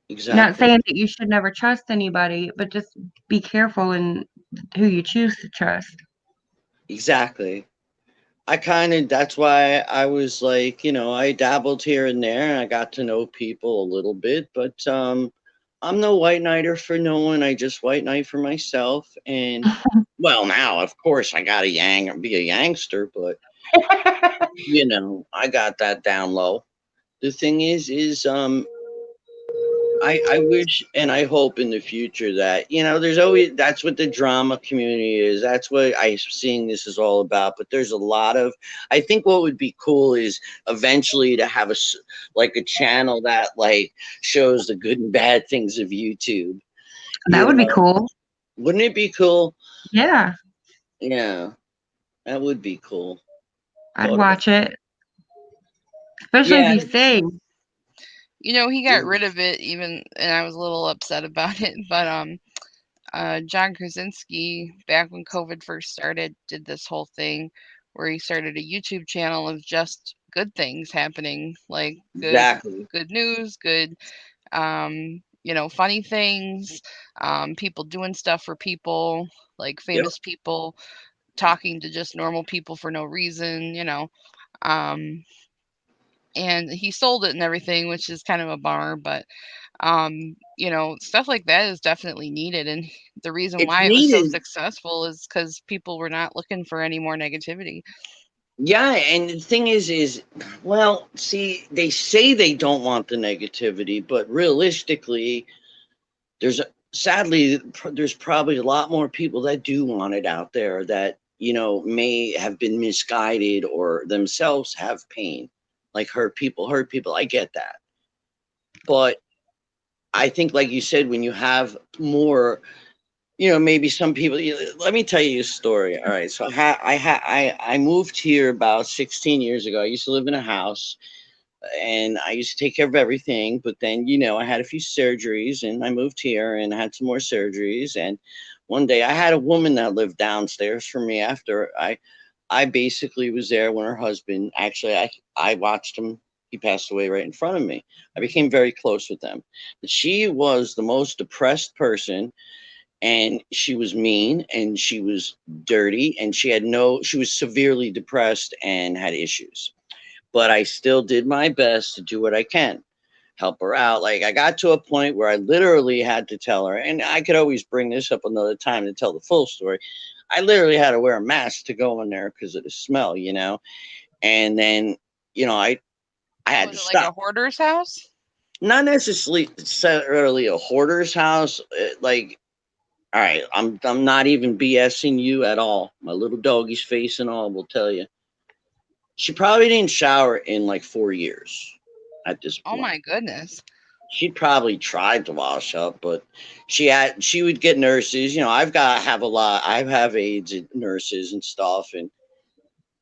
Not exactly. saying that you should never trust anybody, but just be careful in who you choose to trust. Exactly. That's why I was like, I dabbled here and there and I got to know people a little bit, but I'm no white knighter for no one. I just white knight for myself. And well, now, of course, I got to be a youngster, but I got that down low. The thing is I wish and I hope in the future that, there's always, that's what the drama community is. That's what I'm seeing this is all about. But there's a lot of, I think what would be cool is eventually to have like a channel that like shows the good and bad things of YouTube. That You would be know, cool. wouldn't it be cool? Yeah, Yeah, that would be cool. I'd Thought about watch it. Especially if Yeah. you sing. He got rid of it even, and I was a little upset about it. But John Krasinski, back when COVID first started, did this whole thing where he started a YouTube channel of just good things happening, like Exactly. good news, good, funny things, people doing stuff for people, like Yep. famous people talking to just normal people for no reason. Um, and he sold it and everything, which is kind of a bummer, but stuff like that is definitely needed. And the reason It's why it was so needed. successful is because people were not looking for any more negativity. Yeah, and the thing is, well, see, they say they don't want the negativity, but realistically, sadly, there's probably a lot more people that do want it out there that may have been misguided or themselves have pain, like hurt people. I get that. But I think, like you said, when you have more, maybe some people. Let me tell you a story. All right, so I moved here about 16 years ago. I used to live in a house, and I used to take care of everything. But then, I had a few surgeries, and I moved here and had some more surgeries. And one day, I had a woman that lived downstairs from me after I basically was there when her husband, actually, I watched him. He passed away right in front of me. I became very close with them. But she was the most depressed person, and she was mean, and she was dirty, and she was severely depressed and had issues. But I still did my best to do what I can, help her out. Like, I got to a point where I literally had to tell her, and I could always bring this up another time to tell the full story. I literally had to wear a mask to go in there because of the smell. And then, I had to Was it like a stop. hoarder's house? Not necessarily a hoarder's house. Like, all right, I'm not even BSing you at all. My little doggy's face and all will tell you. She probably didn't shower in like 4 years at this Oh point. my goodness. She probably tried to wash up, but she would get nurses. I have aides at nurses and stuff, and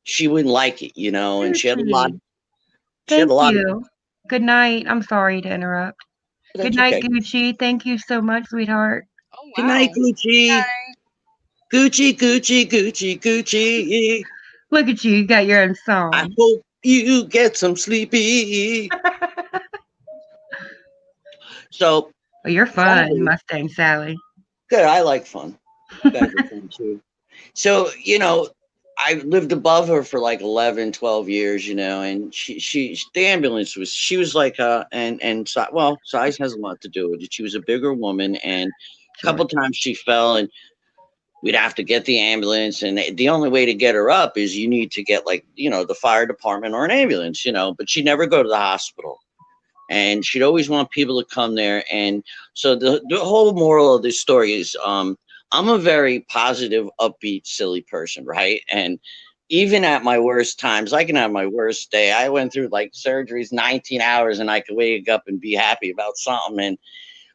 she wouldn't like it. And Gucci. she had a Thank lot of. you. Good night. I'm sorry to interrupt. Good That's night, okay. Gucci. Thank you so much, sweetheart. Oh Good night, wow. Gucci. Hi. Gucci, Gucci, Gucci, Gucci. Look at you. You got your own I song. hope you get some sleepy. So Well, you're fun, finally, Mustang Sally. good. I like fun. You guys are fun too. So, I lived above her for like 11, 12 years, and the ambulance she was like, well, size has a lot to do with it. She was a bigger woman, and a Sure. couple times she fell, and we'd have to get the ambulance. And the only way to get her up is you need to get, like, the fire department or an ambulance, but she'd never go to the hospital. And she'd always want people to come there. And so the whole moral of this story is, I'm a very positive, upbeat, silly person, right? And even at my worst times, I can have my worst day. I went through like surgeries, 19 hours, and I could wake up and be happy about something. And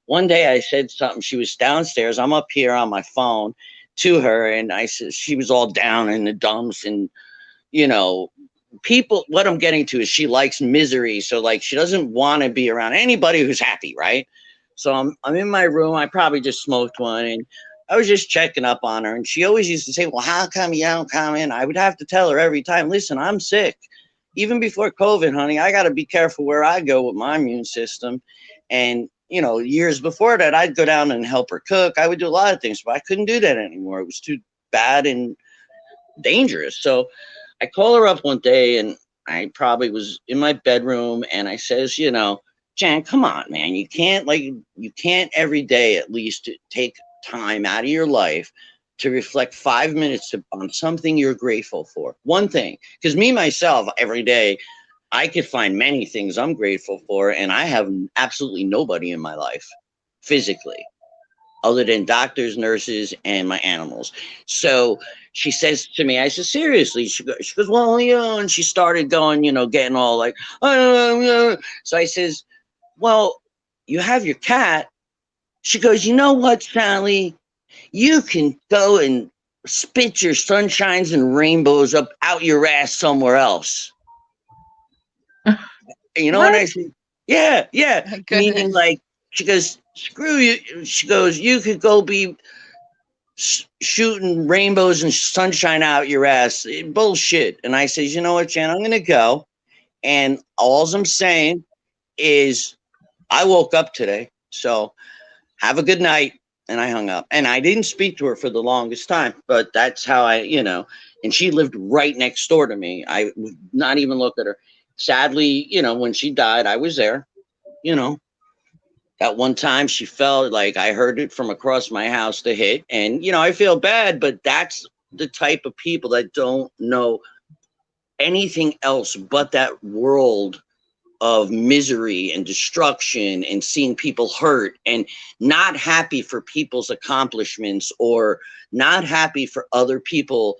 one day I said something. She was downstairs. I'm up here on my phone to her, and I said she was all down in the dumps, and you know people, what I'm getting to is she likes misery. So, like, she doesn't want to be around anybody who's happy, right? So I'm in my room. I probably just smoked one, and I was just checking up on her. And she always used to say, well, how come you don't come in? I would have to tell her every time, listen, I'm sick. Even before COVID, honey, I got to be careful where I go with my immune system. And years before that, I'd go down and help her cook. I would do a lot of things, but I couldn't do that anymore. It was too bad and dangerous. So I call her up one day, and I probably was in my bedroom, and I says, Jan, come on, man. You can't every day at least take time out of your life to reflect 5 minutes on something you're grateful for. One thing. Because me, myself, every day, I could find many things I'm grateful for, and I have absolutely nobody in my life physically other than doctors, nurses, and my animals. So she says to me, I said, seriously? She goes, well, and she started going, getting all like, oh. So I says, well, you have your cat. She goes, you know what, Sally? You can go and spit your sunshines and rainbows up out your ass somewhere else. And you know what What? I said? Yeah, yeah. My Meaning, goodness. like, she goes, screw you. She goes, you could go be shooting rainbows and sunshine out your ass. Bullshit. And I says, you know what, Jan, I'm going to go. And all I'm saying is I woke up today. So have a good night. And I hung up. And I didn't speak to her for the longest time. But that's how and she lived right next door to me. I would not even look at her. Sadly, when she died, I was there. You know, at one time she fell, like I heard it from across my house, the hit. And, I feel bad, but that's the type of people that don't know anything else but that world of misery and destruction and seeing people hurt and not happy for people's accomplishments or not happy for other people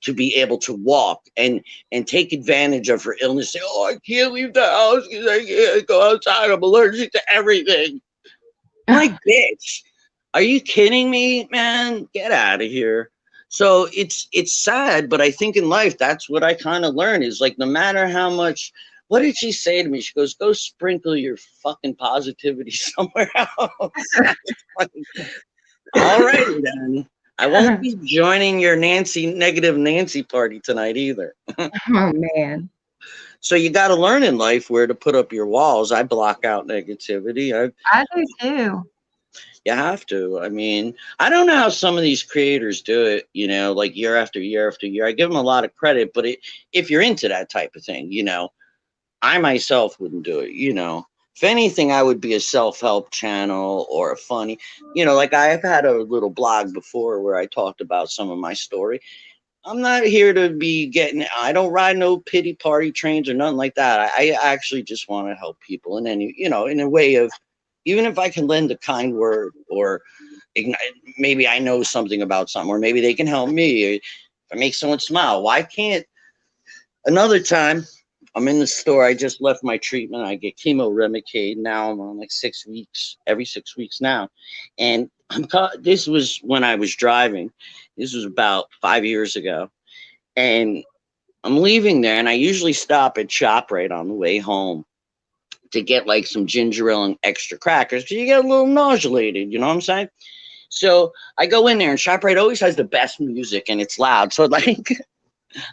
to be able to walk and take advantage of her illness. Say, oh, I can't leave the house because I can't go outside. I'm allergic to everything. My bitch, are you kidding me, man? Get out of here. So it's sad, but I think in life that's what I kind of learned is like no matter how much. What did she say to me? She goes, "Go sprinkle your fucking positivity somewhere else." Like, all right, then. I won't be joining your negative Nancy party tonight either. Oh man. So you got to learn in life where to put up your walls. I block out negativity. I do too. You have to. I mean, I don't know how some of these creators do it, like year after year after year. I give them a lot of credit, but if you're into that type of thing, I myself wouldn't do it, If anything, I would be a self-help channel or a funny, like I've had a little blog before where I talked about some of my story. I'm not here to be I don't ride no pity party trains or nothing like that. I actually just want to help people in any, in a way of, even if I can lend a kind word or maybe I know something about something, or maybe they can help me. Or if I make someone smile, why can't another time I'm in the store. I just left my treatment. I get chemo Remicade. Now I'm on like 6 weeks, every 6 weeks now. And this was when I was driving. This was about 5 years ago. And I'm leaving there, and I usually stop at ShopRite on the way home to get like some ginger ale and extra crackers because you get a little nauseated, you know what I'm saying? So I go in there, and ShopRite always has the best music, and it's loud. So like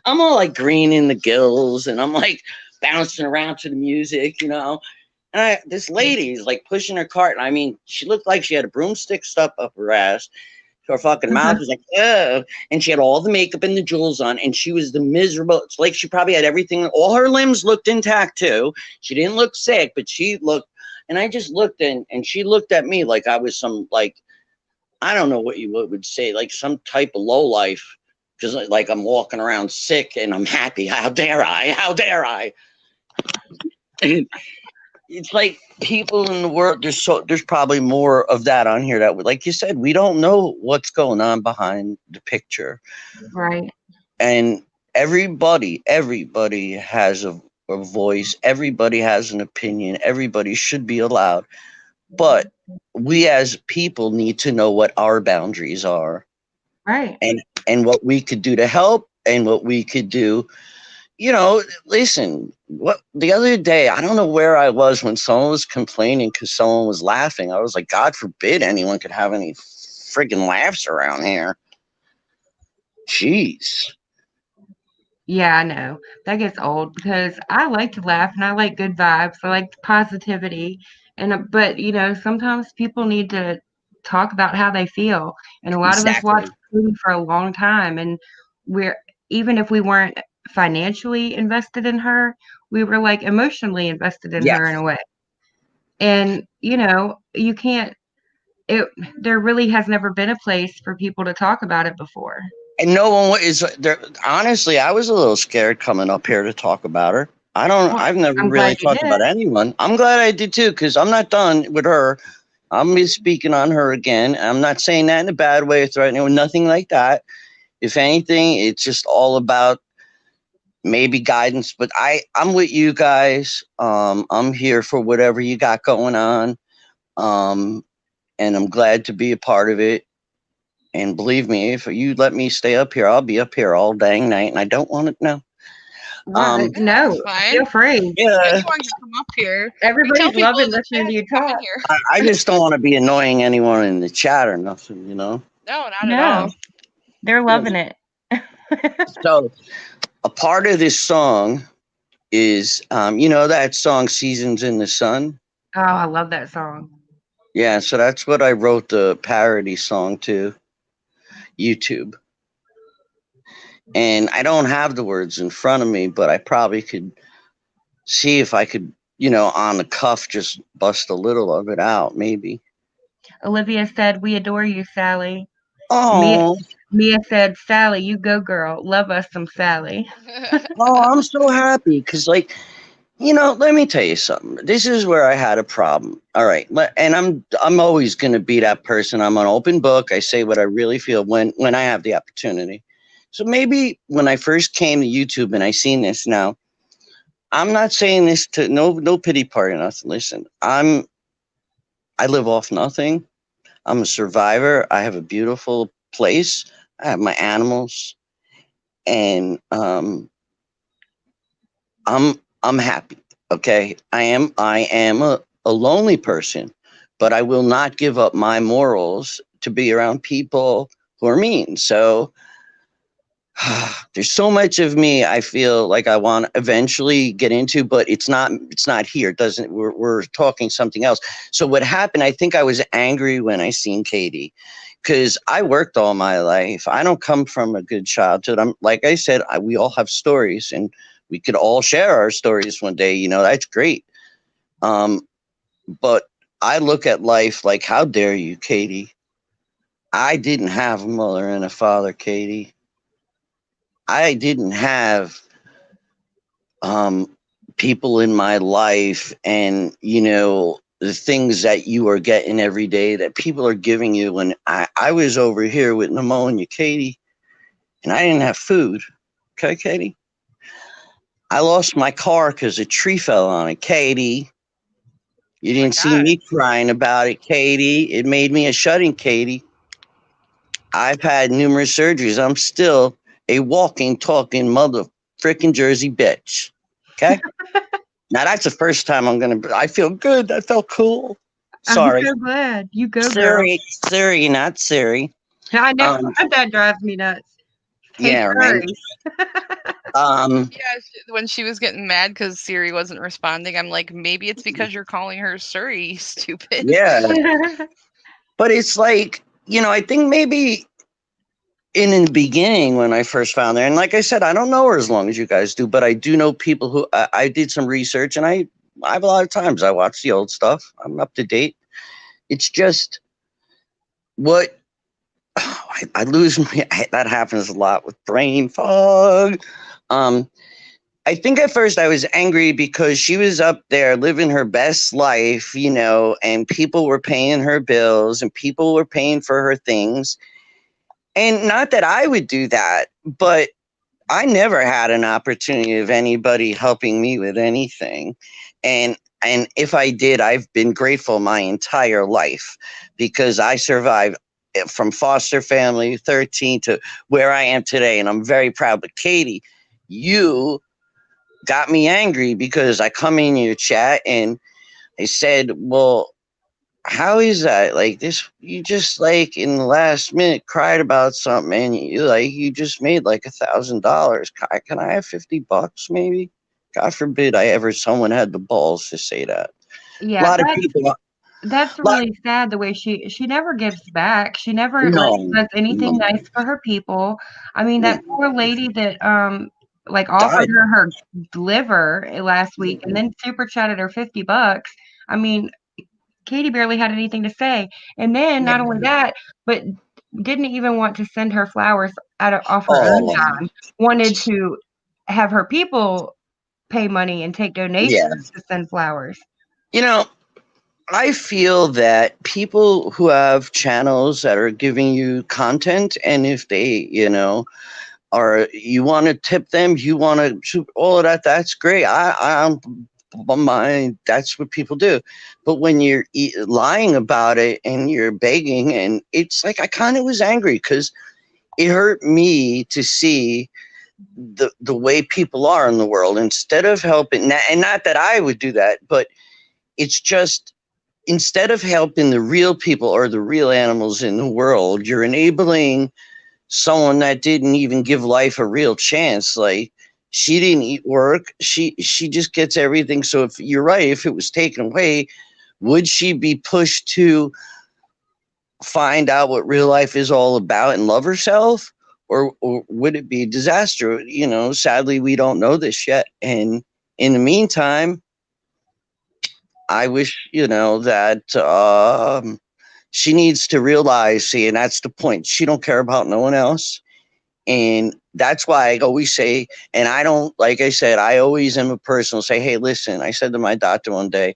I'm all like green in the gills, and I'm like bouncing around to the music, And this lady is like pushing her cart, and I mean, she looked like she had a broomstick stuck up her ass. Her fucking mouth was like, ugh. And she had all the makeup and the jewels on, and she was the miserable. It's like she probably had everything. All her limbs looked intact too. She didn't look sick, but she looked. And I just looked in, and she looked at me like I was some like, I don't know what you would say, like some type of lowlife. Because like I'm walking around sick and I'm happy. How dare I? How dare I? And it's like people in the world. There's probably more of that on here that, like you said, we don't know what's going on behind the picture. Right. And everybody has a voice. Everybody has an opinion. Everybody should be allowed. But we as people need to know what our boundaries are. Right. And what we could do to help and what we could do. Listen, what the other day, I don't know where I was when someone was complaining because someone was laughing. I was like, God forbid anyone could have any friggin' laughs around here. Jeez. Yeah, I know. That gets old because I like to laugh and I like good vibes. I like positivity. But sometimes people need to talk about how they feel. And a lot of us Exactly. watched TV for a long time, and even if we weren't financially invested in her, we were like emotionally invested in her in Yes. a way. And you can't there really has never been a place for people to talk about it before. And no one is there. Honestly, I was a little scared coming up here to talk about her. Well, I've never I'm really glad you talked did. about anyone. I'm glad I did too, because I'm not done with her. I'm be speaking on her again. I'm not saying that in a bad way or threatening or nothing like that. If anything, it's just all about maybe guidance. But I'm with you guys. I'm here for whatever you got going on. And I'm glad to be a part of it. And believe me, if you let me stay up here, I'll be up here all dang night, and I don't want to know. Right. Yeah, No, that's fine. feel free. Yeah, Anyone can come up here. We tell Everybody's people loving in the listening chat to you to come in talk. here. I just don't want to be annoying anyone in the chat or nothing, No, not at No, all. they're loving it. So a part of this song is, that song "Seasons in the Sun." Oh, I love that song. Yeah, so that's what I wrote the parody song to YouTube. And I don't have the words in front of me, but I probably could see if I could, on the cuff, just bust a little of it out, maybe. Olivia said, "We adore you, Sally." Mia, Oh, Mia said, "Sally, you go, girl. Love us some Sally." I'm so happy because, like, let me tell you something. This is where I had a problem. All right, and I'm always going to be that person. I'm an open book. I say what I really feel when I have the opportunity. So maybe when I first came to YouTube and I seen this now, I'm not saying this to no pity party or nothing. Listen, I live off nothing. I'm a survivor. I have a beautiful place. I have my animals, and I'm happy. Okay, I am a lonely person, but I will not give up my morals to be around people who are mean. So there's so much of me I feel like I want to eventually get into, but it's not here. It doesn't we're talking something else. So what happened, I think I was angry when I seen Katie, because I worked all my life. I don't come from a good childhood. I'm like I said, we all have stories, and we could all share our stories one day. That's great. Um, but I look at life like, how dare you, Katie? I didn't have a mother and a father, Katie. I didn't have um, people in my life, and the things that you are getting every day that people are giving you. When I was over here with pneumonia, Katie, and I didn't have food. Okay, Katie. I lost my car because a tree fell on it, Katie. You Oh my didn't see God. me crying about it, Katie. It made me a shut-in, Katie. I've had numerous surgeries. I'm still a walking, talking mother freaking Jersey bitch. Okay? Now that's the first time I feel good. I felt cool. I'm Sorry. so glad. You go, girl. Siri, not Siri. I know Um, that drives me nuts. Hey, yeah, right. Curry. Um, Yeah, when she was getting mad because Siri wasn't responding, I'm like, maybe it's because you're calling her Surrey, you stupid. yeah. But it's like, I think maybe in the beginning when I first found her, and like I said, I don't know her as long as you guys do, but I do know people who I did some research, and I have a lot of times I watch the old stuff. I'm up to date. It's just what I lose that happens a lot with brain fog. Um, I think at first I was angry because she was up there living her best life, and people were paying her bills and people were paying for her things. And not that I would do that, but I never had an opportunity of anybody helping me with anything. And if I did, I've been grateful my entire life because I survived from foster family 13 to where I am today. And I'm very proud. But Katie, you got me angry because I come in your chat and I said, well, how is that like this? You just like in the last minute cried about something and you just made like $1,000. Can I have $50 maybe? God forbid someone had the balls to say that. A Yeah, lot of people, that's lot, really sad the way she never gives back. She never, like, no, does anything no, nice for her people. I mean, that mm, poor lady that, like, offered died. her liver last week and then super chatted her 50 bucks. I mean, Katie barely had anything to say. And then Yeah. not only that, but didn't even want to send her flowers off her own Oh, dime, wanted to have her people pay money and take yeah. donations to send flowers. You know, I feel that people who have channels that are giving you content, and if they, or you want to tip them, you want to all of that. That's great. I'm my that's what people do. But when you're lying about it and you're begging, and it's like I kind of was angry because it hurt me to see the way people are in the world instead of helping. And not that I would do that, but it's just instead of helping the real people or the real animals in the world, you're enabling someone that didn't even give life a real chance. Like she didn't eat work. She just gets everything. So if you're right, if it was taken away, would she be pushed to find out what real life is all about and love herself? Or would it be a disaster? Sadly, we don't know this yet. And in the meantime, I wish, that she needs to realize, see, and that's the point. She don't care about no one else. And that's why I always say, and I don't, like I said, I always am a person who'll say, hey, listen, I said to my doctor one day,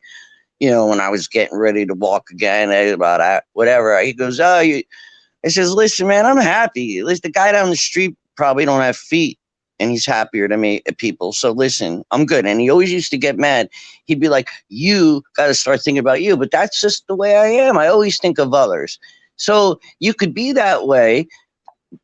when I was getting ready to walk again, about whatever, he goes, I says, listen, man, I'm happy. At least the guy down the street probably don't have feet, and he's happier to me at people. So listen, I'm good. And he always used to get mad. He'd be like, "You got to start thinking about you." But that's just the way I am. I always think of others. So you could be that way,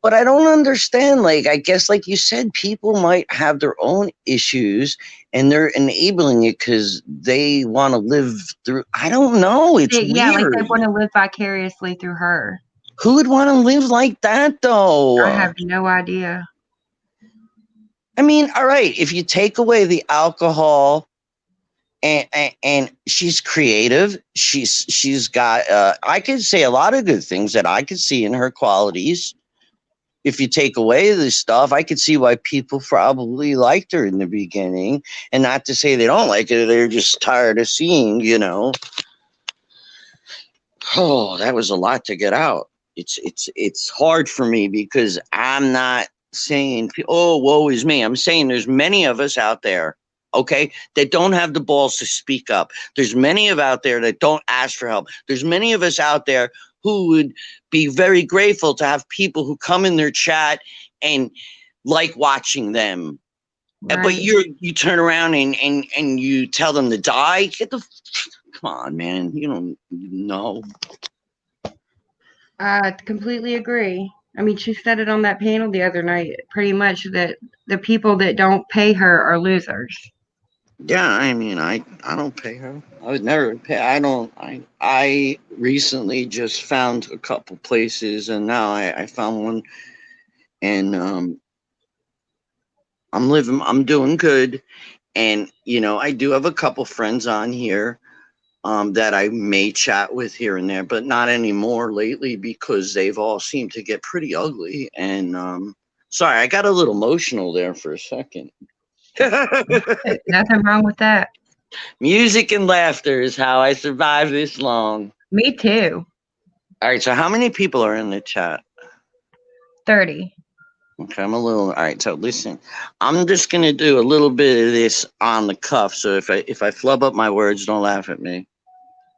but I don't understand. Like, I guess, like you said, people might have their own issues and they're enabling it because they want to live through. I don't know. It's Yeah, like they weird. want to live vicariously through her. Who would want to live like that, I though? have no idea. I mean, all right, if you take away the alcohol and she's creative, she's got I could say a lot of good things that I could see in her qualities. If you take away this stuff, I could see why people probably liked her in the beginning. And not to say they don't like her, they're just tired of seeing, you know. Oh, that was a lot to get out. It's hard for me because I'm not saying, oh, woe is me. I'm saying there's many of us out there, okay, that don't have the balls to speak up. There's many of out there that don't ask for help. There's many of us out there who would be very grateful to have people who come in their chat and like watching them. But Right. you turn around and you tell them to die. Come on, man. You don't know. I completely agree. I mean, she said it on that panel the other night, pretty much that the people that don't pay her are losers. Yeah, I mean, I don't pay her. I would never pay. I recently just found a couple places, and now I found one, and I'm doing good, and you know, I do have a couple friends on here, that I may chat with here and there, but not anymore lately because they've all seemed to get pretty ugly. And sorry, I got a little emotional there for a second. Nothing wrong with that. Music and laughter is how I survived this long. Me too. All right, so how many people are in the chat? 30. Okay, I'm a little. All right, so listen, I'm just gonna do a little bit of this on the cuff. So if I flub up my words, don't laugh at me.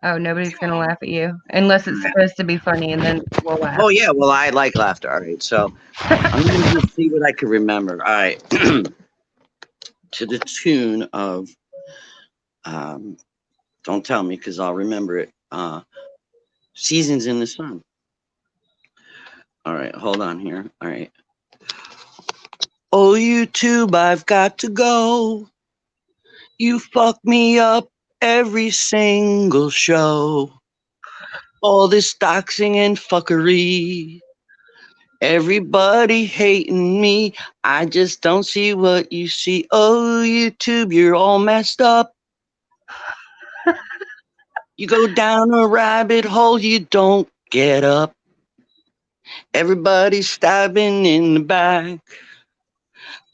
Oh, nobody's going to laugh at you unless it's supposed to be funny, and then we'll laugh. Oh yeah, well I like laughter. All right, so I'm gonna just see what I can remember. All right, to the tune of, don't tell me because I'll remember it. Seasons in the Sun. All right, hold on here. All right. Oh, YouTube, I've got to go. You fuck me up every single show. All this doxing and fuckery. Everybody hating me. I just don't see what you see. Oh, YouTube, you're all messed up. You go down a rabbit hole, you don't get up. Everybody's stabbing in the back.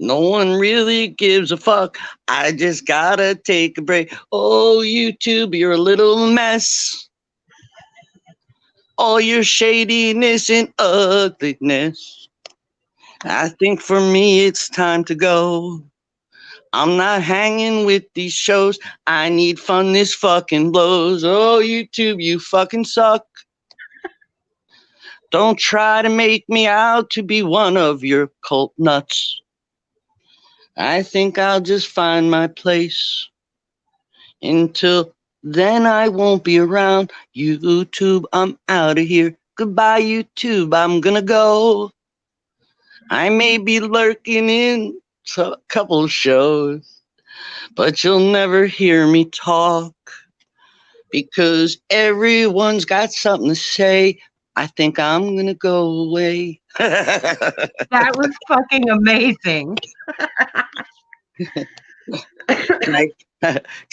No one really gives a fuck. I just gotta take a break. Oh, YouTube, you're a little mess. All your shadiness and ugliness. I think for me it's time to go. I'm not hanging with these shows. I need fun, this fucking blows. Oh, YouTube, you fucking suck. Don't try to make me out to be one of your cult nuts. I think I'll just find my place. Until then, I won't be around. YouTube, I'm out of here. Goodbye, YouTube, I'm gonna go. I may be lurking in a couple shows, but you'll never hear me talk because everyone's got something to say. I think I'm gonna go away. That was fucking amazing. Can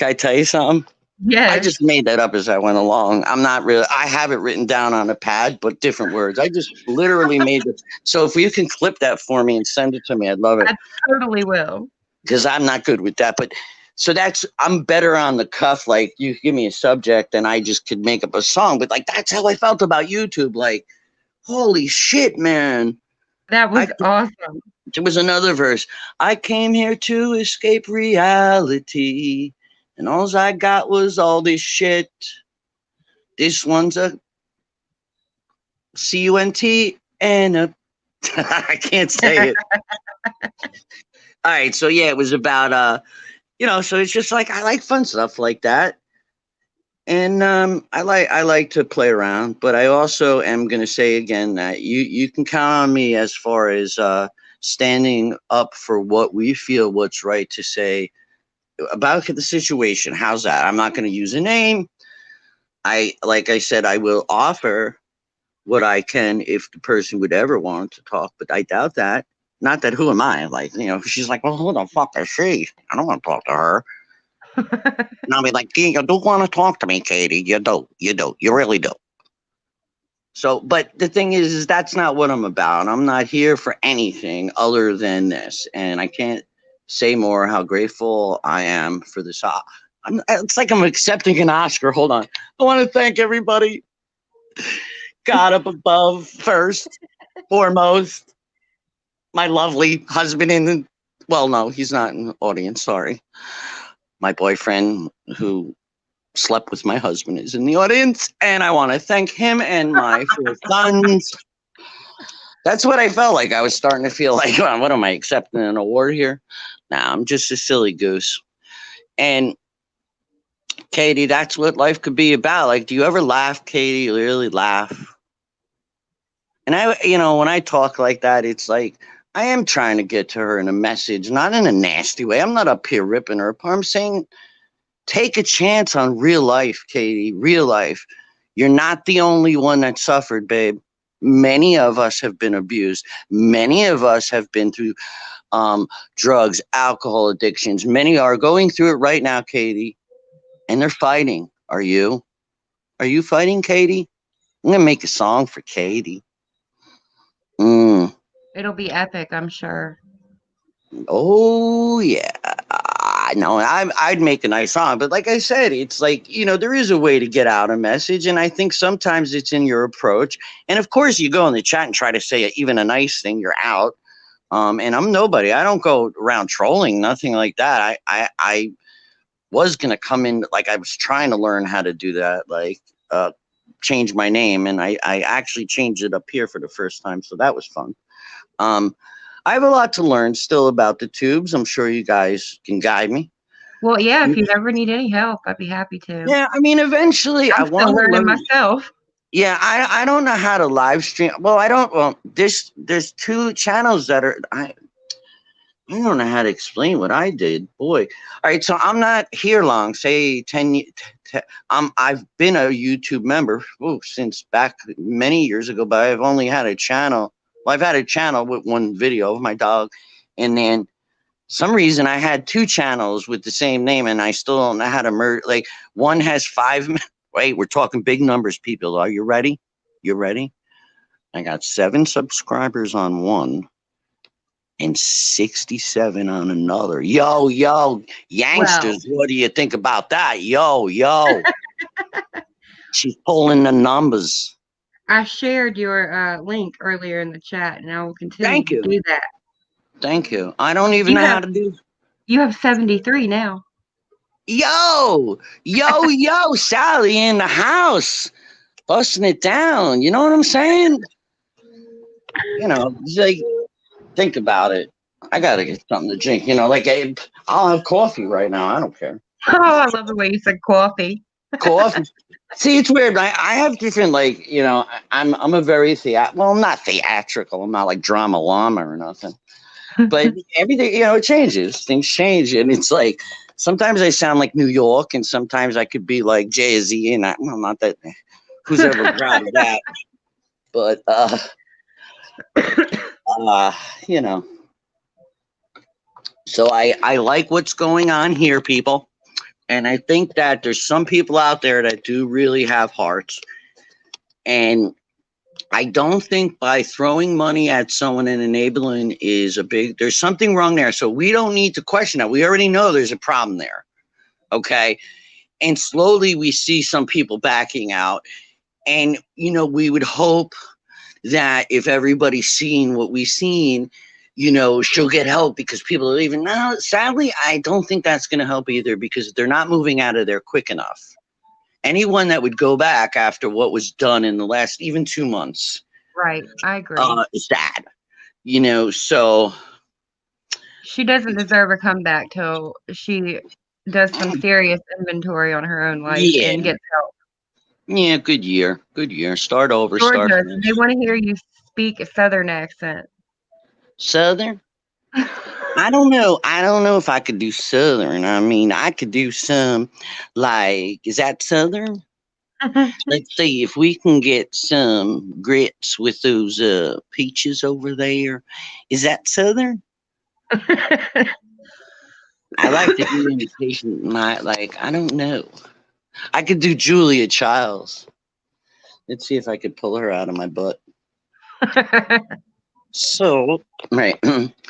I tell you something? I Yes. just made that up as I went along. I'm not really, I have it written down on a pad, but different words. I just literally made it. So if you can clip that for me and send it to me, I'd love it. I totally will. Because I'm not good with that. But so I'm better on the cuff. Like, you give me a subject and I just could make up a song. But like, that's how I felt about YouTube. Like, holy shit, man. That was awesome. There was another verse. I came here to escape reality. And all I got was all this shit. This one's a CUNT and a I can't say it. All right, so yeah, it was about so it's just like I like fun stuff like that. And I like to play around, but I also am going to say again that you can count on me as far as standing up for what we feel what's right to say about the situation. How's that? I'm not going to use a name. Like I said, I will offer what I can if the person would ever want to talk, but I doubt that. Not that who am I? Like, she's like, well, who the fuck is she? I don't want to talk to her. And I'll be like, yeah, you do want to talk to me, Katie. You do. You do. You really do. So, but the thing is that's not what I'm about. I'm not here for anything other than this. And I can't say more how grateful I am for this. It's like I'm accepting an Oscar. Hold on. I want to thank everybody. God up above, first, foremost. My lovely husband well, no, he's not in the audience. Sorry. My boyfriend who slept with my husband is in the audience, and I want to thank him and my 4 sons. That's what I felt like. I was starting to feel like, what am I accepting an award here? Nah, I'm just a silly goose. And Katie, that's what life could be about. Like, do you ever laugh, Katie? You really laugh? And when I talk like that, it's like I am trying to get to her in a message, not in a nasty way. I'm not up here ripping her apart. I'm saying take a chance on real life, Katie, real life. You're not the only one that suffered, babe. Many of us have been abused. Many of us have been through drugs, alcohol addictions. Many are going through it right now, Katie, and they're fighting. Are you? Are you fighting, Katie? I'm going to make a song for Katie. It'll be epic, I'm sure. Oh, yeah. No, I'd make a nice song, but like I said, it's like, there is a way to get out a message, and I think sometimes it's in your approach. And of course, you go in the chat and try to say even a nice thing, you're out. And I'm nobody. I don't go around trolling, nothing like that. I was gonna come in, like I was trying to learn how to do that, like change my name, and I actually changed it up here for the first time, so that was fun. I have a lot to learn still about the tubes. I'm sure you guys can guide me. Well, yeah, if you ever need any help, I'd be happy to. Yeah, I mean, eventually I I'm want still to learning learn. myself. Yeah, I don't know how to live stream. Well, I don't. Well, there's 2 channels that are. I don't know how to explain what I did. Boy, all right. So I'm not here long. Say 10. I've been a YouTube member since back many years ago, but I've only had a channel. Well, I've had a channel with 1 video of my dog, and then some reason I had 2 channels with the same name, and I still don't know how to merge. Like, one has 5. Wait, we're talking big numbers, people. Are you ready? You ready? I got 7 subscribers on one and 67 on another. Yo, youngsters, what do you think about that? Yo. She's pulling the numbers. I shared your link earlier in the chat, and I will continue Thank to you. do that. Thank you. I don't even know how to do. You have 73 now. Yo, Sally in the house, busting it down. You know what I'm saying? Like, think about it. I gotta get something to drink. Like I'll have coffee right now. I don't care. Oh, I love the way you said coffee. Coffee. See, it's weird. I have different, like, I'm a very well, I'm not theatrical. I'm not like drama llama or nothing. But everything, it changes. Things change, and it's like sometimes I sound like New York, and sometimes I could be like Jay-Z, and well, not that. Who's ever proud of that? But So I like what's going on here, people. And I think that there's some people out there that do really have hearts. And I don't think by throwing money at someone and enabling there's something wrong there. So we don't need to question that. We already know there's a problem there. Okay. And slowly we see some people backing out. And, we would hope that if everybody's seen what we've seen, she'll get help because people are leaving. No, sadly, I don't think that's going to help either because they're not moving out of there quick enough. Anyone that would go back after what was done in the last even 2 months. Right. I agree. Is sad. So She doesn't deserve a comeback till she does some serious inventory on her own life yeah, and gets help. yeah, good year, good year. Start over, start Georgia, fresh. they want to hear you speak a Southern accent. Southern. I don't know if I could do Southern. I mean, I could do some, like, is that Southern? Let's see if we can get some grits with those peaches over there. Is that Southern? I like to do imitation. I don't know. I could do Julia Childs. Let's see if I could pull her out of my butt. So, right.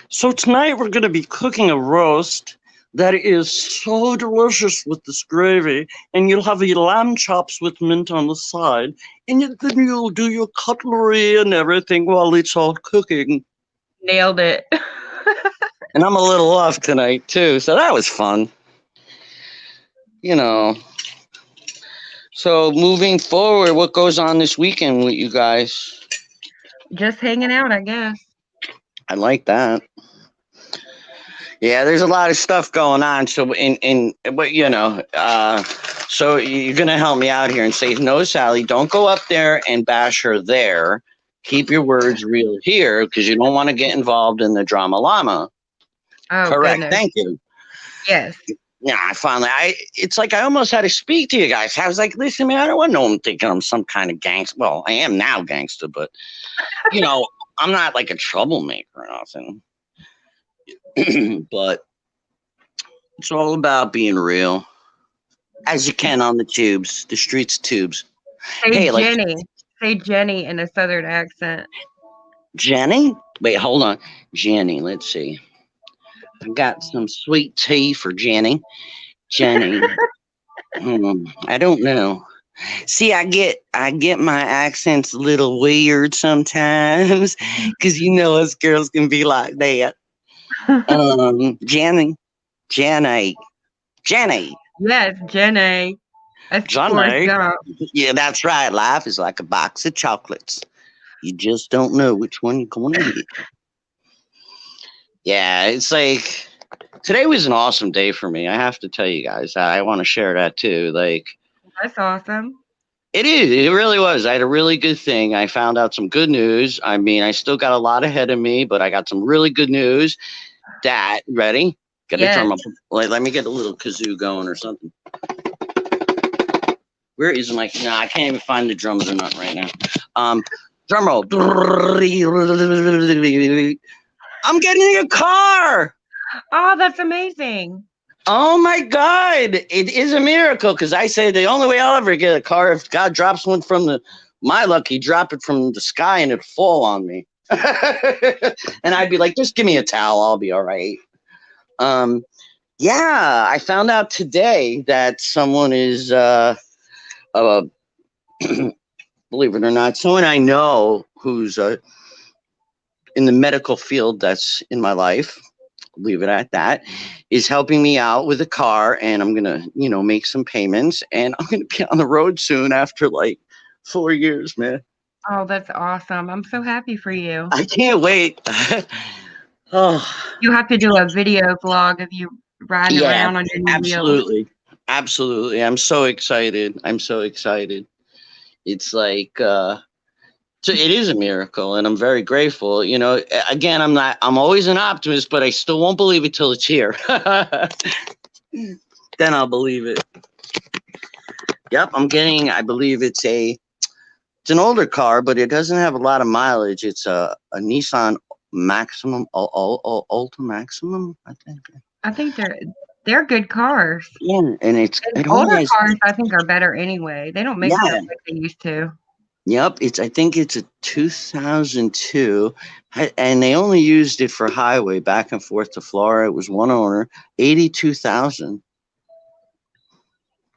So tonight we're going to be cooking a roast that is so delicious with this gravy, and you'll have your lamb chops with mint on the side, and then you'll do your cutlery and everything while it's all cooking. Nailed it. And I'm a little off tonight too, so that was fun. You know. So moving forward, what goes on this weekend with you guys? Just hanging out, I guess. I like that. Yeah, there's a lot of stuff going on. So but so you're gonna help me out here and say, no, Sally, don't go up there and bash her there. Keep your words real here because you don't want to get involved in the drama llama. Oh, Correct. goodness. Thank you. Yes. Yeah, it's like I almost had to speak to you guys. I was like, listen, man, I don't want no one thinking I'm some kind of gangster. Well, I am now gangster, but I'm not like a troublemaker or nothing. But it's all about being real, as you can on the tubes, the streets tubes. Say Hey, Jenny. Say Jenny in a Southern accent. Jenny? Wait, hold on. Jenny, let's see. I got some sweet tea for Jenny. Jenny. I don't know. See, I get my accents a little weird sometimes because us girls can be like that. Jenny, Jenny, Jenny, Yes, Jenny. That's Forrest Jenny. Gump. Yeah, that's right. Life is like a box of chocolates. You just don't know which one you're going to get. Yeah, it's like today was an awesome day for me. I have to tell you guys. I want to share that too. Like, That's awesome. it is. It really was. I had a really good thing. I found out some good news. I mean, I still got a lot ahead of me, but I got some really good news. Ready? Get a Yes. drum up. Let me get a little kazoo going or something. Where is my? No, I can't even find the drums or nothing right now. Drum roll. I'm getting a car. Oh, that's amazing. Oh my God. It is a miracle because I say the only way I'll ever get a car if God drops one from my luck, he drop it from the sky and it'd fall on me. And I'd be like, just give me a towel. I'll be all right. Yeah, I found out today that someone is, believe it or not, someone I know who's in the medical field that's in my life, leave it at that, is helping me out with a car, and I'm gonna, make some payments, and I'm gonna be on the road soon after like 4 years, man. Oh, that's awesome. I'm so happy for you. I can't wait. Oh, You have to do a video vlog of you riding yeah, around on your new wheels. absolutely, absolutely. I'm so excited. I'm so excited. It's like so it is a miracle, and I'm very grateful. Again, I'm always an optimist, but I still won't believe it till it's here. Then I'll believe it. Yep, I believe it's an older car, but it doesn't have a lot of mileage. It's a Nissan Maximum, Ultra Maximum, I think. I think they're good cars. Yeah, and And it only older has, cars, I think, are better anyway. They don't make yeah. stuff like they used to. Yep, I think it's a 2002, and they only used it for highway back and forth to Florida. It was one owner, 82,000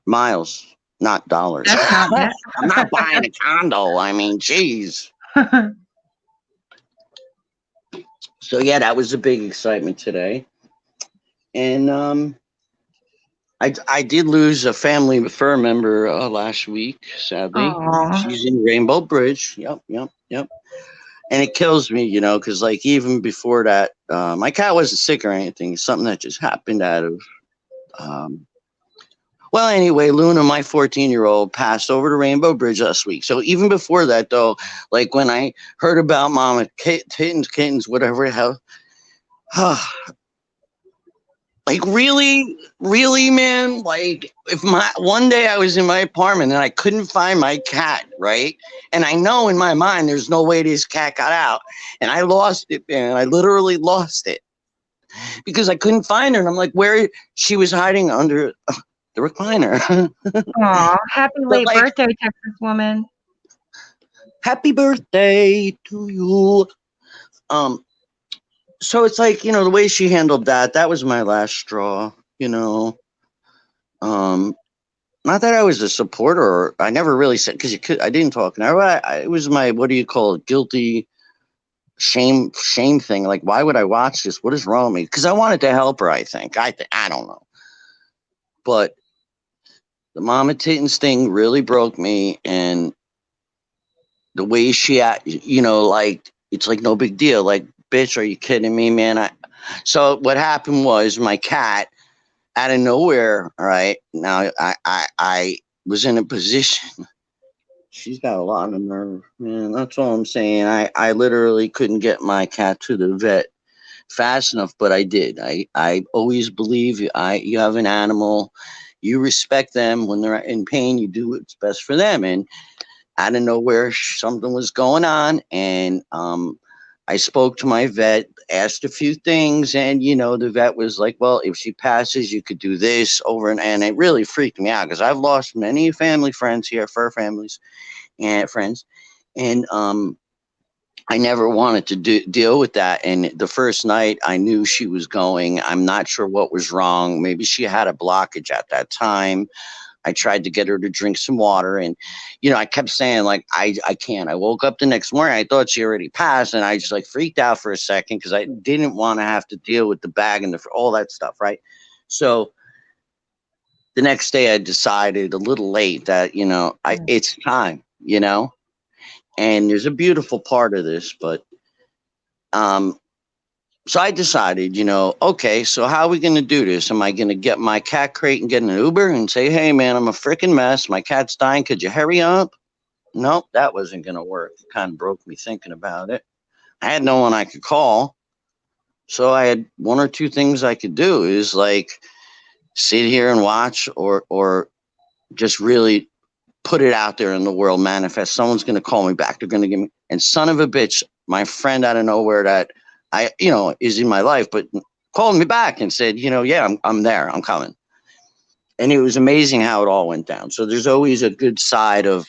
miles, not dollars. That's not bad. I'm not buying a condo. I mean, geez. So yeah, that was a big excitement today, and I did lose a family fur member last week. Sadly, Aw. she's in Rainbow Bridge. Yep, yep, yep. And it kills me, you know, because like even before that, my cat wasn't sick or anything. It's something that just happened out of. Um, well, anyway, Luna, my 14-year-old, passed over the Rainbow Bridge last week. So even before that, though, like when I heard about Mama kittens, whatever the hell, like really, man. Like if my one day I was in my apartment and I couldn't find my cat, right? And I know in my mind there's no way this cat got out, and I lost it, man. I literally lost it because I couldn't find her, and I'm like, where she was hiding under the recliner. Aw, happy But late like, birthday, Texas woman. happy birthday to you. Um, so it's like, you know, the way she handled that was my last straw, you know. Um, Not that I was a supporter, or I never really said, because I didn't talk. Now it was my, what do you call it, guilty shame thing. Like, why would I watch this? What is wrong with me? Because I wanted to help her. I don't know, but the Mama Titans thing really broke me, and the way you know, like it's like no big deal. Like, bitch, are you kidding me, man? So what happened was my cat out of nowhere. All right, now I was in a position. She's got a lot of nerve, man. That's all I'm saying. I literally couldn't get my cat to the vet fast enough, but I did. I always believe you have an animal, you respect them when they're in pain. You do what's best for them, and out of nowhere, something was going on, and I spoke to my vet, asked a few things, and you know, the vet was like, "Well, if she passes, you could do this over," and it really freaked me out because I've lost many family friends here, fur families and friends, and I never wanted to deal with that. And the first night, I knew she was going. I'm not sure what was wrong. Maybe she had a blockage at that time. I tried to get her to drink some water, and you know, I kept saying like, I can't. I woke up the next morning, I thought she already passed, and I just like freaked out for a second because I didn't want to have to deal with the bag and all that stuff, right? So the next day, I decided a little late that you know, it's time, you know. And there's a beautiful part of this, but um, so I decided, you know, okay, so how are we going to do this? Am I going to get my cat crate and get an Uber and say, hey, man, I'm a freaking mess. My cat's dying. Could you hurry up? Nope, that wasn't going to work. It kind of broke me thinking about it. I had no one I could call. So I had one or two things I could do is like sit here and watch or just really put it out there in the world, manifest. Someone's going to call me back. They're going to give me, and son of a bitch, my friend out of nowhere that I, you know, is in my life, but called me back and said, you know, yeah, I'm there. I'm coming. And it was amazing how it all went down. So there's always a good side of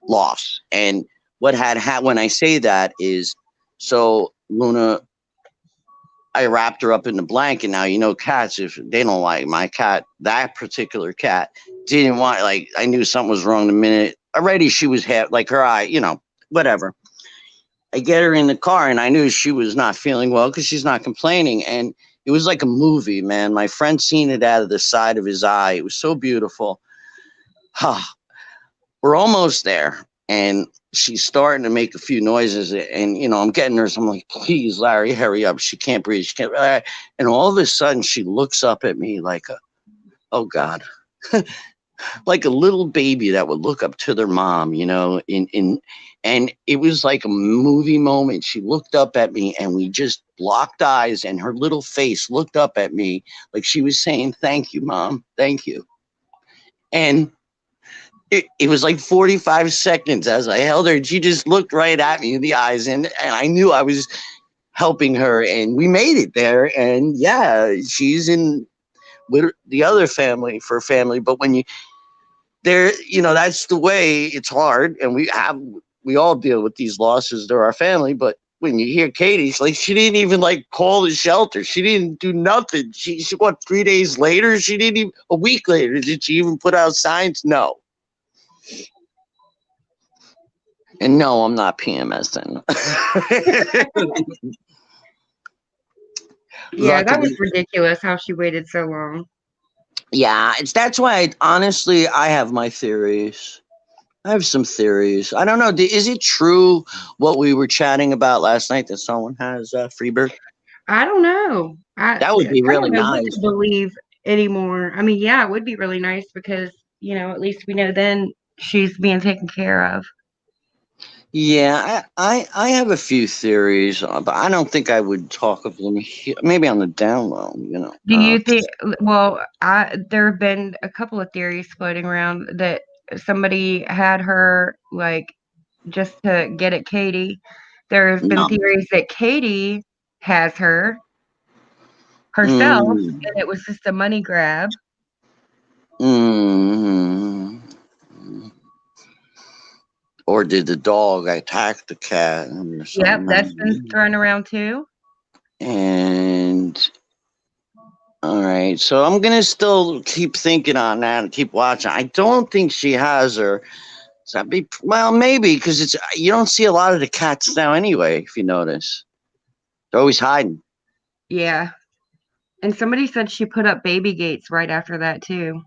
loss. And what when I say that is, so Luna, I wrapped her up in the blanket. Now, you know, cats, if they don't like my cat, that particular cat didn't want, like, I knew something was wrong the minute already she was like her eye, you know, whatever. I get her in the car and I knew she was not feeling well because she's not complaining. And it was like a movie, man. My friend seen it out of the side of his eye. It was so beautiful. We're almost there. And she's starting to make a few noises. And, you know, I'm getting her. So I'm like, please, Larry, hurry up. She can't breathe. She can't. And all of a sudden, she looks up at me like, oh, God. Like a little baby that would look up to their mom, you know, and it was like a movie moment. She looked up at me and we just locked eyes, and her little face looked up at me like she was saying, thank you, Mom. Thank you. And it was like 45 seconds as I held her, and she just looked right at me in the eyes, and I knew I was helping her, and we made it there. And yeah, she's in with the other family for family. But when there, you know, that's the way. It's hard, and we all deal with these losses. They're our family. But when you hear Katie's, like, she didn't even like call the shelter. She didn't do nothing. She what, 3 days later, she didn't even, a week later, did she even put out signs? No. And no, I'm not PMSing. Yeah, that was Luckily, ridiculous how she waited so long. yeah, that's why honestly I have my theories. I have some theories. I don't know. Is it true what we were chatting about last night that someone has Freebird? I don't know. That would be I don't really know what nice. to believe anymore. I mean, yeah, it would be really nice because, at least we know then she's being taken care of. Yeah, I have a few theories, but I don't think I would talk of them here. Maybe on the down low, Do you think, well, there have been a couple of theories floating around that somebody had her, like, just to get at Katie. There have been No. theories that Katie has her herself, Mm, and it was just a money grab. mm, or did the dog attack the cat or Yep, that's been something? thrown around too. And all right, so I'm gonna still keep thinking on that and keep watching. I don't think she has her. So that'd be well, maybe because it's you don't see a lot of the cats now anyway. If you notice, they're always hiding. Yeah. And somebody said she put up baby gates right after that too.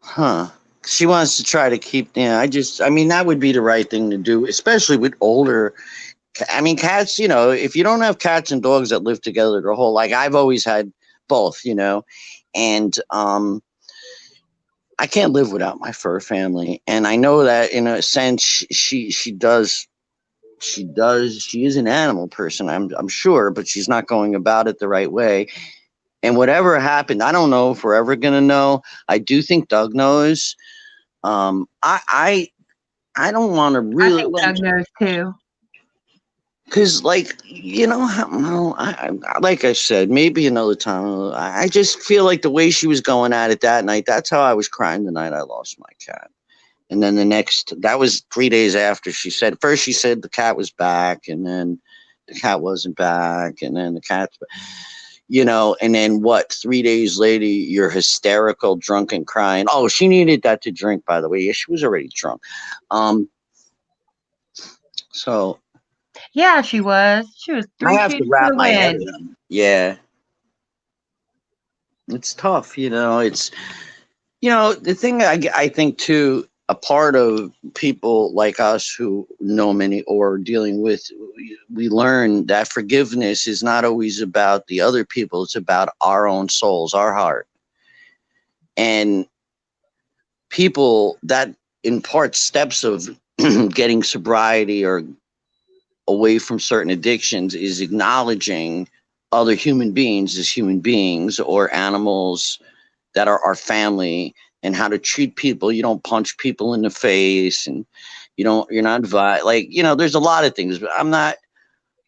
Huh. She wants to try to keep. Yeah, I mean, that would be the right thing to do, especially with older. I mean, cats. If you don't have cats and dogs that live together their whole, like I've always had both. And I can't live without my fur family, and I know that in a sense she does. She is an animal person, I'm sure, but she's not going about it the right way. And whatever happened, I don't know if we're ever gonna know. I do think Doug knows. I don't want to I really think Doug knows too. because like I said, maybe another time. I just feel like the way she was going at it that night. That's how I was crying the night I lost my cat. And then that was 3 days after first she said the cat was back, and then the cat wasn't back, and then the cat's and then what, 3 days later, you're hysterical, drunk and crying. Oh, she needed that to drink, by the way. Yeah, she was already drunk. So Yeah, she was. She was I three have to cheers to wrap the my head wind. around it. Yeah. It's tough, it's the thing I think too, a part of people like us who know many or dealing with, we learn that forgiveness is not always about the other people, it's about our own souls, our heart. And people that impart steps of getting sobriety or away from certain addictions is acknowledging other human beings as human beings or animals that are our family, and how to treat people. You don't punch people in the face, and you're not there's a lot of things, but I'm not,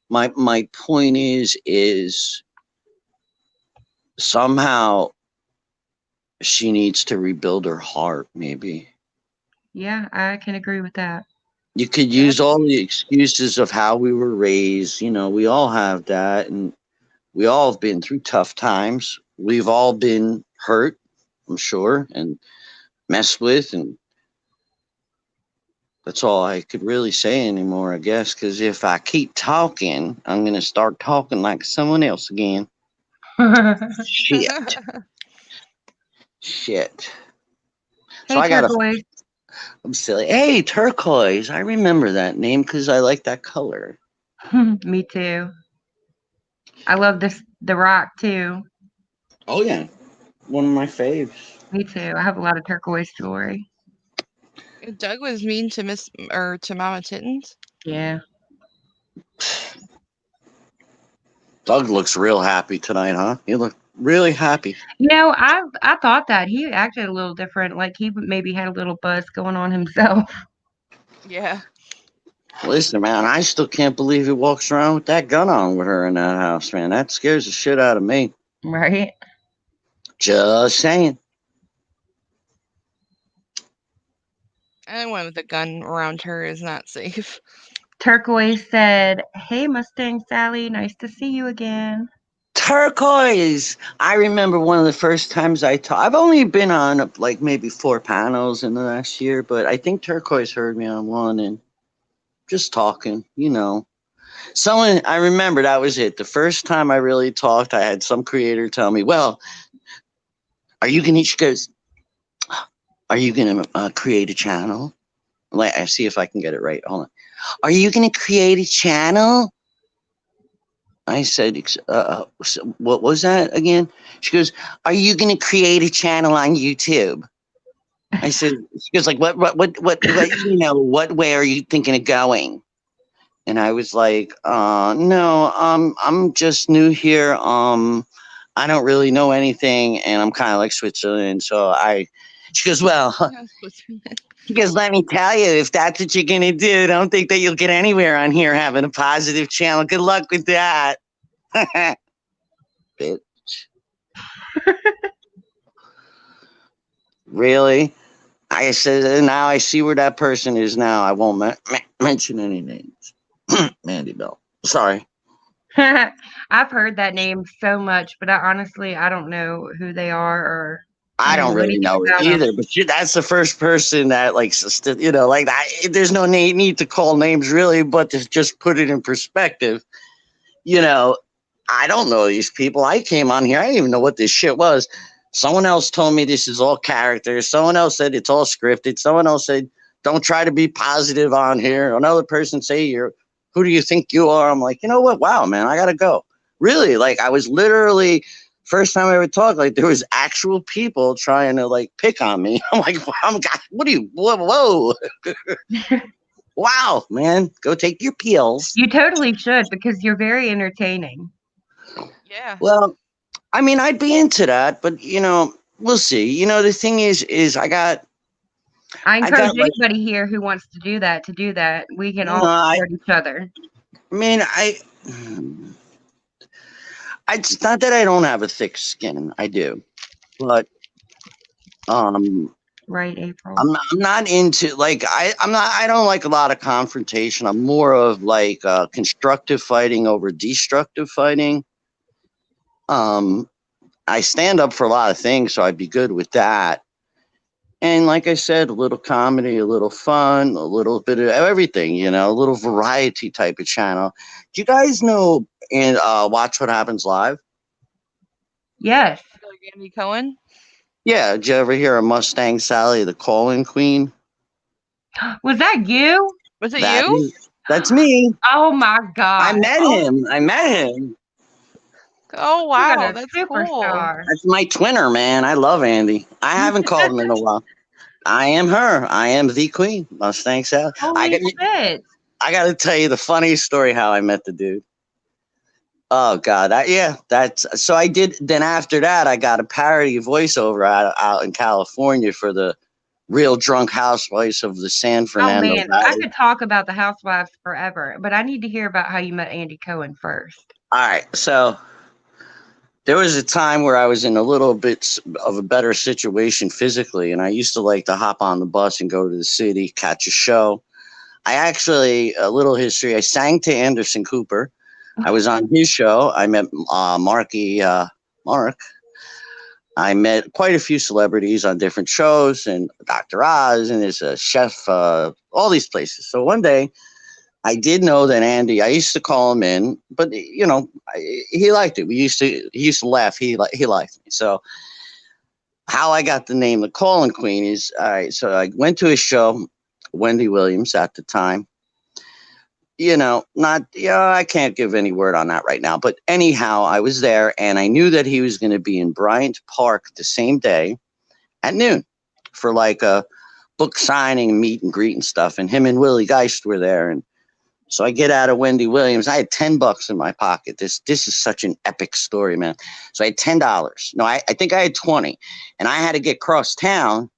my point is somehow she needs to rebuild her heart, maybe. Yeah, I can agree with that. You could Yeah. use all the excuses of how we were raised. We all have that, and we all have been through tough times. We've all been hurt, I'm sure, and messed with, and that's all I could really say anymore, I guess, because if I keep talking, I'm going to start talking like someone else again. Shit. Shit. So Hey, I got to, turquoise. I'm silly. Hey, turquoise. I remember that name because I like that color. Me too. I love the rock too. Oh, yeah. One of my faves. Me too. I have a lot of turquoise jewelry. Doug was mean to to Mama Tittens. Yeah. Doug looks real happy tonight, huh? He looked really happy. I thought that he acted a little different. Like he maybe had a little buzz going on himself. Yeah. Listen, man, I still can't believe he walks around with that gun on with her in that house, man. That scares the shit out of me. Right? Just saying. Anyone with a gun around her is not safe. Turquoise said, "Hey, Mustang Sally, nice to see you again." Turquoise. I remember one of the first times I taught. I've only been on like maybe 4 panels in the last year, but I think Turquoise heard me on one and just talking. Someone, I remember that was it. The first time I really talked, I had some creator tell me, well, are you going to, she goes, are you going to create a channel? Like, I see if I can get it right. Hold on. Are you going to create a channel? I said, what was that again? She goes, are you going to create a channel on YouTube? I said, she goes like, what way are you thinking of going? And I was like, no, I'm just new here. I don't really know anything, and I'm kind of like Switzerland. She goes, well, she goes, let me tell you, if that's what you're going to do, don't think that you'll get anywhere on here having a positive channel. Good luck with that. Bitch. Really? I said, now I see where that person is now. I won't mention any names. Mandy Bell. Sorry. I've heard that name so much, but I don't know who they are or I don't really anything know it about them. either, but that's the first person that, like, like that. There's no need to call names really, but to just put it in perspective, you know, I don't know these people. I came on here, I didn't even know what this shit was. Someone else told me this is all characters. Someone else said it's all scripted. Someone else said, don't try to be positive on here. Another person say, who do you think you are? I'm like, you know what? Wow, man, I got to go. Really? Like, I was literally, first time I ever talked, like, there was actual people trying to, like, pick on me. I'm like, what are you, whoa. Wow, man, go take your pills. You totally should, because you're very entertaining. Yeah. Well, I mean, I'd be into that, but we'll see. The thing is I I encourage got like, anybody here who wants to do that. We can all I support each other. mean, it's not that I don't have a thick skin. I do, but um, Right, April? I'm not into, like, I don't like a lot of confrontation. I'm more of like constructive fighting over destructive fighting. Um, I stand up for a lot of things, so I'd be good with that. And like I said, a little comedy, a little fun, a little bit of everything, a little variety type of channel. Do you guys know and watch What Happens Live? Yes. Like Andy Cohen. Yeah, did you ever hear of Mustang Sally, the calling queen? Was that you? Was it you? That's me. Oh my I God. met Oh, him. I met him. Oh we got wow, a that's cool. superstar. That's my twinner, man. I love Andy. I haven't called him in a while. I am her. I am the queen. Mustang Sally. Holy shit. I got to tell you the funniest story how I met the dude. Oh God, that's so I did. Then after that, I got a parody voiceover out in California for the Real Drunk Housewives of the San Oh Fernando man, I Valley. could talk about the Housewives forever, but I need to hear about how you met Andy Cohen first. All right, so there was a time where I was in a little bit of a better situation physically, and I used to like to hop on the bus and go to the city, catch a show. I actually, a little history, I sang to Anderson Cooper. I was on his show. I met Mark. I met quite a few celebrities on different shows, and Dr. Oz, and there's a chef, all these places. So one day, I did know that Andy. I used to call him in, but he liked it. He used to laugh. He liked me. So how I got the name the Calling Queen is, all right. So I went to his show, Wendy Williams at the time. Not, I can't give any word on that right now. But anyhow, I was there, and I knew that he was going to be in Bryant Park the same day at noon for like a book signing, meet and greet and stuff. And him and Willie Geist were there. And so I get out of Wendy Williams. I had $10 in my pocket. This is such an epic story, man. So I had $10. No, I think I had 20, and I had to get cross town.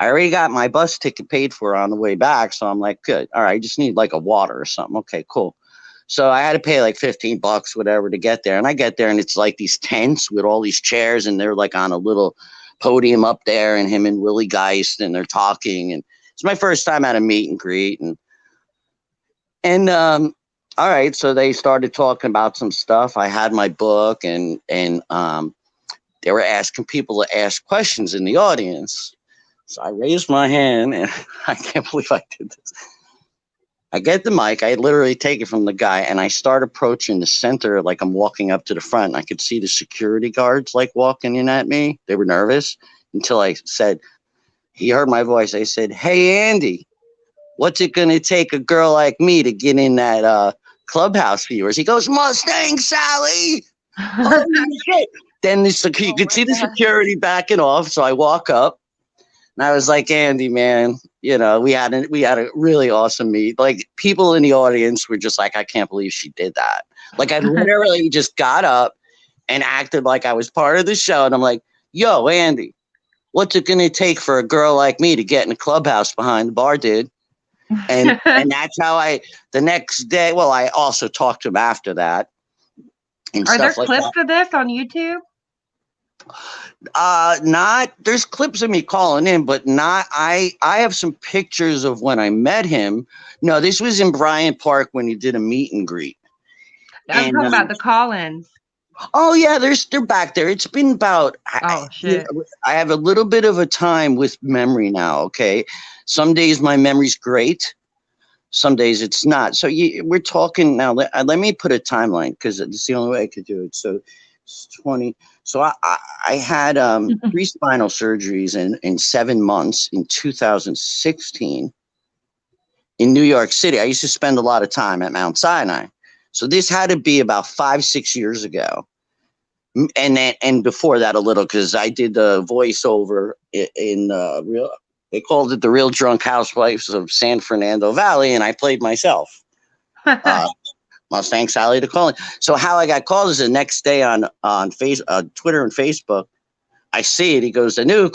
I already got my bus ticket paid for on the way back. So I'm like, good. All right. I just need like a water or something. Okay, cool. So I had to pay like $15, whatever, to get there. And I get there, and it's like these tents with all these chairs, and they're like on a little podium up there, and him and Willie Geist, and they're talking. And it's my first time at a meet and greet. And all right. So they started talking about some stuff. I had my book, and they were asking people to ask questions in the audience. So I raised my hand, and I can't believe I did this. I get the mic. I literally take it from the guy, and I start approaching the center like I'm walking up to the front. And I could see the security guards like walking in at me. They were nervous until I said, he heard my voice. I said, "Hey, Andy, what's it going to take a girl like me to get in that clubhouse for yours?" He goes, "Mustang Sally." Holy shit. Then you could see the security backing off. So I walk up and I was like, "Andy, man, we had a really awesome meet. Like, people in the audience were just like, I can't believe she did that." Like, I literally just got up and acted like I was part of the show. And I'm like, "Yo, Andy, what's it going to take for a girl like me to get in a clubhouse behind the bar, dude?" And that's how the next day, well, I also talked to him after that and Are there stuff like clips that. of this on YouTube? Not there's clips of me calling in, but not I have some pictures of when I met him. No, this was in Bryant Park when he did a meet and greet. I'm And talking about the call-ins. oh yeah, they're back there. It's been about Oh shit. I have a little bit of a time with memory now, okay? Some days my memory's great, some days it's not. So we're talking now. Let me put a timeline because it's the only way I could do it. So it's 20. So I had 3 spinal surgeries in 7 months in 2016 in New York City. I used to spend a lot of time at Mount Sinai. So this had to be about 5-6 years ago. And before that a little, because I did the voiceover in real. They called it The Real Drunk Housewives of San Fernando Valley, and I played myself, Mustang Sally the calling. So how I got called is the next day on Twitter and Facebook. I see it. He goes, the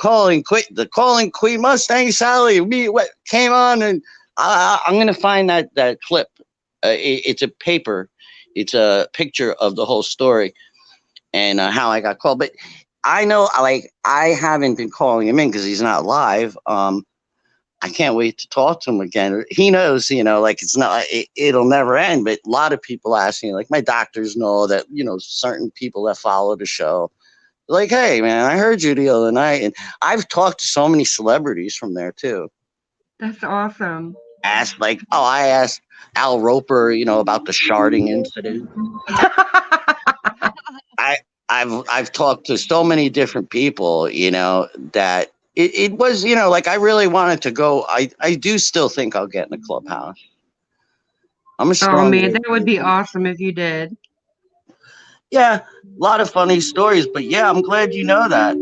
calling queen Mustang Sally. What came on, and I'm gonna find that clip. It's a paper. It's a picture of the whole story and how I got called. But I know, like, I haven't been calling him in because he's not live. I can't wait to talk to him again. He knows, like, it'll never end. But a lot of people ask me, like, my doctors know that, certain people that follow the show, like, "Hey, man, I heard you the other night." And I've talked to so many celebrities from there too. That's awesome. I asked Al Roper, about the sharding incident. I've talked to so many different people, that it was, like, I really wanted to go. I do still think I'll get in the clubhouse. I'm a Oh strong man, willed that would be person. awesome if you did. Yeah, a lot of funny stories, but yeah, I'm glad you know that.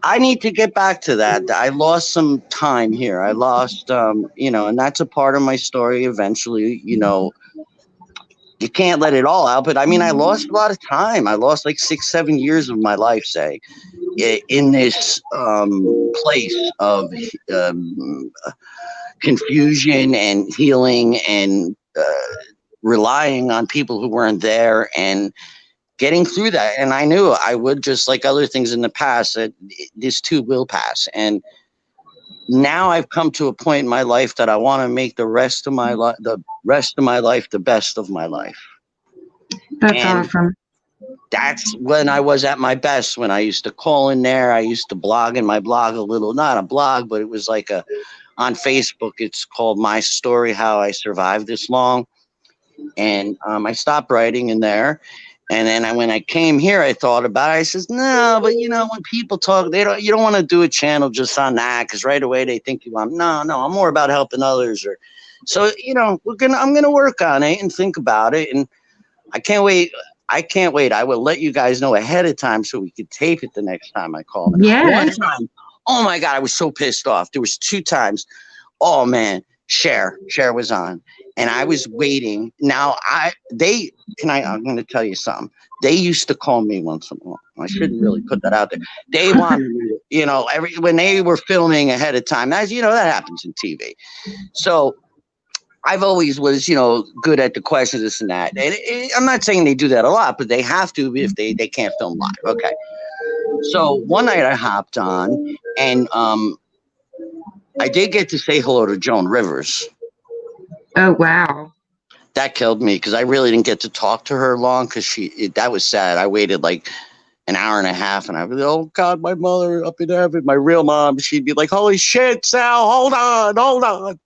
I need to get back to that. I lost some time here. I lost, and that's a part of my story. Eventually, you can't let it all out. But I mean, I lost a lot of time. I lost like 6-7 years of my life, say, in this place of um, confusion and healing and relying on people who weren't there and getting through that. And I knew I would, just like other things in the past, that this too will pass. And now I've come to a point in my life that I want to make the rest of my life the best of my life. That's And awesome. that's when I was at my best, when I used to call in there. I used to blog in my blog a little, not a blog, but it was like on Facebook. It's called My Story, How I Survived This Long. And I stopped writing in there. And then when I came here, I thought about it. I says, no, but when people talk, you don't want to do a channel just on that, because right away they think you want. No, I'm more about helping others. So I'm gonna work on it and think about it. And I can't wait. I will let you guys know ahead of time so we could tape it the next time I call them. One Yes. time, oh my God, I was so pissed off. There was 2 times. Oh man, Cher was on, and I was waiting. Now I'm going to tell you something. They used to call me once in a while. I shouldn't really put that out there. They wanted me to, when they were filming ahead of time, as that happens in TV. So I've always was, good at the questions, this and that. And I'm not saying they do that a lot, but they have to if they can't film live. Okay. So one night I hopped on, and I did get to say hello to Joan Rivers. Oh wow. That killed me because I really didn't get to talk to her long, because that was sad. I waited like an hour and a half, and I was, oh God, my mother up in heaven, my real mom, she'd be like, holy shit, Sal, hold on.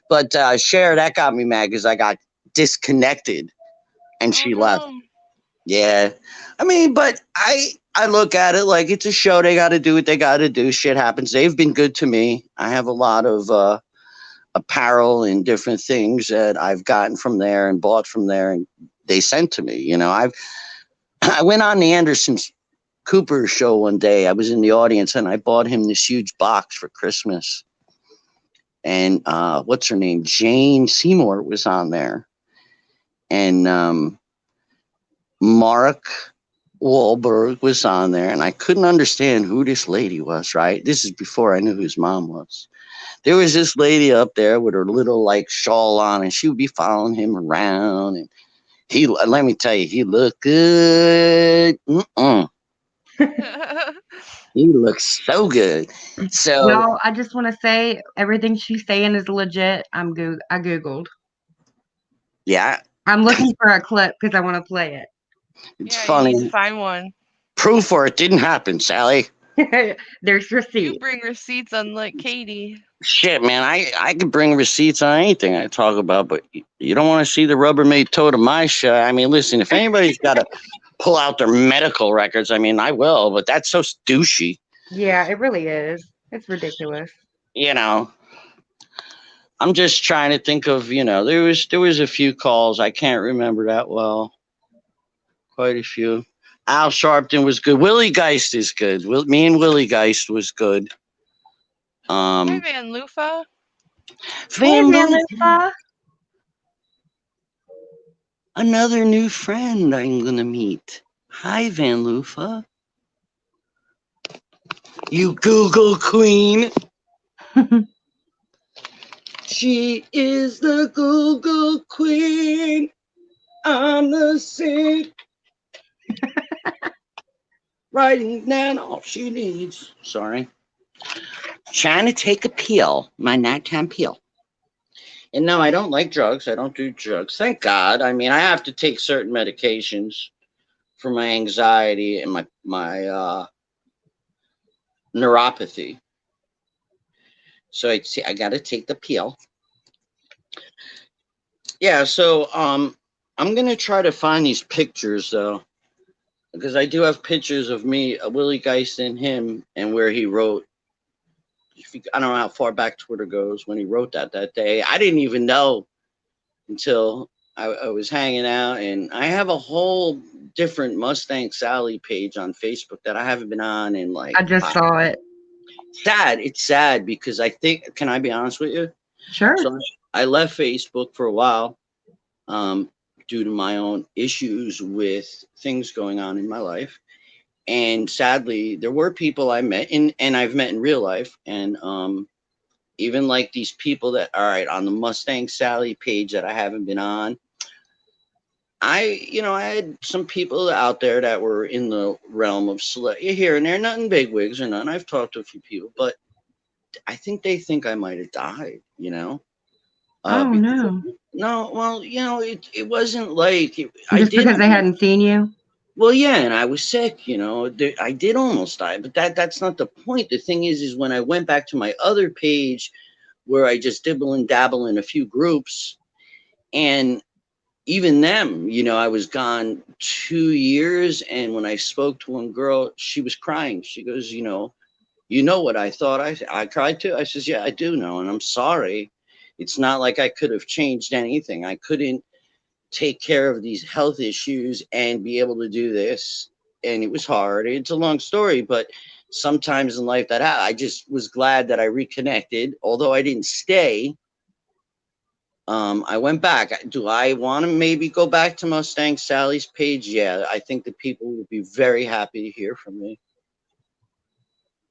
But Cher, that got me mad because I got disconnected and she left. Yeah. I mean, but I look at it like it's a show. They got to do what they got to do. Shit happens. They've been good to me. I have a lot of apparel and different things that I've gotten from there and bought from there, and they sent to me. I went on the Anderson Cooper show one day. I was in the audience and I bought him this huge box for Christmas. And what's her name? Jane Seymour was on there, and Mark Wahlberg was on there, and I couldn't understand who this lady was. Right, this is before I knew who his mom was. There was this lady up there with her little like shawl on, and she would be following him around. And let me tell you, he looked good. He looks so good. So Y'all, I just want to say everything she's saying is legit. I Googled. yeah, I'm looking for a clip because I want to play it. it's Yeah, you funny. need to find one. Proof or it didn't happen, Sally. There's You receipt. bring receipts, unlike Katie. Shit, man, I could bring receipts on anything I talk about, but you don't want to see the Rubbermaid toe to my show. I mean, listen, if anybody's got to pull out their medical records, I mean, I will, but that's so douchey. Yeah, it really is. It's ridiculous. You know, I'm just trying to think of, there was a few calls I can't remember that well. Quite a few. Al Sharpton was good. Willie Geist is good. Me and Willie Geist was good. Hi, Van Lufa. Hey, Van Van Lufa, Lufa. another new friend I'm gonna meet. Hi, Van Lufa. You Google queen. She is the Google queen. I'm the sick. Writing down all she needs. Sorry. Trying to take a peel, my nighttime peel. And no, I don't like drugs. I don't do drugs. Thank God. I mean, I have to take certain medications for my anxiety and my neuropathy. So I got to take the peel. Yeah. So I'm gonna try to find these pictures though, because I do have pictures of me, Willie Geist, and him, and where he wrote. I don't know how far back Twitter goes when he wrote that day. I didn't even know until I was hanging out, and I have a whole different Mustang Sally page on Facebook that I haven't been on in like. I just saw it. Sad. It's sad because I think. Can I be honest with you? Sure. So I left Facebook for a while, due to my own issues with things going on in my life. And sadly, there were people I met and I've met in real life. And even like these people that, all right, on the Mustang Sally page that I haven't been on, I had some people out there that were in the realm of here and there, nothing big wigs or none. I've talked to a few people, but I think they think I might have died, Oh, no. No, well, it wasn't like Just because they hadn't seen you? Well, yeah, and I was sick, I did almost die, but that's not the point. The thing is when I went back to my other page where I just dibble and dabble in a few groups, and even them, I was gone 2 years, and when I spoke to one girl, she was crying. She goes, what I thought I cried too. I says, yeah, I do know, and I'm sorry. It's not like I could have changed anything. I couldn't take care of these health issues and be able to do this. And it was hard. It's a long story, but sometimes in life I just was glad that I reconnected. Although I didn't stay, I went back. Do I want to maybe go back to Mustang Sally's page? Yeah, I think the people would be very happy to hear from me.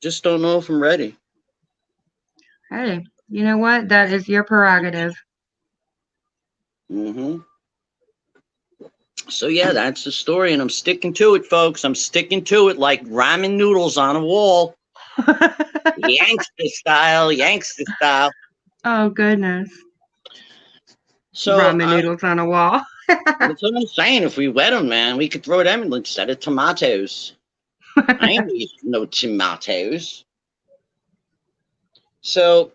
Just don't know if I'm ready. Hey, you know what? That is your prerogative. Mm-hmm. So yeah, that's the story, and I'm sticking to it, folks. I'm sticking to it like ramen noodles on a wall. Yankster style. Oh, goodness. So ramen noodles on a wall. That's what I'm saying. If we wet them, man, we could throw them in instead of tomatoes. I ain't used no tomatoes. So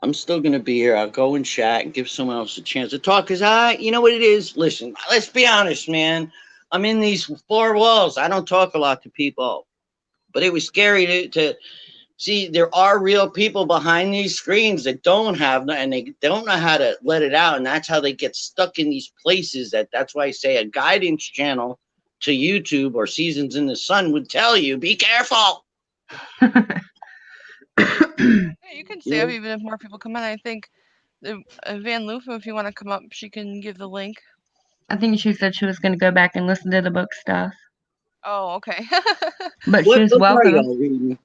I'm still gonna be here. I'll go and chat and give someone else a chance to talk. Cause you know what it is. Listen, let's be honest, man. I'm in these four walls. I don't talk a lot to people, but it was scary to see there are real people behind these screens that don't have, and they don't know how to let it out, and that's how they get stuck in these places. That's why I say a guidance channel to YouTube or Seasons in the Sun would tell you, be careful. Yeah, you can stay up You even if more people come in. I think Van Lufa, if you want to come up, she can give the link. I think she said she was going to go back and listen to the book stuff, Oh, okay. but what she's book are welcome. y'all reading?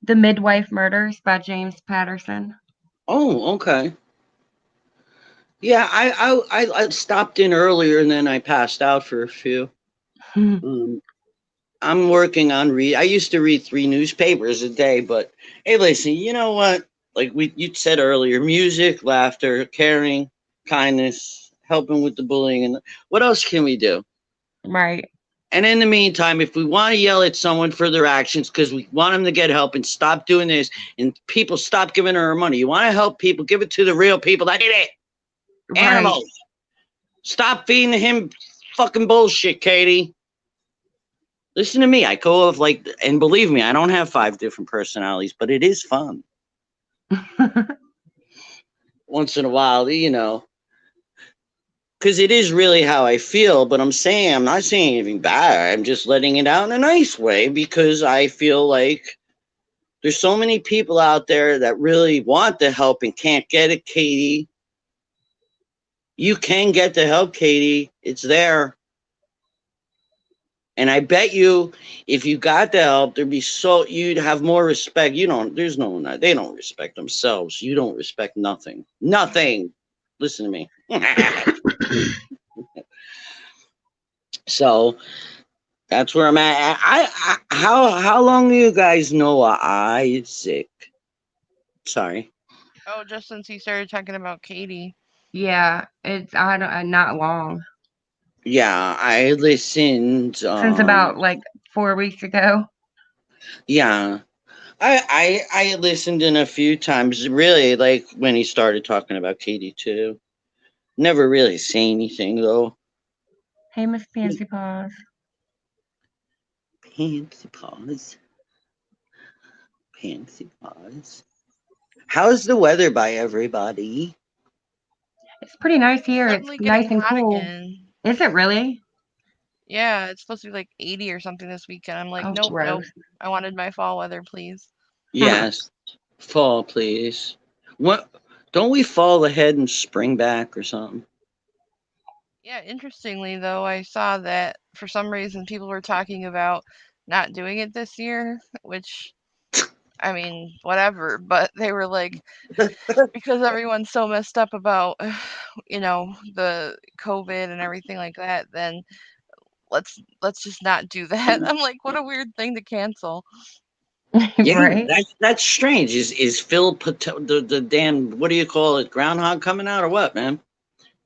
The Midwife Murders by James Patterson. Oh, okay. Yeah, I stopped in earlier and then I passed out for a few. Um, I'm working on read. I used to read 3 newspapers a day, but hey, listen, you know what? Like you said earlier, music, laughter, caring, kindness, helping with the bullying, and what else can we do? Right. And in the meantime, if we want to yell at someone for their actions because we want them to get help and stop doing this, and people stop giving her money, you want to help people, give it to the real people that need it. Right. Animals. Stop feeding him fucking bullshit, Katie. Listen to me. I go of like, and believe me, I don't have 5 different personalities, but it is fun. Once in a while, because it is really how I feel. But I'm not saying anything bad. I'm just letting it out in a nice way because I feel like there's so many people out there that really want the help and can't get it, Katie. You can get the help, Katie. It's there. And I bet you, if you got the help, you'd have more respect. They don't respect themselves. You don't respect nothing. Nothing. Listen to me. So that's where I'm at. How long do you guys know Isaac? Sorry. Oh, just since he started talking about Katie. Yeah, it's not long. Yeah, I listened. Since about like 4 weeks ago. Yeah, I listened in a few times. Really, like when he started talking about Katie too. Never really say anything though. Hey, Miss Fancy Paws. Fancy paws. Fancy paws. How's the weather by everybody? It's pretty nice here. It's Suddenly nice getting and hot cool. again. Is it really? Yeah, it's supposed to be like 80 or something this weekend. I'm like, Oh, nope, nope. gross. I wanted my fall weather, please. Yes. Fall, please. What? Don't we fall ahead and spring back or something? Yeah, interestingly though, I saw that for some reason people were talking about not doing it this year, which I mean, whatever, but they were like, because everyone's so messed up about, the COVID and everything like that, then let's just not do that. I'm like, what a weird thing to cancel. Yeah, Right? that's strange. Is Phil the damn, what do you call it, groundhog coming out or what, man?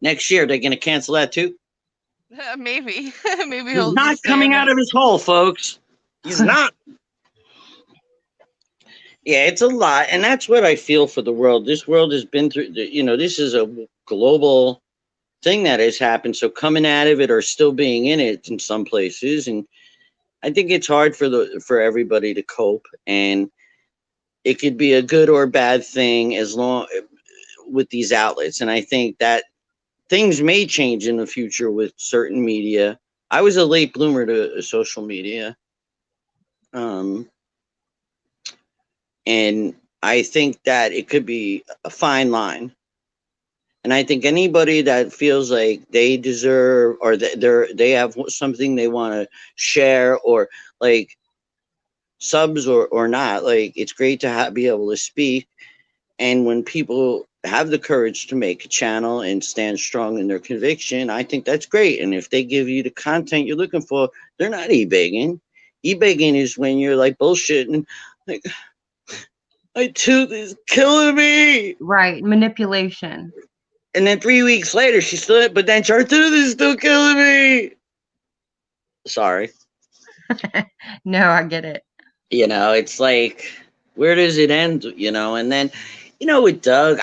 Next year they're gonna cancel that too. Maybe, maybe He's he'll not just say coming in out it. of his hole, folks. He's not. Yeah, it's a lot, and that's what I feel for the world. This world has been through. This is a global thing that has happened. So coming out of it or still being in it in some places, and I think it's hard for everybody to cope, and it could be a good or bad thing as long with these outlets. And I think that things may change in the future with certain media. I was a late bloomer to social media, um, and I think that it could be a fine line. And I think anybody that feels like they deserve or they have something they want to share, or like subs or not, like it's great to be able to speak. And when people have the courage to make a channel and stand strong in their conviction, I think that's great. And if they give you the content you're looking for, they're not e-begging. E-begging is when you're like bullshitting, like, my tooth is killing me. Right. Manipulation. And then 3 weeks later, she still, but then her tooth is still killing me. Sorry. No, I get it. It's like, where does it end? And then, with Doug,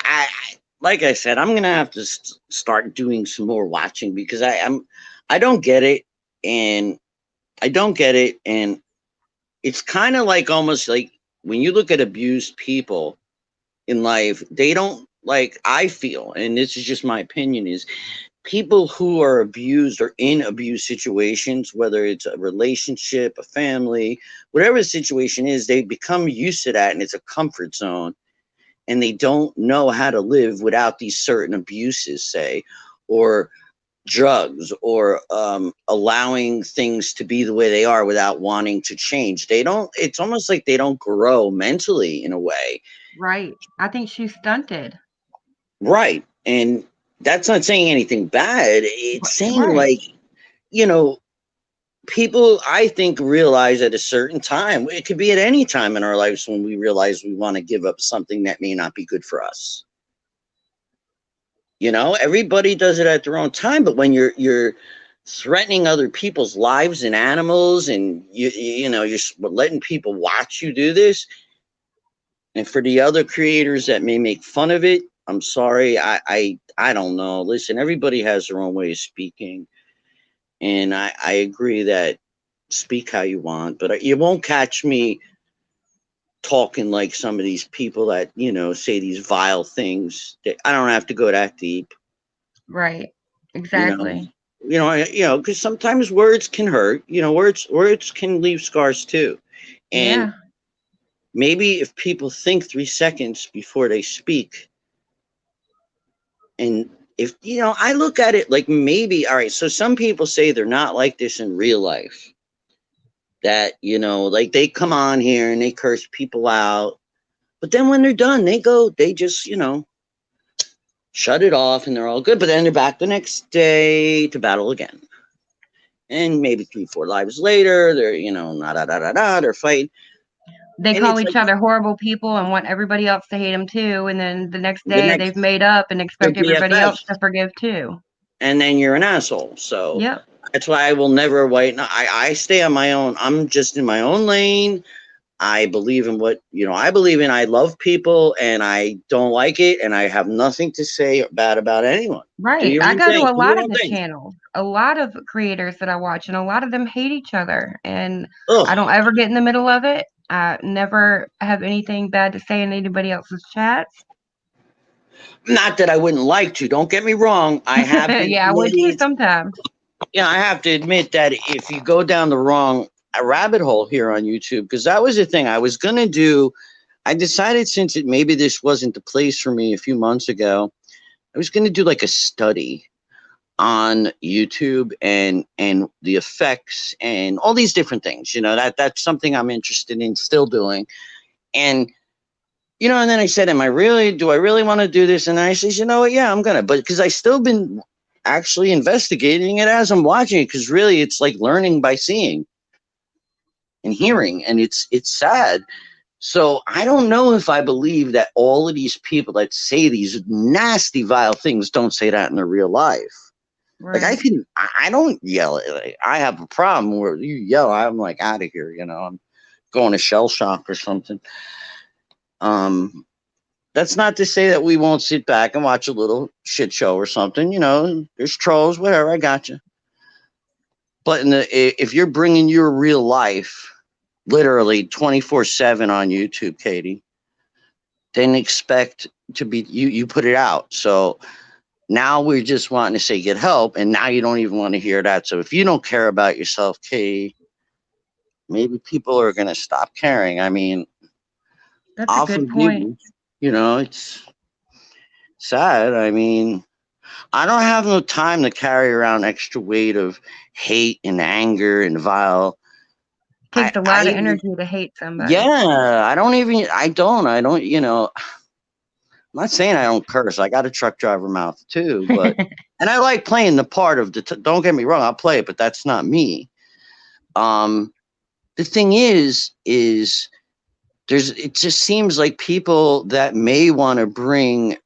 like I said, I'm gonna have to start doing some more watching because I don't get it, and I don't get it, and it's kind of like almost like when you look at abused people in life, they don't like. I feel, and this is just my opinion, is people who are abused or in abuse situations, whether it's a relationship, a family, whatever the situation is, they become used to that, and it's a comfort zone, and they don't know how to live without these certain abuses, say, or drugs, or allowing things to be the way they are without wanting to change. They don't, it's almost like they don't grow mentally in a way. Right. I think she's stunted. Right. And that's not saying anything bad. It's saying, Right. like, you know, people, I think, realize at a certain time, it could be at any time in our lives when we realize we want to give up something that may not be good for us. You know, everybody does it at their own time, but when you're threatening other people's lives and animals, and you know, you're letting people watch you do this, and for the other creators that may make fun of it, I'm sorry, I don't know. Listen, everybody has their own way of speaking, and I agree that speak how you want, but you won't catch me talking like some of these people that, you know, say these vile things. I don't have to go that deep. Right. You know, Exactly. because sometimes words can hurt. You know, words can leave scars too. And Yeah. maybe if people think 3 seconds before they speak, and if, you know, I look at it like, maybe, all right, so some people say they're not like this in real life. That, you know, like they come on here and they curse people out, but then when they're done, they just, you know, shut it off and they're all good. But then they're back the next day to battle again. And maybe 3, 4 lives later, they're, you know, they're fighting. They And call it's each like other horrible people and want everybody else to hate them too. And then the next the day they've next, made up and they're expect everybody else BFFs, to forgive too. and then you're an asshole. So Yep. that's why I will never wait. No, I stay on my own. I'm just in my own lane. I believe in what, you know, I believe in. I love people and I don't like it. And I have nothing to say bad about anyone. Do Right. your I own go to thing. a Do your lot of own the thing. channels, a lot of creators that I watch, and a lot of them hate each other. And I Ugh. don't ever get in the middle of it. I never have anything bad to say in anybody else's chats. Not that I wouldn't like to. Don't get me wrong. I have been Yeah, I would too made. sometimes. Yeah, I have to admit that if you go down the wrong rabbit hole here on YouTube, because that was the thing I was gonna do. I decided, since it maybe this wasn't the place for me a few months ago, I was gonna do like a study on YouTube and the effects and all these different things. You know, that's something I'm interested in still doing. And, you know, and then I said, do I really want to do this? And I said, you know what, yeah, I'm gonna, but because I still been actually investigating it as I'm watching it, because really it's like learning by seeing and hearing, and it's sad. So I don't know if I believe that all of these people that say these nasty, vile things don't say that in their real life. Like Right. I don't yell. Like, I have a problem where you yell, I'm like out of here. You know, I'm going to shell shock or something. Um, that's not to say that we won't sit back and watch a little shit show or something. You know, there's trolls, whatever. I got you. But if you're bringing your real life, literally 24/7 on YouTube, Katie, then expect to be you put it out. So now we're just wanting to say get help, and now you don't even want to hear that. So if you don't care about yourself, Katie, maybe people are going to stop caring. I mean, That's a I'll good forgive point. you. You know, it's sad. I mean, I don't have no time to carry around extra weight of hate and anger and vile. Takes a lot of energy to hate somebody. Yeah, I don't, you know, I'm not saying I don't curse. I got a truck driver mouth too, but, and I like playing the part of don't get me wrong, I'll play it, but that's not me. Um, the thing is it just seems like people that may want to bring,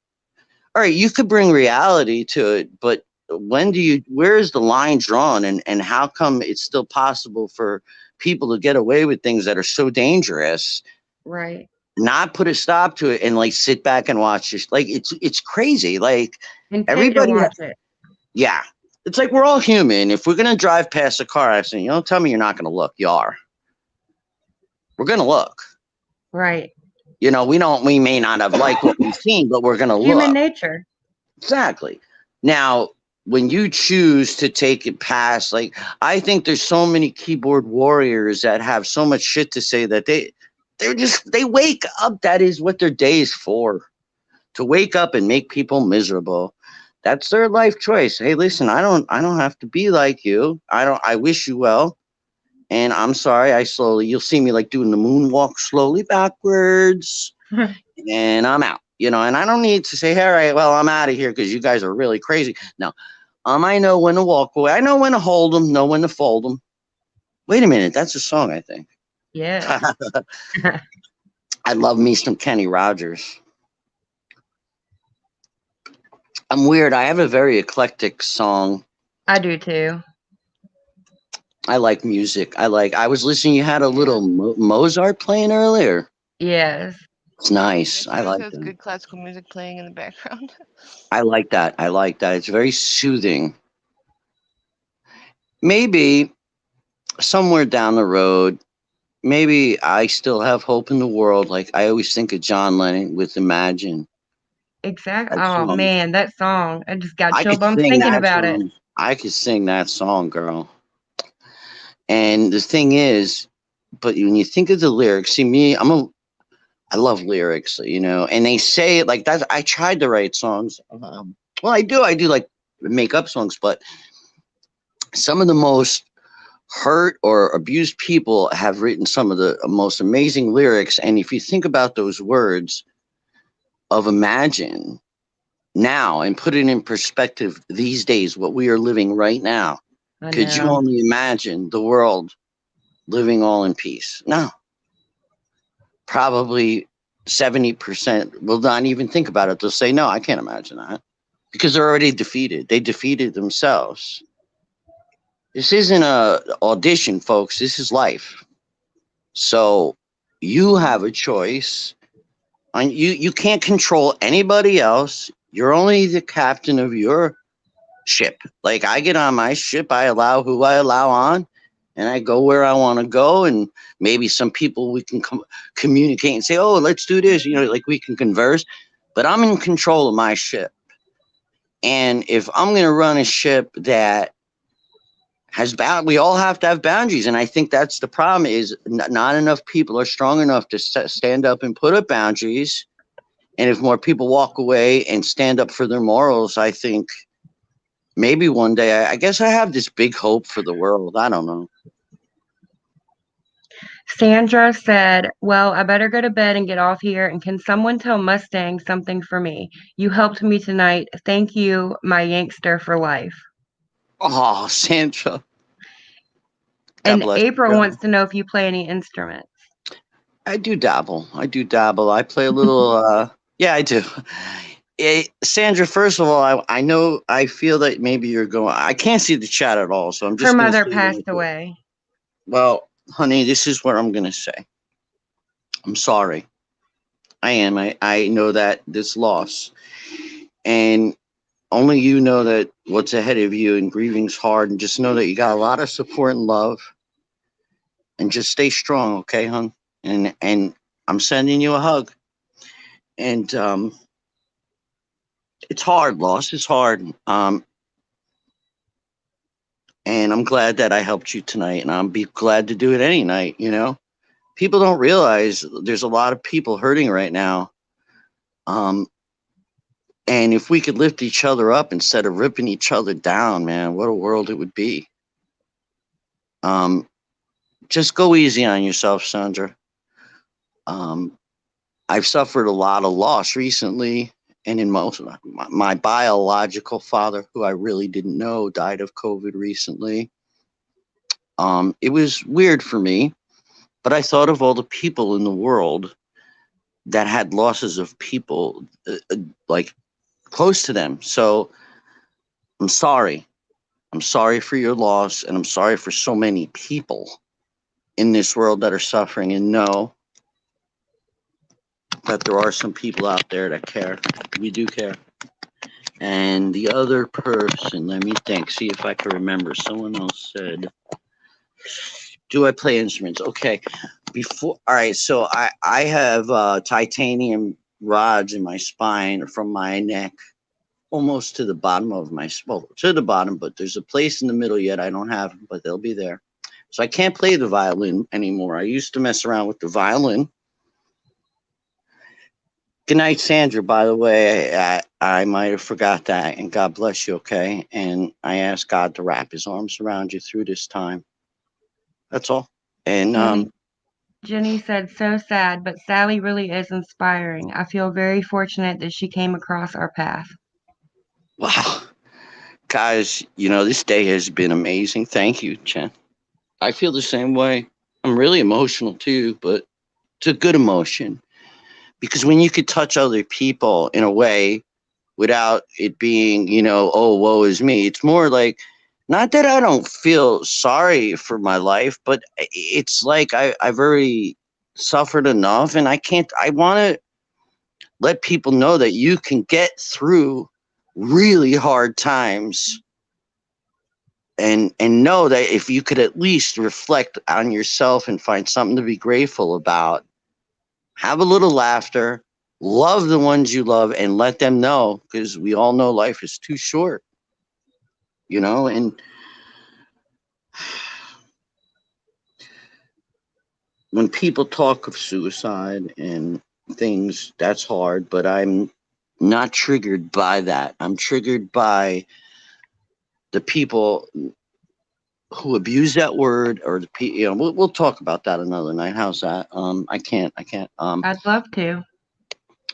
all right, you could bring reality to it, but where is the line drawn, and how come it's still possible for people to get away with things that are so dangerous? Right. not put a stop to it and like sit back and watch this. Like it's crazy. Like And pay to everybody, watch it. yeah. It's like we're all human. If we're gonna drive past a car accident, you don't tell me you're not gonna look. You are. We're gonna look. Right. You know, we may not have liked what we've seen, but we're gonna Human look. nature. Exactly. Now, when you choose to take it past, like I think there's so many keyboard warriors that have so much shit to say that they wake up. That is what their day is for. To wake up and make people miserable. That's their life choice. Hey, listen, I don't have to be like you. I wish you well. And I'm sorry, you'll see me like doing the moonwalk slowly backwards and I'm out. You know, and I don't need to say, all right, well, I'm out of here because you guys are really crazy. No, I know when to walk away. I know when to hold them, know when to fold them. Wait a minute, that's a song, I think. Yeah. I love me some Kenny Rogers. I'm weird. I have a very eclectic song. I do too. I like music. I was listening, you had a little Mozart playing earlier. Yes. It's nice. Yes, I he always like has that. good classical music playing in the background. I like that. I like that. It's very soothing. Maybe somewhere down the road, maybe I still have hope in the world. Like I always think of John Lennon with Imagine. Exactly. That Oh song. man, that song. I just got I chill could bumps sing thinking that about it. song. I could sing that song, girl. And the thing is, but when you think of the lyrics, see me, I love lyrics, you know, and they say it like that. I tried to write songs. Well, I do like make up songs, but some of the most hurt or abused people have written some of the most amazing lyrics. And if you think about those words of Imagine now and put it in perspective these days, what we are living right now, I could you know. only imagine the world living all in peace? No, probably 70% will not even think about it. They'll say, no, I can't imagine that because they're already defeated. They defeated themselves. This isn't a audition, folks. This is life. So you have a choice. And you can't control anybody else. You're only the captain of your ship. Like I get on my ship, I allow who I allow on, and I go where I want to go. And maybe some people we can communicate and say, "Oh, let's do this." You know, like we can converse. But I'm in control of my ship, and if I'm going to run a ship that we all have to have boundaries, and I think that's the problem. Is not enough people are strong enough to stand up and put up boundaries. And if more people walk away and stand up for their morals, I think maybe one day, I guess I have this big hope for the world. I don't know. Sandra said, well, I better go to bed and get off here. And can someone tell Mustang something for me? You helped me tonight. Thank you, my Yankster for life. Oh, Sandra. God And bless April you. wants to know if you play any instruments. I do dabble. I do dabble. I play a little. Yeah, I do. Sandra, first of all, I feel that maybe you're going. I can't see the chat at all, so I'm Her just going to mother say passed real quick. away. Well, honey, this is what I'm going to say. I'm sorry. I am. I know that this loss, and only you know that what's ahead of you, and grieving's hard, and just know that you got a lot of support and love, and just stay strong, okay, hon? And I'm sending you a hug. And it's hard, loss is hard. And I'm glad that I helped you tonight, and I'll be glad to do it any night. You know, people don't realize there's a lot of people hurting right now. Um, and if we could lift each other up instead of ripping each other down, man, what a world it would be. Um, just go easy on yourself, Sandra. Um, I've suffered a lot of loss recently, and in most of my biological father, who I really didn't know, died of COVID recently. It was weird for me, but I thought of all the people in the world that had losses of people like close to them. So I'm sorry. I'm sorry for your loss, and I'm sorry for so many people in this world that are suffering. And no, that there are some people out there that care. We do care. And the other person, let me think, see if I can remember. Someone else said, do I play instruments? Okay. All right. So I have titanium rods in my spine from my neck almost to the bottom of my, well, to the bottom, but there's a place in the middle yet. I don't have them, but they'll be there. So I can't play the violin anymore. I used to mess around with the violin. Good night, Sandra, by the way. I might have forgot that, and God bless you, okay? And I ask God to wrap his arms around you through this time. That's all. And Jenny said, so sad, but Sally really is inspiring. I feel very fortunate that she came across our path. wow. Guys, this day has been amazing. Thank you, Chen. I feel the same way. I'm really emotional too, but it's a good emotion. Because when you could touch other people in a way without it being, oh, woe is me, it's more like, not that I don't feel sorry for my life, but it's like I've already suffered enough, and I want to let people know that you can get through really hard times and know that if you could at least reflect on yourself and find something to be grateful about, have a little laughter, love the ones you love, and let them know, because we all know life is too short, and when people talk of suicide and things, that's hard, but I'm not triggered by that. I'm triggered by the people who abuse that word, or the we'll talk about that another night. How's that? I can't. I'd love to.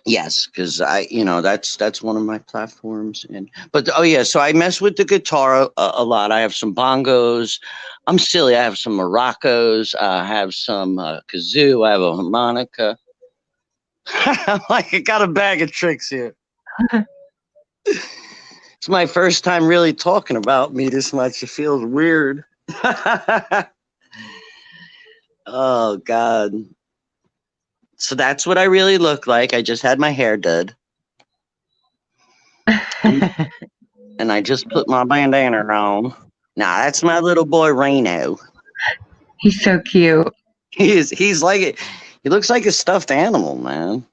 Yes, because that's one of my platforms, but oh yeah, so I mess with the guitar a lot. I have some bongos. I'm silly. I have some maracas. I have some kazoo. I have a harmonica. I'm like, I got a bag of tricks here. It's my first time really talking about me this much. It feels weird. Oh God. So that's what I really look like. I just had my hair done. And I just put my bandana on. Now that's my little boy Reno. He's so cute. He's like it. He looks like a stuffed animal, man.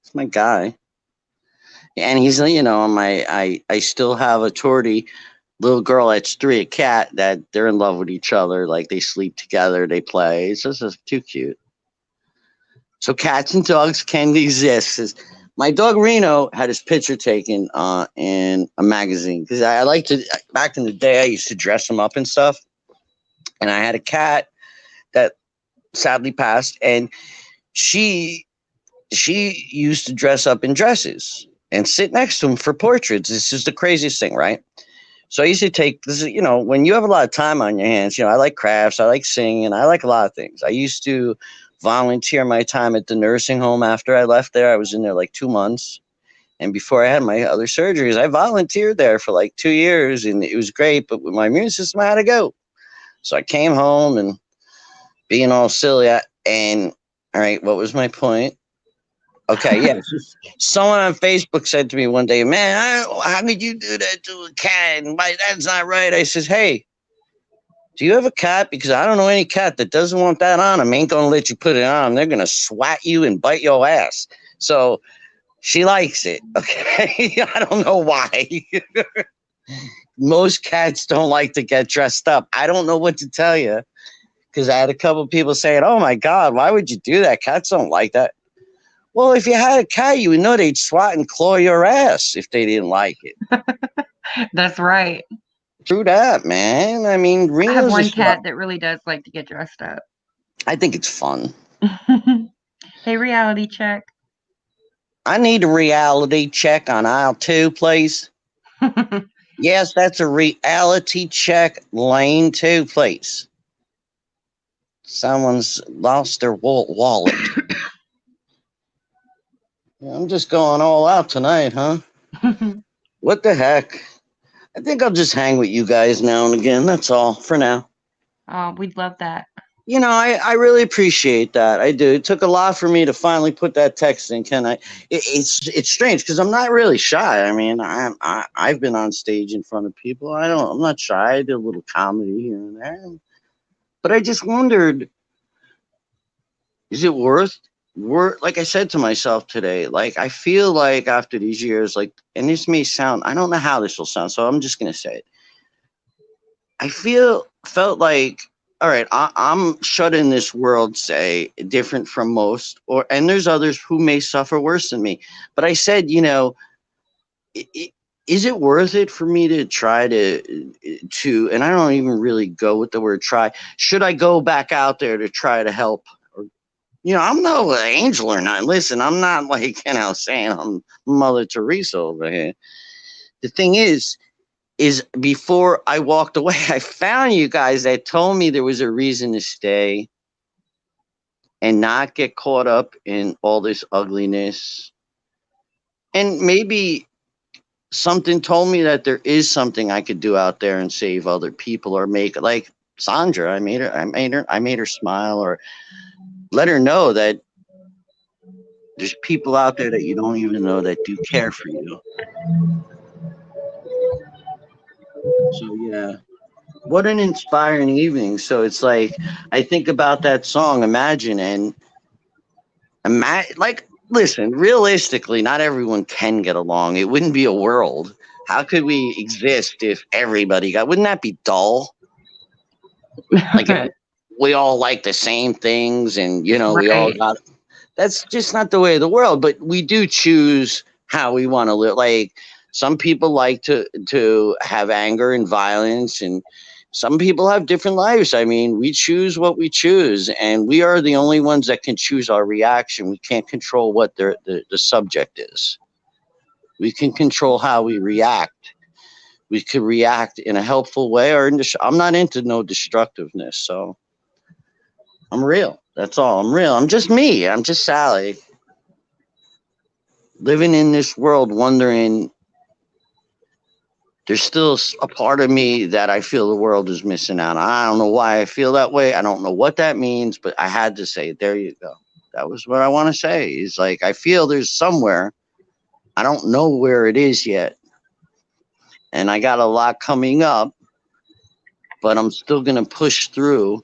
It's my guy. And he's I still have a tortie little girl that's 3, a cat, that they're in love with each other. Like they sleep together, they play. It's just too cute. So cats and dogs can exist. My dog Reno had his picture taken in a magazine, because I like to, back in the day, I used to dress him up and stuff. And I had a cat that sadly passed, and she used to dress up in dresses and sit next to him for portraits. This is the craziest thing, right? So I used to take this, when you have a lot of time on your hands, I like crafts, I like singing, I like a lot of things. I used to volunteer my time at the nursing home after I left there. I was in there like 2 months. And before I had my other surgeries, I volunteered there for like 2 years, and it was great. But with my immune system, I had to go. So I came home and being all silly. And all right, what was my point? Okay, yeah. Someone on Facebook said to me one day, man, how could you do that to a cat? And that's not right. I says, hey, do you have a cat? Because I don't know any cat that doesn't want that on them. Ain't going to let you put it on. They're going to swat you and bite your ass. So she likes it. Okay. I don't know why. Most cats don't like to get dressed up. I don't know what to tell you, because I had a couple of people saying, oh my God, why would you do that? Cats don't like that. Well, if you had a cat, you would know they'd swat and claw your ass if they didn't like it. That's right. True that, man. I mean, I have Reno's one cat that really does like to get dressed up. I think it's fun. Hey, reality check. I need a reality check on aisle 2, please. Yes, that's a reality check, lane 2, please. Someone's lost their wallet. I'm just going all out tonight, huh? What the heck? I think I'll just hang with you guys now and again. That's all for now. Oh, we'd love that. I really appreciate that. I do. It took a lot for me to finally put that text in. Can I? It's strange because I'm not really shy. I mean, I've been on stage in front of people. I'm not shy. I do a little comedy here and there, but I just wondered, is it worth? Like I said to myself today, like I feel like after these years, like, and this may sound, I don't know how this will sound, so I'm just gonna say it. I felt like, all right, I'm shut in this world, say, different from most, and there's others who may suffer worse than me. But I said, is it worth it for me to try and I don't even really go with the word try. Should I go back out there to try to help? Or, I'm no angel or not. Listen, I'm not like, saying I'm Mother Teresa over here. The thing is before I walked away, I found you guys that told me there was a reason to stay and not get caught up in all this ugliness. And maybe something told me that there is something I could do out there and save other people or make, like Sandra. I made her smile, or let her know that there's people out there that you don't even know that do care for you. So yeah. What an inspiring evening. So it's like I think about that song, Imagine, and like, listen, realistically, not everyone can get along. It wouldn't be a world. How could we exist if everybody wouldn't that be dull? Like if we all like the same things and, we all Right. got, that's just not the way of the world, but we do choose how we want to live. Like some people like to have anger and violence, and some people have different lives. I mean, we choose what we choose, and we are the only ones that can choose our reaction. We can't control what the subject is. We can control how we react. We could react in a helpful way, or I'm not into no destructiveness, so I'm real. That's all. I'm real. I'm just me. I'm just Sally, living in this world, wondering, there's still a part of me that I feel the world is missing out. I don't know why I feel that way. I don't know what that means, but I had to say, there you go. That was what I want to say. Is like, I feel there's somewhere. I don't know where it is yet. And I got a lot coming up, but I'm still going to push through.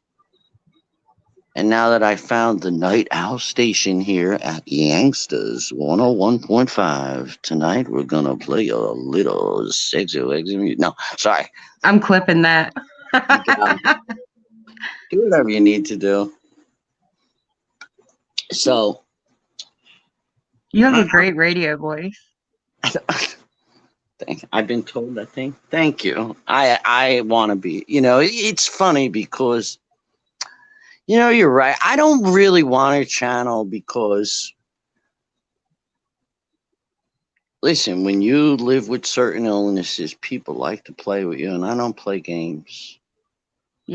And now that I found the Night Owl station here at Yanksters 101.5, tonight we're going to play a little sexy music. No, sorry. I'm clipping that. Yeah, do whatever you need to do. So, You have a great radio voice. I've been told that thing. Thank you. I want to be. It's funny because you're right. I don't really want a channel because, listen, when you live with certain illnesses, people like to play with you, and I don't play games.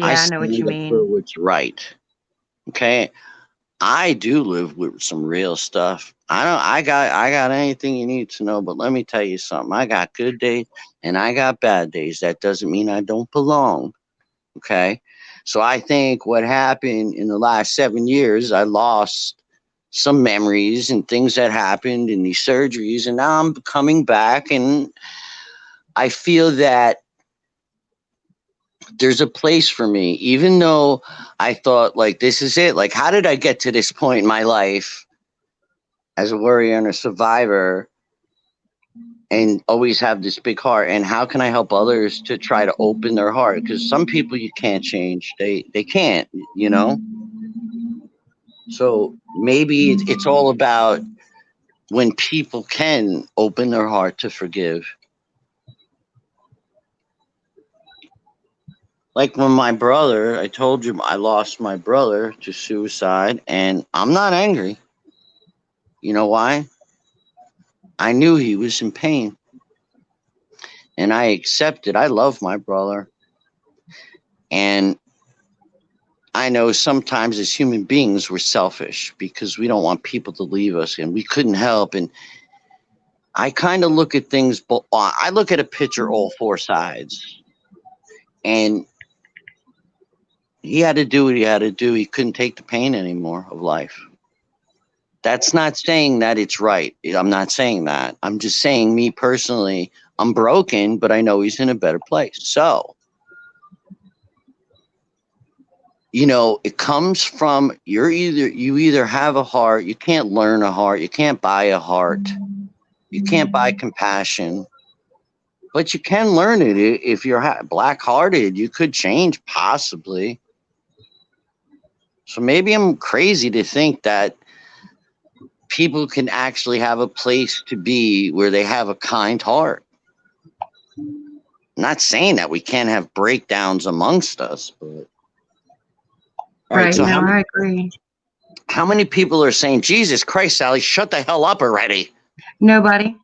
I Yeah, I know what you stand up for mean. what's right. Okay. I do live with some real stuff. I got anything you need to know, but let me tell you something. I got good days and I got bad days. That doesn't mean I don't belong. Okay. So I think what happened in the last 7 years, I lost some memories and things that happened in these surgeries, and now I'm coming back, and I feel that there's a place for me, even though I thought, like, this is it. Like, how did I get to this point in my life as a warrior and a survivor and always have this big heart? And how can I help others to try to open their heart? Because some people you can't change. They can't, you know? So maybe it's all about when people can open their heart to forgive. Like when my brother, I told you I lost my brother to suicide, and I'm not angry. You know why? I knew he was in pain, and I accepted. I love my brother, and I know sometimes as human beings we're selfish because we don't want people to leave us, and we couldn't help. And I kind of look at things, but I look at a picture all four sides, and He had to do what he had to do. He couldn't take the pain anymore of life. That's not saying that it's right. I'm not saying that. I'm just saying, me personally, I'm broken, but I know he's in a better place. So, it comes from you either have a heart, you can't learn a heart, you can't buy a heart, you can't buy compassion, but you can learn it. If you're black hearted, you could change possibly. So maybe I'm crazy to think that people can actually have a place to be where they have a kind heart. I'm not saying that we can't have breakdowns amongst us, but all right. Right. So No, I agree. how many people are saying, Jesus Christ, Sally, shut the hell up already? Nobody.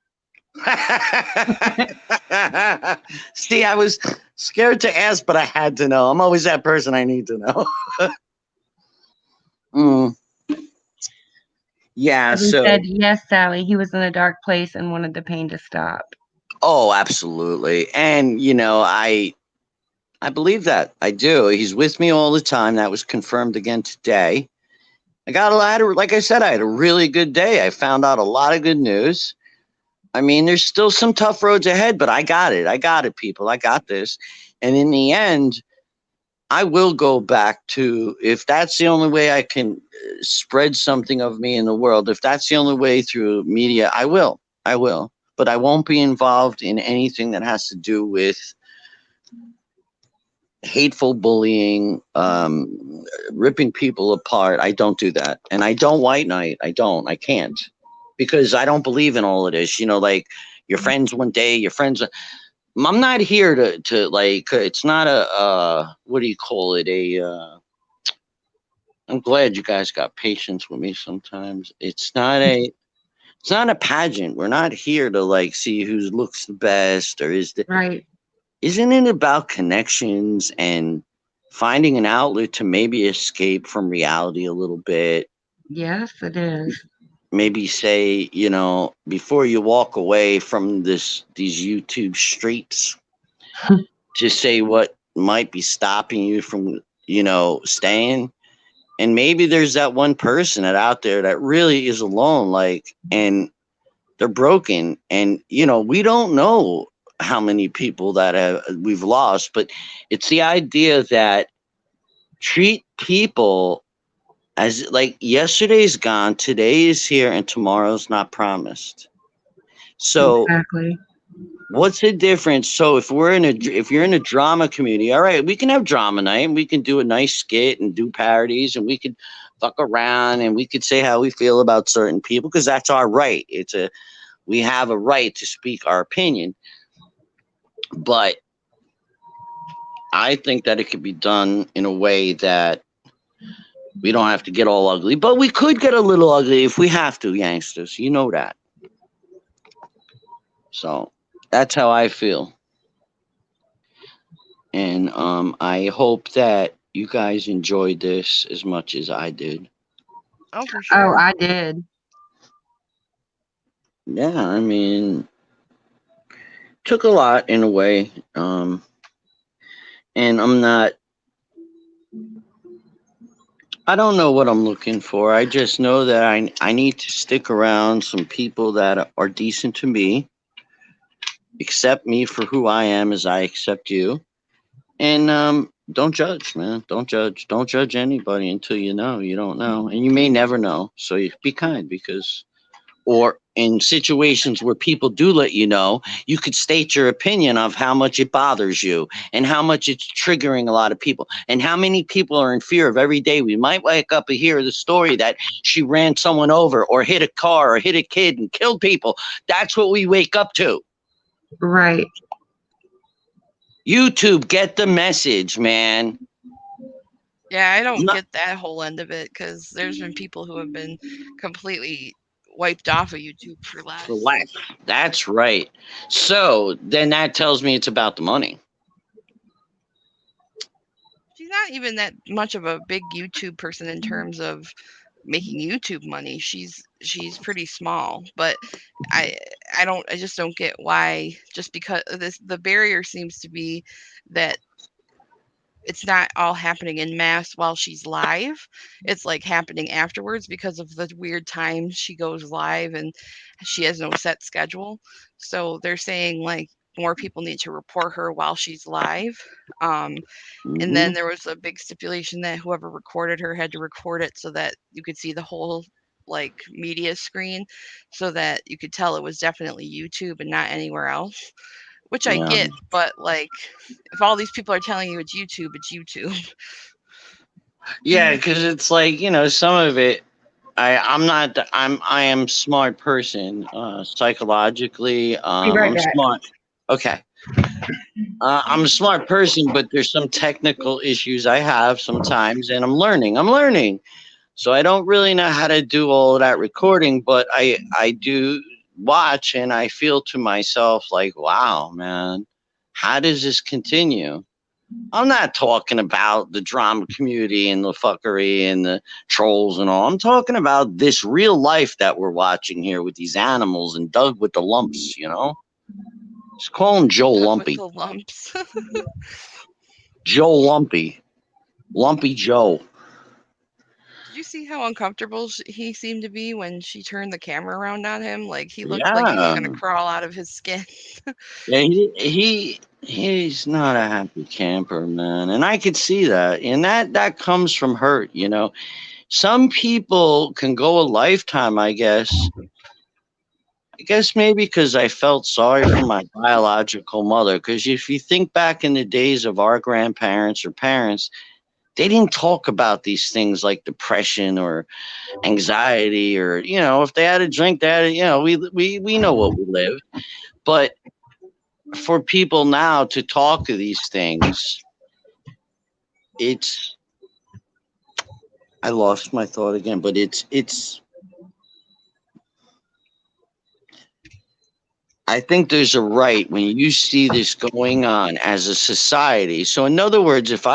See, I was scared to ask, but I had to know. I'm always that person I need to know. Mm. Yeah, He so, said, yes, Sally. He was in a dark place and wanted the pain to stop. oh, absolutely. And, I believe that. I do. He's with me all the time. That was confirmed again today. I got a lot of, like I said, I had a really good day. I found out a lot of good news. I mean, there's still some tough roads ahead, but I got it. I got it, people. I got this. And in the end, I will go back to, if that's the only way I can spread something of me in the world, if that's the only way through media, I will. I will. But I won't be involved in anything that has to do with hateful bullying, ripping people apart. I don't do that. And I don't white knight. I can't. Because I don't believe in all of this. Like your friends one day, your friends. I'm not here to like, it's not what do you call it? I'm glad you guys got patience with me sometimes. It's not a pageant. We're not here to like see who looks the best or Right. isn't it about connections and finding an outlet to maybe escape from reality a little bit? Yes, it is. Maybe say, before you walk away from these YouTube streets, to say what might be stopping you from, staying. And maybe there's that one person out there that really is alone, like, and they're broken. And, we don't know how many people that we've lost, but it's the idea that treat people as like yesterday's gone, today is here, and tomorrow's not promised. So Exactly. what's the difference? So if you're in a drama community, all right, we can have drama night and we can do a nice skit and do parodies and we could fuck around and we could say how we feel about certain people because that's our right. We have a right to speak our opinion. But I think that it could be done in a way that we don't have to get all ugly, but we could get a little ugly if we have to, youngsters. You know that. So that's how I feel. And I hope that you guys enjoyed this as much as I did. Oh, for Oh, sure. I did. Yeah, I mean, took a lot in a way. And I don't know what I'm looking for. I just know that I need to stick around some people that are decent to me, accept me for who I am as I accept you. And don't judge, man. Don't judge. Don't judge anybody until you know. You don't know. And you may never know. So you be kind or in situations where people do let you know, you could state your opinion of how much it bothers you and how much it's triggering a lot of people and how many people are in fear of every day. We might wake up and hear the story that she ran someone over or hit a car or hit a kid and killed people. That's what we wake up to. Right. YouTube, get the message, man. Yeah, I don't Not get that whole end of it because there's been people who have been completely wiped off of YouTube for for less. life. That's right. So then that tells me it's about the money. She's not even that much of a big YouTube person in terms of making YouTube money. She's pretty small, but I I just don't get why just because the barrier seems to be that it's not all happening in mass while she's live. It's like happening afterwards because of the weird times she goes live and she has no set schedule. So they're saying like more people need to report her while she's live. And then there was a big stipulation that whoever recorded her had to record it so that you could see the whole like media screen so that you could tell it was definitely YouTube and not anywhere else. Which I Yeah. get, but like if all these people are telling you it's YouTube, it's YouTube. Yeah, because it's like, some of it. I am smart person, psychologically. Be right I'm back. smart. Okay. I'm a smart person, but there's some technical issues I have sometimes, and I'm learning. So I don't really know how to do all of that recording, but I do watch, and I feel to myself like, wow, man, how does this continue? I'm not talking about the drama community and the fuckery and the trolls and all. I'm talking about this real life that we're watching here with these animals and Doug with the lumps, Just call him Joe Doug with Lumpy. the lumps. Joe Lumpy. Lumpy Joe. Did you see how uncomfortable he seemed to be when she turned the camera around on him? Like he looked like he was Yeah. gonna crawl out of his skin. Yeah, he's not a happy camper, man. And I could see that. And that comes from hurt, Some people can go a lifetime, I guess. I guess maybe because I felt sorry for my biological mother. Because if you think back in the days of our grandparents or parents, they didn't talk about these things like depression or anxiety or, if they had a drink, they had, we know what we lived. But for people now to talk of these things, it's, I lost my thought again, but it's, I think there's a right when you see this going on as a society. So in other words, if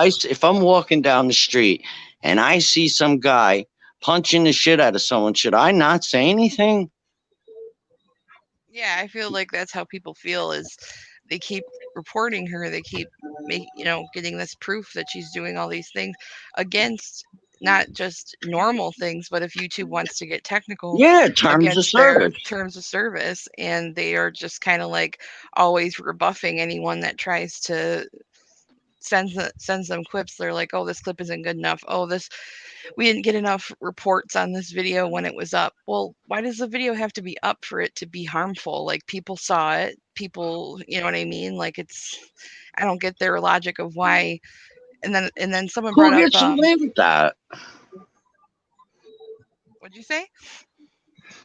I'm walking down the street and I see some guy punching the shit out of someone, should I not say anything? Yeah, I feel like that's how people feel is they keep reporting her, they keep getting this proof that she's doing all these things against not just normal things, but if YouTube wants to get technical Yeah, terms of against their service. terms of service, and they are just kind of like always rebuffing anyone that tries to sends them clips. They're like, oh, this clip isn't good enough. Oh, we didn't get enough reports on this video when it was up. Well, why does the video have to be up for it to be harmful? Like people saw it, people, you know what I mean? Like I don't get their logic of why. And then someone brought Who up, gets away with that? what'd you say?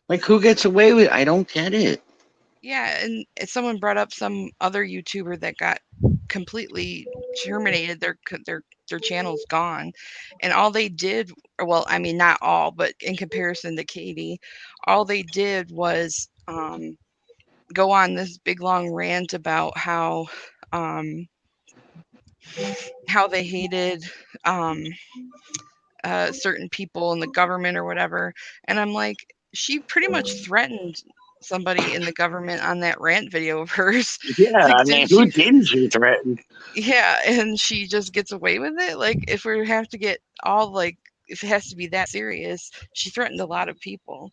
Like, who gets away with it? I don't get it. Yeah, and someone brought up some other YouTuber that got completely terminated. Their channel's gone, and all they did, or well, I mean, not all, but in comparison to Katie, all they did was go on this big long rant about how they hated certain people in the government or whatever. And I'm like, she pretty much threatened somebody in the government on that rant video of hers. Yeah, Like, I mean, didn't who she? didn't she threaten? Yeah, and she just gets away with it. Like, if we have to get all like, if it has to be that serious, she threatened a lot of people.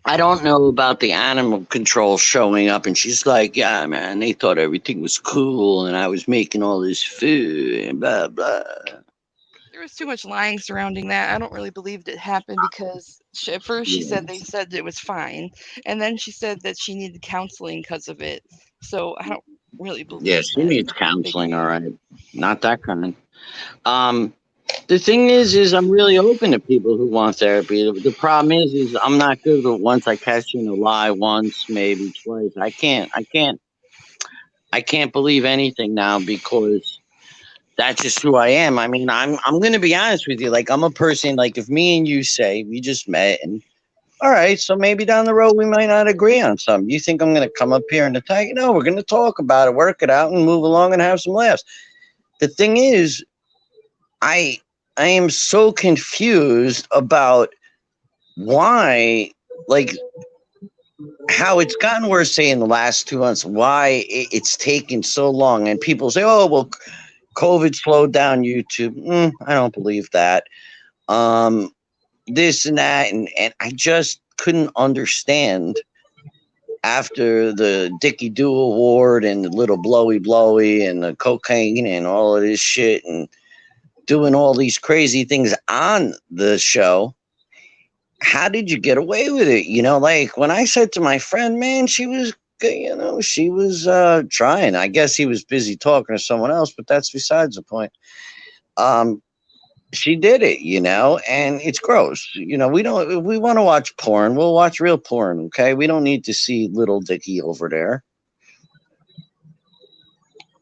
I don't know about the animal control showing up, and she's like, "Yeah, man, they thought everything was cool, and I was making all this food, and blah blah." There was too much lying surrounding that. I don't really believe it happened because at first she said they said it was fine, and then she said that she needed counseling because of it. So I don't really Yeah, believe she that. needs counseling, all right. Not that kind. Um, the thing is I'm really open to people who want therapy. The problem is I'm not good with once I catch you in a lie once, maybe twice. I can't believe anything now because that's just who I am. I mean, I'm gonna be honest with you. Like I'm a person. Like if me and you say we just met and all right, so maybe down the road we might not agree on something. You think I'm gonna come up here and attack you? No, we're gonna talk about it, work it out, and move along and have some laughs. The thing is, I I am so confused about why, like, how it's gotten worse, say, in the last 2 months, why it's taken so long. And people say, oh, well, COVID slowed down YouTube. I don't believe that. This and that. And I just couldn't understand after the Dickie Doo Award and the little blowy blowy and the cocaine and all of this shit and doing all these crazy things on the show. How did you get away with it? Like when I said to my friend, man, she was trying. I guess he was busy talking to someone else, but that's besides the point. She did it, and it's gross. We don't, if we want to watch porn, we'll watch real porn. Okay. We don't need to see little Dickie over there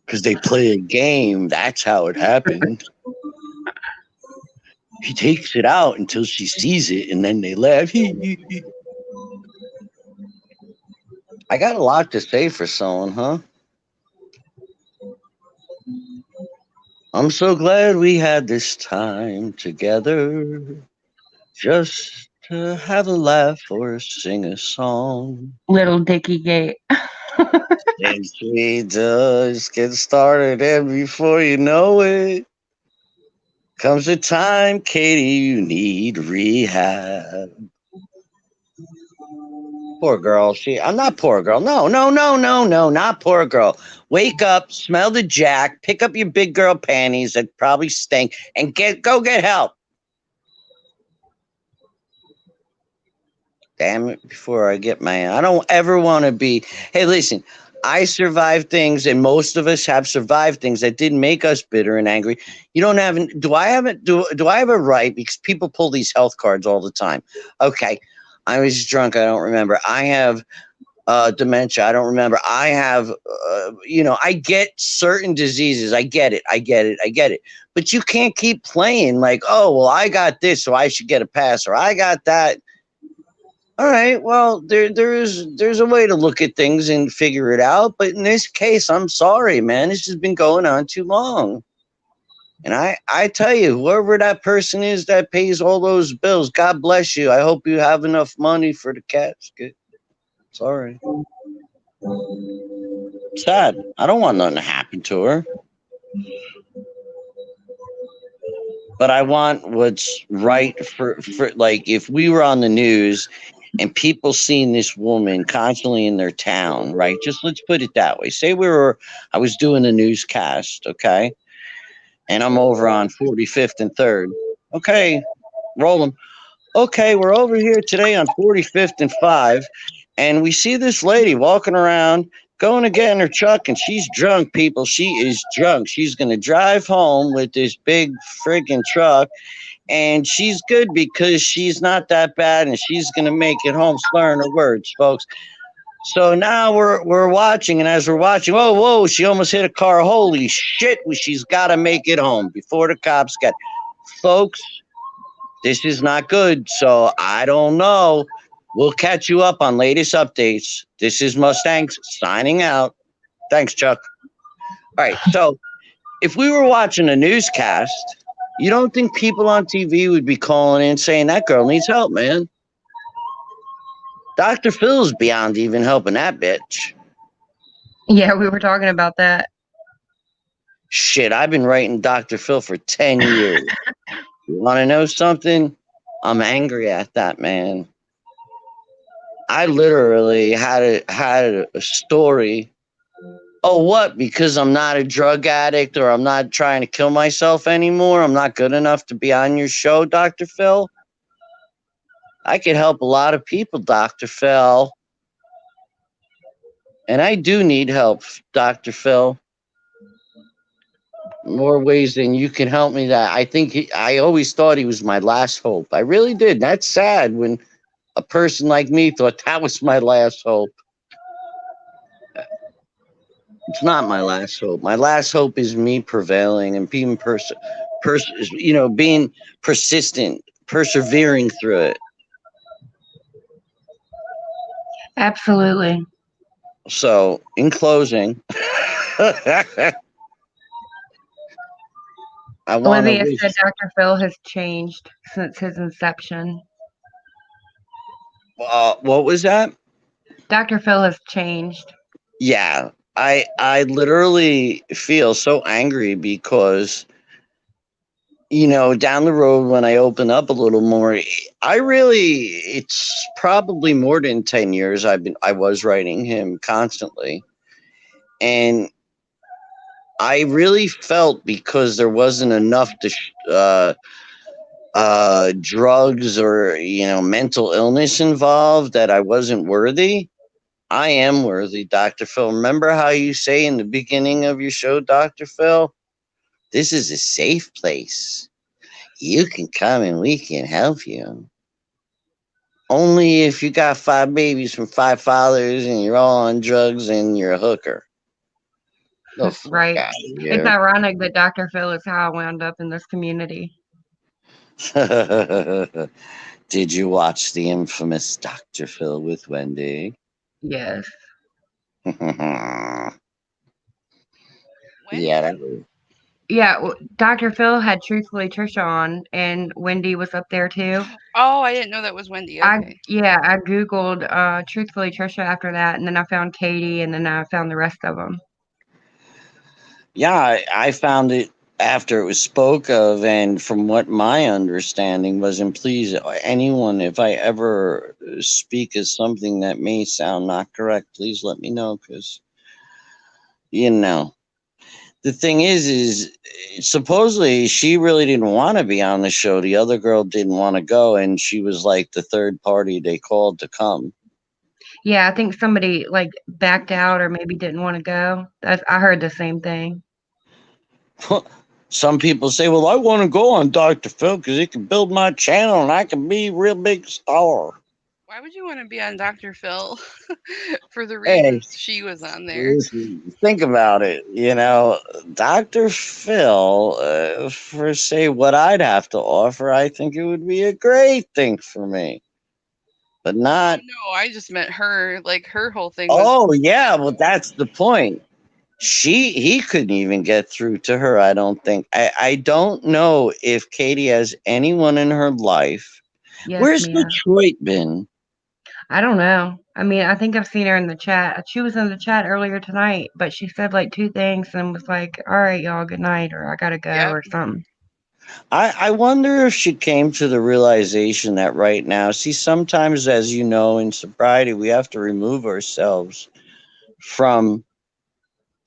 because they play a game. That's how it happened. He takes it out until she sees it, and then they laugh. I got a lot to say for someone, huh? I'm so glad we had this time together, just to have a laugh or sing a song. Little Dickie Gate. And we just get started, and before you know it, comes the time, Katie, you need rehab. Poor girl. I'm not poor girl. No, not poor girl. Wake up, smell the jack, pick up your big girl panties that probably stink, and go get help. Damn it, before I get mad. I don't ever want to be. Hey, listen, I survived things, and most of us have survived things that didn't make us bitter and angry. You don't have. Do I have it? Do I have a right? Because people pull these health cards all the time. Okay, I was drunk. I don't remember. I have dementia. I don't remember. I have. I get certain diseases. I get it. But you can't keep playing like, oh well, I got this, so I should get a pass, or I got that. All right, well, there's a way to look at things and figure it out, but in this case, I'm sorry, man. This has been going on too long. And I tell you, whoever that person is that pays all those bills, God bless you. I hope you have enough money for the casket. Sorry. Sad. I don't want nothing to happen to her. But I want what's right for like if we were on the news and people seeing this woman constantly in their town, right? Just let's put it that way. Say I was doing a newscast, okay? And I'm over on 45th and 3rd. Okay, roll them. Okay, we're over here today on 45th and 5, and we see this lady walking around, going to get in her truck, and she's drunk, people. She is drunk. She's going to drive home with this big friggin' truck, and she's good because she's not that bad, and she's going to make it home slurring her words, folks. So now we're watching, and as we're watching, whoa, she almost hit a car. Holy shit, she's got to make it home before the cops get. Folks, this is not good, so I don't know. We'll catch you up on latest updates. This is Mustang signing out. Thanks, Chuck. All right, so if we were watching a newscast, you don't think people on TV would be calling in saying that girl needs help, man? Dr. Phil's beyond even helping that bitch. Yeah, we were talking about that. Shit, I've been writing Dr. Phil for 10 years. You want to know something? I'm angry at that man. I literally had a story. Oh, what? Because I'm not a drug addict or I'm not trying to kill myself anymore? I'm not good enough to be on your show, Dr. Phil? I could help a lot of people, Dr. Phil. And I do need help, Dr. Phil. More ways than you can help me. That I always thought he was my last hope. I really did. That's sad when a person like me thought that was my last hope. It's not my last hope. My last hope is me prevailing and being being persistent, persevering through it. Absolutely. So, in closing, I want Olivia to. said Dr. Phil has changed since his inception. What was that? Dr. Phil has changed. Yeah, I literally feel so angry because down the road when I open up a little more, it's probably more than 10 years I was writing him constantly. And I really felt because there wasn't enough drugs or mental illness involved that I wasn't worthy. I am worthy, Dr. Phil. Remember how you say in the beginning of your show, Dr. Phil, this is a safe place. You can come and we can help you. Only if you got 5 babies from 5 fathers and you're all on drugs and you're a hooker. The fuck Right. out of It's here. ironic that Dr. Phil is how I wound up in this community. Did you watch the infamous Dr. Phil with Wendy? Yes. Yeah, When? that was. Yeah, Dr. Phil had Truthfully Trisha on, and Wendy was up there too. Oh, I didn't know that was Wendy. Okay. I googled Truthfully Trisha after that, and then I found Katie, and then I found the rest of them. Yeah, I found it after it was spoke of, and from what my understanding was, and please, anyone, if I ever speak as something that may sound not correct, please let me know, because, you know, the thing is supposedly she really didn't want to be on the show. The other girl didn't want to go, and she was like the third party they called to come. Yeah, I think somebody like backed out or maybe didn't want to go. I heard the same thing. Some people say, well, I want to go on Dr. Phil because it can build my channel and I can be a real big star. Why would you want to be on Dr. Phil for the Hey, reasons she was on there? think about it. Dr. Phil, for say what I'd have to offer, I think it would be a great thing for me. But not. No, I just meant her. Like her whole thing was. Oh, yeah. Well, that's the point. He couldn't even get through to her, I don't think. I don't know if Katie has anyone in her life. Yes, Where's Mia. Detroit been? I don't know. I mean, I think I've seen her in the chat. She was in the chat earlier tonight, but she said like two things and was like, "All right, y'all, good night," or "I gotta go," Yep. or something. I wonder if she came to the realization that right now, see, sometimes, as you know, in sobriety, we have to remove ourselves from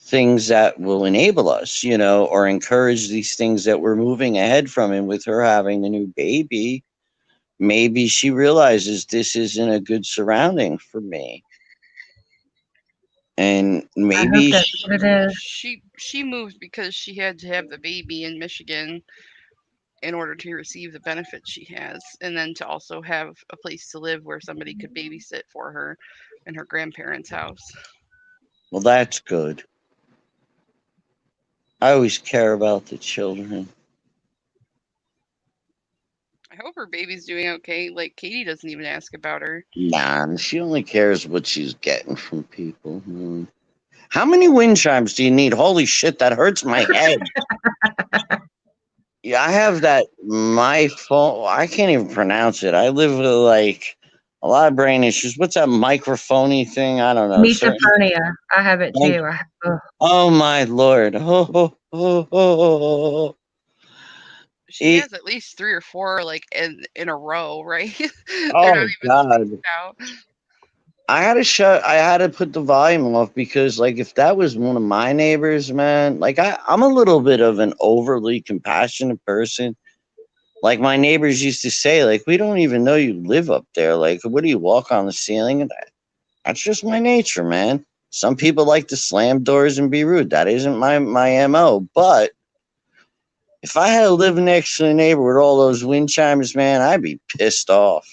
things that will enable us, or encourage these things that we're moving ahead from. And with her having a new baby, maybe she realizes this isn't a good surrounding for me. And I hope maybe that's what it is. She moved because she had to have the baby in Michigan in order to receive the benefits she has, and then to also have a place to live where somebody could babysit for her in her grandparents' house. well, that's good. I always care about the children. I hope her baby's doing okay. Like Katie doesn't even ask about her. Nah, she only cares what she's getting from people. How many wind chimes do you need? Holy shit, that hurts my head. Yeah, I have that. My phone, I can't even pronounce it. I live with like a lot of brain issues. What's that microphony thing? I don't know. Misophonia. I have it too. Oh my lord. Oh. She has at least 3 or 4 like in a row, right? They're not Oh even god. spaced out. I had to put the volume off because like if that was one of my neighbors, man, like I'm a little bit of an overly compassionate person. Like my neighbors used to say, like, we don't even know you live up there. Like, what do you walk on the ceiling? And that's just my nature, man. Some people like to slam doors and be rude. That isn't my MO. But if I had to live next to a neighbor with all those wind chimes, man, I'd be pissed off.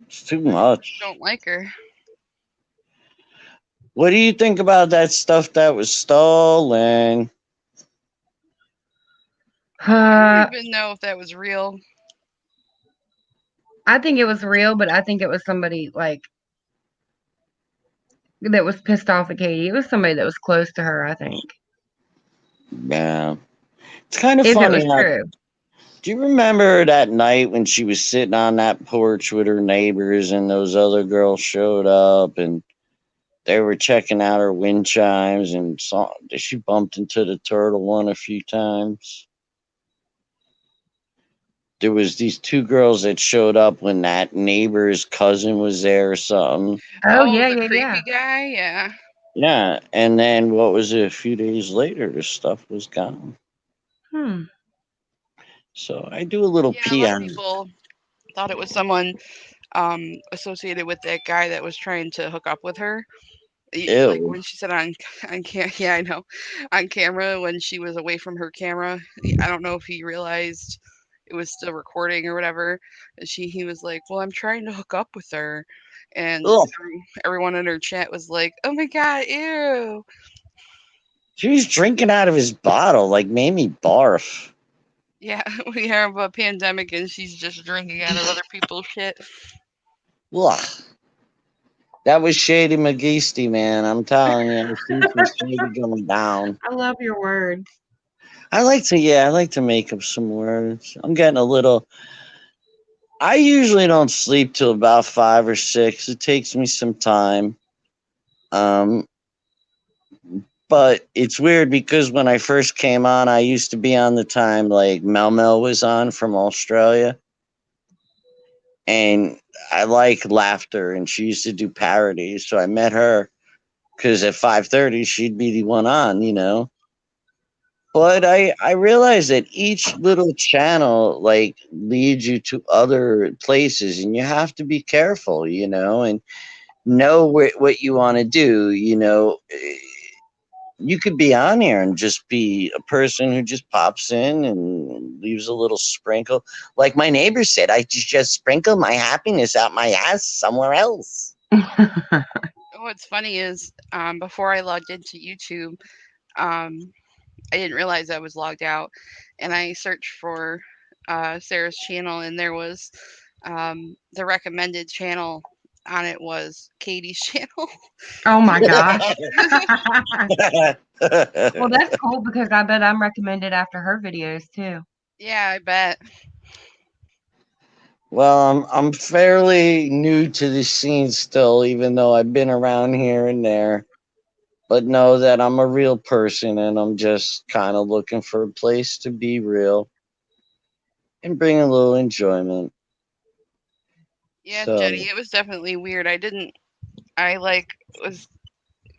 It's too much. Don't like her. What do you think about that stuff that was stolen? I don't even know if that was real. I think it was real, but I think it was somebody like that was pissed off at Katie. It was somebody that was close to her, I think. Yeah. It's kind of If it funny was true. Do you remember that night when she was sitting on that porch with her neighbors and those other girls showed up and they were checking out her wind chimes and saw she bumped into the turtle one a few times? There was these two girls that showed up when that neighbor's cousin was there or something. Oh, Oh, yeah, the yeah, yeah. creepy guy? Yeah. Yeah, and then what was it? A few days later, the stuff was gone. Hmm. So I do a little Yeah, a lot of pee. people thought it was someone associated with that guy that was trying to hook up with her. Like Ew. when she said on yeah, I know, on camera when she was away from her camera. I don't know if he realized it was still recording or whatever. He was like, "Well, I'm trying to hook up with her," and Ugh. everyone in her chat was like, "Oh my god, ew." She was drinking out of his bottle, like made me barf. Yeah, we have a pandemic and she's just drinking out of other people's shit. Ugh. That was Shady McGeesty, man. I'm telling you, I see some shady going down. I love your words. I like to make up some words. I'm getting a little. I usually don't sleep till about 5 or 6. It takes me some time. Um, but it's weird because when I first came on, I used to be on the time like Mel Mel was on from Australia, and I like laughter, and she used to do parodies. So I met her because at 5:30 she'd be the one on, you know. But I realized that each little channel like leads you to other places, and you have to be careful, you know, and know what you want to do. You know, you could be on here and just be a person who just pops in and leaves a little sprinkle. Like my neighbor said, I just sprinkle my happiness out my ass somewhere else. What's funny is before I logged into YouTube, I didn't realize I was logged out, and I searched for Sarah's channel, and there was the recommended channel on it was Katie's channel. Oh my gosh. Well, that's cool because I bet I'm recommended after her videos too. Yeah, I bet. Well, I'm fairly new to the scene still, even though I've been around here and there. But know that I'm a real person and I'm just kind of looking for a place to be real and bring a little enjoyment. Yeah, Jenny, So, it was definitely weird. I like was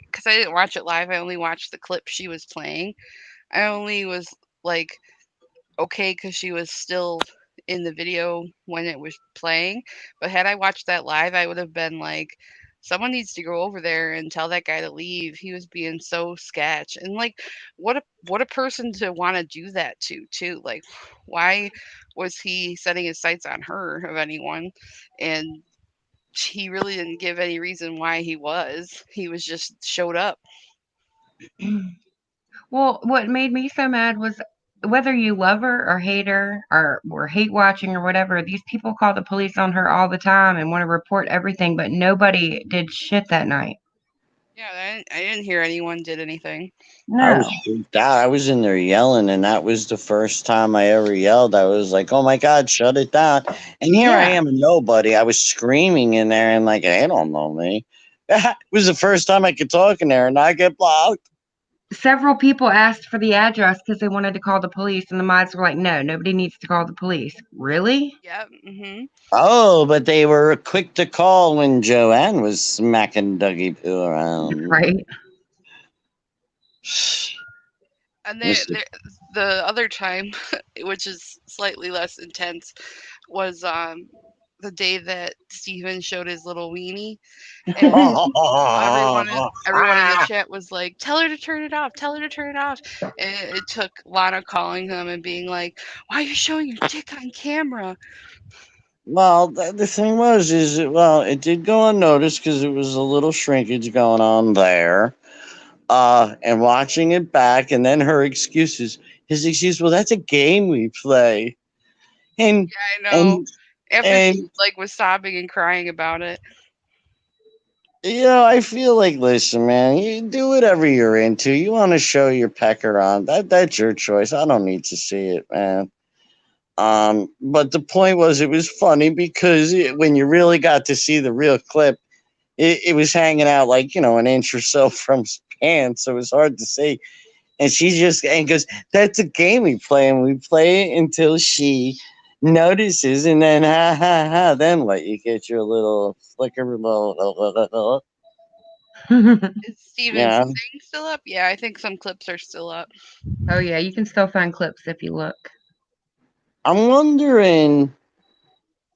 because I didn't watch it live. I only watched the clip she was playing. I only was like okay because she was still in the video when it was playing. But had I watched that live, I would have been like, someone needs to go over there and tell that guy to leave. He was being so sketch. And like, what a person to want to do that to too. Like, why was he setting his sights on her of anyone? And he really didn't give any reason why he was. He was just showed up. Well, what made me so mad was whether you love her or hate her or hate watching or whatever, these people call the police on her all the time and want to report everything, but nobody did shit that night. Yeah, I didn't hear anyone did anything. I was No. freaked out. I was in there yelling, and that was the first time I ever yelled. I was like, "Oh my God, shut it down!" And here I Yeah. am, a nobody. I was screaming in there, and like, they don't know me. It was the first time I could talk in there, and I get blocked. Several people asked for the address because they wanted to call the police, and the mods were like, no, nobody needs to call the police. Really? Yep. Mhm. Oh, but they were quick to call when Joanne was smacking Dougie Poo around. Right. And Mister. the other time, which is slightly less intense, was the day that Steven showed his little weenie, and everyone in the chat was like, "Tell her to turn it off. Tell her to turn it off." And it took Lana calling him and being like, "Why are you showing your dick on camera?" Well, the thing was, well, it did go unnoticed because it was a little shrinkage going on there. And watching it back, and then her excuses. His excuse, well, that's a game we play, and I know. and After she and like was sobbing and crying about it. you know, I feel like, listen, man, you do whatever you're into. You want to show your pecker on that's your choice. I don't need to see it, man. But the point was, it was funny because when you really got to see the real clip, it was hanging out like, an inch or so from his pants, so it was hard to see. And she just and goes, "That's a game we play, and we play it until she notices, and then ha ha ha. Then what? You get your little flicker, little, Is Steven's yeah. thing still up? Yeah, I think some clips are still up. Oh yeah, you can still find clips if you look. I'm wondering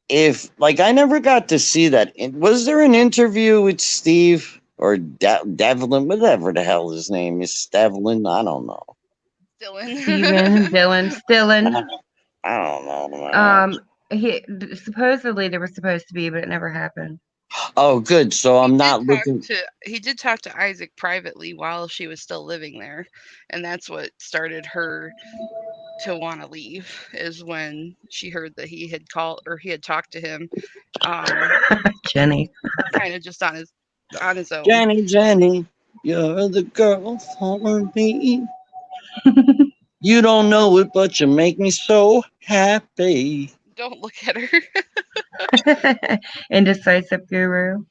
if, like, I never got to see that. Was there an interview with Steve or Devlin, whatever the hell his name is, Devlin? I don't know. Dylan. Steven, Dylan, Stillin. I don't know, man. Um, supposedly there was supposed to be, but it never happened. Oh, good. So I'm not looking. He did talk to Isaac privately while she was still living there, and that's what started her to want to leave, is when she heard that he had called, or he had talked to him, Jenny. kind of just on his own. Jenny, you're the girl for me. You don't know it, but you make me so happy. Don't look at her. Indecisive guru.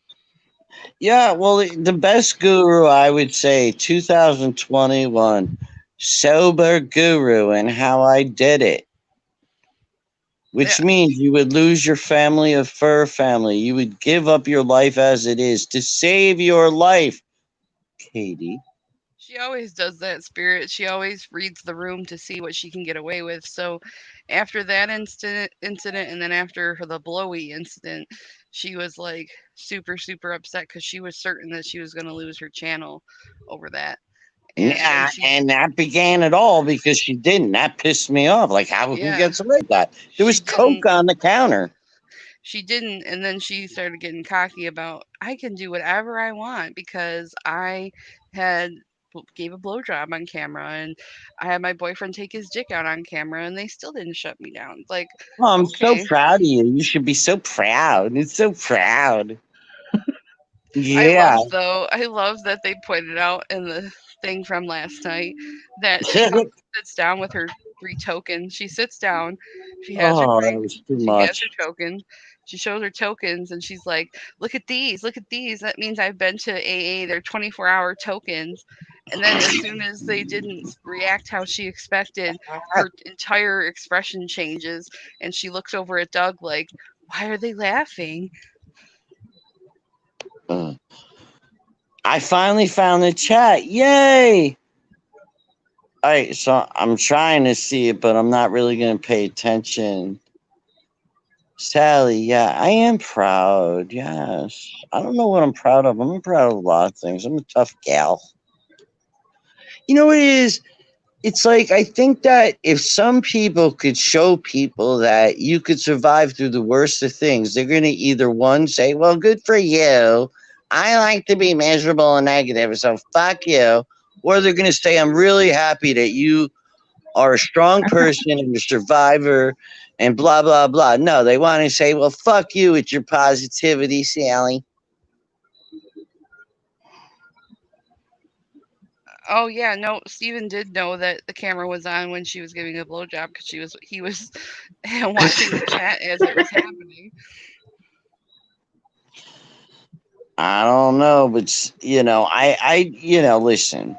Yeah, well, the best guru, I would say, 2021, sober guru, and how I did it. Which Yeah, means you would lose your family of fur family. You would give up your life as it is to save your life, Katie. she always does that, Spirit. She always reads the room to see what she can get away with. So after that incident, and then after the blowy incident, she was like super super upset because she was certain that she was going to lose her channel over that. And then Yeah, and that began it all because she didn't. That pissed me off. Like, who yeah, gets away with that? There was she Coke didn't. on the counter. She didn't, and then she started getting cocky about, I can do whatever I want because I had gave a blowjob on camera, and I had my boyfriend take his dick out on camera, and they still didn't shut me down. Like, Oh, I'm so okay. proud of you. You should be so proud. It's so proud. I Yeah. love though. I love that they pointed out in the thing from last night that she comes and sits down with her 3 tokens. She sits down, she has her Oh, that drink, was too she has much. her token, she shows her tokens, and she's like, "Look at these, look at these. That means I've been to AA. They're 24-hour tokens." And then as soon as they didn't react how she expected, her entire expression changes, and she looks over at Doug like, "Why are they laughing?" Uh, I finally found the chat. Yay! All right, so I'm trying to see it, but I'm not really going to pay attention. Sally, yeah, I am proud. Yes. I don't know what I'm proud of. I'm proud of a lot of things. I'm a tough gal. You know what it is? It's like, I think that if some people could show people that you could survive through the worst of things, they're going to either one say, well, good for you. I like to be miserable and negative, so fuck you. Or they're going to say, I'm really happy that you are a strong person and a survivor and blah, blah, blah. No, they want to say, well, fuck you with your positivity, Sally. Oh yeah, no, Steven did know that the camera was on when she was giving a blowjob because he was watching the chat as it was happening. I don't know, but listen.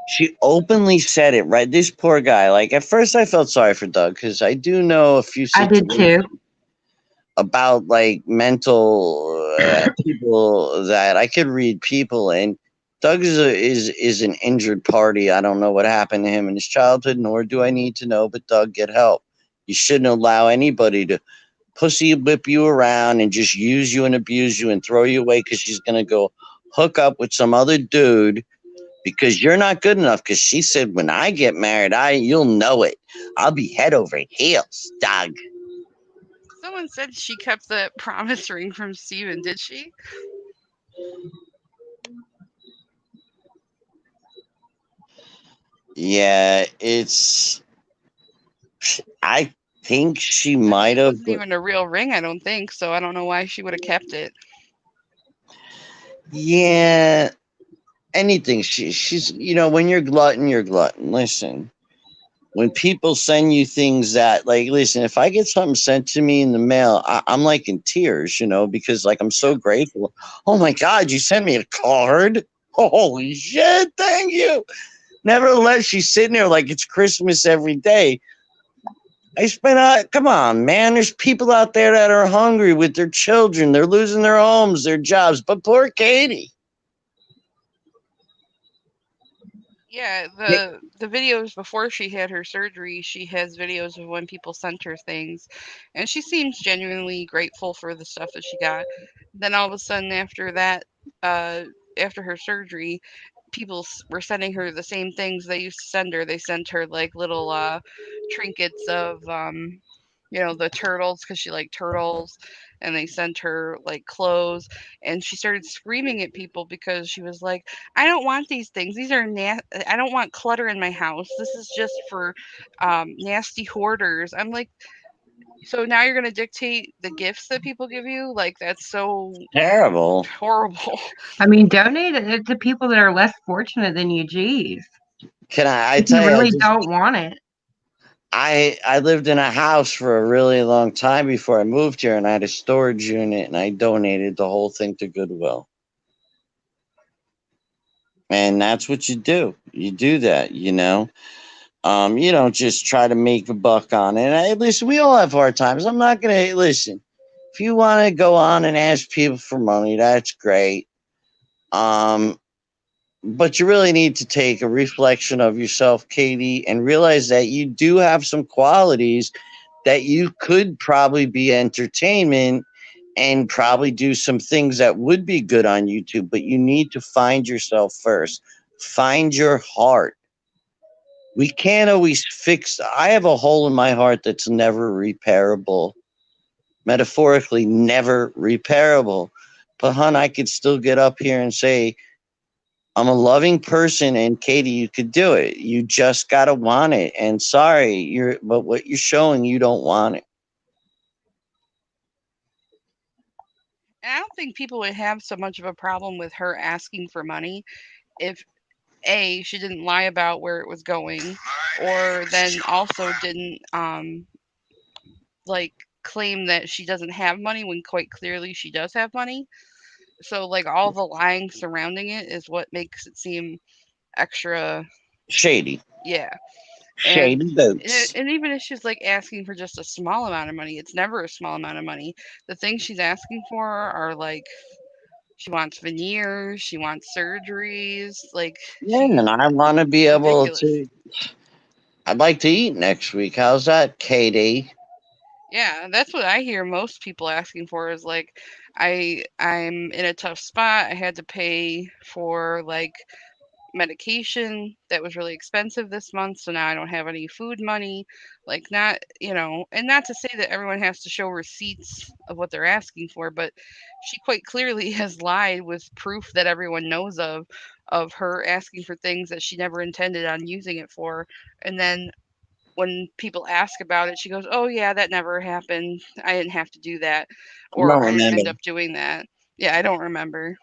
She openly said it, right? This poor guy. Like, at first, I felt sorry for Doug because I do know a few I did situations too. about like mental people that I could read people, and Doug is an injured party. I don't know what happened to him in his childhood, nor do I need to know. But Doug, get help. You shouldn't allow anybody to pussy whip you around and just use you and abuse you and throw you away because she's gonna go hook up with some other dude because you're not good enough. Because she said, when I get married, you'll know it. I'll be head over heels, Doug. Someone said she kept the promise ring from Steven, did she? Yeah, it's. I think she I mean, might it have. wasn't even a real ring, I don't think, so I don't know why she would have kept it. Yeah, anything. She's when you're glutton, you're glutton. Listen, when people send you things that, like, listen, if I get something sent to me in the mail, I'm like in tears, because like I'm so Yep. grateful. Oh my God, you sent me a card. Holy shit, thank you. Nevertheless, she's sitting there like it's Christmas every day. I spent come on, man. There's people out there that are hungry with their children. They're losing their homes, their jobs. But poor Katie. Yeah, the videos before she had her surgery, she has videos of when people sent her things, and she seems genuinely grateful for the stuff that she got. Then all of a sudden, after that, after her surgery, people were sending her the same things they used to send her. They sent her like little trinkets of the turtles because she liked turtles, and they sent her like clothes, and she started screaming at people because she was like, I don't want these things. These are I don't want clutter in my house. This is just for nasty hoarders. I'm like, so now you're gonna dictate the gifts that people give you? Like, that's so Terrible. horrible. I mean, donate it to people that are less fortunate than you. Jeez. Can I If you tell you, really don't want it. I lived in a house for a really long time before I moved here, and I had a storage unit, and I donated the whole thing to Goodwill. And that's what you do. You do that. You don't just try to make a buck on it. Listen, we all have hard times. I'm not gonna listen. If you want to go on and ask people for money, that's great. Um, but you really need to take a reflection of yourself, Katie, and realize that you do have some qualities that you could probably be entertainment and probably do some things that would be good on YouTube, but you need to find yourself first. Find your heart. We can't always fix. I have a hole in my heart that's never repairable, metaphorically, never repairable. But, hon, I could still get up here and say, I'm a loving person, and Katie, you could do it. You just gotta want it. And sorry, but what you're showing, you don't want it. And I don't think people would have so much of a problem with her asking for money if A, she didn't lie about where it was going, or then also didn't like claim that she doesn't have money when quite clearly she does have money. So like all the lying surrounding it is what makes it seem extra, Shady. yeah. And Shady boots. and even if she's like asking for just a small amount of money, it's never a small amount of money. The things she's asking for are like she wants veneers, she wants surgeries, like Yeah, and I want to be it's able ridiculous. to. I'd like to eat next week. How's that, Katie? Yeah, that's what I hear most people asking for is like I'm in a tough spot. I had to pay for like medication that was really expensive this month, so now I don't have any food money. Like not, and not to say that everyone has to show receipts of what they're asking for, but she quite clearly has lied with proof that everyone knows of her asking for things that she never intended on using it for. And then when people ask about it, she goes, "Oh yeah, that never happened. I didn't have to do that, I don't or I didn't remember. end up doing that." Yeah, I don't remember.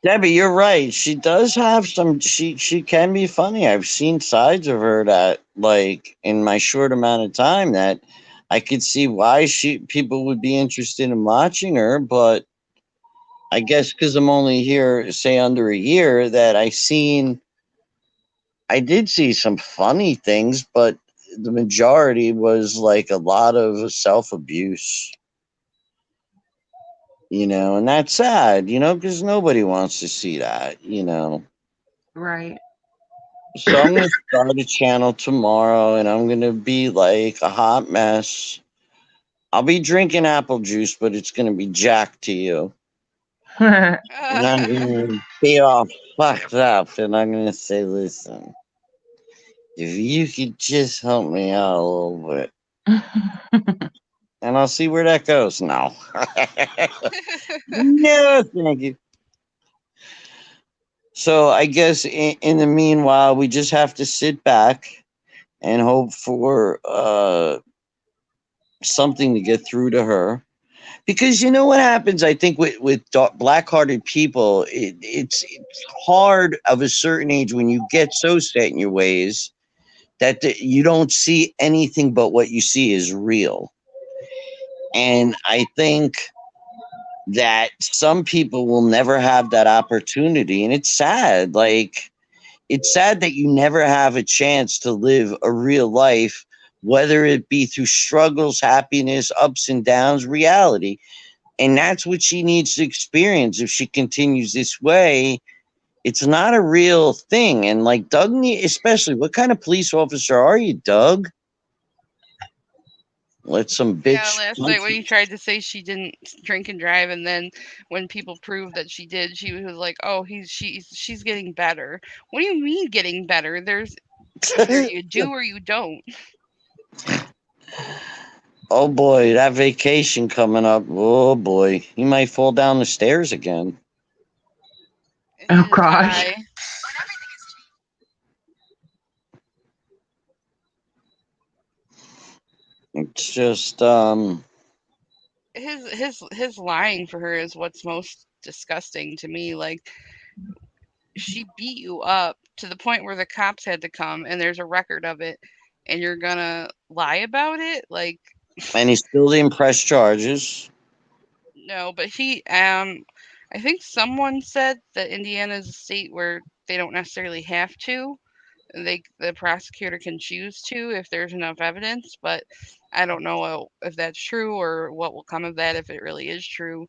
Debbie, you're right. She does have some. She can be funny. I've seen sides of her that, like, in my short amount of time, that I could see why people would be interested in watching her. But I guess because I'm only here, say, under a year, that I did see some funny things, but the majority was like a lot of self abuse. And that's sad, because nobody wants to see that. Right. So I'm going to start a channel tomorrow, and I'm going to be like a hot mess. I'll be drinking apple juice, but it's going to be Jack to you. And I'm going to be all fucked up, and I'm going to say, listen, if you could just help me out a little bit, and I'll see where that goes now. No, thank you. So I guess in the meanwhile, we just have to sit back and hope for something to get through to her. Because you know what happens, I think, with black-hearted people, it's hard of a certain age when you get so set in your ways that you don't see anything but what you see is real. And I think that some people will never have that opportunity. And it's sad. Like, it's sad that you never have a chance to live a real life, whether it be through struggles, happiness, ups and downs, reality. And that's what she needs to experience if she continues this way. It's not a real thing. And like Doug, especially, what kind of police officer are you, Doug? Let some Yeah, bitch last punch night when you. you tried to say she didn't drink and drive, and then when people proved that she did, she was like, "Oh, she's getting better." What do you mean getting better? There's either you do or you don't. Oh boy, that vacation coming up. Oh boy, he might fall down the stairs again. And Oh just gosh. die. It's just, His lying for her is what's most disgusting to me. Like, she beat you up to the point where the cops had to come, and there's a record of it, and you're gonna lie about it? Like, and he still didn't press charges. no. But I think someone said that Indiana is a state where they don't necessarily have to. The prosecutor can choose to if there's enough evidence, but I don't know if that's true or what will come of that if it really is true.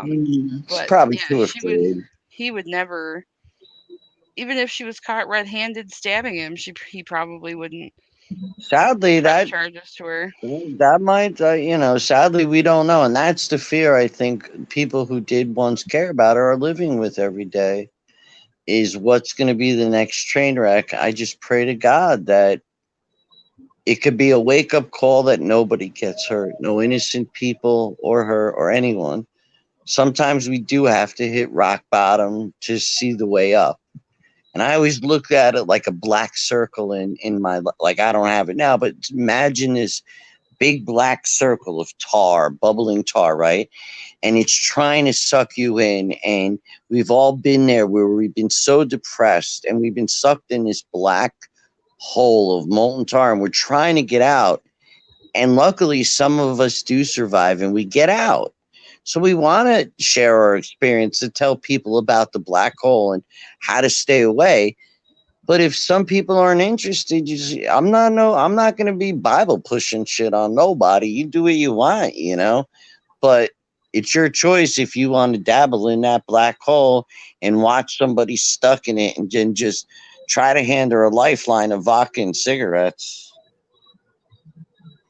He's But probably yeah, too afraid. he would never, even if she was caught red-handed stabbing him, he probably wouldn't Sadly, press that charges to her. that might, sadly, we don't know, and that's the fear I think people who did once care about her are living with every day. Is what's going to be the next train wreck. I just pray to God that it could be a wake up call that nobody gets hurt, no innocent people or her or anyone. Sometimes we do have to hit rock bottom to see the way up. And I always look at it like a black circle in my, like, I don't have it now, but imagine this big black circle of tar, bubbling tar, right? And it's trying to suck you in. And we've all been there where we've been so depressed and we've been sucked in this black hole of molten tar and we're trying to get out. And luckily, some of us do survive and we get out. So we want to share our experience to tell people about the black hole and how to stay away. But if some people aren't interested, I'm not going to be Bible pushing shit on nobody. You do what you want. But it's your choice if you want to dabble in that black hole and watch somebody stuck in it and then just try to hand her a lifeline of vodka and cigarettes.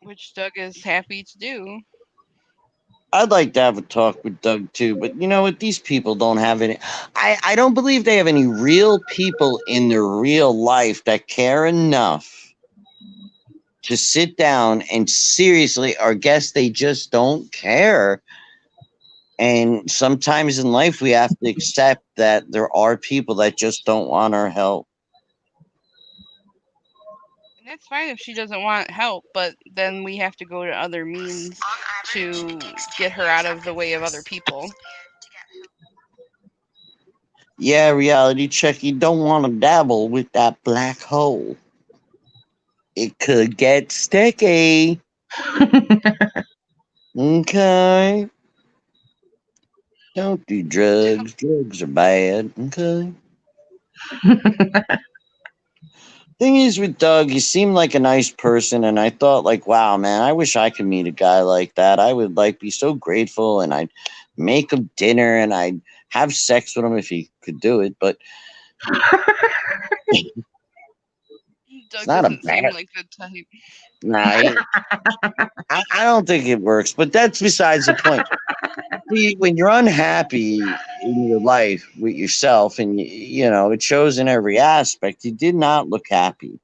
Which Doug is happy to do. I'd like to have a talk with Doug too, but you know what? These people don't have any. I don't believe they have any real people in their real life that care enough to sit down and seriously, or guess they just don't care. And sometimes in life, we have to accept that there are people that just don't want our help. And that's fine if she doesn't want help, but then we have to go to other means to get her out of the way of other people. Yeah, reality check. You don't want to dabble with that black hole. It could get sticky. Okay. Don't do drugs. Drugs are bad. Okay. Thing is with Doug, he seemed like a nice person, and I thought, like, wow, man, I wish I could meet a guy like that. I would like be so grateful, and I'd make him dinner, and I'd have sex with him if he could do it. But it's Doug not a doesn't bad. seem like the type. Nah, I don't think it works. But that's besides the point. See, when you're unhappy in your life with yourself, and it shows in every aspect. You did not look happy,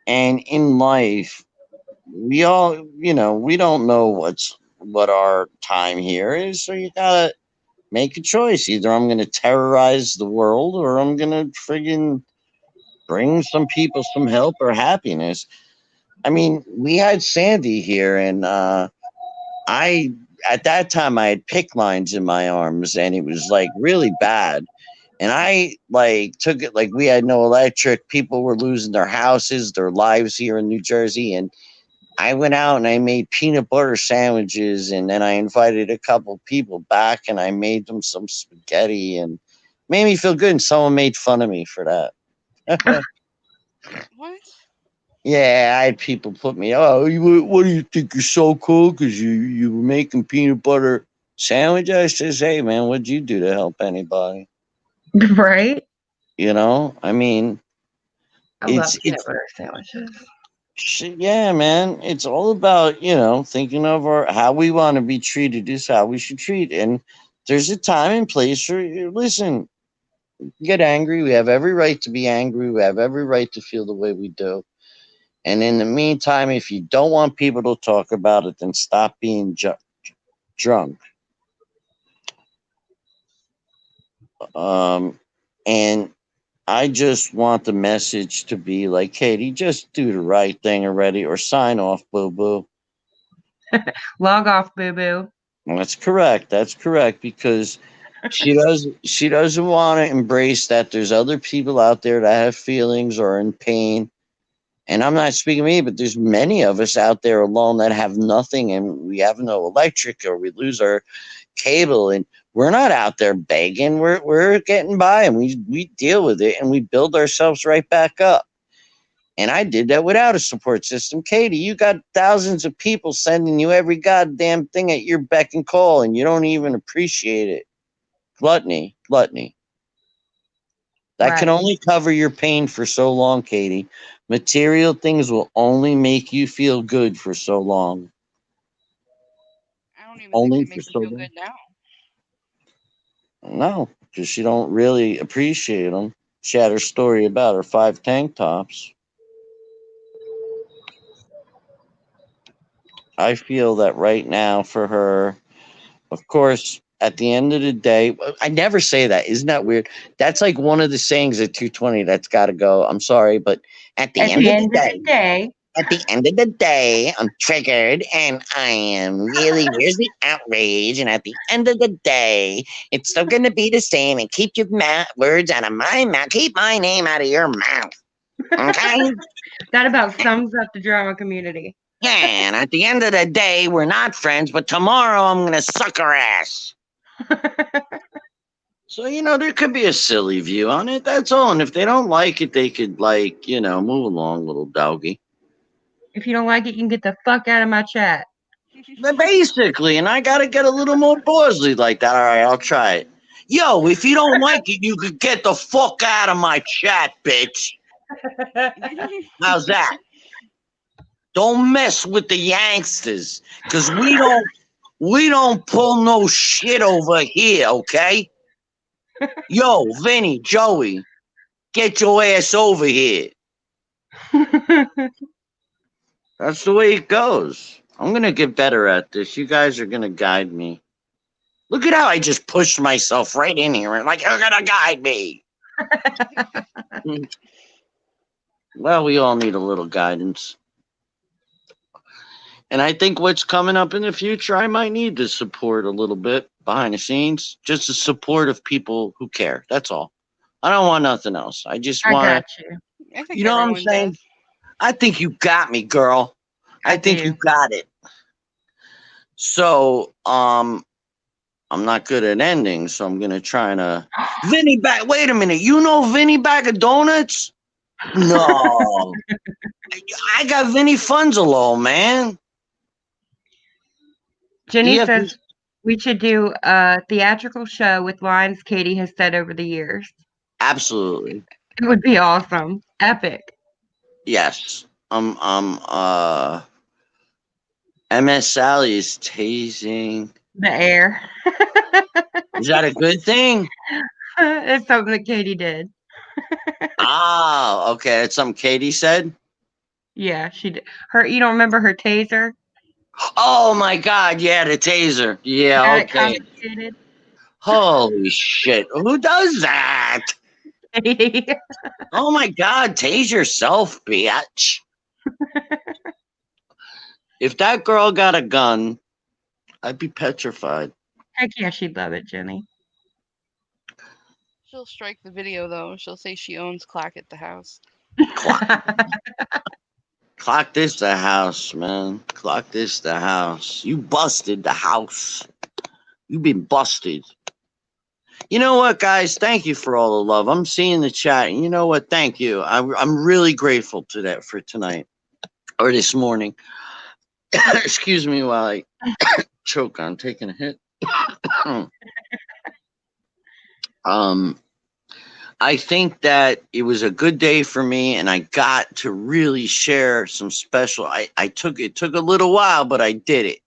and in life, we all, we don't know what our time here is. So you gotta make a choice. Either I'm gonna terrorize the world, or I'm gonna friggin' bring some people some help or happiness. I mean, we had Sandy here, and I at that time I had PIC lines in my arms, and it was like really bad. And I like took it like we had no electric. People were losing their houses, their lives here in New Jersey. And I went out and I made peanut butter sandwiches. And then I invited a couple people back and I made them some spaghetti and made me feel good. And someone made fun of me for that. What? Yeah, I had people put me, oh, what do you think you're so cool because you were making peanut butter sandwich? I says, hey, man, what'd you do to help anybody? Right? I mean, I love it's peanut butter sandwiches. yeah, man. It's all about thinking of how we want to be treated is how we should treat, and there's a time and place for listen. Get angry. We have every right to be angry. We have every right to feel the way we do. And in the meantime, if you don't want people to talk about it, then stop being drunk. And I just want the message to be like, Katie, just do the right thing already or sign off, boo boo. Log off, boo boo. That's correct. That's correct because she doesn't want to embrace that there's other people out there that have feelings or in pain. And I'm not speaking of me, but there's many of us out there alone that have nothing and we have no electric or we lose our cable and we're not out there begging. We're getting by and we deal with it and we build ourselves right back up. And I did that without a support system. Katie, you got thousands of people sending you every goddamn thing at your beck and call, and you don't even appreciate it. Gluttony, gluttony. That can Right. only cover your pain for so long, Katie. Material things will only make you feel good for so long. I don't even think Only they for make me so feel long. good now. No, because she don't really appreciate them. She had her story about her 5 tank tops. I feel that right now for her, of course, at the end of the day, I never say that. Isn't that weird? That's like one of the sayings at 220 that's got to go. I'm sorry, but at the At end the of the end of the day, day, at the end of the day, I'm triggered and I am really, where's the outrage? And at the end of the day, it's still going to be the same. And keep your words out of my mouth. Keep my name out of your mouth. Okay? that about sums up the drama community. Yeah, and at the end of the day, we're not friends, but tomorrow I'm going to suck her ass. So, there could be a silly view on it. That's all. And if they don't like it, they could, move along, little doggy. If you don't like it, you can get the fuck out of my chat. But basically, and I got to get a little more bossy like that. All right, I'll try it. Yo, if you don't like it, you could get the fuck out of my chat, bitch. How's that? Don't mess with the youngsters, cause we don't pull no shit over here, okay? Yo, Vinny, Joey, get your ass over here. That's the way it goes. I'm gonna get better at this. You guys are gonna guide me. Look at how I just pushed myself right in here. Like, you're gonna guide me. Well, we all need a little guidance. And I think what's coming up in the future, I might need to support a little bit behind the scenes. Just the support of people who care. That's all. I don't want nothing else. I just I want got to, you. I think you know what I'm everyone saying? does. I think you got me, girl. I I think you do. got it. So, I'm not good at endings, so I'm gonna try to Vinny back. Wait a minute, you know Vinny Bag of Donuts? No, I got Vinny Funzalo, man. Jenny Yep, says we should do a theatrical show with lines Katie has said over the years. absolutely, It would be awesome. Epic. yes. MS Sally is tasing. The air. Is that a good thing? It's something that Katie did. Ah, okay. That's something Katie said. Yeah, she did. You don't remember her taser? Oh my God! Yeah, the taser. Yeah, Got it okay. confiscated. Holy shit! Who does that? Katie. Oh my God! Tase yourself, bitch. If that girl got a gun, I'd be petrified. Heck yeah, she'd love it, Jenny. She'll strike the video though. She'll say she owns clock at the house. Clock this the house, man. Clock this the house. You busted the house. You been busted. You know what, guys? Thank you for all the love. I'm seeing the chat, and you know what? Thank you. I'm really grateful to that for tonight or this morning. Excuse me while I choke on taking a hit. I think that it was a good day for me, and I got to really share some special. It took a little while, but I did it,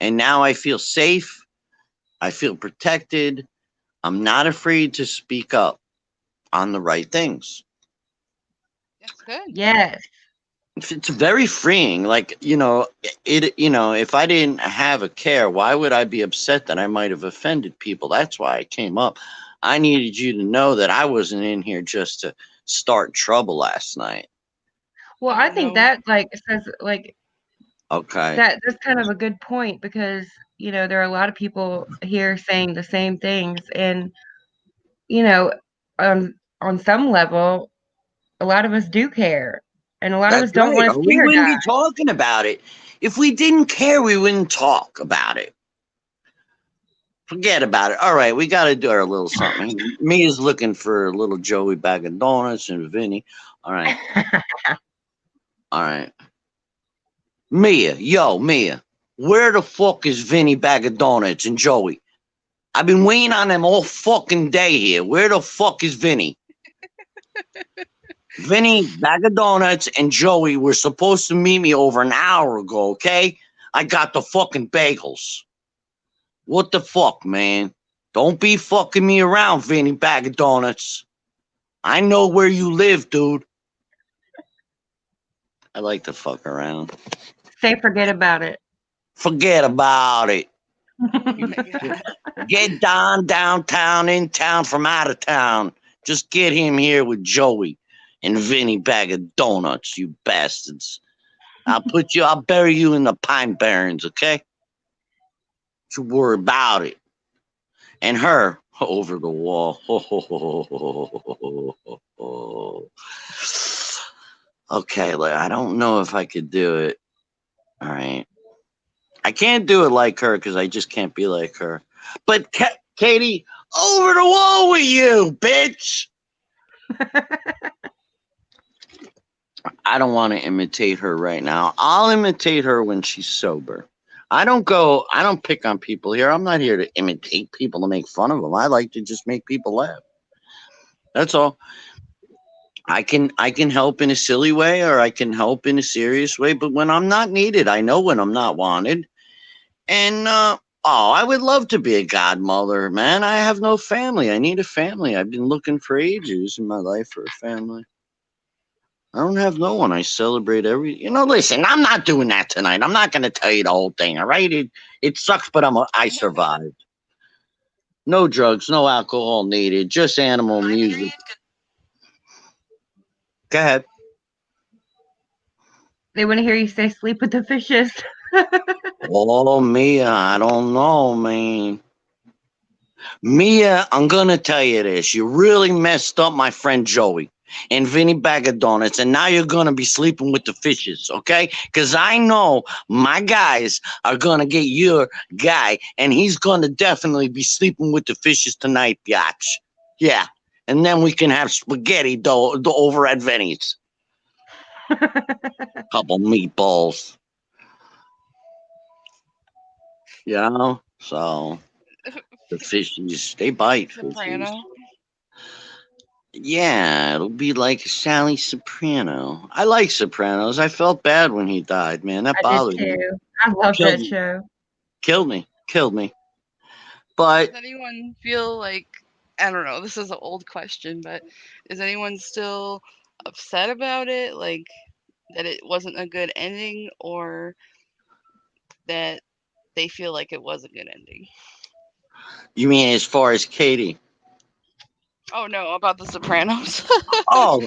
and now I feel safe. I feel protected. I'm not afraid to speak up on the right things. That's good. Yes. It's very freeing. Like, if I didn't have a care, why would I be upset that I might have offended people? That's why I came up. I needed you to know that I wasn't in here just to start trouble last night. Well, Oh, I think no. that says Okay. that's kind of a good point because there are a lot of people here saying the same things, and you know, on some level, a lot of us do care, and a lot of That's us don't right. want Or to see we her wouldn't die. be talking about it. If we didn't care, we wouldn't talk about it. Forget about it. All right, we got to do our little something. Mia's looking for a little Joey bag of donuts and Vinny. All right. All right. Mia, where the fuck is Vinny bag of donuts and Joey? I've been waiting on them all fucking day here. Where the fuck is Vinny? Vinny, bag of donuts, and Joey were supposed to meet me over an hour ago, okay? I got the fucking bagels. What the fuck, man? Don't be fucking me around, Vinny, bag of donuts. I know where you live, dude. I like to fuck around. Say forget about it. Forget about it. Oh my God. Get Don downtown, in town, from out of town. Just get him here with Joey and Vinny bag of donuts, you bastards. I'll bury you in the Pine Barrens, okay? Don't you worry about it. And her over the wall. Okay, I don't know if I could do it. All right. I can't do it like her because I just can't be like her. But Katie, over the wall with you, bitch. I don't want to imitate her right now. I'll imitate her when she's sober. I don't pick on people here. I'm not here to imitate people to make fun of them. I like to just make people laugh. That's all. I can help in a silly way or I can help in a serious way, but when I'm not needed, I know when I'm not wanted. And I would love to be a godmother, man. I have no family. I need a family. I've been looking for ages in my life for a family. I don't have no one. I celebrate listen, I'm not doing that tonight. I'm not going to tell you the whole thing, all right? It sucks, but I survived. No drugs, no alcohol needed, just animal music. Go ahead. They want to hear you say sleep with the fishes. Oh, Mia, I don't know, man. Mia, I'm going to tell you this. You really messed up my friend Joey and Vinny Bag of Donuts, and now you're going to be sleeping with the fishes, okay? Because I know my guys are going to get your guy, and he's going to definitely be sleeping with the fishes tonight, biatch. Yeah, and then we can have spaghetti over at Vinny's. Couple meatballs. So the fishes, they bite. Soprano. Fishes. Yeah, it'll be like Sally Soprano. I like Sopranos. I felt bad when he died, man. That I did bothered me. too. I love Killed that me. show. Killed me. But Does anyone feel like, I don't know, this is an old question, but is anyone still upset about it? Like that it wasn't a good ending, or that they feel like it was a good ending? you mean as far as Katie? Oh no, about the Sopranos. Oh.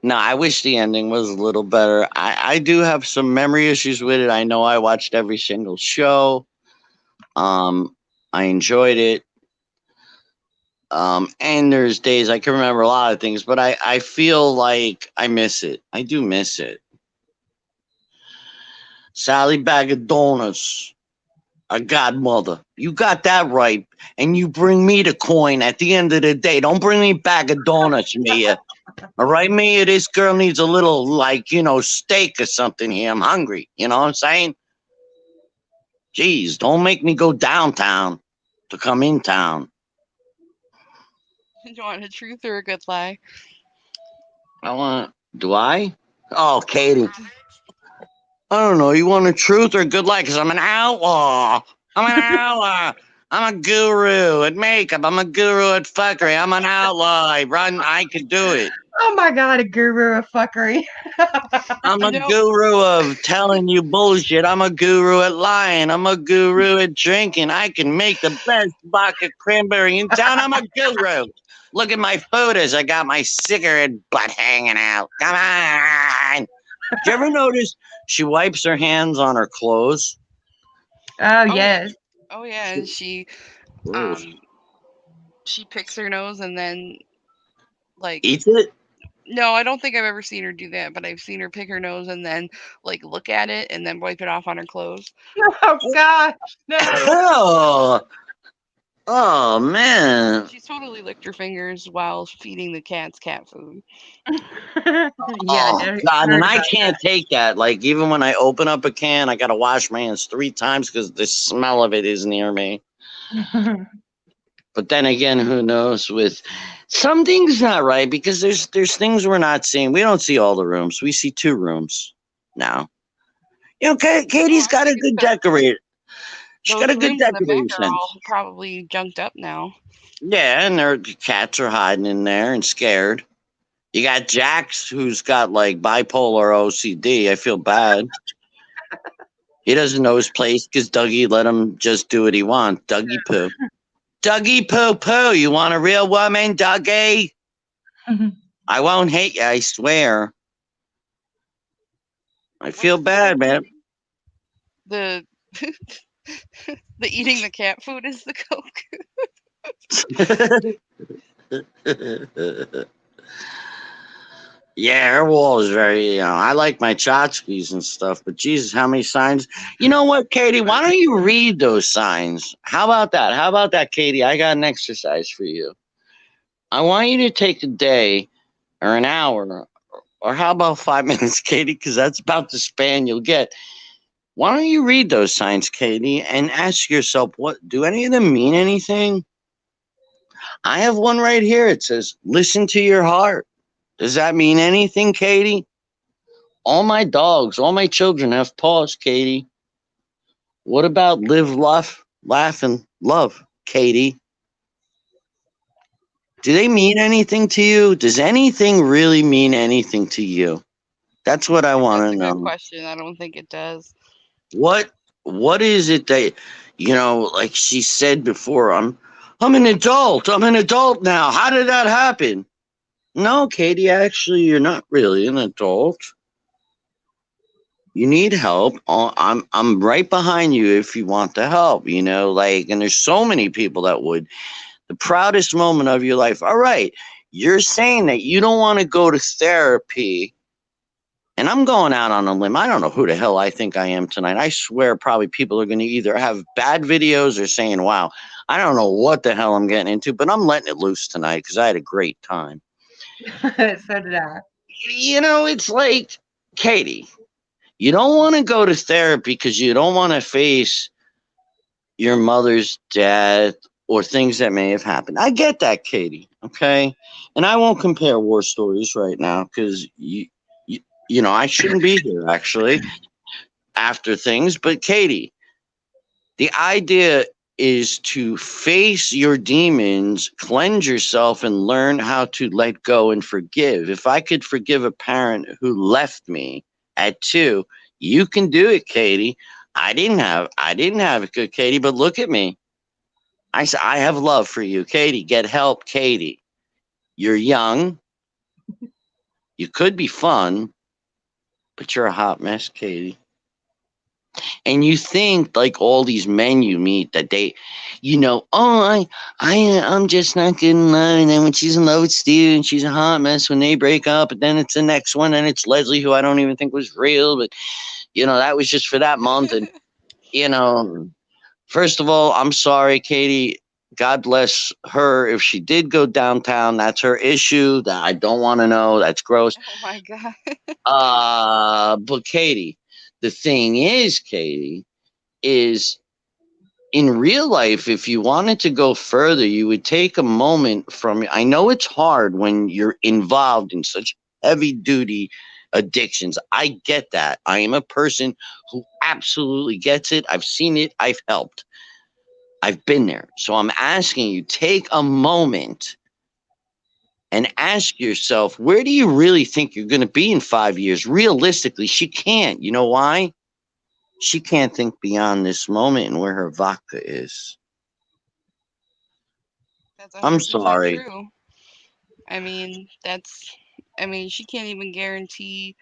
No, I wish the ending was a little better. I do have some memory issues with it. I know I watched every single show. I enjoyed it. And there's days I can remember a lot of things, but I feel like I miss it. I do miss it. Sally Bag of Donuts, a godmother. You got that right. And you bring me the coin at the end of the day. Don't bring me bag of donuts, Mia. All right, Mia, this girl needs a little, like, steak or something here. I'm hungry. You know what I'm saying? Jeez, don't make me go downtown to come in town. Do you want a truth or a good lie? Do I? Oh, Katie. I don't know. You want a truth or a good lie? Because I'm an outlaw. I'm an outlaw. I'm a guru at makeup. I'm a guru at fuckery. I'm an outlaw. I can do it. Oh my god, a guru of fuckery. I'm a Nope. guru of telling you bullshit. I'm a guru at lying. I'm a guru at drinking. I can make the best vodka cranberry in town. I'm a guru. Look at my photos. I got my cigarette butt hanging out. Come on. Do you ever notice she wipes her hands on her clothes? Oh, Oh, yes. oh yeah, and she picks her nose and then like Eats it? no, I don't think I've ever seen her do that, but I've seen her pick her nose and then like look at it and then wipe it off on her clothes. Oh gosh, no. Oh, oh man. She's totally licked her fingers while feeding the cats cat food. Yeah, Oh I God, heard and I about can't take that. Like even when I open up a can, I gotta wash my hands 3 times because the smell of it is near me. that. But then again, who knows? With something's not right because there's things we're not seeing. We don't see all the rooms. We see 2 rooms now. No, Katie's I got a think it's good decorator. She's got those a good rooms in the back decorator are all sense. probably junked up now. Yeah, and their cats are hiding in there and scared. You got Jax, who's got like bipolar OCD. I feel bad. He doesn't know his place because Dougie let him just do what he wants. Dougie poo. Dougie poo poo. You want a real woman, Dougie? I won't hate you, I swear. I feel What's the bad, man. the the eating the cat food is the coke. Yeah, her wall is very, I like my tchotchkes and stuff, but Jesus, how many signs? You know what, Katie? Why don't you read those signs? How about that? How about that, Katie? I got an exercise for you. I want you to take a day or an hour, or how about 5 minutes, Katie? Because that's about the span you'll get. Why don't you read those signs, Katie, and ask yourself, what do any of them mean anything? I have one right here. It says, listen to your heart. Does that mean anything, Katie? All my dogs, all my children have paws, Katie. What about live, laugh, and love, Katie? Do they mean anything to you? Does anything really mean anything to you? That's what I want That's to a good know. question. I don't think it does. What what is it that like she said before, I'm an adult. I'm an adult now. How did that happen? No, Katie, actually you're not really an adult. You need help. I'm right behind you if you want the help, and there's so many people that would. The proudest moment of your life. All right. You're saying that you don't want to go to therapy. And I'm going out on a limb. I don't know who the hell I think I am tonight. I swear probably people are going to either have bad videos or saying, wow, I don't know what the hell I'm getting into, but I'm letting it loose tonight because I had a great time. So did I. It's like, Katie, you don't want to go to therapy because you don't want to face your mother's death or things that may have happened. I get that, Katie. Okay. And I won't compare war stories right now because I shouldn't be here actually after things. But Katie, the idea is to face your demons, cleanse yourself, and learn how to let go and forgive. If I could forgive a parent who left me at 2, you can do it, Katie. I didn't have it good, Katie, but look at me. I have love for you, Katie. Get help, Katie. You're young. You could be fun, but you're a hot mess, Katie. And you think like all these men you meet that they, oh, I'm just not good in love. And then when she's in love with Steve and she's a hot mess when they break up, and then it's the next one and it's Leslie, who I don't even think was real, but that was just for that month. And you know, first of all, I'm sorry, Katie. God bless her. If she did go downtown, that's her issue. That I don't want to know. That's gross. Oh my God. But Katie, the thing is, Katie, is in real life, if you wanted to go further, you would take a moment from. I know it's hard when you're involved in such heavy duty addictions. I get that. I am a person who absolutely gets it. I've seen it. I've helped. I've been there. So I'm asking you, take a moment and ask yourself, where do you really think you're going to be in 5 years? Realistically, she can't. You know why? She can't think beyond this moment and where her vodka is. That's I'm 100% sorry. true. She can't even guarantee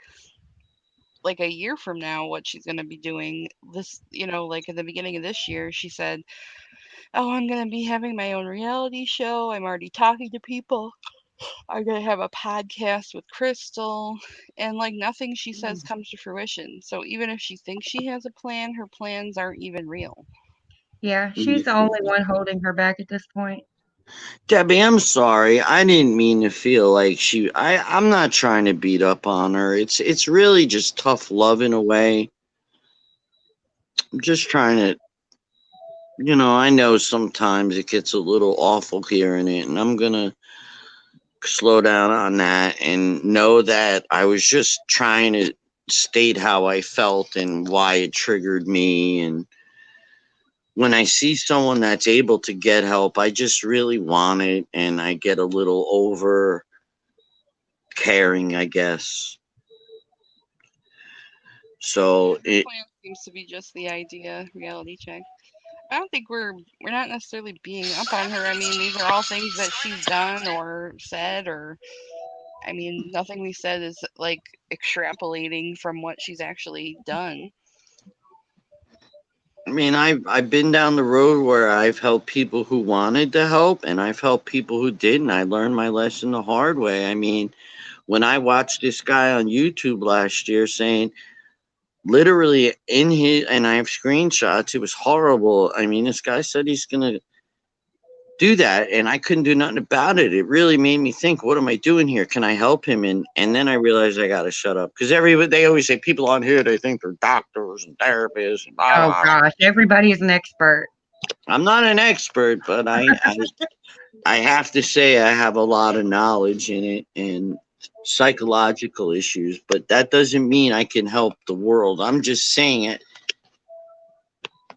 like a year from now what she's going to be doing. Like at the beginning of this year, she said, "Oh, I'm going to be having my own reality show. I'm already talking to people. I'm going to have a podcast with Crystal." And like nothing she says comes to fruition. So even if she thinks she has a plan, her plans aren't even real. Yeah, she's the only one holding her back at this point. Debbie, I'm sorry. I didn't mean to feel like I'm not trying to beat up on her. It's really just tough love in a way. I'm just trying to, I know sometimes it gets a little awful hearing it, and I'm gonna slow down on that and know that I was just trying to state how I felt and why it triggered me. And when I see someone that's able to get help, I just really want it, and I get a little over caring, I guess. So Her plan seems to be just the idea, reality check. I don't think we're not necessarily being up on her. I mean, these are all things that she's done or said, or nothing we said is like extrapolating from what she's actually done. I mean, I've been down the road where I've helped people who wanted to help, and I've helped people who didn't. I learned my lesson the hard way. I mean, when I watched this guy on YouTube last year saying, literally in his, and I have screenshots, it was horrible. I mean, this guy said he's gonna do that, and I couldn't do nothing about it. It really made me think, what am I doing here? Can I help him? And then I realized I gotta shut up, because they always say people on here, they think they're doctors and therapists and blah, Oh blah, blah. gosh, everybody is an expert. I'm not an expert, but I have to say I have a lot of knowledge in it and psychological issues, but that doesn't mean I can help the world. I'm just saying it.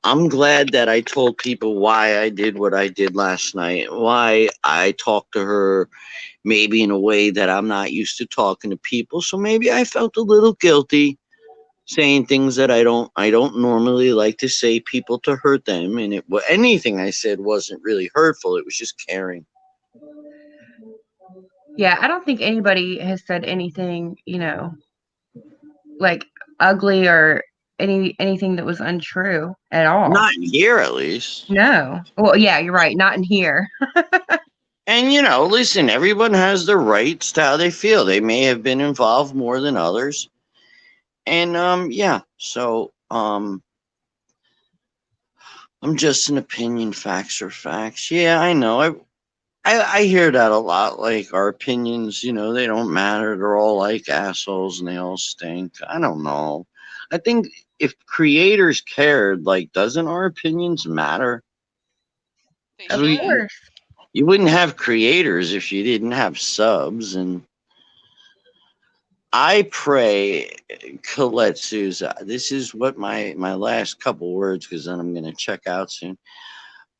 I'm glad that I told people why I did what I did last night, why I talked to her maybe in a way that I'm not used to talking to people. So maybe I felt a little guilty saying things that I don't normally like to say people to hurt them, and anything I said wasn't really hurtful. It was just caring. Yeah, I don't think anybody has said anything, like ugly or anything that was untrue at all. Not here, at least. No. Well, yeah, you're right. Not in here. And listen, everyone has their rights to how they feel. They may have been involved more than others. And yeah, so I'm just an opinion, facts are facts. Yeah, I know. I hear that a lot. Like our opinions, they don't matter. They're all like assholes and they all stink. I don't know. I think if creators cared, like, doesn't our opinions matter? They Of should. course. You wouldn't have creators if you didn't have subs. And I pray, Colette Souza, this is what my last couple words, because then I'm going to check out soon.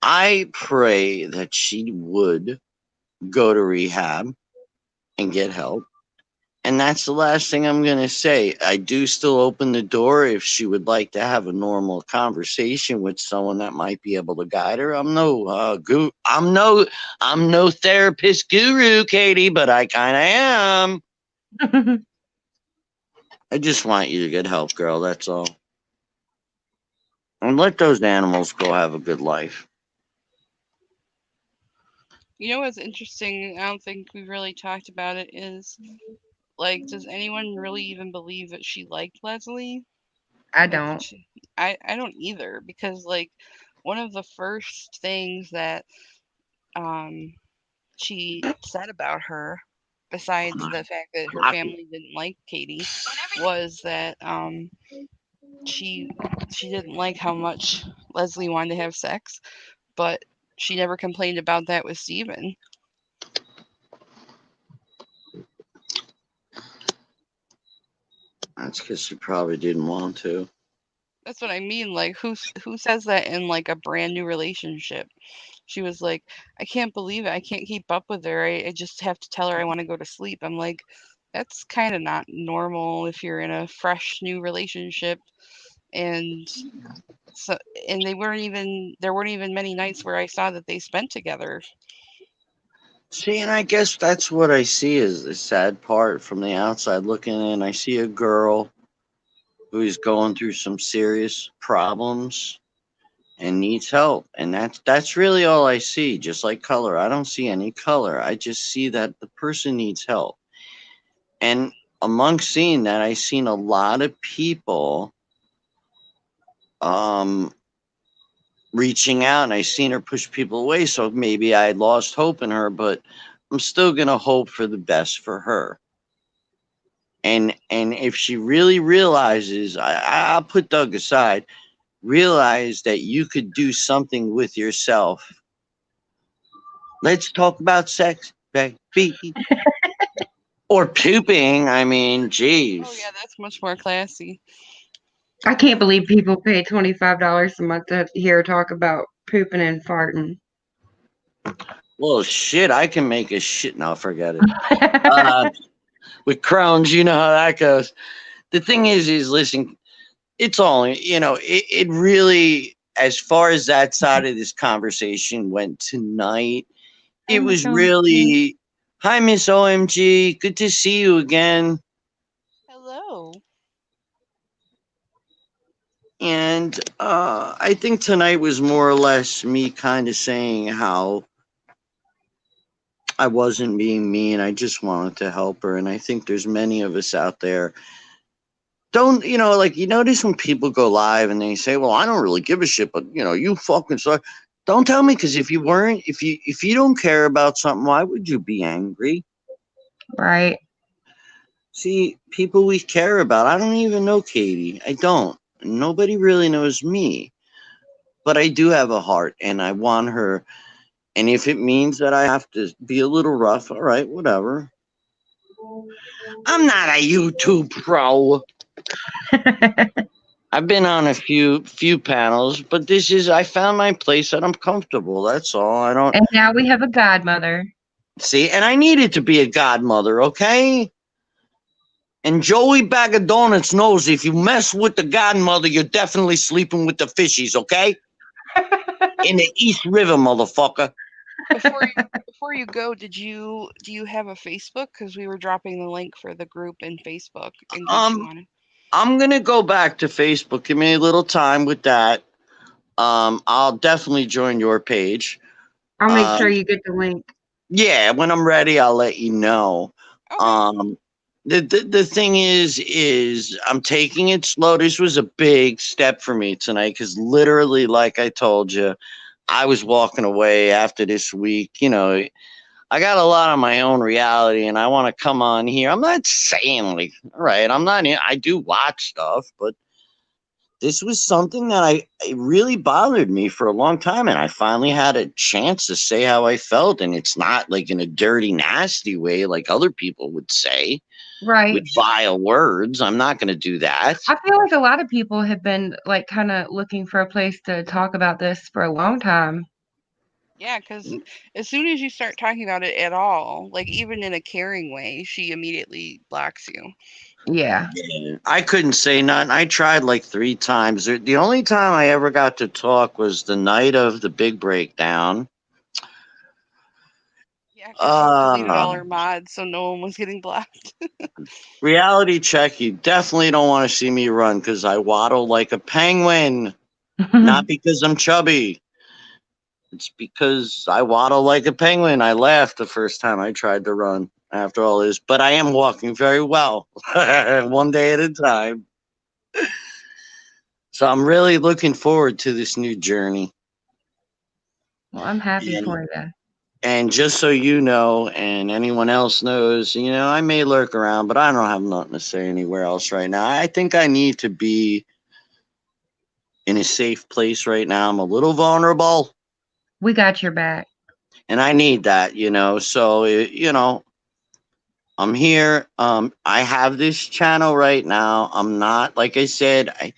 I pray that she would go to rehab and get help. And that's the last thing I'm going to say. I do still open the door if she would like to have a normal conversation with someone that might be able to guide her. I'm no therapist guru, Katie, but I kind of am. I just want you to get help, girl. That's all. And let those animals go have a good life. You know what's interesting? I don't think we really talked about it. Is like, does anyone really even believe that she liked Leslie? I Like, don't. I don't either, because like one of the first things that um she said about her, besides the fact that her family didn't like Katie, was that she she didn't like how much Leslie wanted to have sex, but she never complained about that with Steven. That's because she probably didn't want to. That's what I mean. Like, who says that in like a brand new relationship? She was like, I can't believe it. I can't keep up with her. I just have to tell her I want to go to sleep. I'm like, that's kind of not normal if you're in a fresh new relationship. And so, and there weren't even many nights where I saw that they spent together. See, and I guess that's what I see as the sad part from the outside looking in. I see a girl who's going through some serious problems and needs help. And that's really all I see, just like color. I don't see any color. I just see that the person needs help. And amongst seeing that, I've seen a lot of people um reaching out, and I seen her push people away. So maybe I had lost hope in her, but I'm still gonna hope for the best for her. And if she really realizes, I'll put Doug aside, realize that you could do something with yourself. Let's talk about sex, baby. Or pooping. I mean, Oh jeez. yeah, that's much more classy. I can't believe people pay $25 a month to hear talk about pooping and farting. Well, shit, I can make a shit. No, forget it. Uh, with Crohn's, you know how that goes. The thing is listen, it's all, it really, as far as that side of this conversation went tonight, Hey, it Miss was OMG. really, hi, Miss OMG. Good to see you again. Hello. And I think tonight was more or less me kind of saying how I wasn't being mean. I just wanted to help her. And I think there's many of us out there. Don't, like, you notice when people go live and they say, well, I don't really give a shit, but, you fucking suck. Don't tell me, because if you don't care about something, why would you be angry? Right. See, people we care about, I don't even know Katie. I don't. Nobody really knows me. But I do have a heart, and I want her. And if it means that I have to be a little rough, all right, whatever. I'm not a YouTube pro. I've been on a few panels, but I found my place and I'm comfortable. That's all. I don't And now we have a godmother. see, and I needed to be a godmother, okay? And Joey Bag of Donuts knows if you mess with the godmother, you're definitely sleeping with the fishies, okay? In the East River, motherfucker. Before you go, do you have a Facebook? Because we were dropping the link for the group in Facebook in case you Um, wanted. I'm gonna go back to Facebook. Give me a little time with that. I'll definitely join your page. I'll make Um, sure you get the link. yeah, when I'm ready, I'll let you know. Okay. Um, the thing is I'm taking it slow. This was a big step for me tonight because literally, like I told you, I was walking away after this week. I got a lot of my own reality, and I want to come on here. I'm not saying like, all right, I'm not. I do watch stuff, but this was something that it really bothered me for a long time, and I finally had a chance to say how I felt, and it's not like in a dirty, nasty way like other people would say with Right. vile words. I'm not going to do that. I feel like a lot of people have been like kind of looking for a place to talk about this for a long time. Yeah, because as soon as you start talking about it at all, like even in a caring way, she immediately blocks you. Yeah. I couldn't say nothing. I tried like 3 times. The only time I ever got to talk was the night of the big breakdown. Yeah, because she deleted all her Um, mods, so no one was getting blocked. Reality check. You definitely don't want to see me run because I waddle like a penguin. Not because I'm chubby. It's because I waddle like a penguin. I laughed the first time I tried to run after all this, but I am walking very well, one day at a time. So I'm really looking forward to this new journey. Well, I'm happy And for you. and just so you know, and anyone else knows, I may lurk around, but I don't have nothing to say anywhere else right now. I think I need to be in a safe place right now. I'm a little vulnerable, We got your back. and I need that. So, I'm here. I have this channel right now. I'm not, like I said, I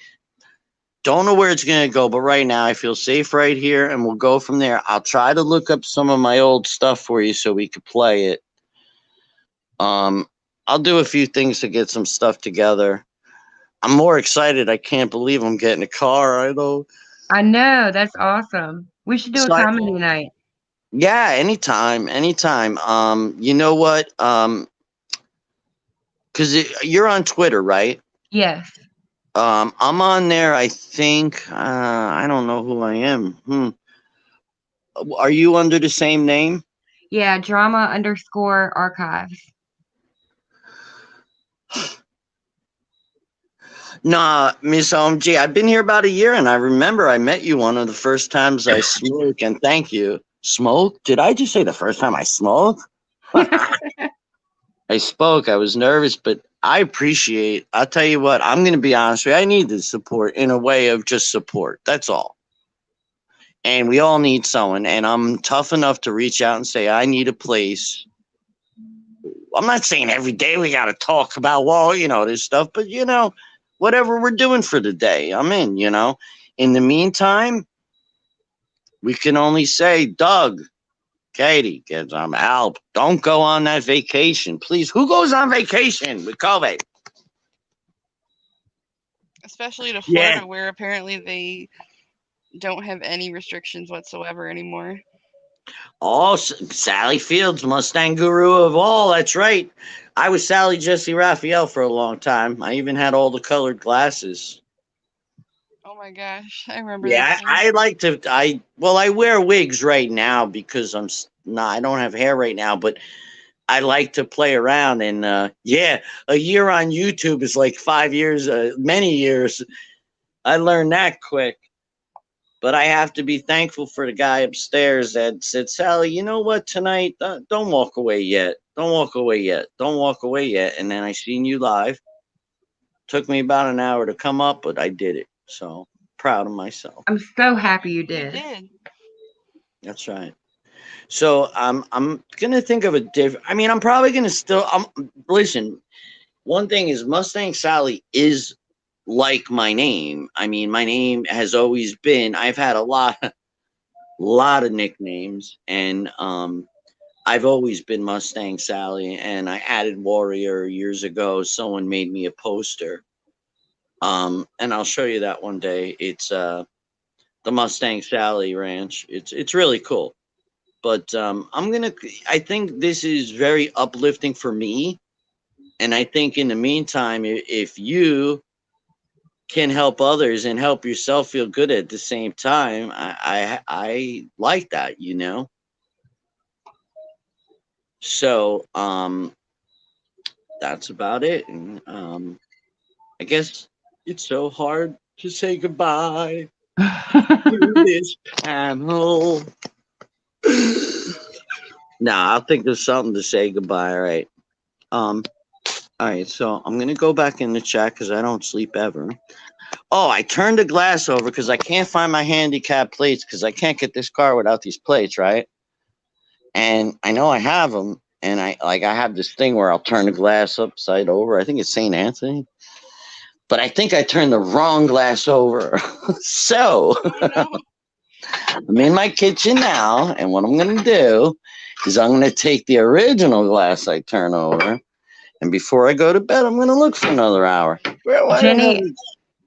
don't know where it's going to go, but right now I feel safe right here, and we'll go from there. I'll try to look up some of my old stuff for you so we could play it. Um, I'll do a few things to get some stuff together. I'm more excited. I can't believe I'm getting a car. I know. I know, that's awesome. We should do a So comedy night. yeah, anytime, anytime. You know what? Because you're on Twitter, right? Yes. I'm on there. I think. I don't know who I am. Are you under the same name? Yeah, drama_archives. Nah, Miss OMG. I've been here about a year, and I remember I met you one of the first times I smoked. And thank you. Smoke? Did I just say the first time I smoked? I spoke. I was nervous, but I appreciate. I'll tell you what. I'm going to be honest with you. I need the support in a way of just support. That's all. And we all need someone. And I'm tough enough to reach out and say I need a place. I'm not saying every day we got to talk about this stuff, but whatever we're doing for the day, I'm in. In the meantime, we can only say, Doug, Katie, kids, I'm out. Don't go on that vacation, please. Who goes on vacation with COVID? Especially to Yeah. Florida, where apparently they don't have any restrictions whatsoever anymore. Oh, Sally Fields, Mustang guru of all. That's right. I was Sally Jesse Raphael for a long time. I even had all the colored glasses. Oh my gosh, I remember Yeah, this. I like to. I wear wigs right now because I don't have hair right now, but I like to play around. And yeah, a year on YouTube is like 5 years, many years. I learned that quick. But I have to be thankful for the guy upstairs that said, Sally, you know what, tonight, don't walk away yet. Don't walk away yet. Don't walk away yet. And then I seen you live. Took me about an hour to come up, but I did it. So proud of myself. I'm so happy you You did. did. That's right. So I'm gonna think of a different. I mean, I'm probably gonna still. Listen. One thing is Mustang Sally is like my name. I mean, my name has always been. I've had a lot of nicknames, and I've always been Mustang Sally. And I added Warrior years ago. Someone made me a poster, and I'll show you that one day. It's the Mustang Sally Ranch. It's really cool. But I think this is very uplifting for me, and I think in the meantime, if you can help others and help yourself feel good at the same time, I like that. So that's about it. And I guess it's so hard to say goodbye to this panel. Nah, I'll think of something to say goodbye. All right. All right, so I'm gonna go back in the chat because I don't sleep ever. Oh, I turned the glass over because I can't find my handicap plates because I can't get this car without these plates, right? And I know I have them, and I have this thing where I'll turn the glass upside over. I think it's St. Anthony, but I think I turned the wrong glass over. So Oh no. I'm in my kitchen now, and what I'm gonna do is I'm gonna take the original glass I turn over, and before I go to bed, I'm gonna look for another hour. Why the hell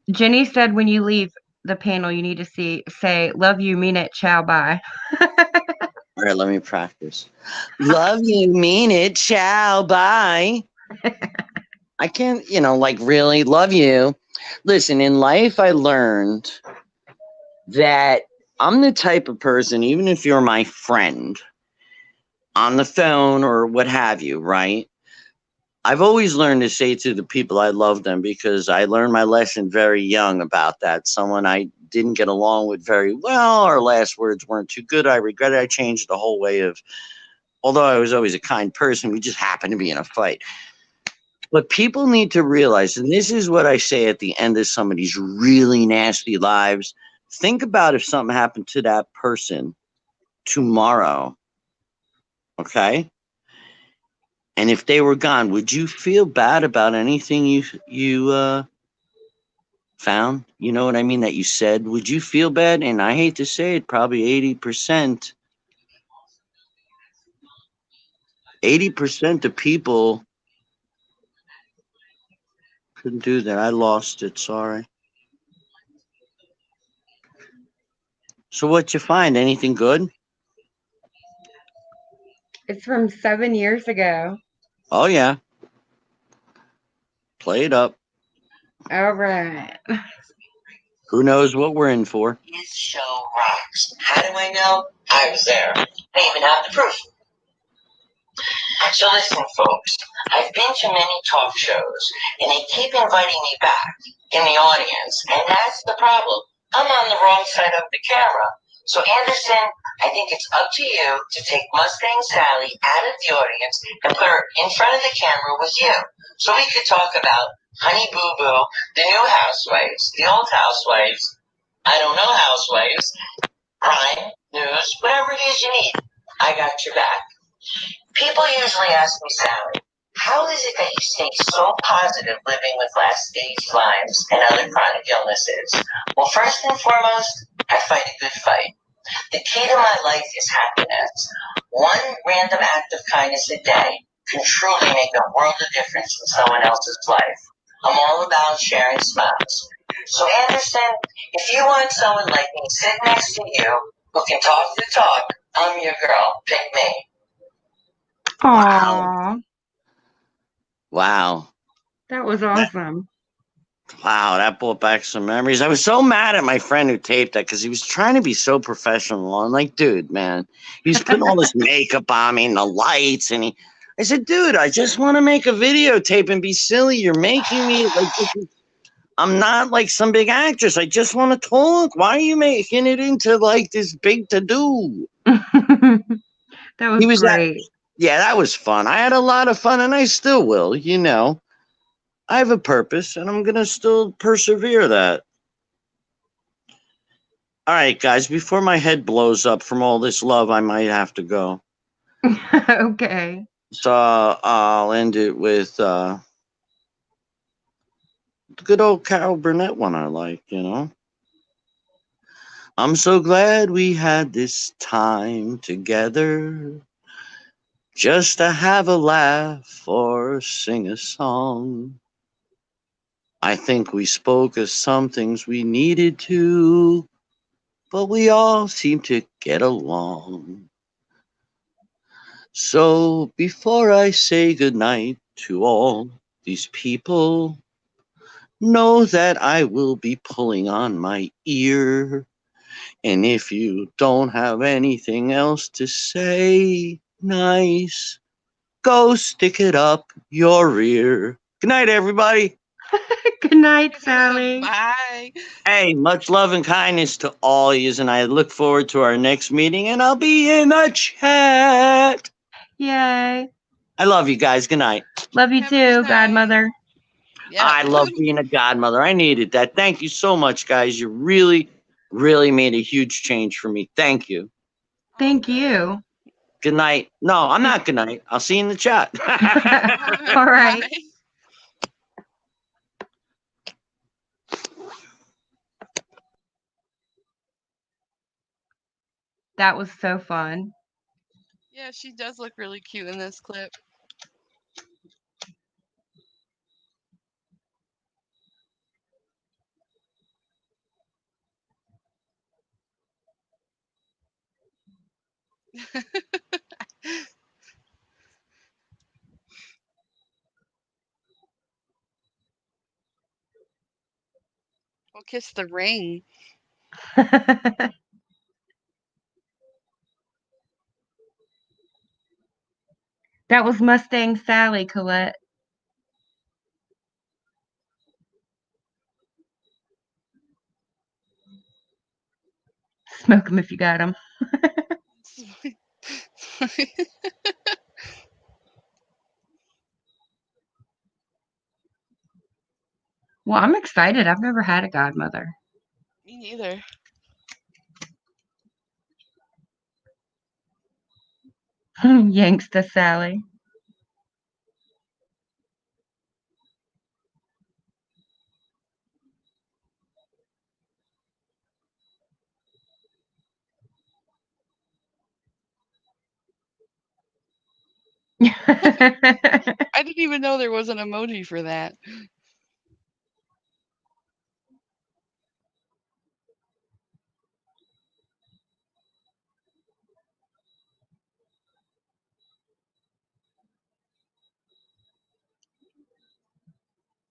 Jenny said when you leave the panel, you need to say, love you, mean it, ciao, bye. All right, let me practice. Love you, mean it, ciao, bye. I can't, really love you. Listen, in life, I learned that I'm the type of person, even if you're my friend on the phone or what have you, right? I've always learned to say to the people I love them because I learned my lesson very young about that. Someone I didn't get along with very well, our last words weren't too good. I regret it. I changed the whole way of, although I was always a kind person, we just happened to be in a fight. But people need to realize, and this is what I say at the end of some of these really nasty lives, think about if something happened to that person tomorrow, okay? And if they were gone, would you feel bad about anything you found? You know what I mean? That you said. Would you feel bad? And I hate to say it, probably 80%. 80% of people couldn't do that. I lost it. Sorry. So what you find? Anything good? It's from 7 years ago. Oh yeah. Play it up. All right. Who knows what we're in for? His show rocks. How do I know? I was there. I even have the proof. So listen, folks. I've been to many talk shows, and they keep inviting me back in the audience, and that's the problem. I'm on the wrong side of the camera. So Anderson, I think it's up to you to take Mustang Sally out of the audience and put her in front of the camera with you, so we could talk about Honey Boo Boo, the new housewives, the old housewives, I don't know housewives, crime, news, whatever it is you need. I got your back. People usually ask me, Sally, how is it that you stay so positive living with last stage Lyme's and other chronic illnesses? Well, first and foremost, I fight a good fight. The key to my life is happiness. One random act of kindness a day can truly make a world of difference in someone else's life. I'm all about sharing smiles. So, Anderson, if you want someone like me sitting next to you who can talk the talk, I'm your girl. Pick me. Wow. Aww. Wow. That was awesome. Wow, that brought back some memories. I was so mad at my friend who taped that because he was trying to be so professional. I'm like, dude, man, he's putting all this makeup on me and the lights, and I said, dude, I just want to make a videotape and be silly. You're making me like I'm not like some big actress. I just want to talk. Why are you making it into like this big to do? That was He was that. great. Yeah, that was fun. I had a lot of fun, and I still will. You know, I have a purpose, and I'm gonna still persevere that. All right, guys, before my head blows up from all this love, I might have to go. Okay. So I'll end it with the good old Carol Burnett one I like, you know. I'm so glad we had this time together just to have a laugh or sing a song. I think we spoke of some things we needed to, but we all seem to get along. So before I say goodnight to all these people, know that I will be pulling on my ear. And if you don't have anything else to say, nice, go stick it up your rear. Good night, everybody. Good night, Sally. Bye. Hey, much love and kindness to all yous, and I look forward to our next meeting, and I'll be in the chat. Yay. I love you guys. Good night. Love you Have a good too, night. Godmother. Yeah. I love being a godmother. I needed that. Thank you so much, guys. You really, really made a huge change for me. Thank you. Thank you. Good night. No, I'm not good night. I'll see you in the chat. All right. Bye. That was so fun. Yeah, she does look really cute in this clip. We'll kiss the ring. That was Mustang Sally, Colette. Smoke 'em if you got 'em. Well, I'm excited. I've never had a godmother. Me neither. Yanksta Sally. I didn't even know there was an emoji for that.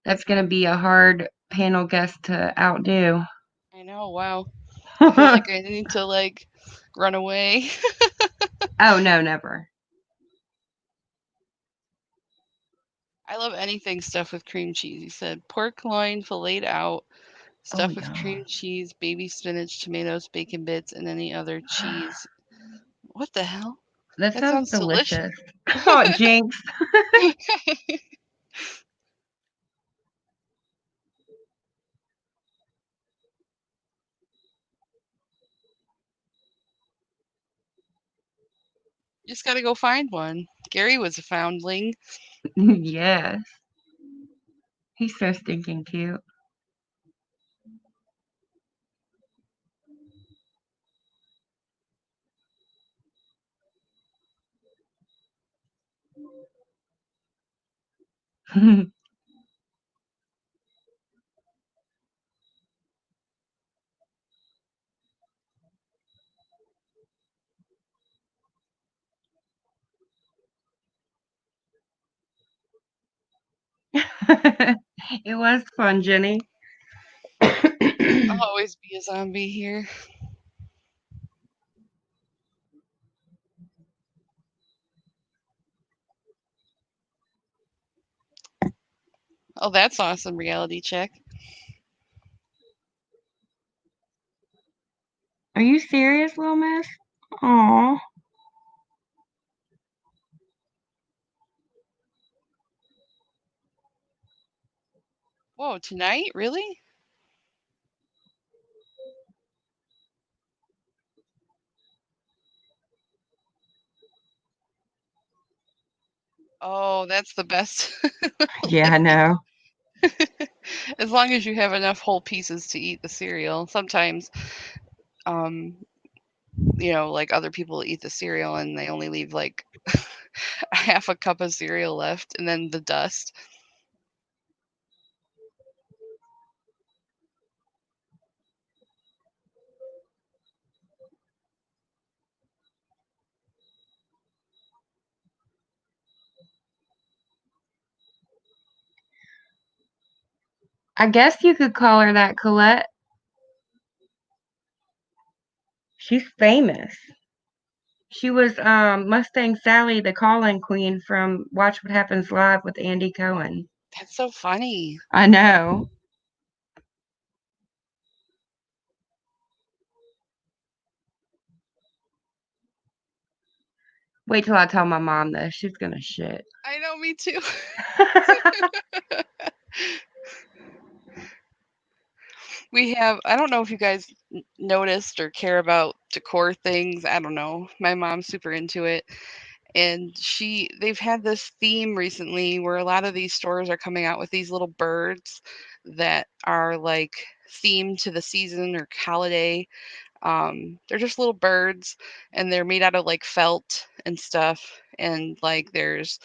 That's going to be a hard panel guest to outdo. I know, wow. I feel like I need to like run away. Oh, no, never. I love anything stuffed with cream cheese. He said pork loin filleted out, Oh, stuffed with yeah. cream cheese, baby spinach, tomatoes, bacon bits, and any other cheese. What the hell? That That sounds sounds delicious. delicious. Oh, Jinx. Just gotta go find one. Gary was a foundling. Yes. He's so stinking cute. It was fun, Jenny. I'll always be a zombie here. Oh, that's awesome, reality check. Are you serious, little miss? Aw. Whoa, tonight? Really? Oh, that's the best. Yeah, I know. As long as you have enough whole pieces to eat the cereal. Sometimes, um, like other people eat the cereal and they only leave like half a cup of cereal left and then the dust. I guess you could call her that, Colette. She's famous. She was Mustang Sally, the call-in queen from Watch What Happens Live with Andy Cohen. That's so funny. I know. Wait till I tell my mom this. She's gonna shit. I know, me too. We have, I don't know if you guys noticed or care about decor things. I don't know. My mom's super into it. And they've had this theme recently where a lot of these stores are coming out with these little birds that are like themed to the season or holiday. They're just little birds and they're made out of like felt and stuff. And like there's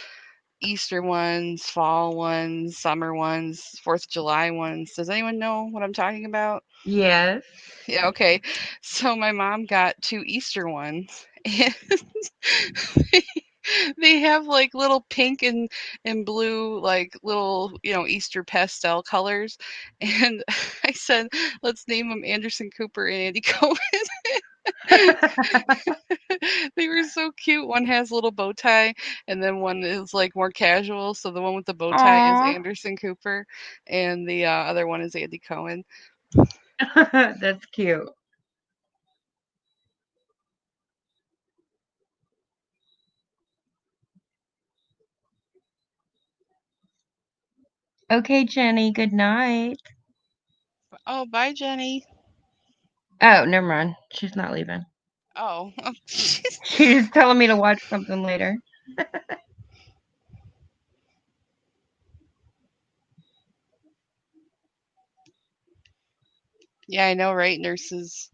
Easter ones, fall ones, summer ones, 4th of July ones. Does anyone know what I'm talking about? Yes. Yeah, okay. So my mom got 2 Easter ones and They have like little pink and blue, like little, Easter pastel colors. And I said, let's name them Anderson Cooper and Andy Cohen. They were so cute. One has a little bow tie, and then one is like more casual. So the one with the bow tie is Aw, Anderson Cooper, and the other one is Andy Cohen. that's cute. Okay, Jenny, good night. Oh, bye, Jenny. Oh, never mind. She's not leaving. Oh, She's telling me to watch something later. yeah, I know, right? Nurses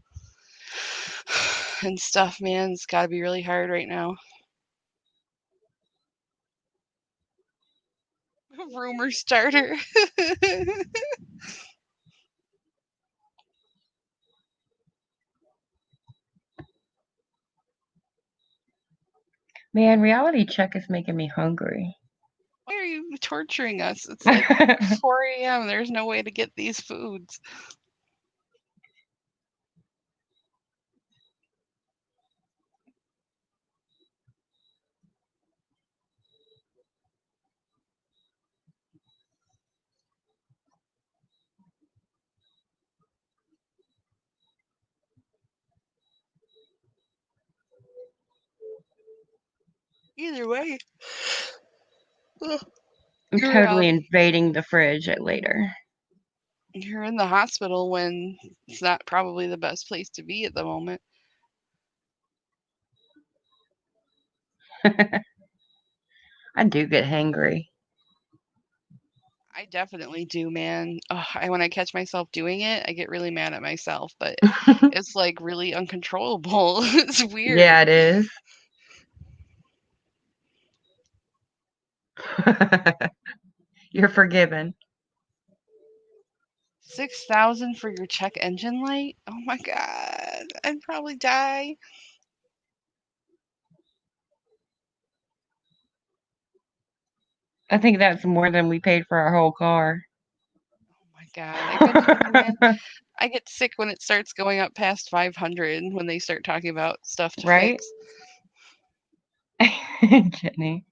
and stuff, man. It's got to be really hard right now. Rumor starter. Man, reality check is making me hungry. Why are you torturing us? It's like 4 a.m. There's no way to get these foods. Either way, ugh, I'm you're totally invading the fridge at later. you're in the hospital when it's not probably the best place to be at the moment. I do get hangry. I definitely do, man. Ugh, when I catch myself doing it, I get really mad at myself, but it's like really uncontrollable. It's weird. Yeah, it is. You're forgiven. 6,000 for your check engine light? Oh my god. I'd probably die. I think that's more than we paid for our whole car. Oh my god. I couldn't even imagine. I get sick when it starts going up past 500 when they start talking about stuff to Right? fix. Jenny.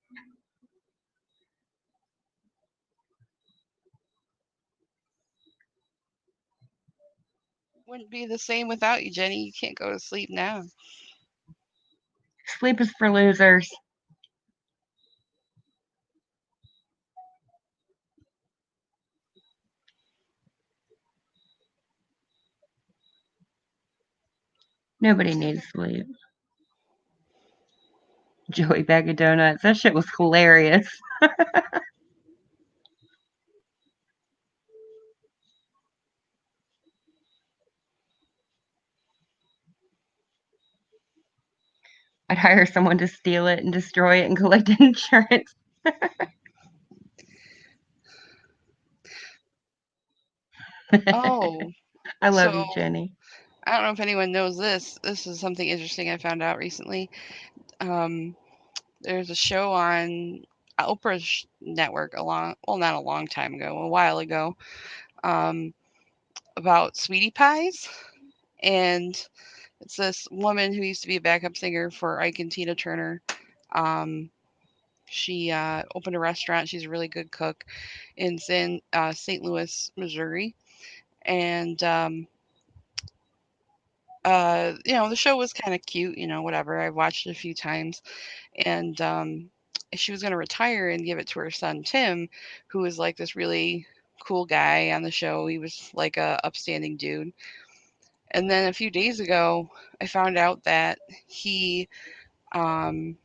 Wouldn't be the same without you, Jenny. You can't go to sleep now. Sleep is for losers. Nobody needs sleep. Joey Bag of Donuts. That shit was hilarious. I'd hire someone to steal it and destroy it and collect insurance. Oh, I love so you, Jenny. I don't know if anyone knows this. This is something interesting I found out recently. Um, there's a show on Oprah's network not a long time ago, a while ago, um, about sweetie pies. And it's this woman who used to be a backup singer for Ike and Tina Turner. Um, she opened a restaurant. She's a really good cook in St. Louis, Missouri. And the show was kind of cute, whatever. I've watched it a few times, and she was going to retire and give it to her son Tim, who was like this really cool guy on the show. He was like a upstanding dude. And then a few days ago, I found out that he um,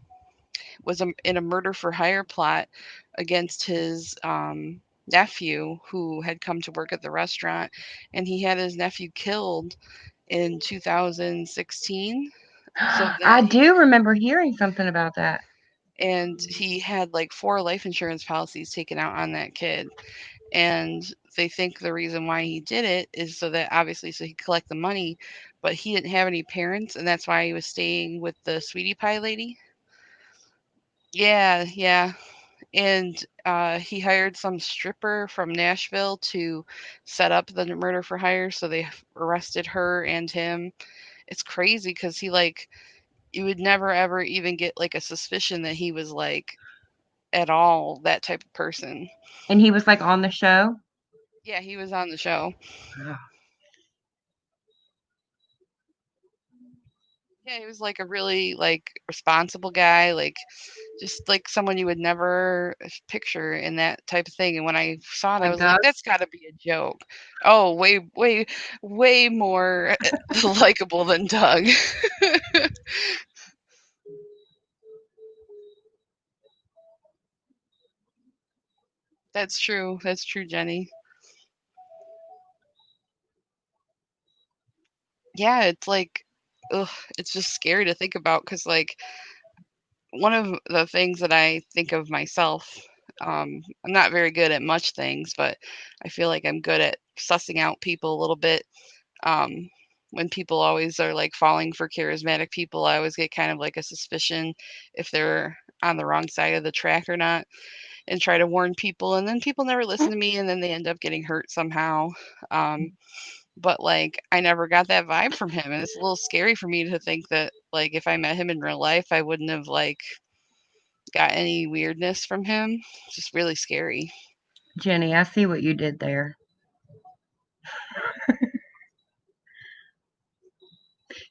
was in a murder for hire plot against his nephew, who had come to work at the restaurant, and he had his nephew killed in 2016. So I that do remember hearing something about that. and he had like 4 life insurance policies taken out on that kid, and they think the reason why he did it is so that obviously so he could collect the money, but he didn't have any parents, and that's why he was staying with the sweetie pie lady. Yeah, yeah. And he hired some stripper from Nashville to set up the murder for hire, so they arrested her and him. It's crazy because he like you would never ever even get like a suspicion that he was like at all that type of person. And he was like on the show. Yeah, he was on the show. Ugh. Yeah, he was like a really like responsible guy, like just like someone you would never picture in that type of thing. And when I saw it, I Like was like, Doug. that's got to be a joke. Oh, way, way, way more likable than Doug. That's true. That's true, Jenny. Yeah, it's like, ugh, it's just scary to think about because, like, one of the things that I think of myself, I'm not very good at much things, but I feel like I'm good at sussing out people a little bit. Um, when people always are like falling for charismatic people, I always get kind of like a suspicion if they're on the wrong side of the track or not, and try to warn people. And then people never listen to me, and then they end up getting hurt somehow. Um, but like I never got that vibe from him, and it's a little scary for me to think that like if I met him in real life, I wouldn't have like got any weirdness from him. It's just really scary. Jenny, I see what you did there.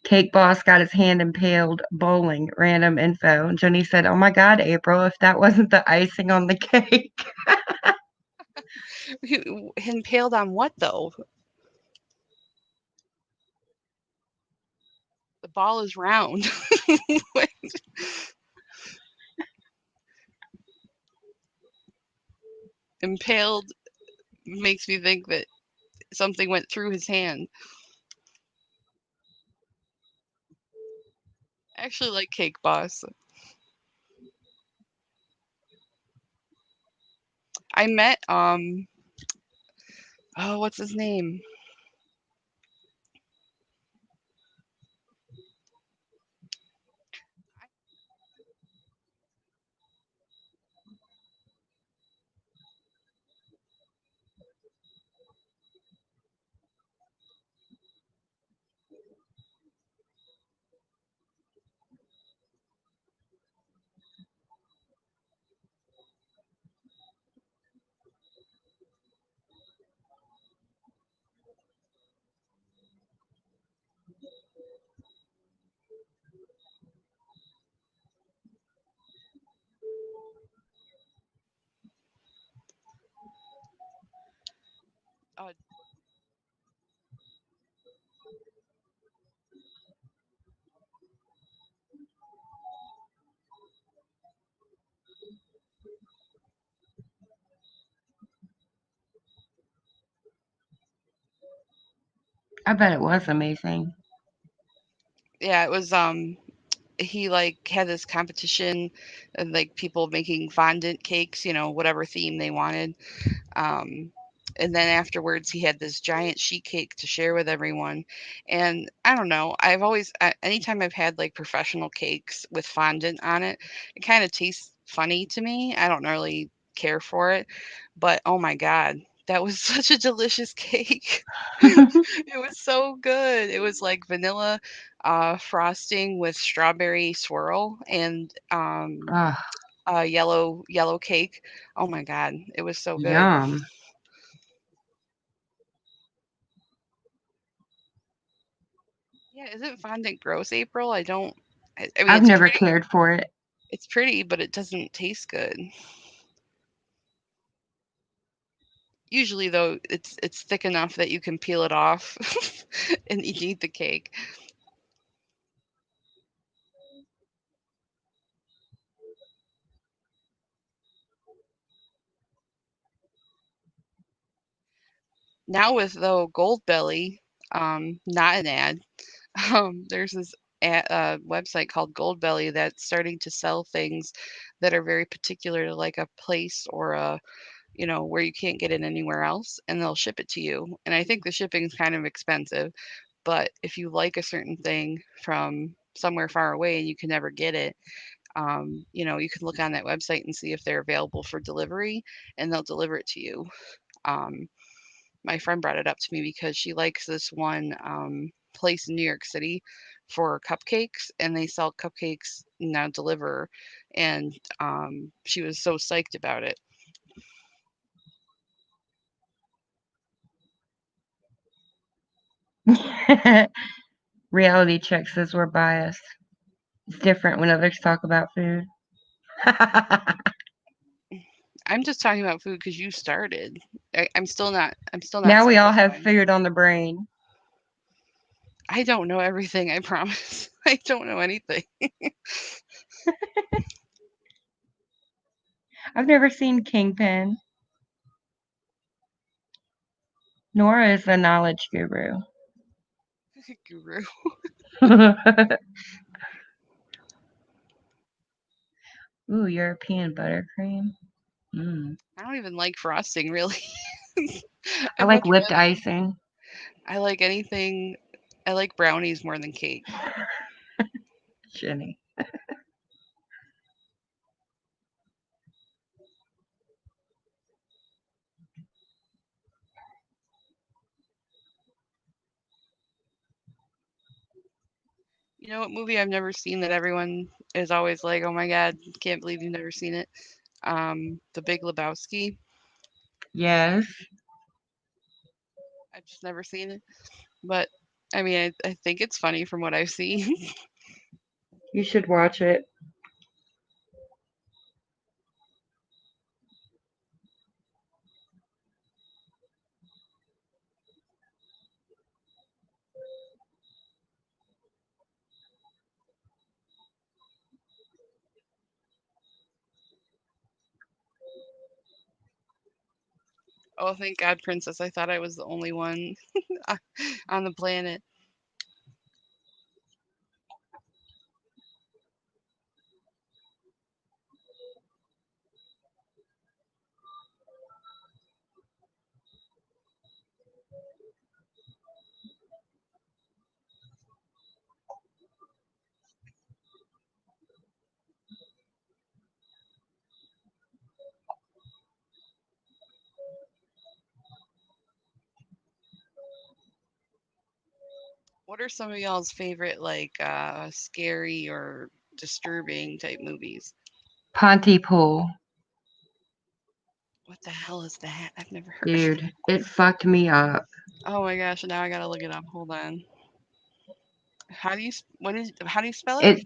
Cake Boss got his hand impaled bowling. Random info. And Jenny said, "Oh my God, April! If that wasn't the icing on the cake." Impaled on what though? The ball is round. Impaled makes me think that something went through his hand. I actually like Cake Boss. I met oh, what's his name? Uh, I bet it was amazing. yeah, it was he like had this competition and like people making fondant cakes, whatever theme they wanted. Um, and then afterwards, he had this giant sheet cake to share with everyone. And I don't know, anytime I've had like professional cakes with fondant on it, it kind of tastes funny to me. I don't really care for it, but oh my God. That was such a delicious cake. It was so good. It was like vanilla frosting with strawberry swirl and Ugh, yellow cake. Oh my God, it was so good. yum. Yeah, isn't fondant gross, April? I mean, I've never cared for it. it's pretty, but it doesn't taste good. Usually, though, it's thick enough that you can peel it off and eat the cake. Now with though Goldbelly, not an ad. There's this website called Goldbelly that's starting to sell things that are very particular to like a place or a where you can't get it anywhere else, and they'll ship it to you. And I think the shipping is kind of expensive, but if you like a certain thing from somewhere far away and you can never get it, You can look on that website and see if they're available for delivery, and they'll deliver it to you. Um, my friend brought it up to me because she likes this one place in New York City for cupcakes, and they sell cupcakes now deliver, and she was so psyched about it. Reality check says we're biased. It's different when others talk about food. I'm just talking about food because you started. I'm still not. I'm still not Now we all have satisfied. food on the brain. I don't know everything. I promise. I don't know anything. I've never seen Kingpin. Nora is the knowledge guru. Guru. Ooh, European buttercream. Mm. I don't even like frosting really. I I like much whipped rather. icing. I like anything. I like brownies more than cake. Jenny. You know what movie I've never seen that everyone is always like, "Oh my god, can't believe you've never seen it." The Big Lebowski. Yes, I've just never seen it, but I mean, I think it's funny from what I've seen. you should watch it. Oh, thank God, Princess! I thought I was the only one on the planet. What are some of y'all's favorite, like, scary or disturbing type movies? Pontypool. What the hell is that? I've never heard of it. Dude, it fucked me up. Oh my gosh, now I gotta look it up. Hold on. How do you spell it? It's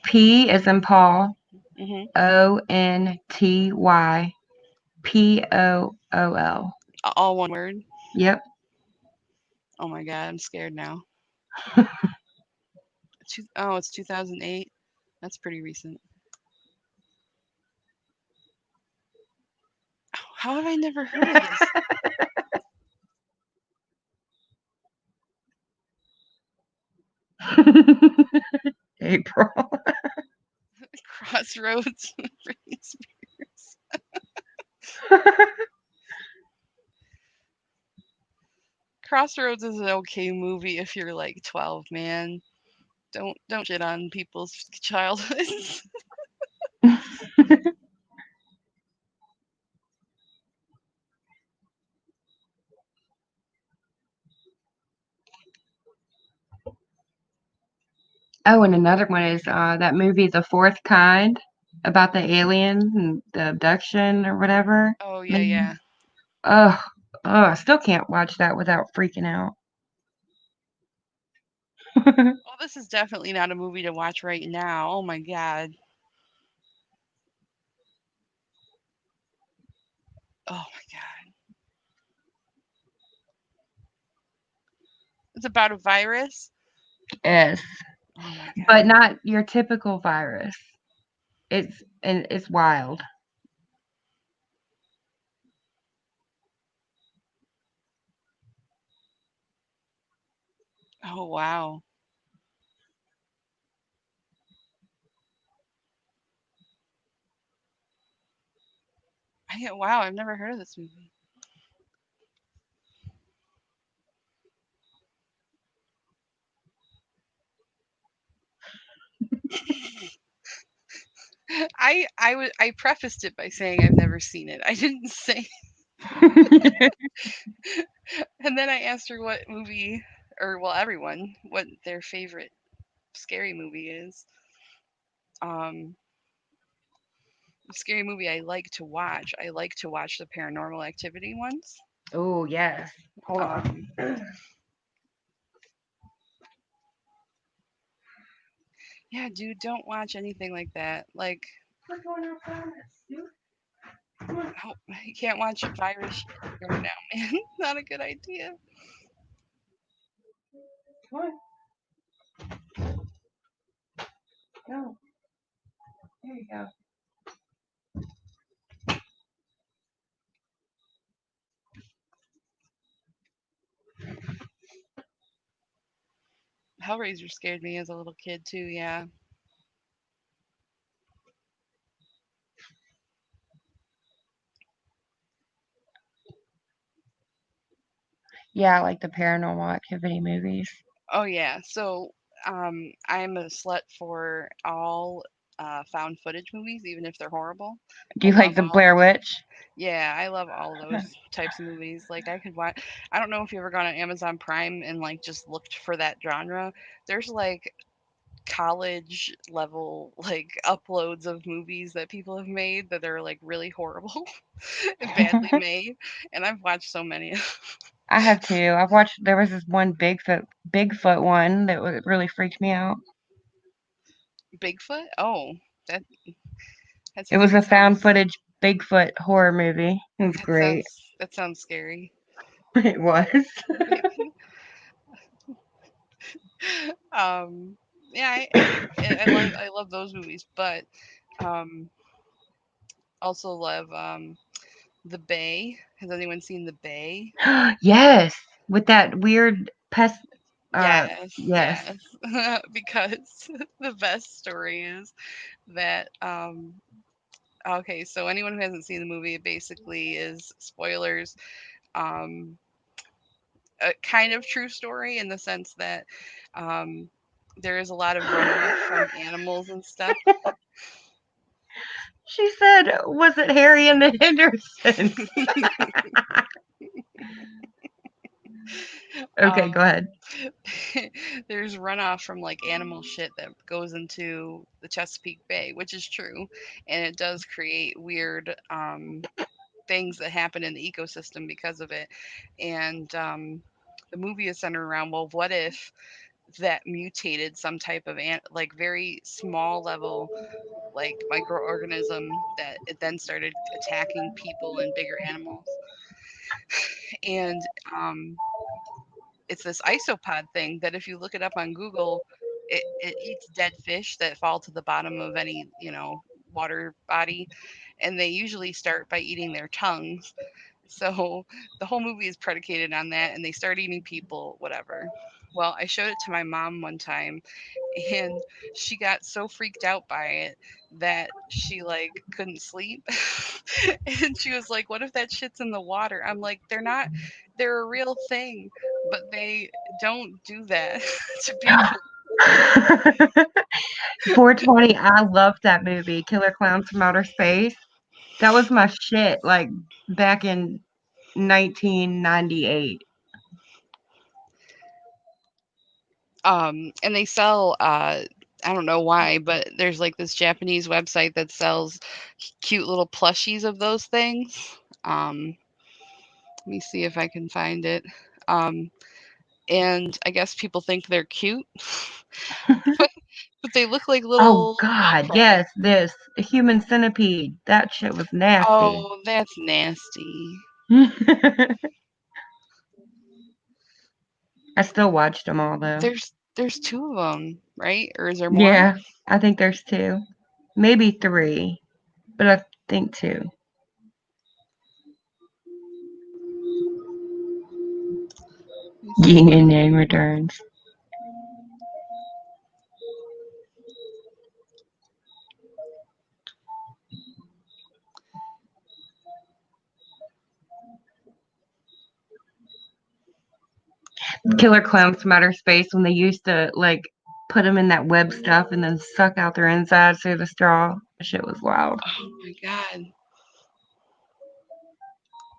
P as in Paul, Mhm. Ontypool. All one word. Yep. Oh my god, I'm scared now. Oh, it's 2008. That's pretty recent. How have I never heard of this? April. Crossroads. Britney Spears. Crossroads is an okay movie if you're like 12, man. Don't shit on people's childhoods. Oh, and another one is that movie, The Fourth Kind, about the alien and the abduction or whatever. Oh yeah, Man. yeah. Ugh. Ugh, I still can't watch that without freaking out. Well, this is definitely not a movie to watch right now. Oh my god. Oh my god. It's about a virus. Yes, Oh my god. but not your typical virus. It's wild. Oh wow. Wow, I've never heard of this movie. I prefaced it by saying I've never seen it. I didn't say, and then I asked her what movie, or well, everyone, what their favorite scary movie is. Um, Scary movie I like to watch. I like to watch the Paranormal Activity ones. Oh, yes. Hold Um, on. yeah, dude, don't watch anything like that. Like, We're going outside. oh, you can't watch virus shit right now, man. Not a good idea. What? Go. There you go. Hellraiser scared me as a little kid too. Yeah. Yeah, I like the Paranormal Activity movies. Oh yeah. So I'm a slut for all found footage movies, even if they're horrible. Do I you like love the all. Blair Witch? Yeah, I love all those types of movies. Like I could watch. I don't know if you ever gone on Amazon Prime and like just looked for that genre. There's like college level like uploads of movies that people have made that are like really horrible and badly made, and I've watched so many. I have too. I've watched. There was this one Bigfoot one that really freaked me out. Bigfoot? Oh, that It was a that found sounds footage Bigfoot horror movie. It was great. that sounds scary. It was. um, yeah, I love those movies, but um, also love The Bay. Has anyone seen The Bay? Yes, with that weird pest. Yes, Yes. yes. Because the best story is that okay, so anyone who hasn't seen the movie, it basically is spoilers. Um, a kind of true story in the sense that um, there is a lot of runoff from animals and stuff. She said, "Was it Harry and the Hendersons?" Okay, go Um, ahead. there's runoff from like animal shit that goes into the Chesapeake Bay, which is true, and it does create weird things that happen in the ecosystem because of it. And the movie is centered around, well, what if that mutated some type of like very small level like microorganism that it then started attacking people and bigger animals. And it's this isopod thing that if you look it up on Google, it eats dead fish that fall to the bottom of any, water body. And they usually start by eating their tongues. So the whole movie is predicated on that, and they start eating people, whatever. Well, I showed it to my mom one time, and she got so freaked out by it that she like couldn't sleep. And she was like, "What if that shit's in the water?" I'm like, they're a real thing, but they don't do that to people. 420. I loved that movie, Killer Clowns from Outer Space. That was my shit. Like back in 1998. And they sell I don't know why, but there's like this Japanese website that sells cute little plushies of those things. Let me see if I can find it. Um, and I guess people think they're cute, but they look like Oh little God, Velcro. yes, this a human centipede. That shit was nasty. Oh, that's nasty. I still watched them all though. There's two of them, right? Or is there more? Yeah, I think there's two, maybe three, but I think two. Let me Yin see. and Yang Returns. Killer Clowns from Outer Space when they used to like put them in that web stuff and then suck out their insides through the straw. That shit was wild. Oh my god.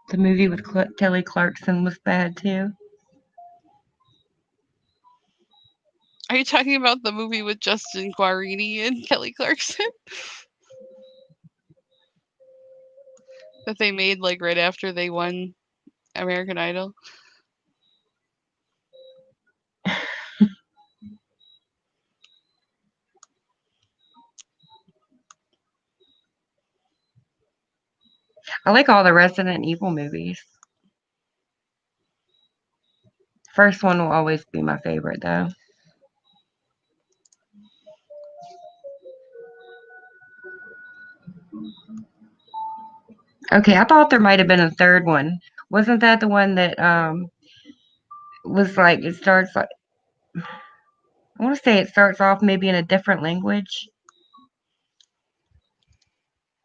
The movie with Kelly Clarkson was bad too. Are you talking about the movie with Justin Guarini and Kelly Clarkson? That they made like right after they won American Idol? I like all the Resident Evil movies. First one will always be my favorite though. Okay, I thought there might have been a third one. Wasn't that the one that was like it starts like I want to say it starts off maybe in a different language.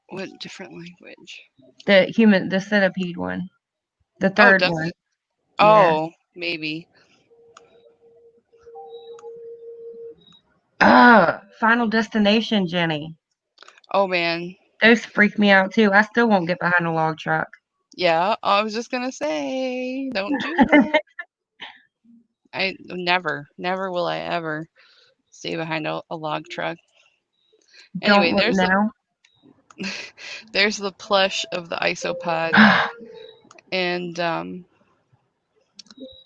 What different language? The centipede one. The Oh, third does one. it? Yeah. Oh, maybe. Final Destination, Jenny. Oh man. Those freak me out too. I still won't get behind a log truck. Yeah, I was just gonna say, don't do that. I never will I ever stay behind a log truck. Don't Anyway, look now. there's the plush of the isopod, and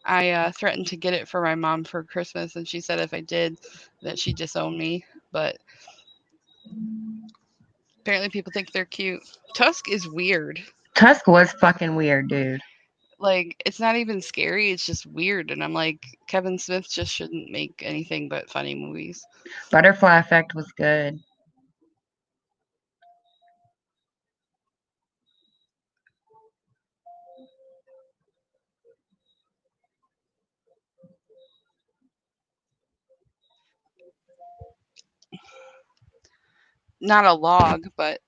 I threatened to get it for my mom for Christmas, and she said if I did, that she'd disown me. But apparently, people think they're cute. Tusk is weird. Tusk was fucking weird, dude. Like, it's not even scary, it's just weird. And I'm like, Kevin Smith just shouldn't make anything but funny movies. Butterfly Effect was good. Not a log, but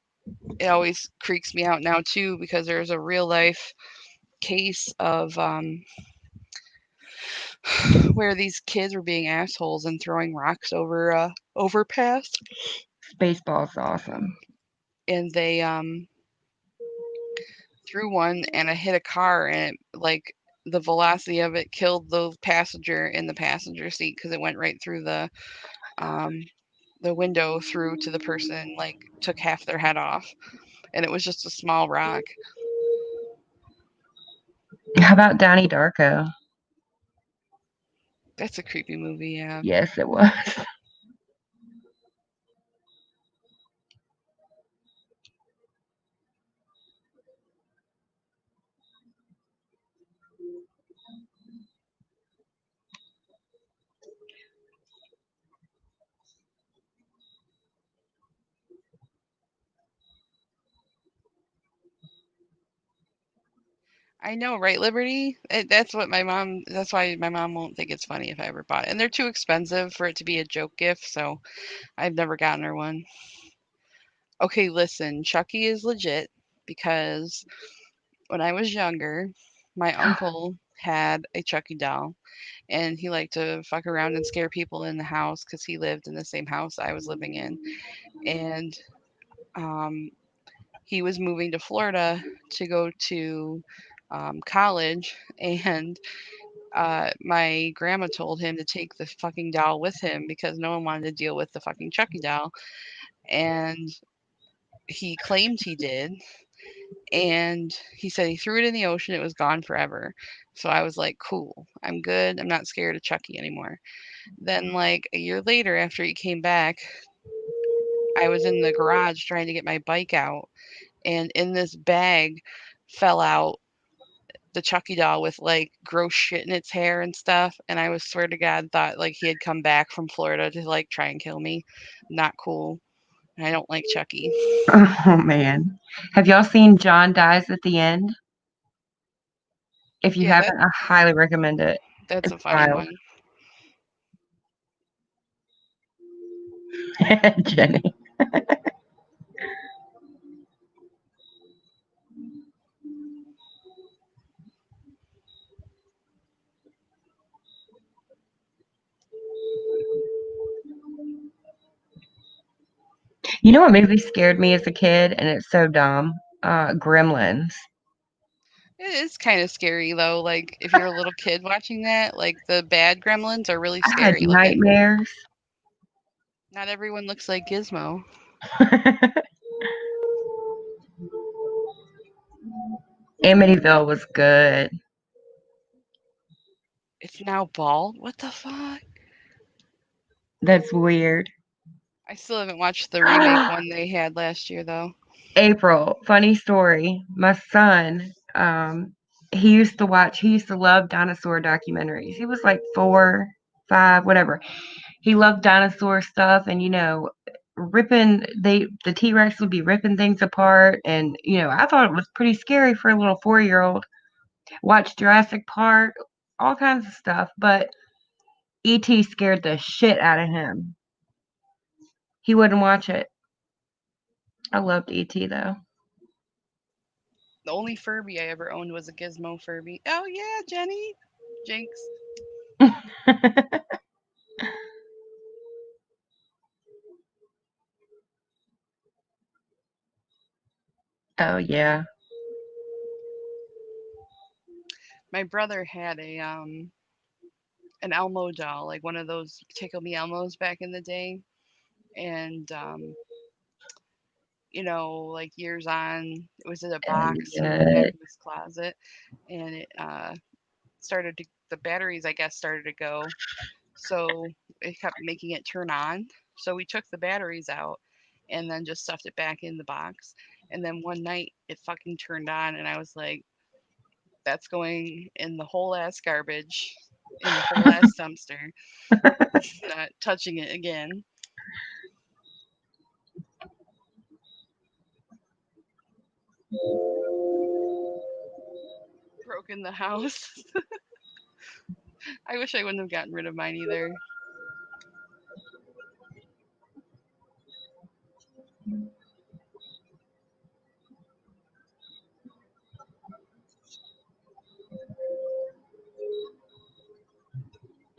it always creaks me out now too because there's a real life case of where these kids were being assholes and throwing rocks over overpass, Spaceball's awesome. and they threw one and it hit a car, and it, like, the velocity of it killed the passenger in the passenger seat because it went right through the window through to the person, like took half their head off, and it was just a small rock. How about Donnie Darko? That's a creepy movie, yeah. Yes, it was. I know, right, Liberty? That's what my mom. That's why my mom won't think it's funny if I ever bought it, and they're too expensive for it to be a joke gift. So I've never gotten her one. Okay, listen, Chucky is legit because when I was younger, my uncle had a Chucky doll, and he liked to fuck around and scare people in the house because he lived in the same house I was living in, and um, he was moving to Florida to go to college, and my grandma told him to take the fucking doll with him because no one wanted to deal with the fucking Chucky doll. And he claimed he did. And he said he threw it in the ocean. It was gone forever. So I was like, cool, I'm good. I'm not scared of Chucky anymore. Then, like a year later, after he came back, I was in the garage trying to get my bike out. And in this bag fell out the Chucky doll with like gross shit in its hair and stuff, and I was swear to God thought like he had come back from Florida to like try and kill me. Not cool. I don't like Chucky. Oh man. Have y'all seen John Dies at the End? If you Yeah, haven't, I highly recommend it. that's It's a funny wild. one. Jenny. You know what movie scared me as a kid, and it's so dumb? Gremlins. It is kind of scary though. Like if you're a little kid watching that, like the bad gremlins are really I had scary looking. nightmares. Not everyone looks like Gizmo. Amityville was good. It's now bald. What the fuck? That's weird. I still haven't watched the remake one they had last year though. April, funny story. My son, he used to love dinosaur documentaries. He was like 4, 5, whatever. He loved dinosaur stuff, and the T-Rex would be ripping things apart, and I thought it was pretty scary for a little 4-year-old. Watched Jurassic Park, all kinds of stuff, but E.T. scared the shit out of him. He wouldn't watch it. I loved E.T. though. The only Furby I ever owned was a Gizmo Furby. Oh yeah, Jenny. Jinx. Oh yeah. My brother had a an Elmo doll, like one of those Tickle Me Elmos back in the day, and like years on, it was in a box in the back Good. of his closet, and it started to the batteries I guess started to go, so it kept making it turn on. So we took the batteries out and then just stuffed it back in the box. And then one night it fucking turned on, and I was like, "That's going in the whole ass garbage, in the whole ass dumpster. Not touching it again." Broke in the house. I wish I wouldn't have gotten rid of mine either.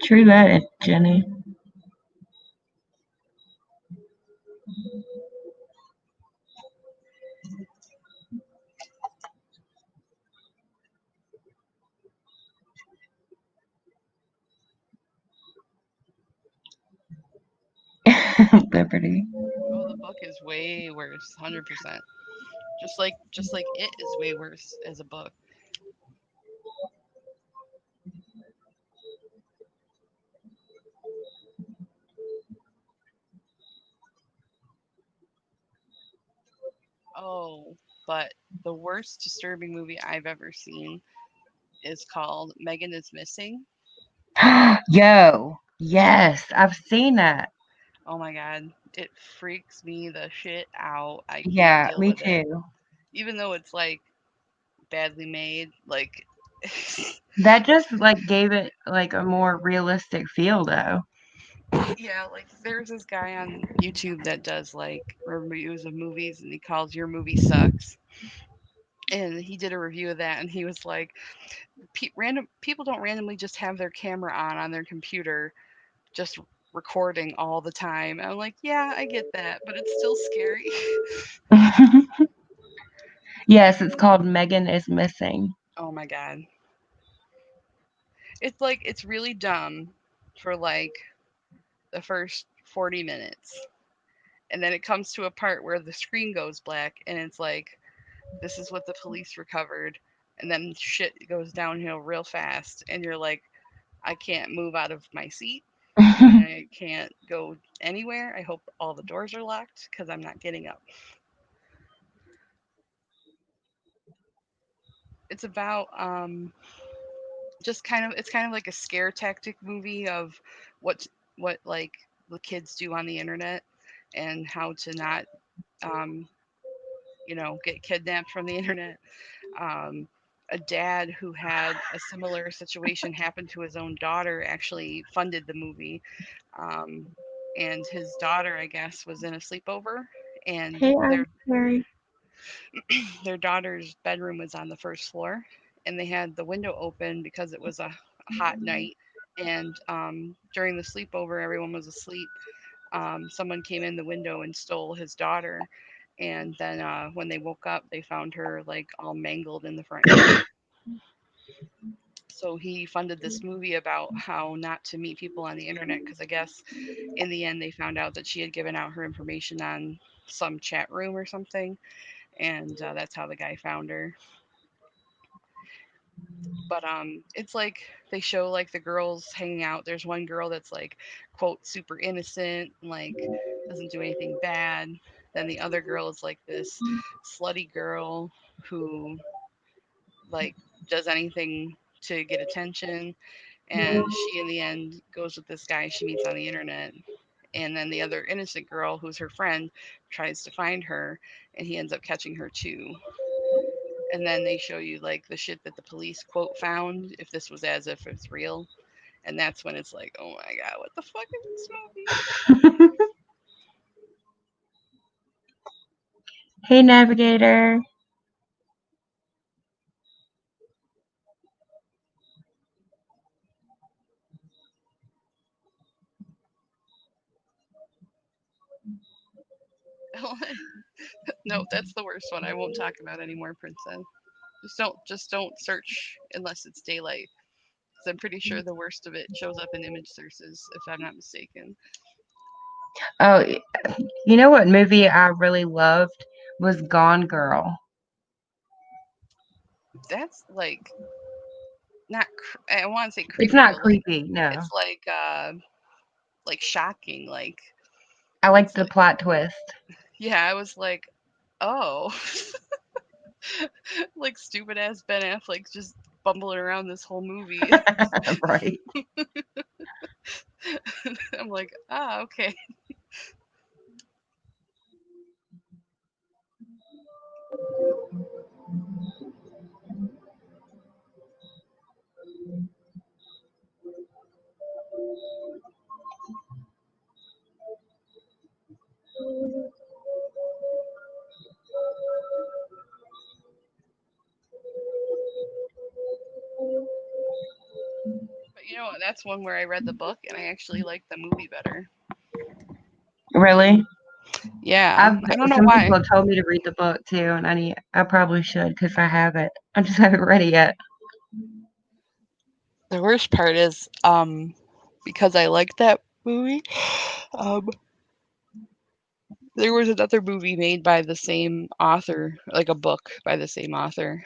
True that, Jenny. Liberty. Oh, the book is way worse, 100%. Just like it is way worse as a book. Oh, but the worst disturbing movie I've ever seen is called Megan is Missing. Yo, yes, I've seen that. Oh my god, it freaks me the shit out. I can't Yeah, deal me with it. too. Even though it's like badly made, like That just like gave it like a more realistic feel though. yeah, like there's this guy on YouTube that does like reviews of movies and he calls Your Movie Sucks. And he did a review of that and he was like, random people don't randomly just have their camera on their computer just recording all the time. I'm like, yeah, I get that, but it's still scary. Yes, it's called Megan is Missing. Oh my god. It's like it's really dumb for like the first 40 minutes. And then it comes to a part where the screen goes black and it's like this is what the police recovered, and then shit goes downhill real fast and you're like, I can't move out of my seat. I can't go anywhere. I hope all the doors are locked because I'm not getting up. It's about just it's kind of like a scare tactic movie of what what like the kids do on the internet and how to not um, get kidnapped from the internet. Um, a dad who had a similar situation happen to his own daughter actually funded the movie. Um, and his daughter, I guess, was in a sleepover, and Hey, I'm Carrie. their daughter's bedroom was on the first floor, and they had the window open because it was a hot night. And during the sleepover, everyone was asleep. someone came in the window and stole his daughter. And then when they woke up, they found her like all mangled in the front yard. So he funded this movie about how not to meet people on the internet because I guess in the end they found out that she had given out her information on some chat room or something, and that's how the guy found her. But it's like they show like the girls hanging out. There's one girl that's like quote super innocent, like doesn't do anything bad. Then the other girl is like this slutty girl who like does anything to get attention, and she in the end goes with this guy she meets on the internet. And then the other innocent girl who's her friend tries to find her, and he ends up catching her too. And then they show you like the shit that the police quote found, if this was as if it's real. And that's when it's like, oh my god, what the fuck is this movie? Hey, Navigator. No, that's the worst one. I won't talk about anymore, Princess. Just don't search unless it's daylight. 'Cause I'm pretty sure the worst of it shows up in image sources, if I'm not mistaken. Oh, you know what movie I really loved was Gone Girl. That's like not. I want to say It's creepy, not but like creepy, no. it's like shocking. Like I like it's the like plot twist. yeah, I was like, oh, like stupid ass Ben Affleck just bumbling around this whole movie. Right. I'm like, ah, okay. But you know what? That's one where I read the book and I actually liked the movie better. Really? Yeah, I don't know Some why. people have told me to read the book too, and I probably should because I haven't. I just haven't read it yet. The worst part is, because I liked that movie, um, there was another movie made by the same author, like a book by the same author.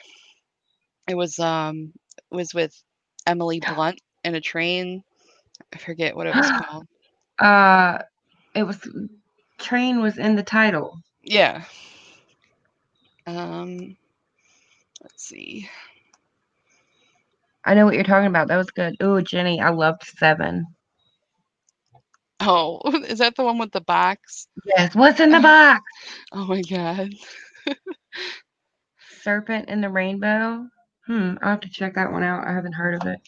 It was with Emily Blunt in a train. I forget what it was called. Uh, it was Train was in the title. Yeah. Um, let's see. I know what you're talking about. That was good. Ooh, Jenny, I loved Seven. Oh, is that the one with the box? Yes. What's in the box? Oh my god. Serpent in the Rainbow. I'll have to check that one out. I haven't heard of it.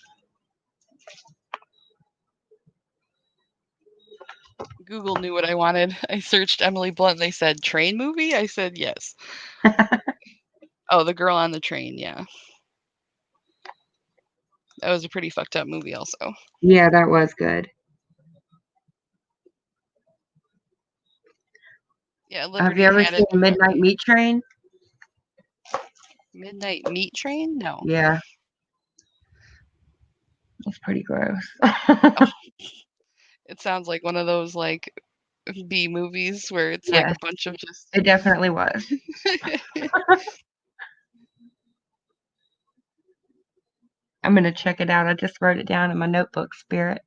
Google knew what I wanted. I searched Emily Blunt. They said train movie. I said yes. Oh, the girl on the train. Yeah, that was a pretty fucked up movie. Also, Yeah, that was good. yeah, Have you Liberty ever had seen it Midnight directly. Meat Train? Midnight Meat Train? No. Yeah, it's pretty gross. Oh, it sounds like one of those like B movies where it's like a Yes, bunch of just. it definitely was. I'm gonna check it out. I just wrote it down in my notebook, Spirit.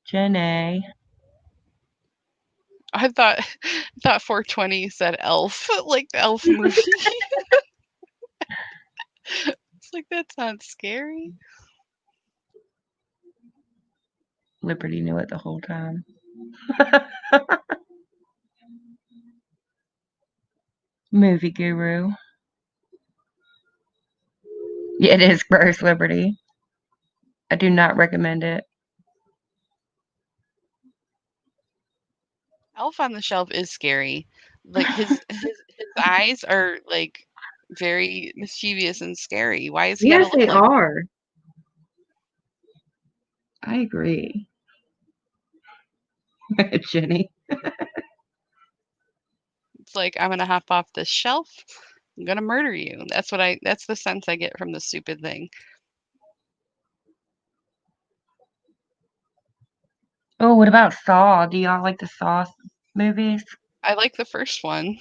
Jenny. I thought 420 said Elf, like the Elf movie. It's like that's not scary. Liberty knew it the whole time. Movie guru. Yeah, it is gross, Liberty. I do not recommend it. Elf on the Shelf is scary. Like his eyes are like very mischievous and scary. Why is he gotta Yes, look they like that? are. I agree. Jenny. It's like, I'm gonna hop off this shelf. I'm gonna murder you. That's the sense I get from this stupid thing. Oh, what about Saw? Do y'all like the Saw movies? I like the first one.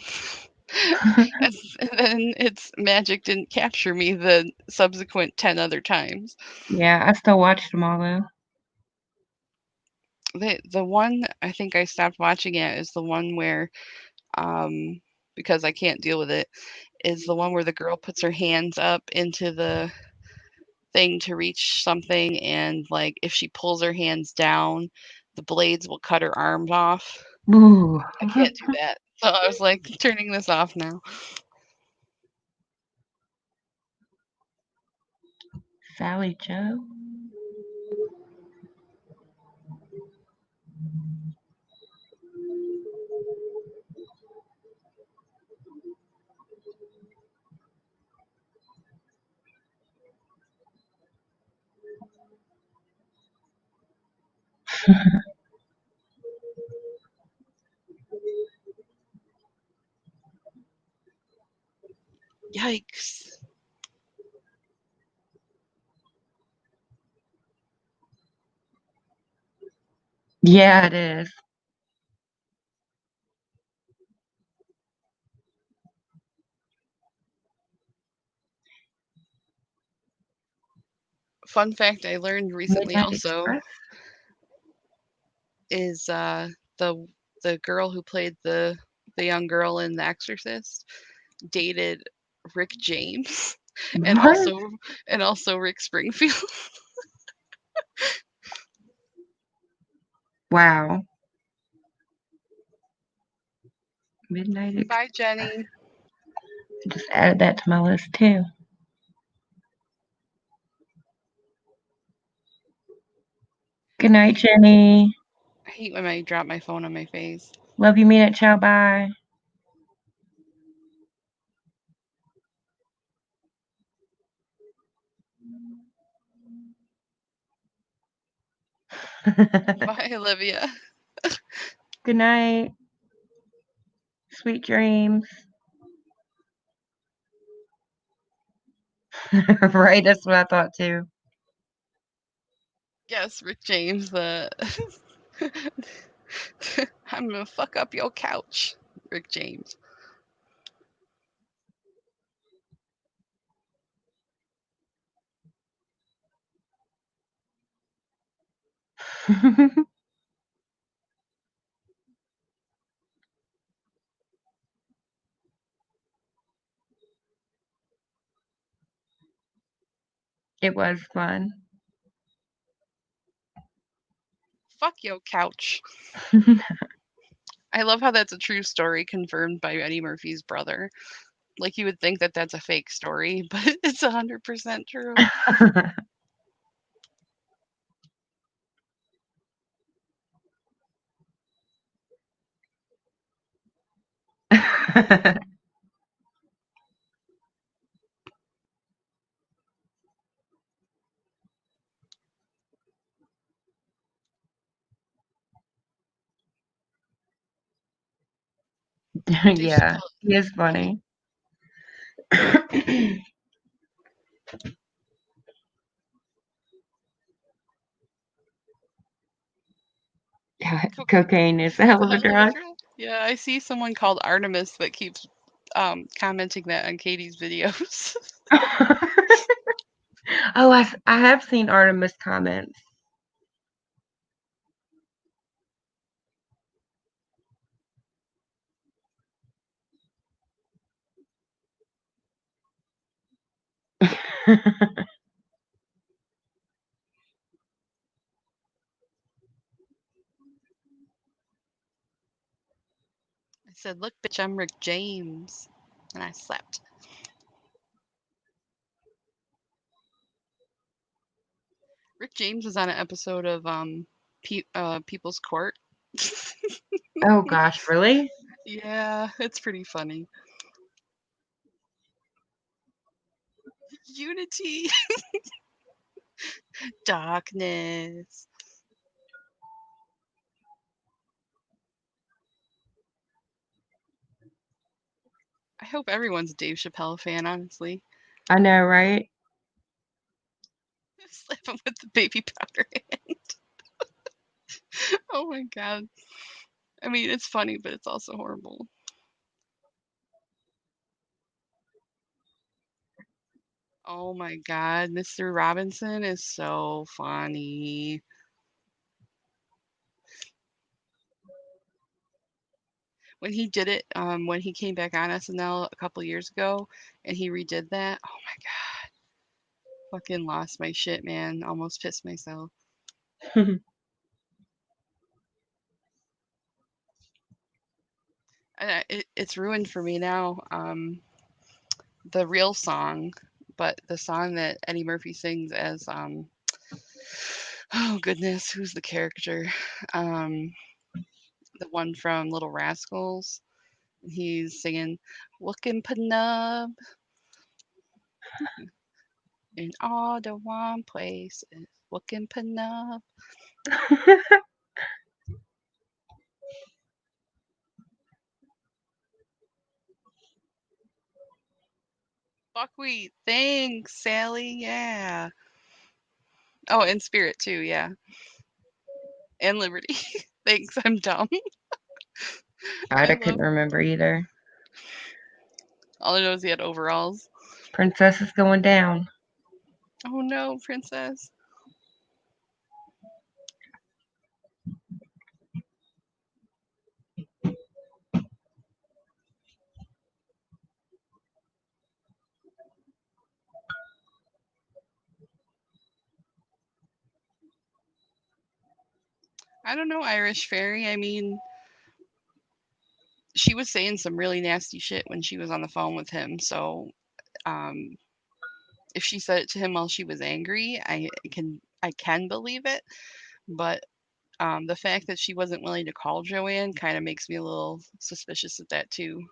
And then its magic didn't capture me the subsequent 10 other times. Yeah, I still watched them all though. The one I think I stopped watching it is the one where, because I can't deal with it, is the one where the girl puts her hands up into the thing to reach something, and like if she pulls her hands down, the blades will cut her arms off. Ooh. I can't do that. So I was like turning this off now. Sally Joe. Yikes. Yeah, it is. Fun fact I learned recently Midnight also Express. is the girl who played the young girl in The Exorcist dated Rick James and What? also Rick Springfield. Wow. Midnight Express. Bye, Jenny. Just added that to my list too. Good night, Jenny. I hate when I drop my phone on my face. Love you, mean it. Ciao, bye. Bye, Olivia. Good night. Sweet dreams. Right, that's what I thought too. Yes, Rick James, the I'm gonna fuck up your couch, Rick James. It was fun. Fuck your couch. I love how that's a true story confirmed by Eddie Murphy's brother. Like you would think that that's a fake story, but it's 100% true. They should Yeah, call it. he is funny. Yeah, cocaine is a hell of a drug. Yeah, I see someone called Artemis that keeps commenting that on Katie's videos. Oh, I have seen Artemis comments. I said, "Look, bitch, I'm Rick James," and I slept. Rick James was on an episode of People's Court. Oh gosh, really? Yeah, it's pretty funny. Unity. Darkness. I hope everyone's a Dave Chappelle fan, honestly. I know, right? Slap him with the baby powder hand. Oh my god. I mean, it's funny, but it's also horrible. Oh my god, Mr. Robinson is so funny. When he did it, when he came back on SNL a couple years ago and he redid that, oh my god, fucking lost my shit, man. Almost pissed myself. And it's ruined for me now. The real song, but the song that Eddie Murphy sings as oh goodness, who's the character? Um, the one from Little Rascals. He's singing "Looking Penub in all the one place, looking Penub." Buckwheat, thanks, Sally. Yeah. Oh, and Spirit too. Yeah, and Liberty. Thanks. I'm dumb. I I couldn't love. remember either. All I know is he had overalls. Princess is going down. Oh no, princess. I don't know, Irish Fairy. I mean, she was saying some really nasty shit when she was on the phone with him. So, um, if she said it to him while she was angry, I can believe it. But the fact that she wasn't willing to call Joanne kind of makes me a little suspicious of that too.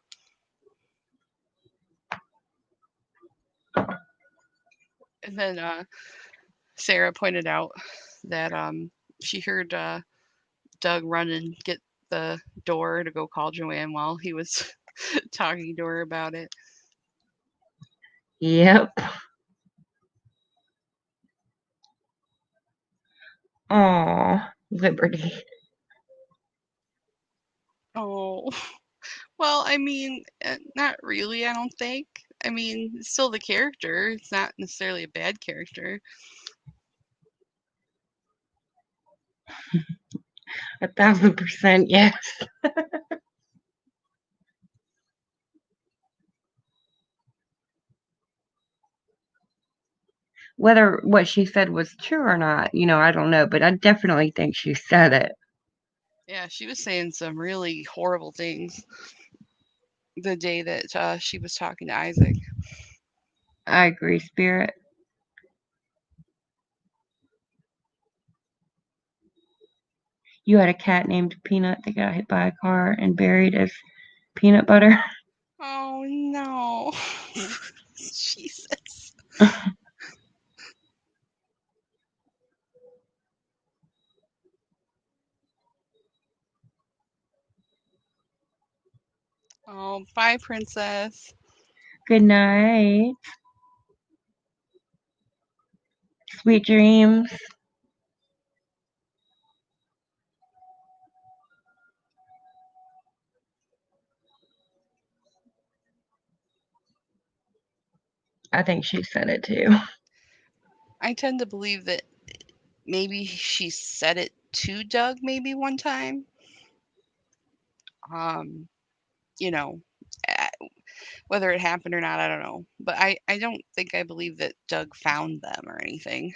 And then Sarah pointed out that she heard Doug run and get the door to go call Joanne while he was talking to her about it. Yep. Aw, Liberty. Oh, well, I mean, not really, I don't think. I mean, it's still the character. It's not necessarily a bad character. 1,000% yes. Whether what she said was true or not, I don't know, but I definitely think she said it. Yeah, she was saying some really horrible things the day that she was talking to Isaac. I agree, Spirit. You had a cat named Peanut that got hit by a car and buried as peanut butter. Oh no. Jesus. Oh, bye, princess. Good night. Sweet dreams. I think she said it too. I tend to believe that maybe she said it to Doug maybe one time. Um, you know, eh, whether it happened or not, I don't know. But I don't think I believe that Doug found them or anything.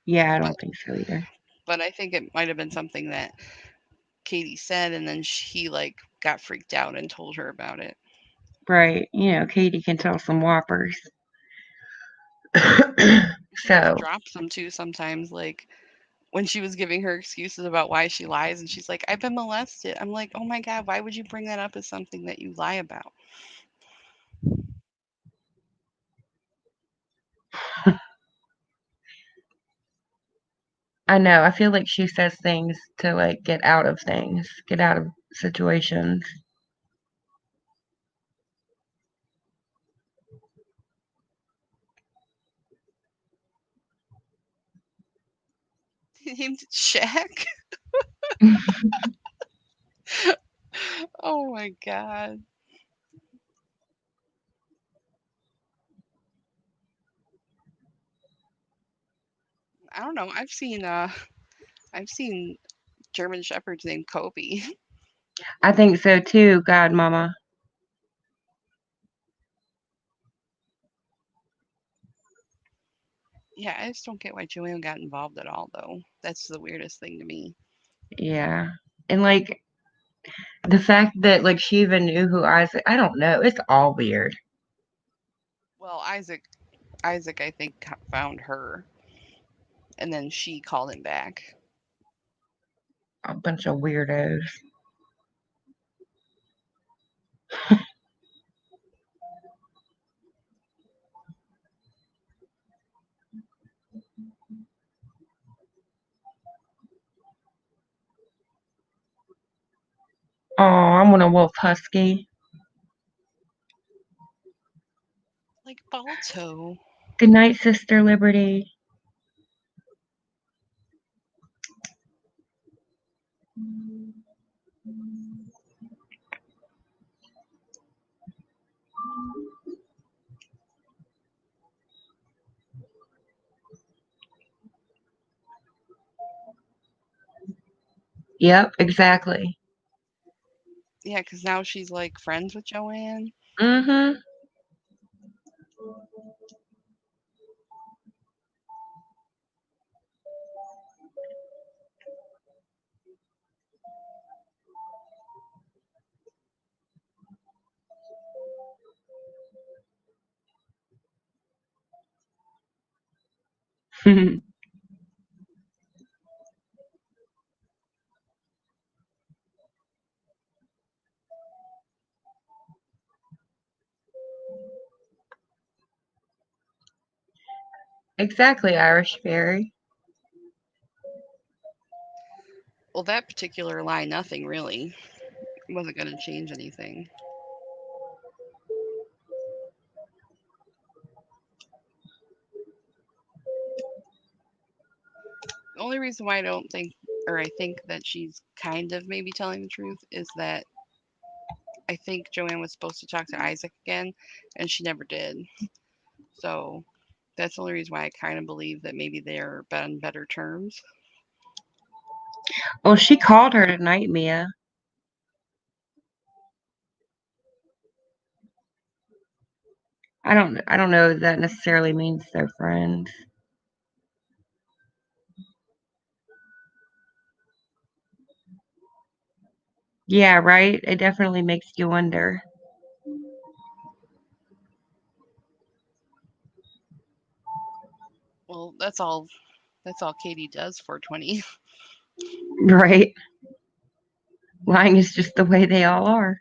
Yeah, I But don't think so either. but I think it might have been something that Katie said, and then he like got freaked out and told her about it. Right. Katie can tell some whoppers. She just So, drops them too sometimes, like when she was giving her excuses about why she lies, and she's like, "I've been molested." I'm like, "Oh my god, why would you bring that up as something that you lie about?" I know. I feel like she says things to like get out of things, get out of situations. He named it Shaq. Oh my god. I don't know. I've seen German shepherds named Kobe. I think so too, God Mama. Yeah, I just don't get why Joanne got involved at all though. That's the weirdest thing to me. Yeah. And like the fact that like she even knew who Isaac, I don't know. It's all weird. Well, Isaac I think found her and then she called him back. A bunch of weirdos. Oh, I want a wolf husky. Like Balto. Good night, Sister Liberty. Yep, exactly. Yeah, because now she's like friends with Joanne. Mm-hmm. Exactly, Irish Fairy. Well, that particular line, nothing really. Wasn't going to change anything. The only reason why I don't think, or I think that she's kind of maybe telling the truth is that I think Joanne was supposed to talk to Isaac again, and she never did. So that's the only reason why I kind of believe that maybe they're on better terms. Well, she called her tonight, Mia. I don't know if that necessarily means they're friends. Yeah, right? It definitely makes you wonder. Well, that's all. That's all Katie does for 20. Right? Lying is just the way they all are.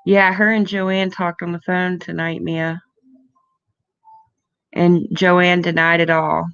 Yeah, her and Joanne talked on the phone tonight, Mia. And Joanne denied it all.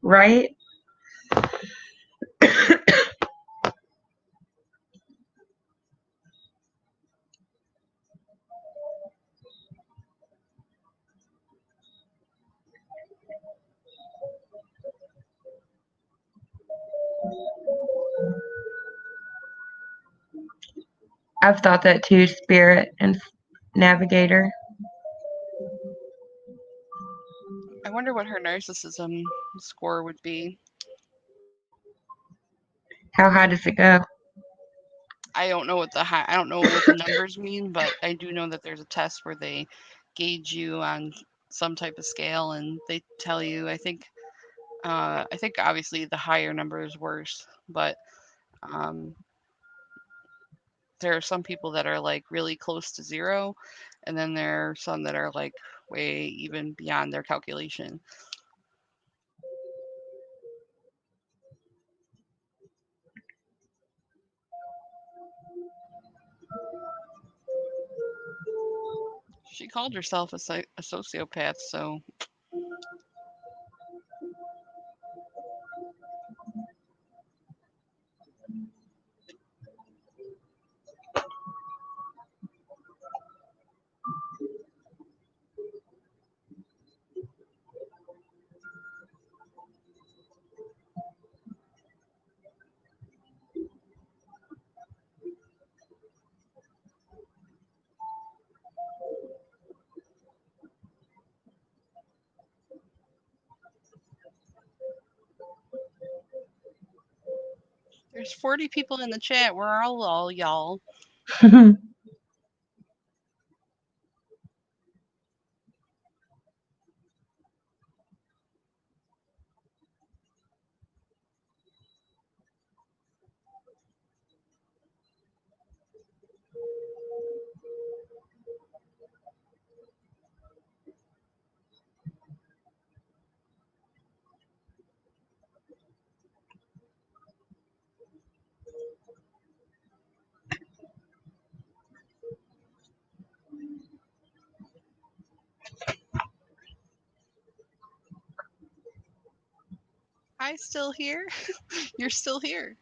Right? I've thought that too, Spirit and Navigator. I wonder what her narcissism score would be. How high does it go? I don't know what the numbers mean, but I do know that there's a test where they gauge you on some type of scale, and they tell you. I think obviously the higher number is worse, but um, there are some people that are like really close to zero, and then there are some that are like way even beyond their calculation. She called herself a sociopath, so there's 40 people in the chat. Where are all y'all? I still here. You're still here.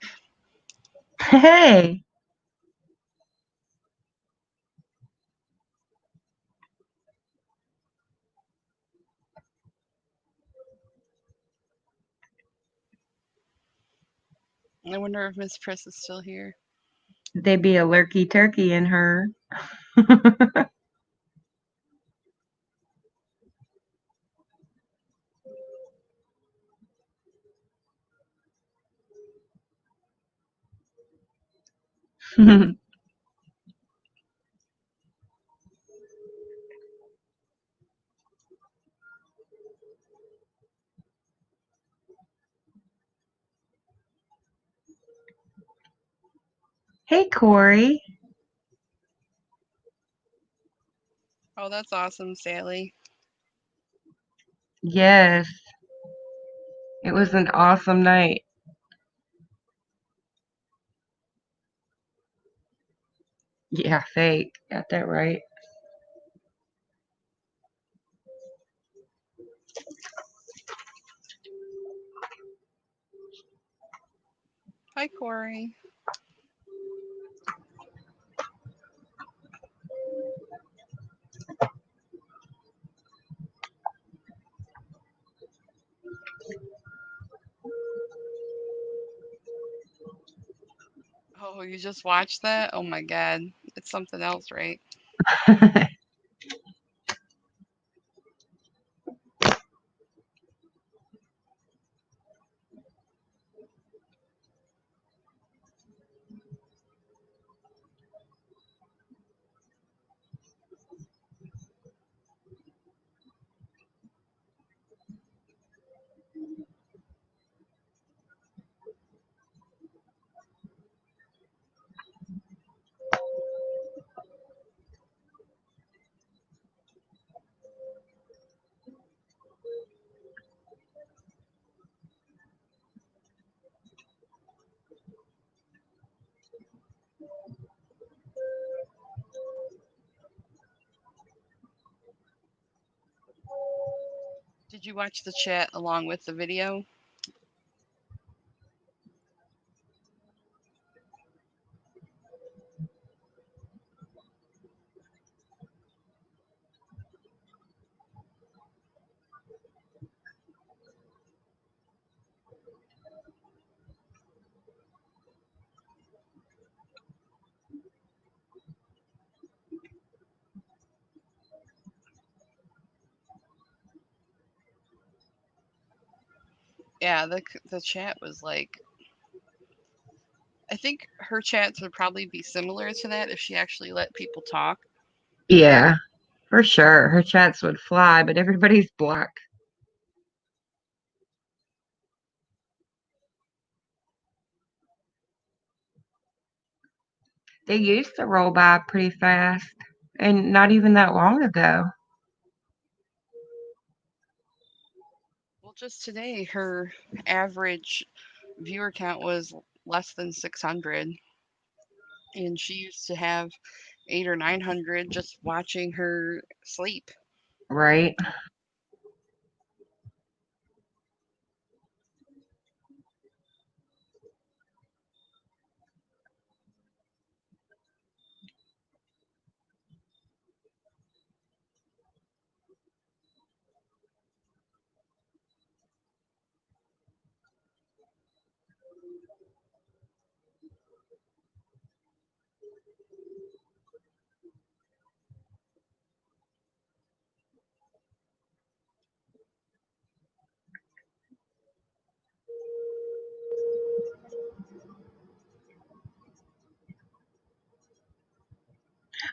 Hey. I wonder if Miss Priss is still here. They be a lurky turkey in her. Hey, Corey. Oh, that's awesome, Sally. Yes. It was an awesome night. Yeah, fake. Got that right. Hi, Corey. Oh, you just watched that? Oh my god. It's something else, right? Did you watch the chat along with the video? Yeah, the chat was like, I think her chats would probably be similar to that if she actually let people talk. Yeah, for sure. Her chats would fly, but everybody's black. They used to roll by pretty fast, and not even that long ago. Well, just today, her average viewer count was less than 600, and she used to have 8 or 900 just watching her sleep. Right?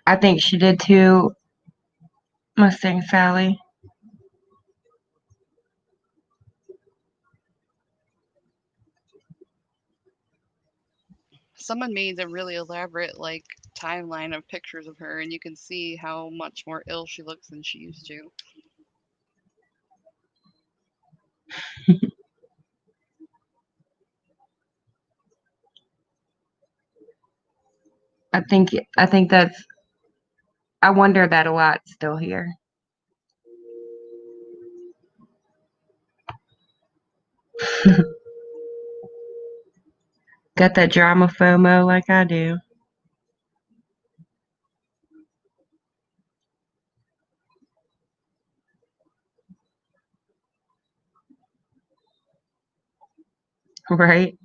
I think she did too, Mustang Sally. Someone made a really elaborate like timeline of pictures of her, and you can see how much more ill she looks than she used to. I think that's I wonder that a lot still here. Got that drama FOMO like I do. Right?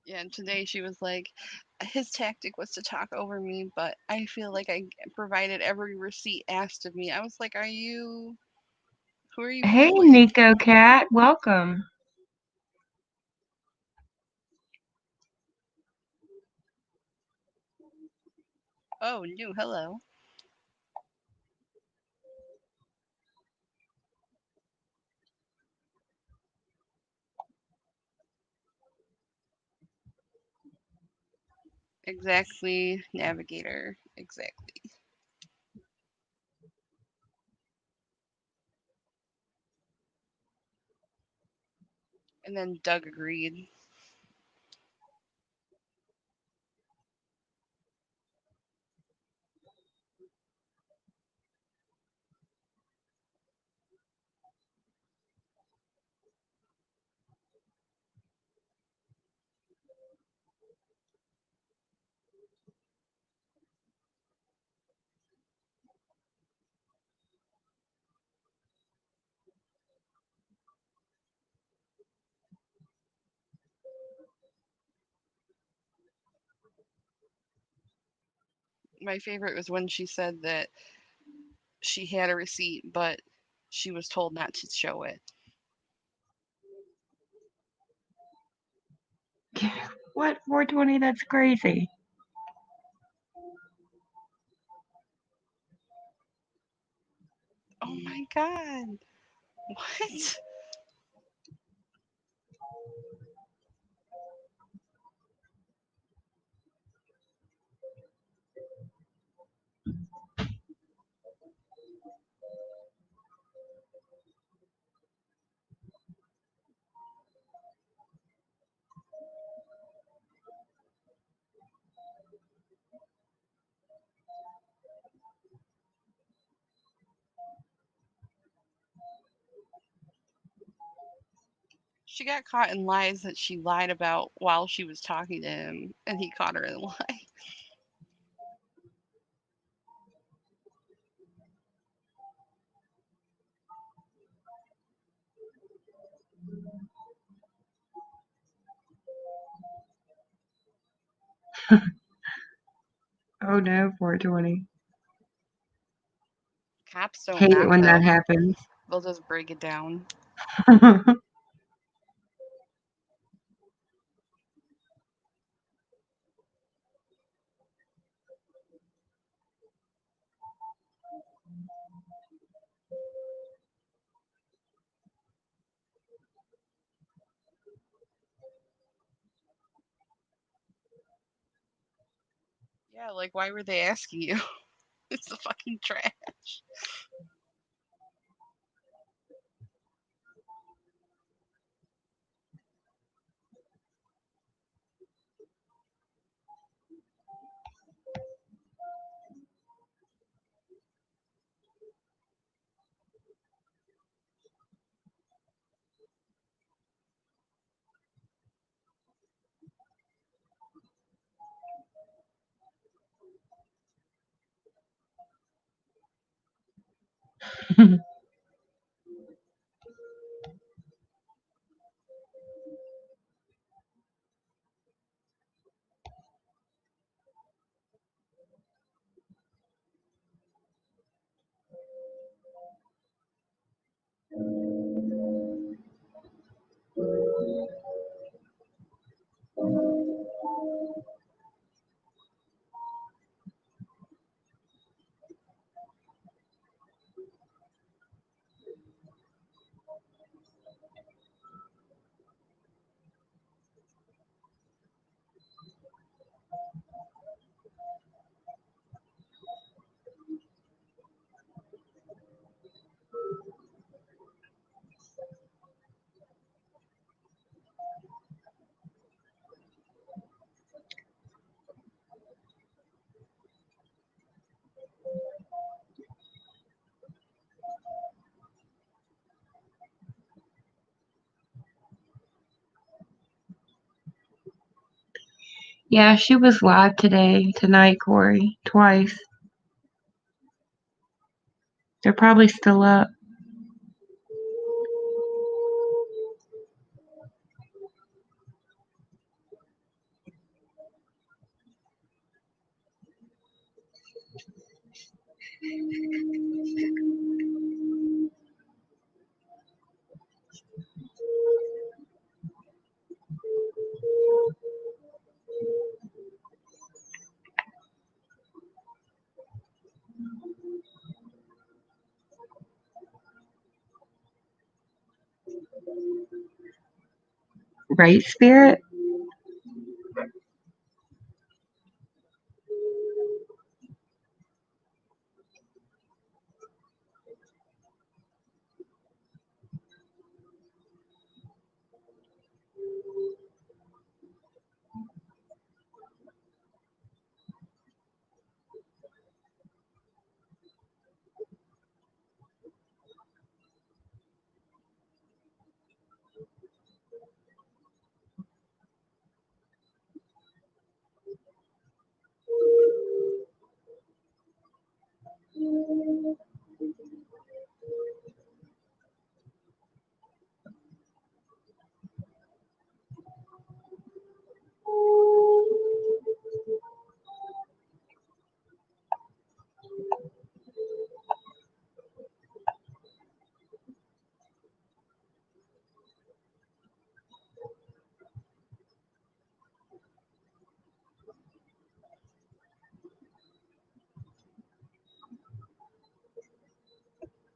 Yeah, and today she was like, his tactic was to talk over me, but I feel like I provided every receipt asked of me. I was like, who are you Hey, fooling? Nico Cat, welcome. Oh, new, hello. Exactly, navigator, exactly. And then Doug agreed. My favorite was when she said that she had a receipt, but she was told not to show it. What 420? That's crazy. Oh my god. What? She got caught in lies that she lied about while she was talking to him, and he caught her in a lie. Oh no, 420. Cops don't Hate it knock when that though. happens. They'll just break it down. Yeah, like, why were they asking you? It's the fucking trash. Yeah, she was live tonight, Corey, twice. They're probably still up. Right, Spirit?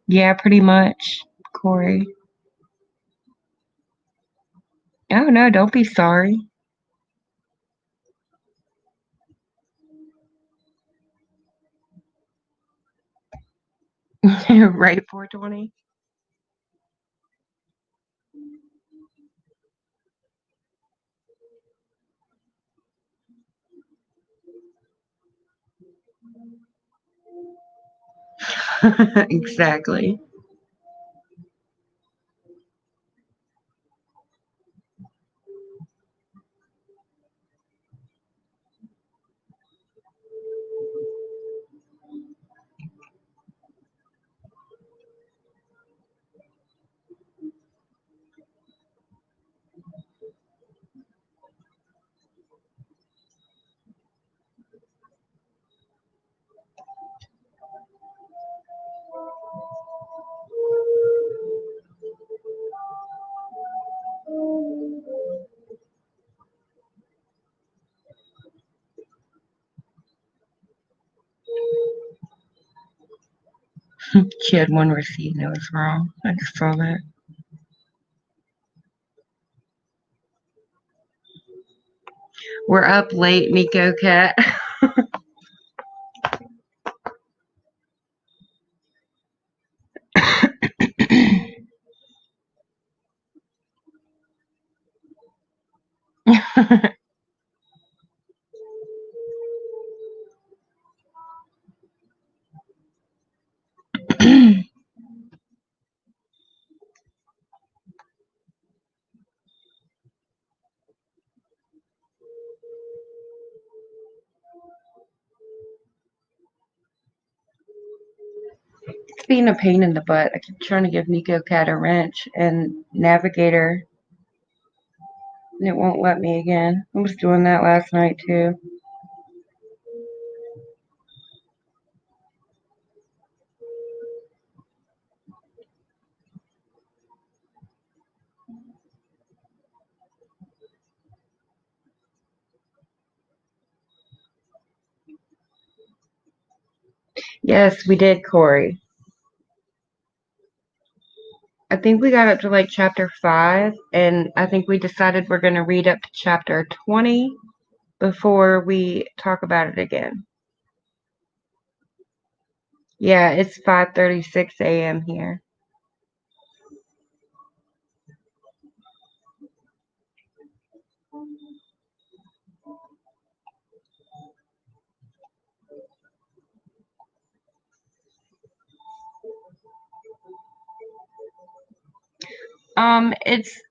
Yeah, pretty much, Corey. Oh, no, don't be sorry. Right, 420? Exactly. She had one receipt and it was wrong. I just saw that. We're up late, Nico Cat. It's being a pain in the butt. I keep trying to give Nico Cat a wrench and Navigator, and it won't let me again. I was doing that last night too. Yes, we did, Corey. I think we got up to like chapter 5, and I think we decided we're going to read up to chapter 20 before we talk about it again. Yeah, it's 5:36 a.m. here. It's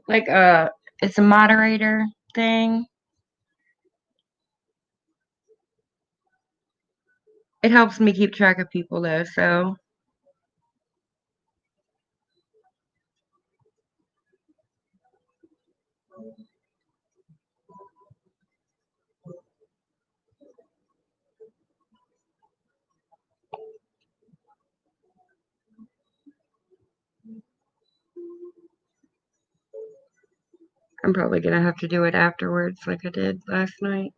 like it's a moderator thing. It helps me keep track of people though, so I'm probably gonna have to do it afterwards like I did last night.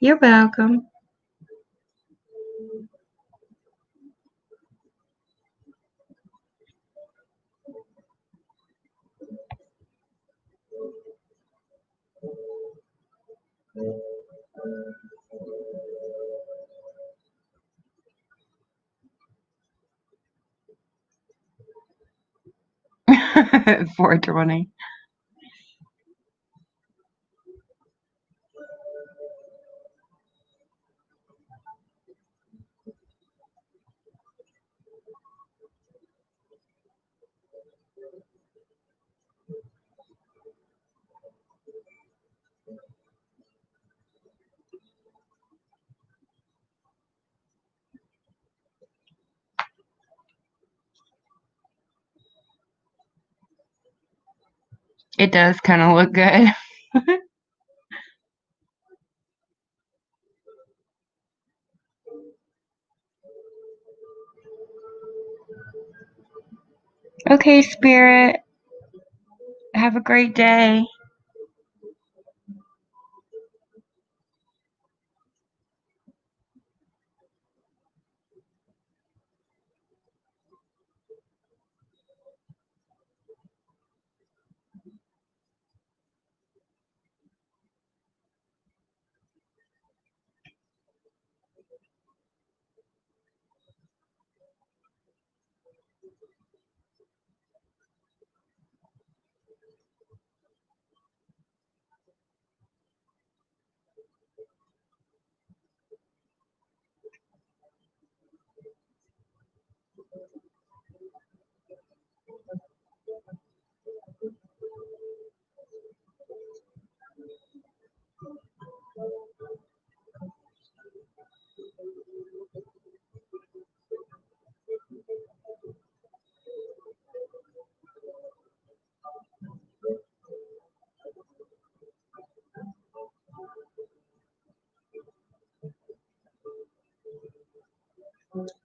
You're welcome. At 4:20. It does kind of look good. Okay, Spirit. Have a great day.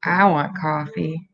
I want coffee.